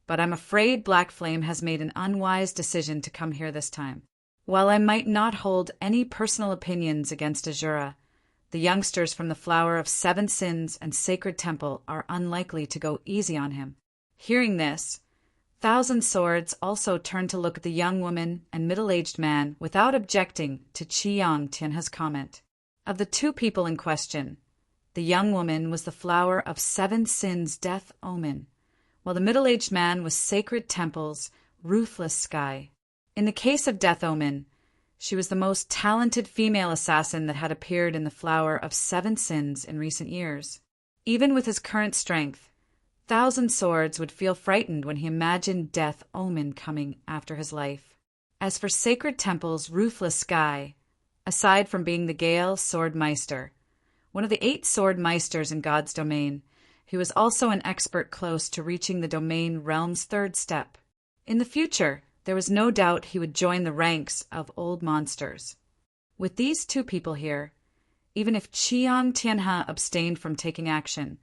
But I'm afraid Black Flame has made an unwise decision to come here this time. While I might not hold any personal opinions against Azura, the youngsters from the Flower of Seven Sins and Sacred Temple are unlikely to go easy on him. Hearing this, Thousand Swords also turned to look at the young woman and middle-aged man without objecting to Chiang Tianhe's comment. Of the two people in question, the young woman was the Flower of Seven Sins' Death Omen, while the middle-aged man was Sacred Temple's Ruthless Sky. In the case of Death Omen, she was the most talented female assassin that had appeared in the Flower of Seven Sins in recent years. Even with his current strength, Thousand Swords would feel frightened when he imagined Death Omen coming after his life. As for Sacred Temple's Ruthless Sky, aside from being the Gale Sword Meister, one of the 8 Sword Meisters in God's domain, he was also an expert close to reaching the domain realm's 3rd step. In the future, there was no doubt he would join the ranks of old monsters. With these two people here, even if Chiang Tianhe abstained from taking action,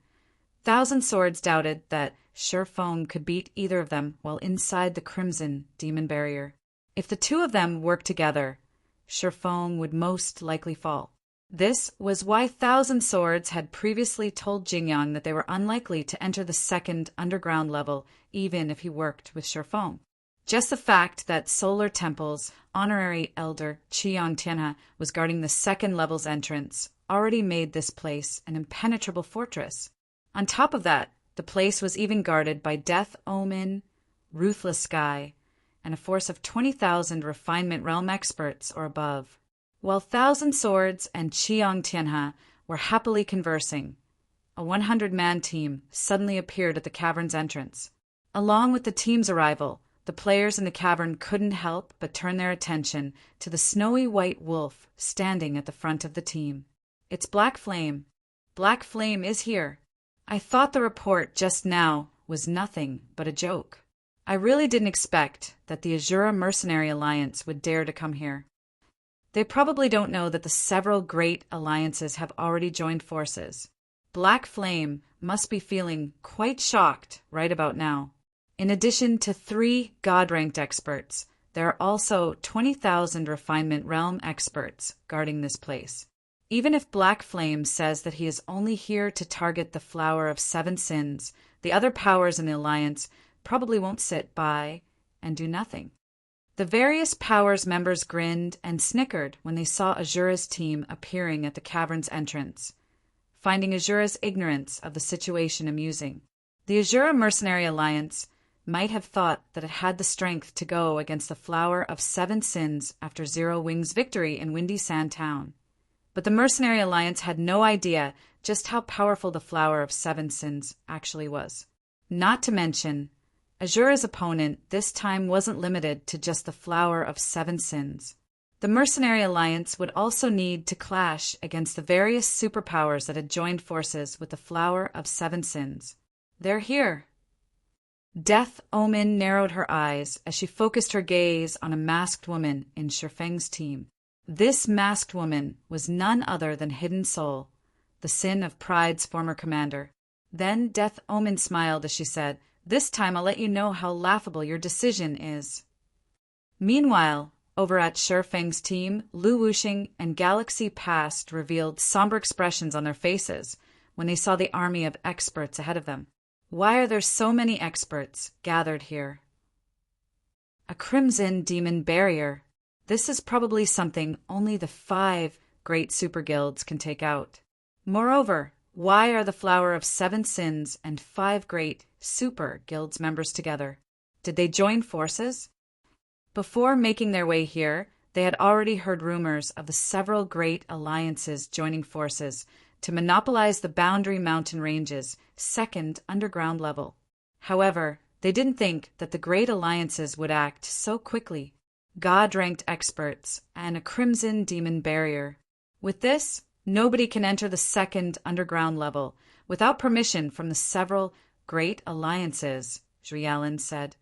Thousand Swords doubted that Shifeng could beat either of them while inside the Crimson Demon Barrier. If the two of them worked together, Shifeng would most likely fall. This was why Thousand Swords had previously told Jingyang that they were unlikely to enter the 2nd underground level even if he worked with Shifeng. Just the fact that Solar Temple's honorary elder Chiang Tianhe was guarding the 2nd level's entrance already made this place an impenetrable fortress. On top of that, the place was even guarded by Death Omen, Ruthless Sky, and a force of 20,000 Refinement Realm experts or above. While Thousand Swords and Chiang Tianhe were happily conversing, a 100-man team suddenly appeared at the cavern's entrance. Along with the team's arrival, the players in the cavern couldn't help but turn their attention to the snowy white wolf standing at the front of the team. It's Black Flame. Black Flame is here. I thought the report just now was nothing but a joke. I really didn't expect that the Azura Mercenary Alliance would dare to come here. They probably don't know that the several great alliances have already joined forces. Black Flame must be feeling quite shocked right about now. In addition to 3 God-ranked experts, there are also 20,000 Refinement Realm experts guarding this place. Even if Black Flame says that he is only here to target the Flower of Seven Sins, the other powers in the Alliance probably won't sit by and do nothing. The various powers members grinned and snickered when they saw Azura's team appearing at the cavern's entrance, finding Azura's ignorance of the situation amusing. The Azura Mercenary Alliance might have thought that it had the strength to go against the Flower of Seven Sins after Zero Wing's victory in Windy Sand Town. But the Mercenary Alliance had no idea just how powerful the Flower of Seven Sins actually was. Not to mention, Azura's opponent this time wasn't limited to just the Flower of Seven Sins. The Mercenary Alliance would also need to clash against the various superpowers that had joined forces with the Flower of Seven Sins. They're here. Death Omen narrowed her eyes as she focused her gaze on a masked woman in Shifeng's team. This masked woman was none other than Hidden Soul, the Sin of Pride's former commander. Then Death Omen smiled as she said, "This time I'll let you know how laughable your decision is." Meanwhile, over at Shifeng's team, Lu Wuxing and Galaxy Past revealed somber expressions on their faces when they saw the army of experts ahead of them. Why are there so many experts gathered here? A crimson demon barrier. This is probably something only the 5 great super guilds can take out. Moreover, why are the Flower of 7 Sins and 5 great super guilds members together? Did they join forces? Before making their way here, they had already heard rumors of the several great alliances joining forces to monopolize the Boundary Mountain Range's 2nd underground level. However, they didn't think that the great alliances would act so quickly. God-ranked experts and a crimson demon barrier. With this, nobody can enter the 2nd underground level without permission from the several great alliances, Zhuyalan said,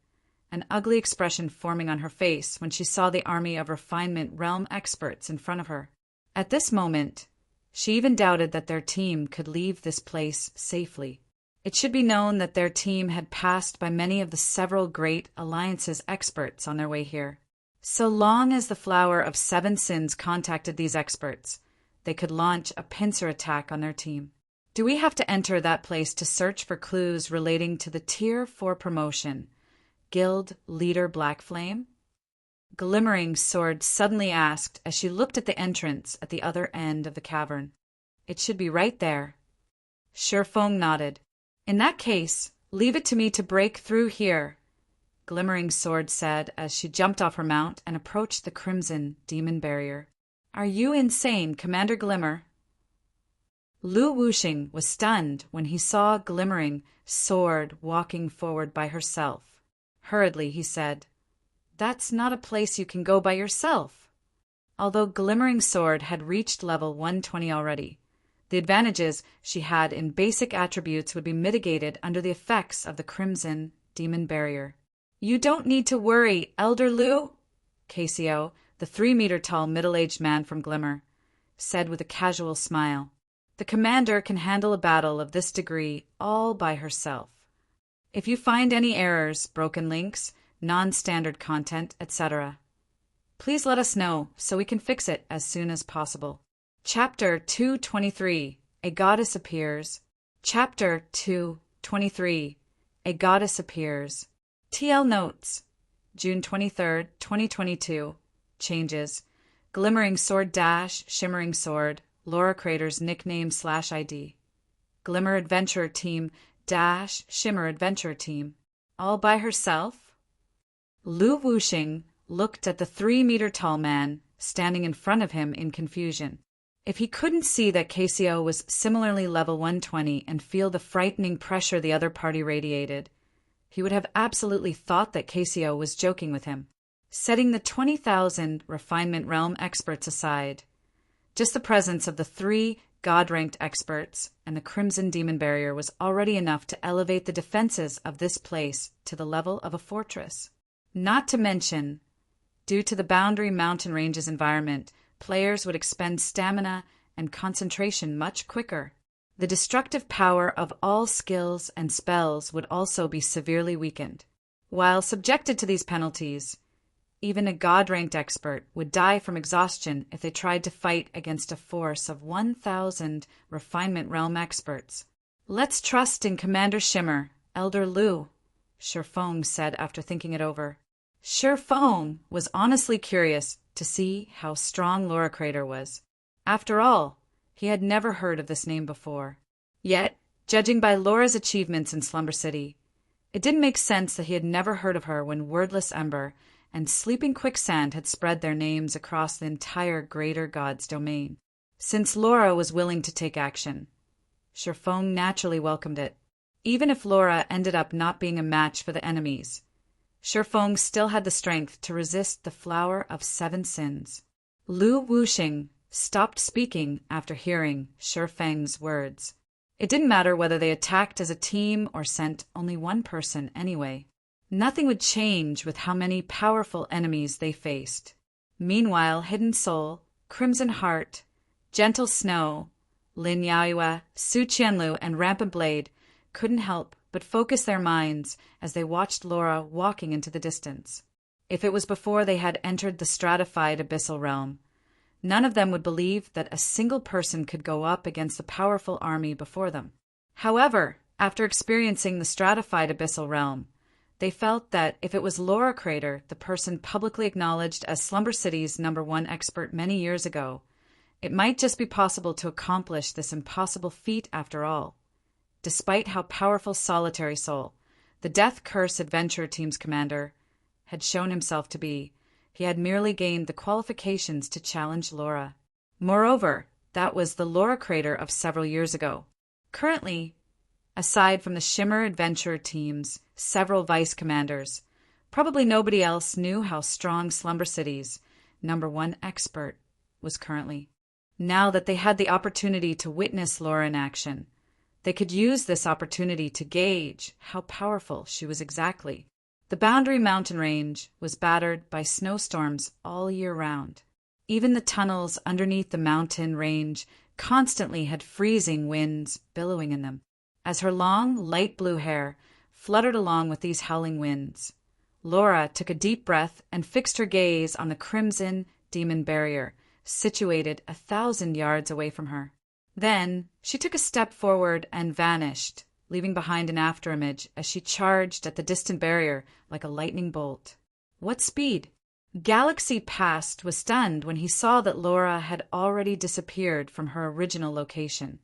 an ugly expression forming on her face when she saw the army of refinement realm experts in front of her. At this moment, she even doubted that their team could leave this place safely. It should be known that their team had passed by many of the several great alliances experts on their way here. So long as the Flower of 7 Sins contacted these experts, they could launch a pincer attack on their team. Do we have to enter that place to search for clues relating to the Tier 4 promotion, Guild Leader Black Flame? Glimmering Sword suddenly asked as she looked at the entrance at the other end of the cavern. It should be right there. Shifeng nodded. In that case, leave it to me to break through here, Glimmering Sword said as she jumped off her mount and approached the crimson demon barrier. Are you insane, Commander Glimmer? Lu Wuxing was stunned when he saw Glimmering Sword walking forward by herself. Hurriedly, he said, "That's not a place you can go by yourself." Although Glimmering Sword had reached level 120 already, the advantages she had in basic attributes would be mitigated under the effects of the crimson demon barrier. You don't need to worry, Elder Lu, Casio, the 3-meter-tall middle-aged man from Glimmer, said with a casual smile. The commander can handle a battle of this degree all by herself. If you find any errors, broken links, non-standard content, etc., please let us know so we can fix it as soon as possible. Chapter 223, A Goddess Appears. Chapter 223, A Goddess Appears. TL Notes, June 23, 2022. Changes. Glimmering Sword - Shimmering Sword, Laura Crater's nickname/ID. Glimmer Adventure Team - Shimmer Adventure Team. All by herself? Lu Wuxing looked at the 3-meter-tall man standing in front of him in confusion. If he couldn't see that Casio was similarly level 120 and feel the frightening pressure the other party radiated, he would have absolutely thought that Casio was joking with him. Setting the 20,000 refinement realm experts aside, just the presence of the 3 God-ranked experts and the Crimson Demon Barrier was already enough to elevate the defenses of this place to the level of a fortress. Not to mention, due to the Boundary Mountain Range's environment, players would expend stamina and concentration much quicker. The destructive power of all skills and spells would also be severely weakened. While subjected to these penalties, even a God-ranked expert would die from exhaustion if they tried to fight against a force of 1,000 refinement realm experts. Let's trust in Commander Shimmer, Elder Lu, Shifeng said after thinking it over. Shifeng was honestly curious to see how strong Laura Crater was. After all, he had never heard of this name before. Yet, judging by Laura's achievements in Slumber City, it didn't make sense that he had never heard of her when Wordless Ember and Sleeping Quicksand had spread their names across the entire Greater Gods domain. Since Laura was willing to take action, Shifeng naturally welcomed it. Even if Laura ended up not being a match for the enemies, Shifeng still had the strength to resist the Flower of 7 Sins. Lu Wuxing stopped speaking after hearing Shifeng's words. It didn't matter whether they attacked as a team or sent only one person anyway. Nothing would change with how many powerful enemies they faced. Meanwhile, Hidden Soul, Crimson Heart, Gentle Snow, Lin Yaoyue, Su Qianlu, and Rampant Blade couldn't help but focus their minds as they watched Laura walking into the distance. If it was before they had entered the stratified abyssal realm, none of them would believe that a single person could go up against the powerful army before them. However, after experiencing the stratified abyssal realm, they felt that if it was Laura Crater, the person publicly acknowledged as Slumber City's #1 expert many years ago, it might just be possible to accomplish this impossible feat after all. Despite how powerful Solitary Soul, the Death Curse Adventure Team's commander, had shown himself to be, he had merely gained the qualifications to challenge Laura. Moreover, that was the Laura Crater of several years ago. Currently, aside from the Shimmer Adventure Team's several vice commanders, probably nobody else knew how strong Slumber City's #1 expert was currently. Now that they had the opportunity to witness Laura in action, they could use this opportunity to gauge how powerful she was exactly. The Boundary Mountain Range was battered by snowstorms all year round. Even the tunnels underneath the mountain range constantly had freezing winds billowing in them. As her long, light blue hair fluttered along with these howling winds, Laura took a deep breath and fixed her gaze on the crimson demon barrier, situated 1,000 yards away from her. Then she took a step forward and vanished, leaving behind an afterimage as she charged at the distant barrier like a lightning bolt. What speed! Galaxy Past was stunned when he saw that Laura had already disappeared from her original location.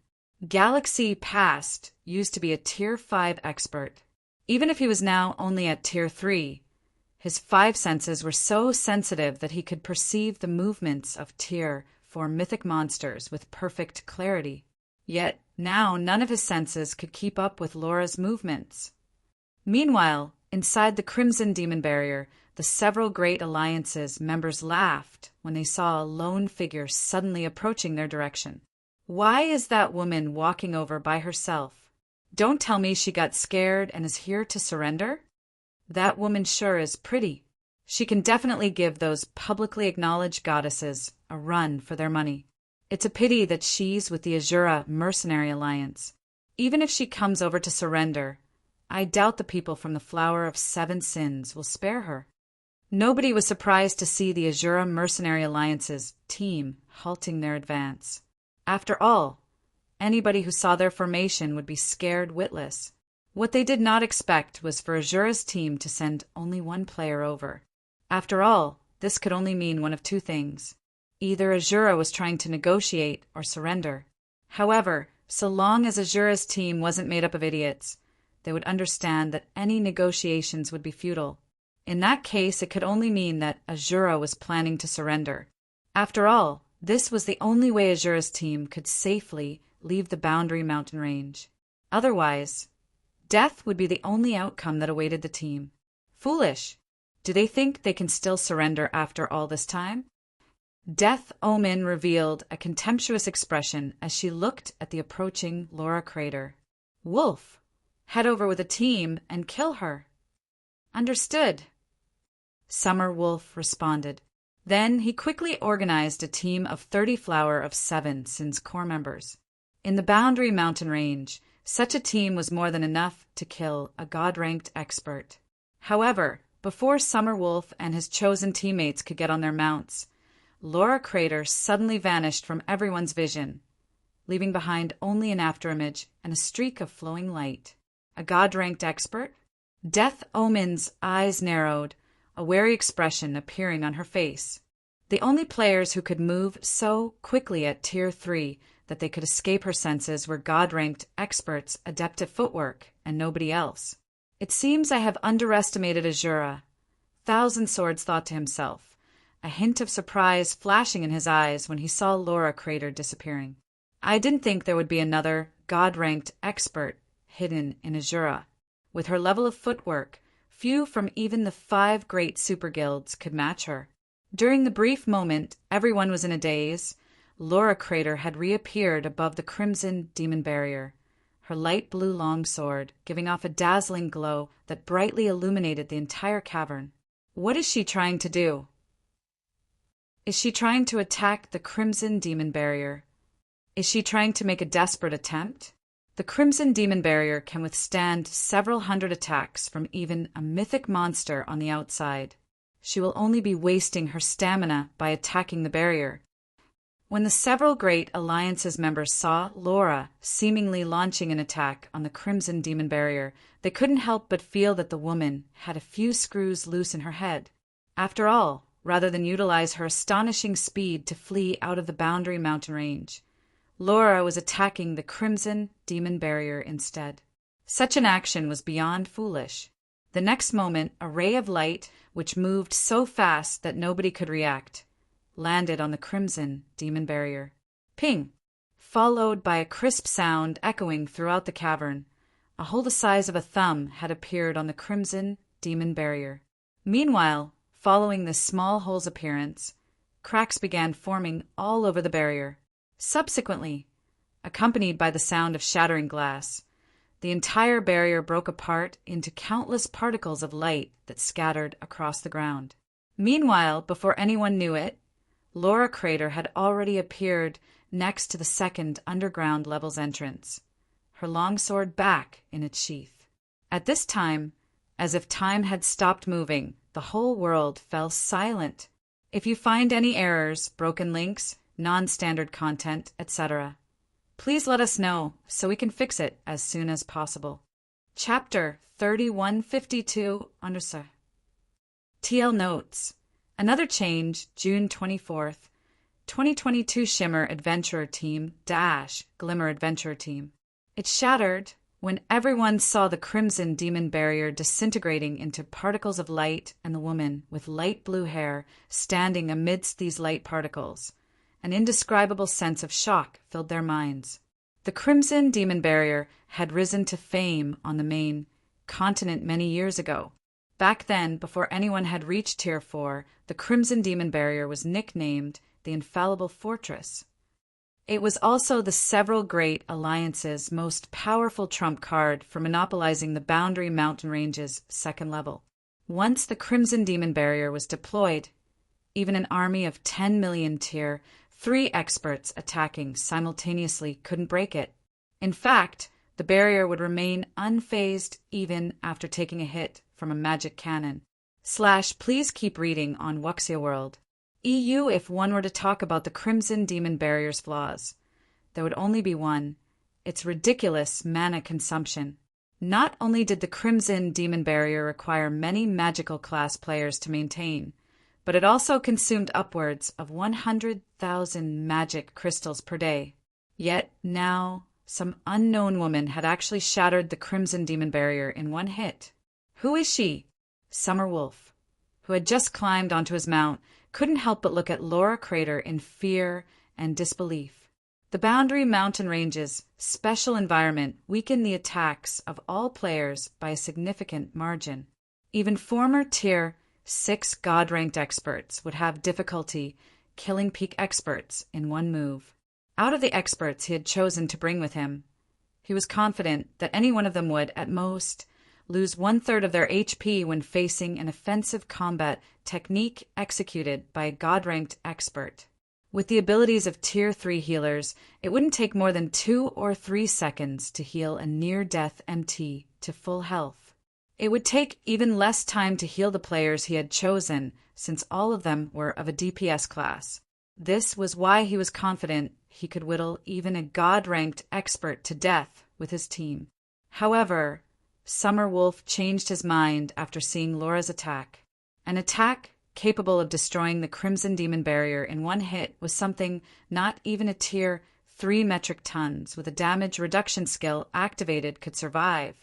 Galaxy Past used to be a Tier 5 expert. Even if he was now only at Tier 3, his 5 senses were so sensitive that he could perceive the movements of Tier 4 mythic monsters with perfect clarity. Yet now none of his senses could keep up with Laura's movements. Meanwhile, inside the Crimson Demon Barrier, the several Great Alliance's members laughed when they saw a lone figure suddenly approaching their direction. Why is that woman walking over by herself? Don't tell me she got scared and is here to surrender? That woman sure is pretty. She can definitely give those publicly acknowledged goddesses a run for their money. It's a pity that she's with the Azura Mercenary Alliance. Even if she comes over to surrender, I doubt the people from the Flower of Seven Sins will spare her. Nobody was surprised to see the Azura Mercenary Alliance's team halting their advance. After all, anybody who saw their formation would be scared witless. What they did not expect was for Azura's team to send only one player over. After all, this could only mean one of two things. Either Azura was trying to negotiate or surrender. However, so long as Azura's team wasn't made up of idiots, they would understand that any negotiations would be futile. In that case, it could only mean that Azura was planning to surrender. After all, this was the only way Azura's team could safely leave the Boundary Mountain Range. Otherwise, death would be the only outcome that awaited the team. Foolish! Do they think they can still surrender after all this time? Death Omen revealed a contemptuous expression as she looked at the approaching Laura Crater. Wolf, head over with a team and kill her. Understood. Summer Wolf responded. Then he quickly organized a team of 30 Flower of Seven Sins core members. In the Boundary Mountain Range, such a team was more than enough to kill a God-ranked expert. However, before Summer Wolf and his chosen teammates could get on their mounts, Laura Crater suddenly vanished from everyone's vision, leaving behind only an afterimage and a streak of flowing light. A God-ranked expert? Death Omen's eyes narrowed, a wary expression appearing on her face. The only players who could move so quickly at Tier 3 that they could escape her senses were God-ranked experts adept at footwork, and nobody else. It seems I have underestimated Azura, Thousand Swords thought to himself, a hint of surprise flashing in his eyes when he saw Laura Crater disappearing. I didn't think there would be another God-ranked expert hidden in Azura. With her level of footwork, few from even the 5 great super guilds could match her. During the brief moment everyone was in a daze, Laura Crater had reappeared above the Crimson Demon Barrier, her light blue longsword giving off a dazzling glow that brightly illuminated the entire cavern. What is she trying to do? Is she trying to attack the Crimson Demon Barrier? Is she trying to make a desperate attempt? The Crimson Demon Barrier can withstand several hundred attacks from even a mythic monster on the outside. She will only be wasting her stamina by attacking the barrier. When the several Great Alliance's members saw Laura seemingly launching an attack on the Crimson Demon Barrier, they couldn't help but feel that the woman had a few screws loose in her head. After all, rather than utilize her astonishing speed to flee out of the Boundary Mountain Range, Laura was attacking the Crimson Demon Barrier instead. Such an action was beyond foolish. The next moment, a ray of light, which moved so fast that nobody could react, landed on the Crimson Demon Barrier. Ping! Followed by a crisp sound echoing throughout the cavern. A hole the size of a thumb had appeared on the Crimson Demon Barrier. Meanwhile, following this small hole's appearance, cracks began forming all over the barrier. Subsequently, accompanied by the sound of shattering glass, the entire barrier broke apart into countless particles of light that scattered across the ground. Meanwhile, before anyone knew it, Laura Crater had already appeared next to the second underground level's entrance, her longsword back in its sheath. At this time, as if time had stopped moving, the whole world fell silent. If you find any errors, broken links, non-standard content, etc., please let us know so we can fix it as soon as possible. Chapter 3152 TL Notes. Another change, June 24th, 2022 Shimmer Adventurer Team - Glimmer Adventurer Team. It shattered when everyone saw the Crimson Demon Barrier disintegrating into particles of light and the woman with light blue hair standing amidst these light particles. An indescribable sense of shock filled their minds. The Crimson Demon Barrier had risen to fame on the main continent many years ago. Back then, before anyone had reached Tier 4, the Crimson Demon Barrier was nicknamed the Infallible Fortress. It was also the several Great Alliance's most powerful trump card for monopolizing the Boundary Mountain Range's second level. Once the Crimson Demon Barrier was deployed, even an army of 10 million Tier 3 experts attacking simultaneously couldn't break it. In fact, the barrier would remain unfazed even after taking a hit from a magic cannon. Please keep reading on Wuxia World. EU. If one were to talk about the Crimson Demon Barrier's flaws, there would only be one: its ridiculous mana consumption. Not only did the Crimson Demon Barrier require many magical class players to maintain, but it also consumed upwards of 100,000 magic crystals per day. Yet now, some unknown woman had actually shattered the Crimson Demon Barrier in one hit. Who is she? Summer Wolf, who had just climbed onto his mount, couldn't help but look at Laura Crater in fear and disbelief. The Boundary Mountain Range's special environment weakened the attacks of all players by a significant margin. Even former Tier 6 God-ranked experts would have difficulty killing peak experts in one move. Out of the experts he had chosen to bring with him, he was confident that any one of them would, at most, lose 1/3 of their HP when facing an offensive combat technique executed by a God-ranked expert. With the abilities of Tier 3 healers, it wouldn't take more than 2 or 3 seconds to heal a near-death MT to full health. It would take even less time to heal the players he had chosen, since all of them were of a DPS class. This was why he was confident he could whittle even a God-ranked expert to death with his team. However, Summer Wolf changed his mind after seeing Laura's attack. An attack capable of destroying the Crimson Demon Barrier in one hit was something not even a Tier 3 metric tons with a damage reduction skill activated could survive.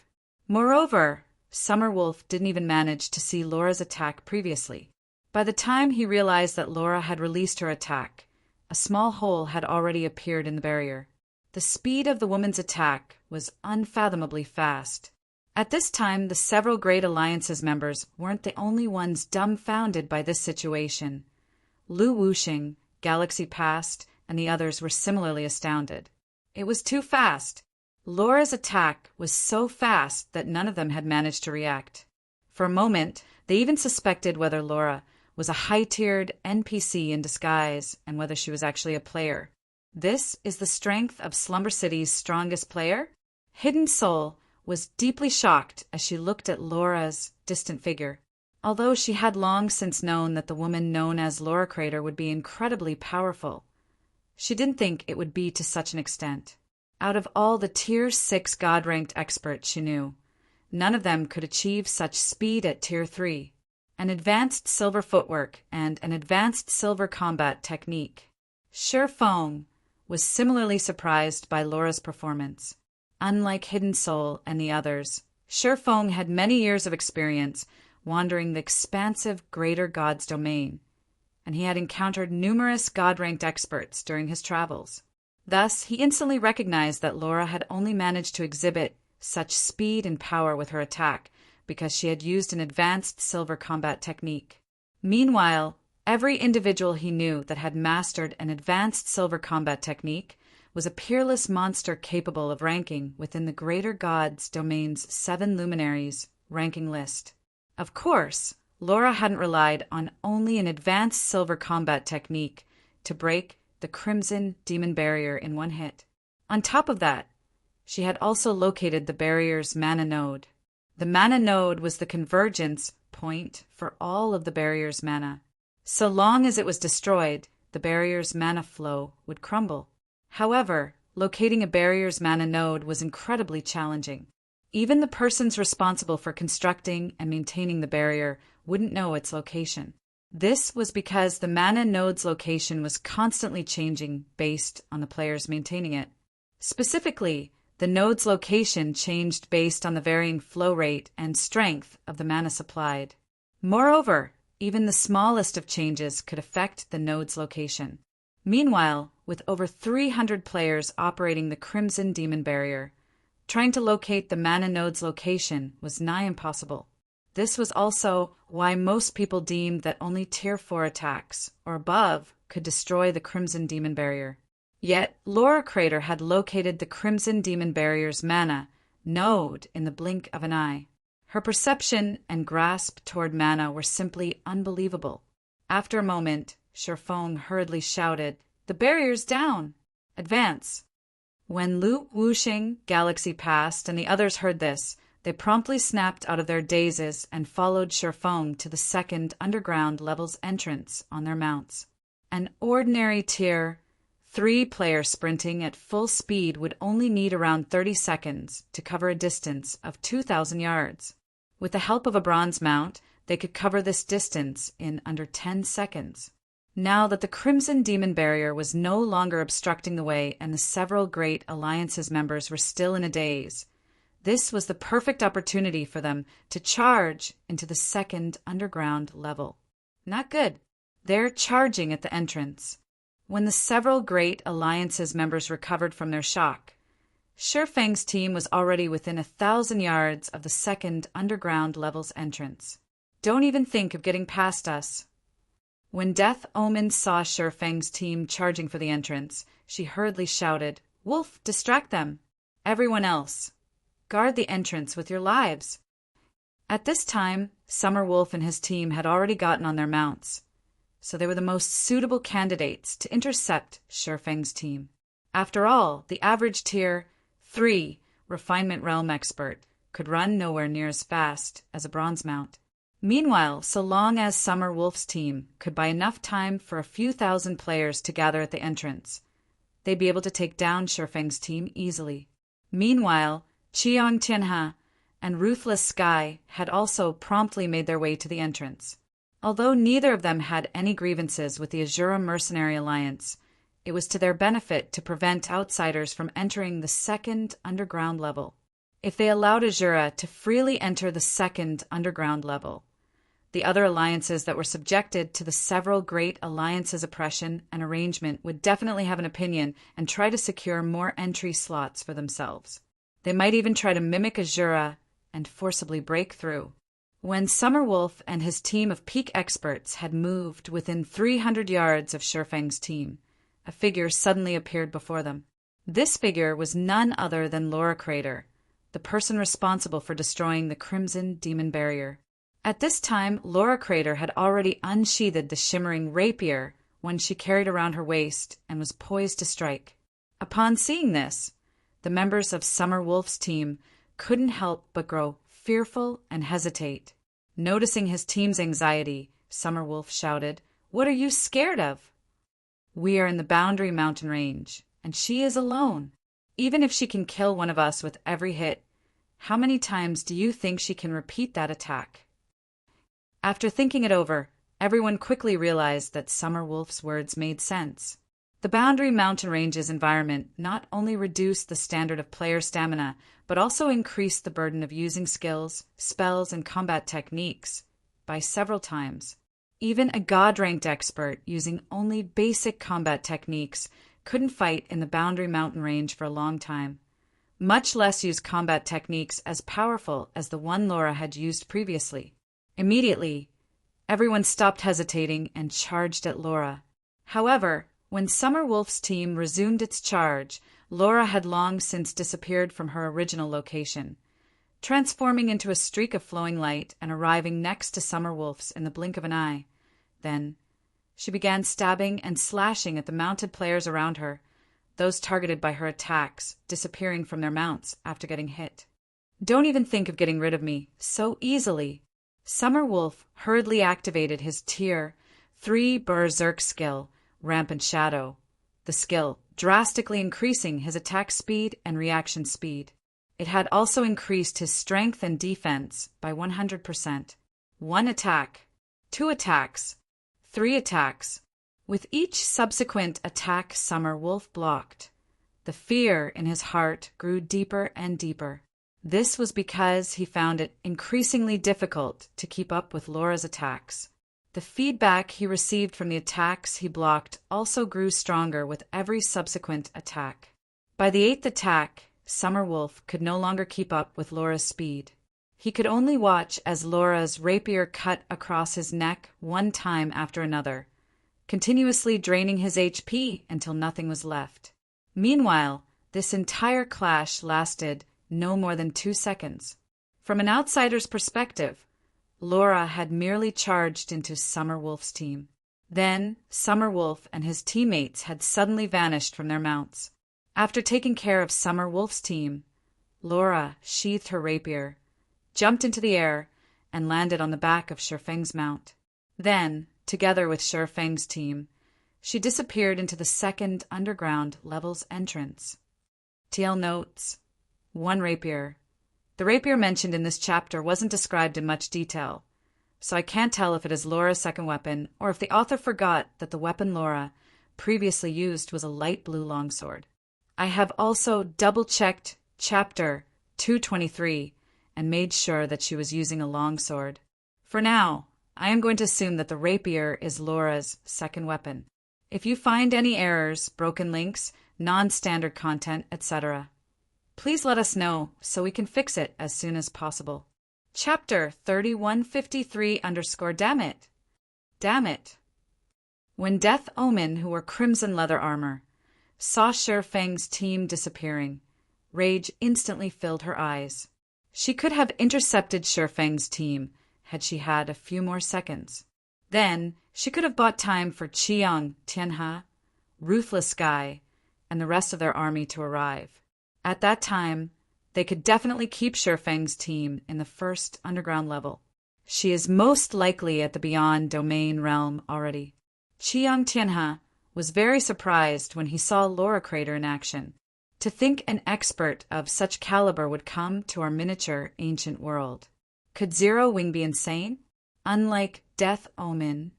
Moreover, Summer Wolf didn't even manage to see Laura's attack previously. By the time he realized that Laura had released her attack, a small hole had already appeared in the barrier. The speed of the woman's attack was unfathomably fast. At this time, the several Great Alliance's members weren't the only ones dumbfounded by this situation. Lu Wuxing, Galaxy Past, and the others were similarly astounded. It was too fast. Laura's attack was so fast that none of them had managed to react. For a moment, they even suspected whether Laura was a high-tiered NPC in disguise and whether she was actually a player. This is the strength of Slumber City's strongest player? Hidden Soul was deeply shocked as she looked at Laura's distant figure. Although she had long since known that the woman known as Laura Crater would be incredibly powerful, she didn't think it would be to such an extent. Out of all the Tier 6 God-ranked experts she knew, none of them could achieve such speed at Tier 3, an advanced silver footwork, and an advanced silver combat technique. Sure Feng was similarly surprised by Laura's performance. Unlike Hidden Soul and the others, Sure Feng had many years of experience wandering the expansive Greater God's domain, and he had encountered numerous God-ranked experts during his travels. Thus, he instantly recognized that Laura had only managed to exhibit such speed and power with her attack because she had used an advanced silver combat technique. Meanwhile, every individual he knew that had mastered an advanced silver combat technique was a peerless monster capable of ranking within the Greater God's domain's 7 luminaries ranking list. Of course, Laura hadn't relied on only an advanced silver combat technique to break the Crimson Demon Barrier in one hit. On top of that, she had also located the barrier's mana node. The mana node was the convergence point for all of the barrier's mana. So long as it was destroyed, the barrier's mana flow would crumble. However, locating a barrier's mana node was incredibly challenging. Even the persons responsible for constructing and maintaining the barrier wouldn't know its location. This was because the mana node's location was constantly changing based on the players maintaining it. Specifically, the node's location changed based on the varying flow rate and strength of the mana supplied. Moreover, even the smallest of changes could affect the node's location. Meanwhile, with over 300 players operating the Crimson Demon Barrier, trying to locate the mana node's location was nigh impossible. This was also why most people deemed that only Tier 4 attacks, or above, could destroy the Crimson Demon Barrier. Yet, Laura Crater had located the Crimson Demon Barrier's mana node in the blink of an eye. Her perception and grasp toward mana were simply unbelievable. After a moment, Sure Feng hurriedly shouted, "The barrier's down! Advance!" When Lu Wuxing Galaxy passed and the others heard this, they promptly snapped out of their dazes and followed Sure Feng to the second underground level's entrance on their mounts. An ordinary Tier 3 player sprinting at full speed would only need around 30 seconds to cover a distance of 2,000 yards. With the help of a bronze mount, they could cover this distance in under 10 seconds. Now that the Crimson Demon Barrier was no longer obstructing the way and the several Great Alliance's members were still in a daze, this was the perfect opportunity for them to charge into the second underground level. Not good. They're charging at the entrance. When the several Great Alliance's members recovered from their shock, Sure Feng's team was already within 1,000 yards of the second underground level's entrance. "Don't even think of getting past us." When Death Omen saw Sure Feng's team charging for the entrance, she hurriedly shouted, "Wolf, distract them! Everyone else, guard the entrance with your lives!" At this time, Summer Wolf and his team had already gotten on their mounts, so they were the most suitable candidates to intercept Sure Feng's team. After all, the average Tier 3 Refinement Realm expert could run nowhere near as fast as a bronze mount. Meanwhile, so long as Summer Wolf's team could buy enough time for a few thousand players to gather at the entrance, they'd be able to take down Sure Feng's team easily. Meanwhile, Chiang Tianhe and Ruthless Sky had also promptly made their way to the entrance. Although neither of them had any grievances with the Azura Mercenary Alliance, it was to their benefit to prevent outsiders from entering the second underground level. If they allowed Azura to freely enter the second underground level, the other alliances that were subjected to the several Great Alliances' oppression and arrangement would definitely have an opinion and try to secure more entry slots for themselves. They might even try to mimic Azura and forcibly break through. When Summer Wolf and his team of peak experts had moved within 300 yards of Sure Feng's team, a figure suddenly appeared before them. This figure was none other than Laura Crater, the person responsible for destroying the Crimson Demon Barrier. At this time, Laura Crater had already unsheathed the shimmering rapier one she carried around her waist and was poised to strike. Upon seeing this, the members of Summer Wolf's team couldn't help but grow fearful and hesitate. Noticing his team's anxiety, Summer Wolf shouted, "What are you scared of?" "We are in the Boundary Mountain Range, and she is alone. Even if she can kill one of us with every hit, how many times do you think she can repeat that attack?" After thinking it over, everyone quickly realized that Summer Wolf's words made sense. The Boundary Mountain Range's environment not only reduced the standard of player stamina, but also increased the burden of using skills, spells, and combat techniques by several times. Even a God-ranked expert using only basic combat techniques couldn't fight in the Boundary Mountain Range for a long time, much less use combat techniques as powerful as the one Laura had used previously. Immediately, everyone stopped hesitating and charged at Laura. However, when Summer Wolf's team resumed its charge, Laura had long since disappeared from her original location, transforming into a streak of flowing light and arriving next to Summer Wolf's in the blink of an eye. Then, she began stabbing and slashing at the mounted players around her, those targeted by her attacks disappearing from their mounts after getting hit. "Don't even think of getting rid of me so easily." Summer Wolf hurriedly activated his Tier 3 Berserk skill, Rampant Shadow, the skill drastically increasing his attack speed and reaction speed. It had also increased his strength and defense by 100%. 1 attack, 2 attacks, 3 attacks. With each subsequent attack Summer Wolf blocked, the fear in his heart grew deeper and deeper. This was because he found it increasingly difficult to keep up with Laura's attacks. The feedback he received from the attacks he blocked also grew stronger with every subsequent attack. By the 8th attack, Summer Wolf could no longer keep up with Laura's speed. He could only watch as Laura's rapier cut across his neck one time after another, continuously draining his HP until nothing was left. Meanwhile, this entire clash lasted no more than 2 seconds. From an outsider's perspective, Laura had merely charged into Summer Wolf's team. Then, Summer Wolf and his teammates had suddenly vanished from their mounts. After taking care of Summer Wolf's team, Laura sheathed her rapier, jumped into the air, and landed on the back of Shifeng's mount. Then, together with Shifeng's team, she disappeared into the second underground level's entrance. TL notes: 1 rapier. The rapier mentioned in this chapter wasn't described in much detail, so I can't tell if it is Laura's second weapon or if the author forgot that the weapon Laura previously used was a light blue longsword. I have also double-checked chapter 223 and made sure that she was using a longsword. For now, I am going to assume that the rapier is Laura's second weapon. If you find any errors, broken links, non-standard content, etc., please let us know so we can fix it as soon as possible. Chapter 3153_Dammit. Dammit. When Death Omen, who wore crimson leather armor, saw Shifeng's team disappearing, rage instantly filled her eyes. She could have intercepted Shifeng's team had she had a few more seconds. Then she could have bought time for Qiang Tianhe, Ruthless Guy, and the rest of their army to arrive. At that time, they could definitely keep Shifeng's team in the first underground level. She is most likely at the Beyond Domain realm already. Qiang Tianhe was very surprised when he saw Laura Crater in action. To think an expert of such caliber would come to our miniature ancient world. Could Zero Wing be insane? Unlike Death Omen,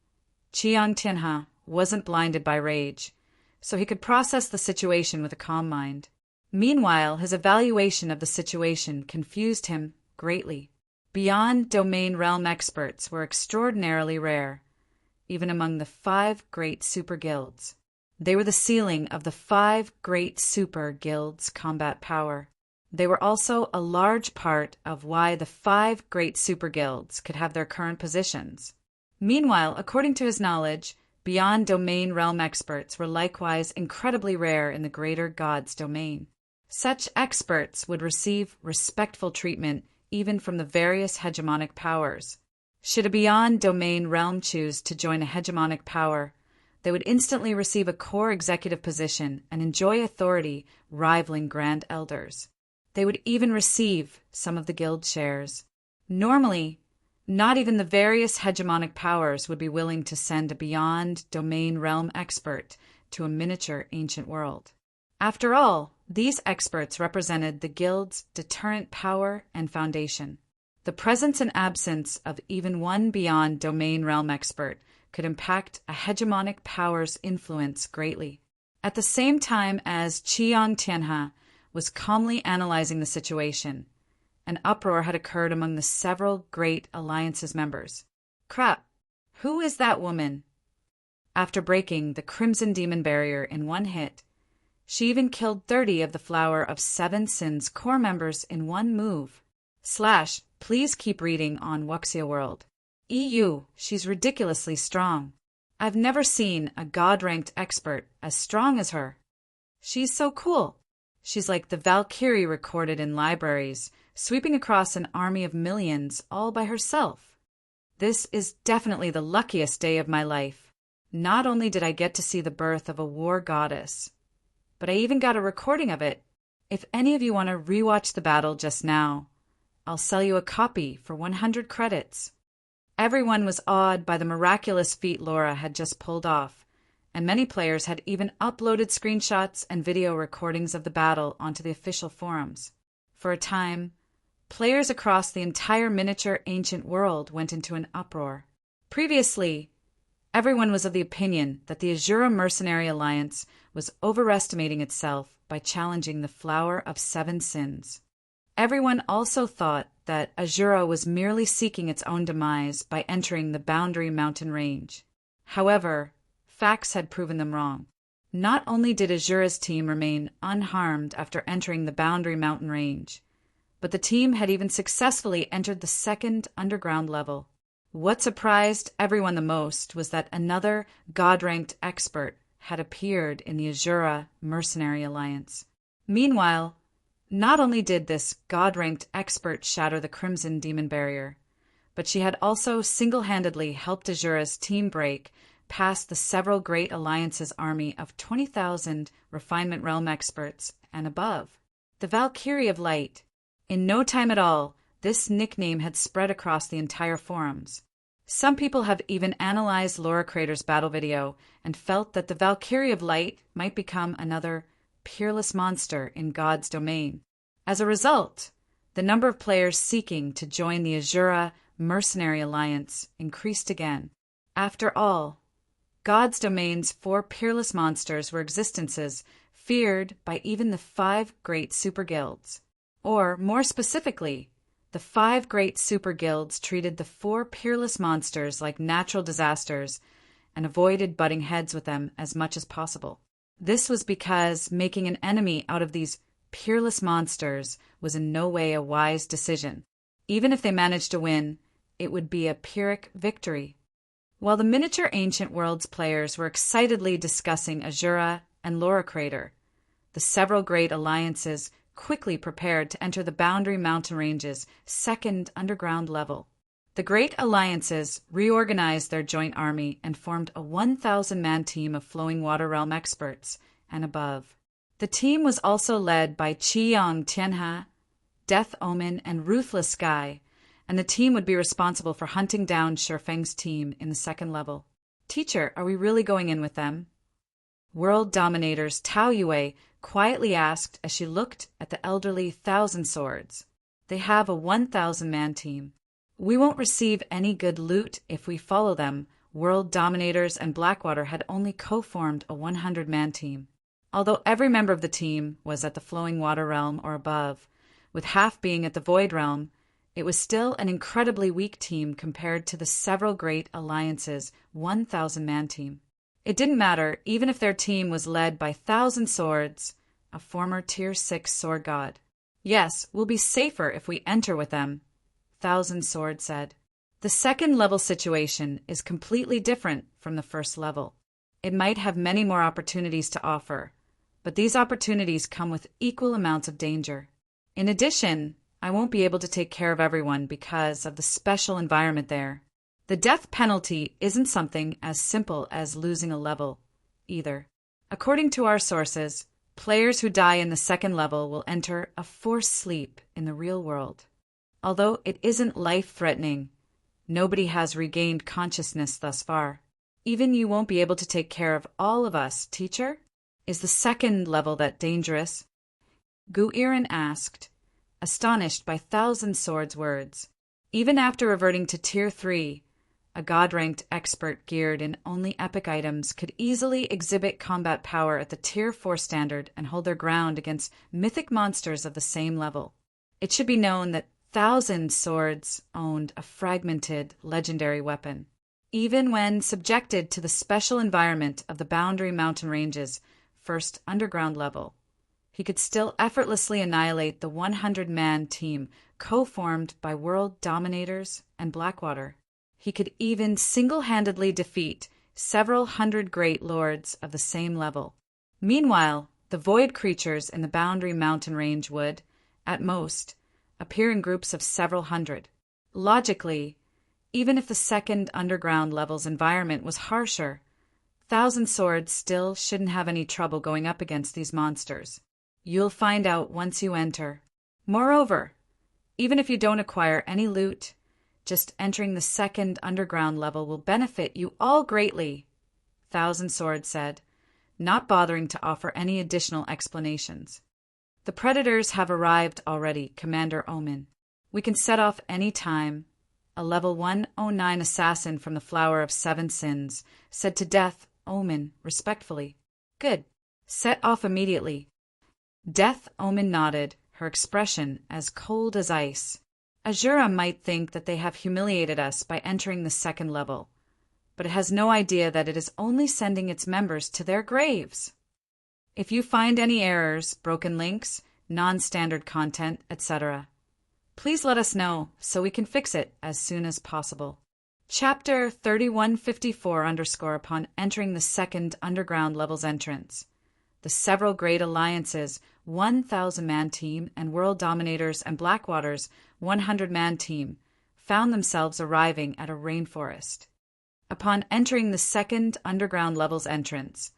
Qiang Tianhe wasn't blinded by rage, so he could process the situation with a calm mind. Meanwhile, his evaluation of the situation confused him greatly. Beyond Domain realm experts were extraordinarily rare, even among the 5 great super guilds. They were the ceiling of the 5 great super guilds' combat power. They were also a large part of why the 5 great super guilds could have their current positions. Meanwhile, according to his knowledge, beyond domain realm experts were likewise incredibly rare in the greater God's domain. Such experts would receive respectful treatment even from the various hegemonic powers. Should a beyond domain realm choose to join a hegemonic power, they would instantly receive a core executive position and enjoy authority rivaling grand elders. They would even receive some of the guild shares. Normally, not even the various hegemonic powers would be willing to send a beyond domain realm expert to a miniature ancient world. After all, these experts represented the guild's deterrent power and foundation. The presence and absence of even one beyond domain realm expert could impact a hegemonic power's influence greatly. At the same time as Qiang Tianhe was calmly analyzing the situation, an uproar had occurred among the several Great Alliance's members. Crap! Who is that woman? After breaking the Crimson Demon Barrier in one hit, she even killed 30 of the Flower of Seven Sins core members in one move. / Please keep reading on Wuxia World. EU, she's ridiculously strong. I've never seen a god-ranked expert as strong as her. She's so cool. She's like the Valkyrie recorded in libraries, sweeping across an army of millions all by herself. This is definitely the luckiest day of my life. Not only did I get to see the birth of a war goddess, but I even got a recording of it. If any of you want to rewatch the battle just now, I'll sell you a copy for 100 credits. Everyone was awed by the miraculous feat Laura had just pulled off, and many players had even uploaded screenshots and video recordings of the battle onto the official forums. For a time, players across the entire miniature ancient world went into an uproar. Previously, everyone was of the opinion that the Azura Mercenary Alliance was overestimating itself by challenging the Flower of Seven Sins. Everyone also thought that Azura was merely seeking its own demise by entering the Boundary Mountain Range. However, facts had proven them wrong. Not only did Azura's team remain unharmed after entering the Boundary Mountain Range, but the team had even successfully entered the second underground level. What surprised everyone the most was that another god-ranked expert had appeared in the Azura Mercenary Alliance. Meanwhile, not only did this god-ranked expert shatter the Crimson Demon Barrier, but she had also single-handedly helped Azura's team break past the several Great Alliance's army of 20,000 Refinement Realm experts and above. The Valkyrie of Light. In no time at all, this nickname had spread across the entire forums. Some people have even analyzed Laura Crater's battle video and felt that the Valkyrie of Light might become another peerless monster in God's domain. As a result, the number of players seeking to join the Azura Mercenary Alliance increased again. After all, God's domain's 4 peerless monsters were existences feared by even the 5 great super guilds. Or, more specifically, the 5 great super guilds treated the 4 peerless monsters like natural disasters and avoided butting heads with them as much as possible. This was because making an enemy out of these peerless monsters was in no way a wise decision. Even if they managed to win, it would be a Pyrrhic victory. While the miniature ancient worlds players were excitedly discussing Azura and Laura Crater, the several great alliances quickly prepared to enter the Boundary Mountain Range's second underground level. The great alliances reorganized their joint army and formed a 1,000-man team of Flowing Water Realm experts and above. The team was also led by Qiang Tianhe, Death Omen, and Ruthless Sky, and the team would be responsible for hunting down Shifeng's team in the second level. Teacher, are we really going in with them? World Dominator's Tao Yue quietly asked as she looked at the elderly Thousand Swords. They have a 1,000-man team. We won't receive any good loot if we follow them. World Dominators and Blackwater had only co-formed a 100-man team. Although every member of the team was at the Flowing Water Realm or above, with half being at the Void Realm, it was still an incredibly weak team compared to the several great alliances' 1,000-man team. It didn't matter even if their team was led by Thousand Swords, a former Tier 6 sword god. Yes, we'll be safer if we enter with them, Thousand Sword said. The second level situation is completely different from the first level. It might have many more opportunities to offer, but these opportunities come with equal amounts of danger. In addition, I won't be able to take care of everyone because of the special environment there. The death penalty isn't something as simple as losing a level, either. According to our sources, players who die in the second level will enter a forced sleep in the real world. Although it isn't life-threatening, nobody has regained consciousness thus far. Even you won't be able to take care of all of us, teacher? Is the second level that dangerous? Gu-Irin asked, astonished by Thousand Swords' words. Even after reverting to Tier 3, a god-ranked expert geared in only epic items could easily exhibit combat power at the Tier 4 standard and hold their ground against mythic monsters of the same level. It should be known that Thousand Swords owned a fragmented, legendary weapon. Even when subjected to the special environment of the Boundary Mountain Range's first underground level, he could still effortlessly annihilate the 100-man team co-formed by World Dominators and Blackwater. He could even single-handedly defeat several hundred great lords of the same level. Meanwhile, the void creatures in the Boundary Mountain Range would, at most, appear in groups of several hundred. Logically, even if the second underground level's environment was harsher, Thousand Swords still shouldn't have any trouble going up against these monsters. You'll find out once you enter. Moreover, even if you don't acquire any loot, just entering the second underground level will benefit you all greatly, Thousand Swords said, not bothering to offer any additional explanations. The Predators have arrived already, Commander Omen. We can set off any time. A level 109 assassin from the Flower of Seven Sins said to Death, Omen, respectfully. Good. Set off immediately. Death Omen nodded, her expression as cold as ice. Azura might think that they have humiliated us by entering the second level, but it has no idea that it is only sending its members to their graves. If you find any errors, broken links, non-standard content, etc., please let us know so we can fix it as soon as possible. Chapter 3154 _ upon entering the second underground level's entrance. The several great alliances, 1,000-man team and World Dominators and Blackwater's 100-man team, found themselves arriving at a rainforest. Upon entering the second underground level's entrance,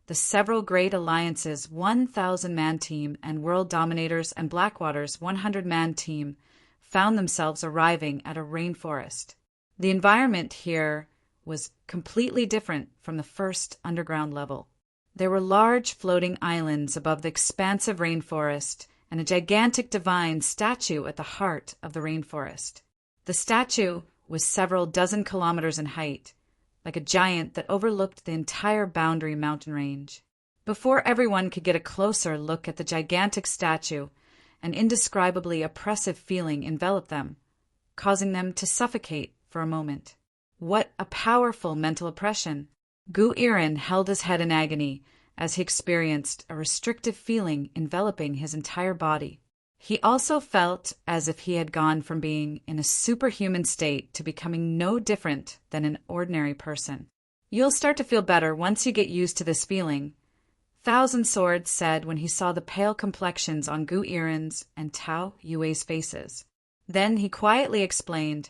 the several great alliances' 1,000-man team and World Dominators and Blackwater's 100-man team found themselves arriving at a rainforest. The environment here was completely different from the first underground level. There were large floating islands above the expansive rainforest and a gigantic divine statue at the heart of the rainforest. The statue was several dozen kilometers in height, like a giant that overlooked the entire Boundary Mountain Range. Before everyone could get a closer look at the gigantic statue, an indescribably oppressive feeling enveloped them, causing them to suffocate for a moment. What a powerful mental oppression! Gu-Irin held his head in agony as he experienced a restrictive feeling enveloping his entire body. He also felt as if he had gone from being in a superhuman state to becoming no different than an ordinary person. You'll start to feel better once you get used to this feeling, Thousand Swords said when he saw the pale complexions on Gu-Irin's and Tao Yue's faces. Then he quietly explained,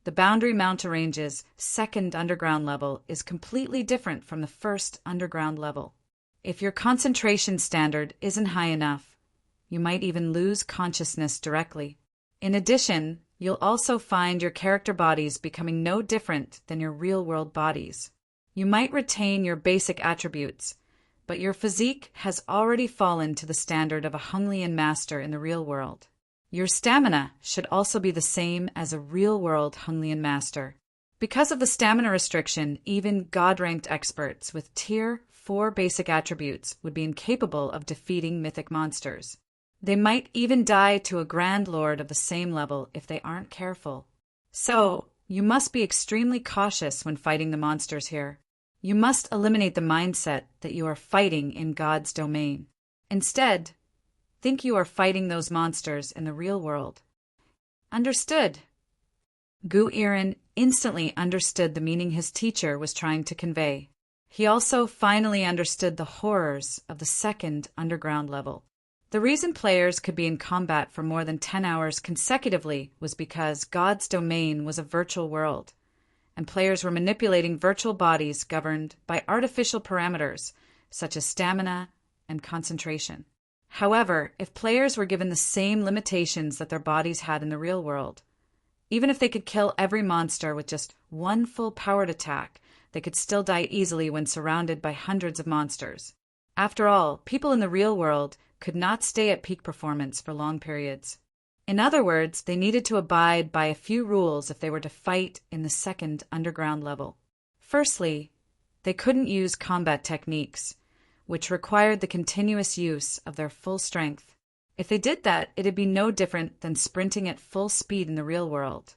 the Boundary Mountain Range's second underground level is completely different from the first underground level. If your concentration standard isn't high enough, you might even lose consciousness directly. In addition, you'll also find your character bodies becoming no different than your real-world bodies. You might retain your basic attributes, but your physique has already fallen to the standard of a Hunglian master in the real world. Your stamina should also be the same as a real-world Hunglian master. Because of the stamina restriction, even god-ranked experts with Tier 4 basic attributes would be incapable of defeating mythic monsters. They might even die to a Grand Lord of the same level if they aren't careful. So, you must be extremely cautious when fighting the monsters here. You must eliminate the mindset that you are fighting in God's domain. Instead, think you are fighting those monsters in the real world. Understood. Gu-Irin instantly understood the meaning his teacher was trying to convey. He also finally understood the horrors of the second underground level. The reason players could be in combat for more than 10 hours consecutively was because God's domain was a virtual world, and players were manipulating virtual bodies governed by artificial parameters such as stamina and concentration. However, if players were given the same limitations that their bodies had in the real world, even if they could kill every monster with just one full-powered attack, they could still die easily when surrounded by hundreds of monsters. After all, people in the real world could not stay at peak performance for long periods. In other words, they needed to abide by a few rules if they were to fight in the second underground level. Firstly, they couldn't use combat techniques, which required the continuous use of their full strength. If they did that, it'd be no different than sprinting at full speed in the real world.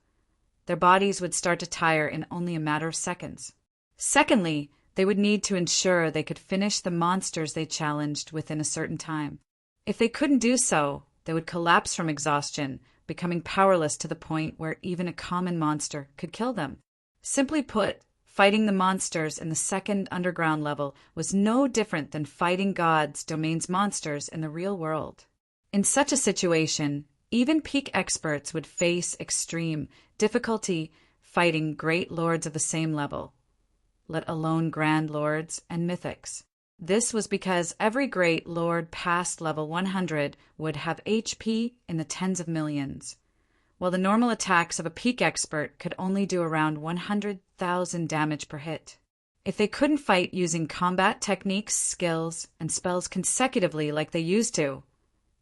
Their bodies would start to tire in only a matter of seconds. Secondly, they would need to ensure they could finish the monsters they challenged within a certain time. If they couldn't do so, they would collapse from exhaustion, becoming powerless to the point where even a common monster could kill them. Simply put, fighting the monsters in the second underground level was no different than fighting God's domain's monsters in the real world. In such a situation, even peak experts would face extreme difficulty fighting great lords of the same level, let alone grand lords and mythics. This was because every great lord past level 100 would have HP in the tens of millions, while the normal attacks of a peak expert could only do around 100,000 damage per hit. If they couldn't fight using combat techniques, skills, and spells consecutively like they used to,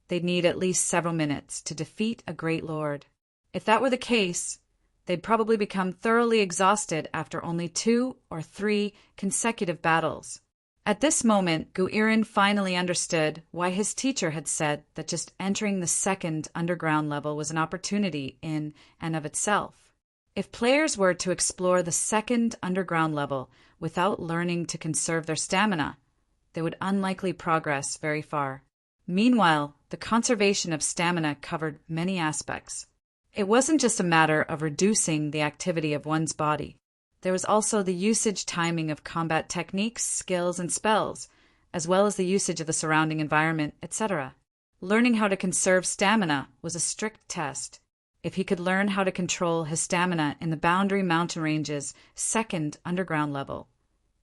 they'd need at least several minutes to defeat a great lord. If that were the case, they'd probably become thoroughly exhausted after only 2 or 3 consecutive battles. At this moment, Guirin finally understood why his teacher had said that just entering the second underground level was an opportunity in and of itself. If players were to explore the second underground level without learning to conserve their stamina, they would unlikely progress very far. Meanwhile, the conservation of stamina covered many aspects. It wasn't just a matter of reducing the activity of one's body. There was also the usage timing of combat techniques, skills, and spells, as well as the usage of the surrounding environment, etc. Learning how to conserve stamina was a strict test. If he could learn how to control his stamina in the Boundary Mountain Range's second underground level,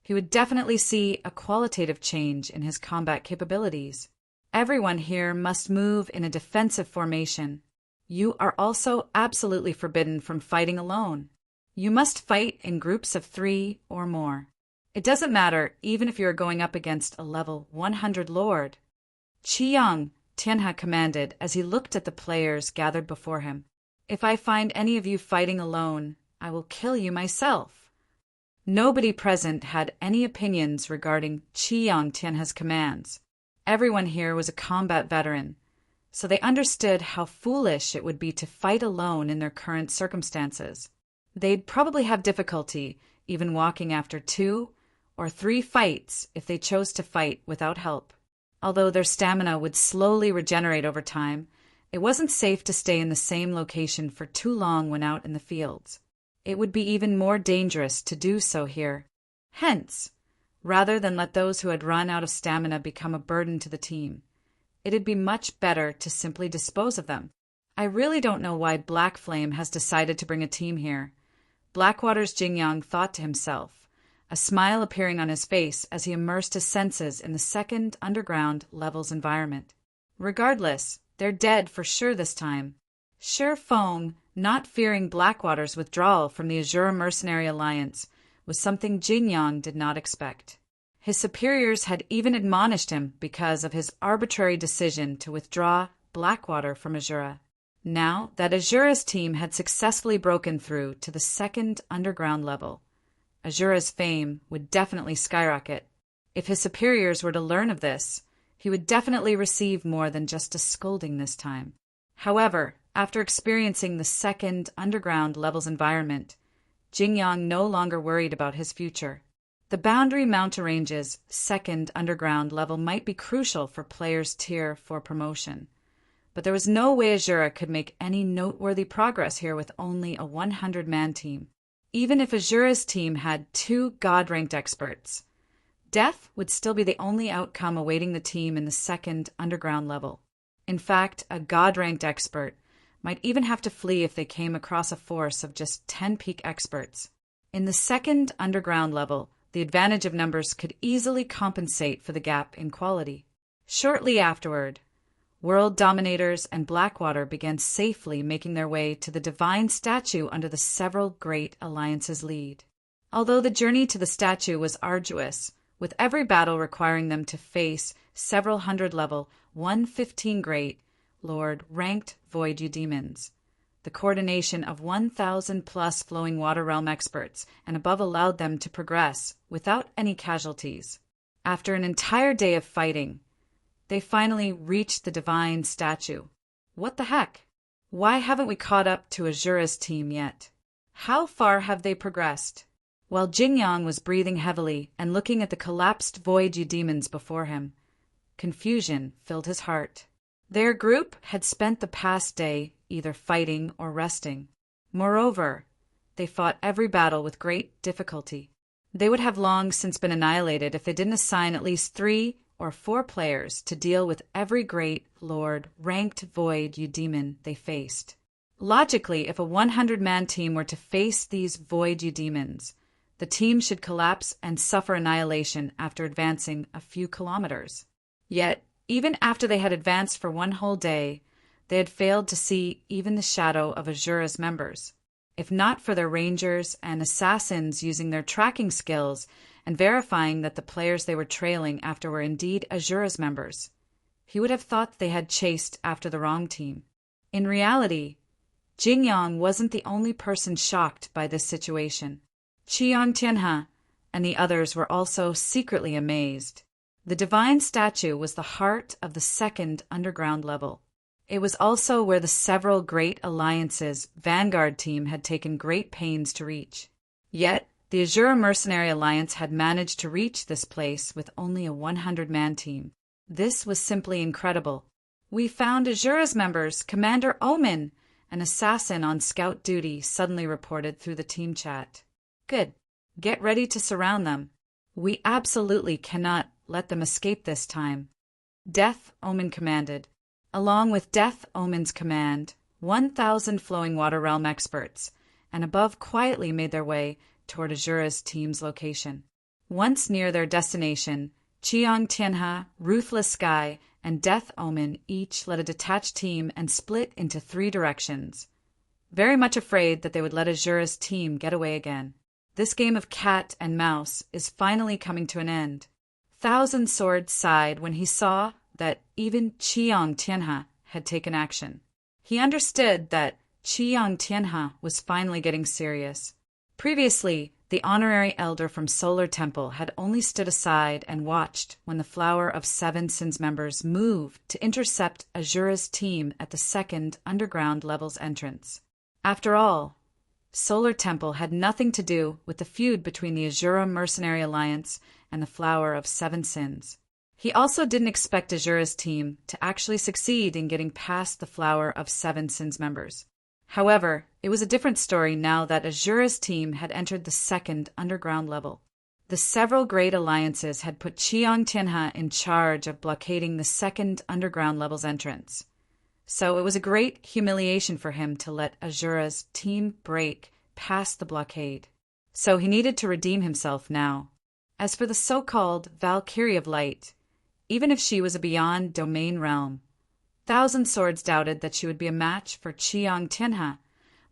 he would definitely see a qualitative change in his combat capabilities. Everyone here must move in a defensive formation. You are also absolutely forbidden from fighting alone. You must fight in groups of 3 or more. It doesn't matter even if you are going up against a level 100 lord. Qiyang, Tianhe commanded as he looked at the players gathered before him. If I find any of you fighting alone, I will kill you myself. Nobody present had any opinions regarding Qiyang Tianhe's commands. Everyone here was a combat veteran, so they understood how foolish it would be to fight alone in their current circumstances. They'd probably have difficulty even walking after 2 or 3 fights if they chose to fight without help. Although their stamina would slowly regenerate over time, it wasn't safe to stay in the same location for too long when out in the fields. It would be even more dangerous to do so here. Hence, rather than let those who had run out of stamina become a burden to the team, it'd be much better to simply dispose of them. I really don't know why Black Flame has decided to bring a team here. Blackwater's Jingyang thought to himself, a smile appearing on his face as he immersed his senses in the second underground level's environment. Regardless, they're dead for sure this time. Shi Feng, not fearing Blackwater's withdrawal from the Azura Mercenary Alliance, was something Jingyang did not expect. His superiors had even admonished him because of his arbitrary decision to withdraw Blackwater from Azura. Now that Azura's team had successfully broken through to the second underground level, Azura's fame would definitely skyrocket. If his superiors were to learn of this, he would definitely receive more than just a scolding this time. However, after experiencing the second underground level's environment, Jingyang no longer worried about his future. The Boundary Mountain Range's second underground level might be crucial for players' tier 4 promotion, but there was no way Azura could make any noteworthy progress here with only a 100-man team. Even if Azura's team had 2 God-ranked experts, death would still be the only outcome awaiting the team in the second underground level. In fact, a God-ranked expert might even have to flee if they came across a force of just 10 peak experts. In the second underground level, the advantage of numbers could easily compensate for the gap in quality. Shortly afterward, world dominators and Blackwater began safely making their way to the divine statue under the several great alliances' lead. Although the journey to the statue was arduous, with every battle requiring them to face several hundred-level 115 great Lord ranked void demons, the coordination of 1,000-plus flowing water realm experts and above allowed them to progress without any casualties. After an entire day of fighting, they finally reached the divine statue. What the heck? Why haven't we caught up to Azura's team yet? How far have they progressed? While Jingyang was breathing heavily and looking at the collapsed void demons before him, confusion filled his heart. Their group had spent the past day either fighting or resting. Moreover, they fought every battle with great difficulty. They would have long since been annihilated if they didn't assign at least 3 or 4 players to deal with every great Lord ranked void demon they faced. Logically, if a 100-man team were to face these void demons, the team should collapse and suffer annihilation after advancing a few kilometers. Yet, even after they had advanced for one whole day, they had failed to see even the shadow of Azura's members. If not for their rangers and assassins using their tracking skills and verifying that the players they were trailing after were indeed Azura's members, he would have thought they had chased after the wrong team. In reality, Jingyang wasn't the only person shocked by this situation. Qiang Tianhe and the others were also secretly amazed. The divine statue was the heart of the second underground level. It was also where the several great alliances' vanguard team had taken great pains to reach. Yet, the Azura Mercenary Alliance had managed to reach this place with only a 100-man team. This was simply incredible. "We found Azura's members, Commander Omen," an assassin on scout duty suddenly reported through the team chat. "Good. Get ready to surround them. We absolutely cannot let them escape this time." Death, Omen commanded. Along with Death Omen's command, 1,000 flowing water realm experts, and above quietly made their way toward Azura's team's location. Once near their destination, Qiang Tianhe, Ruthless Sky, and Death Omen each led a detached team and split into 3 directions, very much afraid that they would let Azura's team get away again. This game of cat and mouse is finally coming to an end. Thousand Swords sighed when he saw that even Qiang Tianhe had taken action. He understood that Qiang Tianhe was finally getting serious. Previously, the honorary elder from Solar Temple had only stood aside and watched when the Flower of Seven Sins members moved to intercept Azura's team at the second underground level's entrance. After all, Solar Temple had nothing to do with the feud between the Azura Mercenary Alliance and the Flower of Seven Sins. He also didn't expect Azura's team to actually succeed in getting past the Flower of Seven Sins members. However, it was a different story now that Azura's team had entered the second underground level. The several great alliances had put Qiang Tianhe in charge of blockading the second underground level's entrance. So it was a great humiliation for him to let Azura's team break past the blockade. So he needed to redeem himself now. As for the so-called Valkyrie of Light, even if she was a beyond domain realm, Thousand Swords doubted that she would be a match for Qiang Tianhe,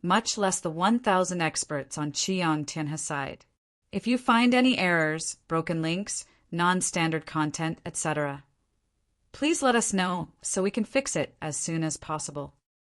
much less the 1,000 experts on Qiang Tianhe's side. If you find any errors, broken links, non-standard content, etc., please let us know so we can fix it as soon as possible.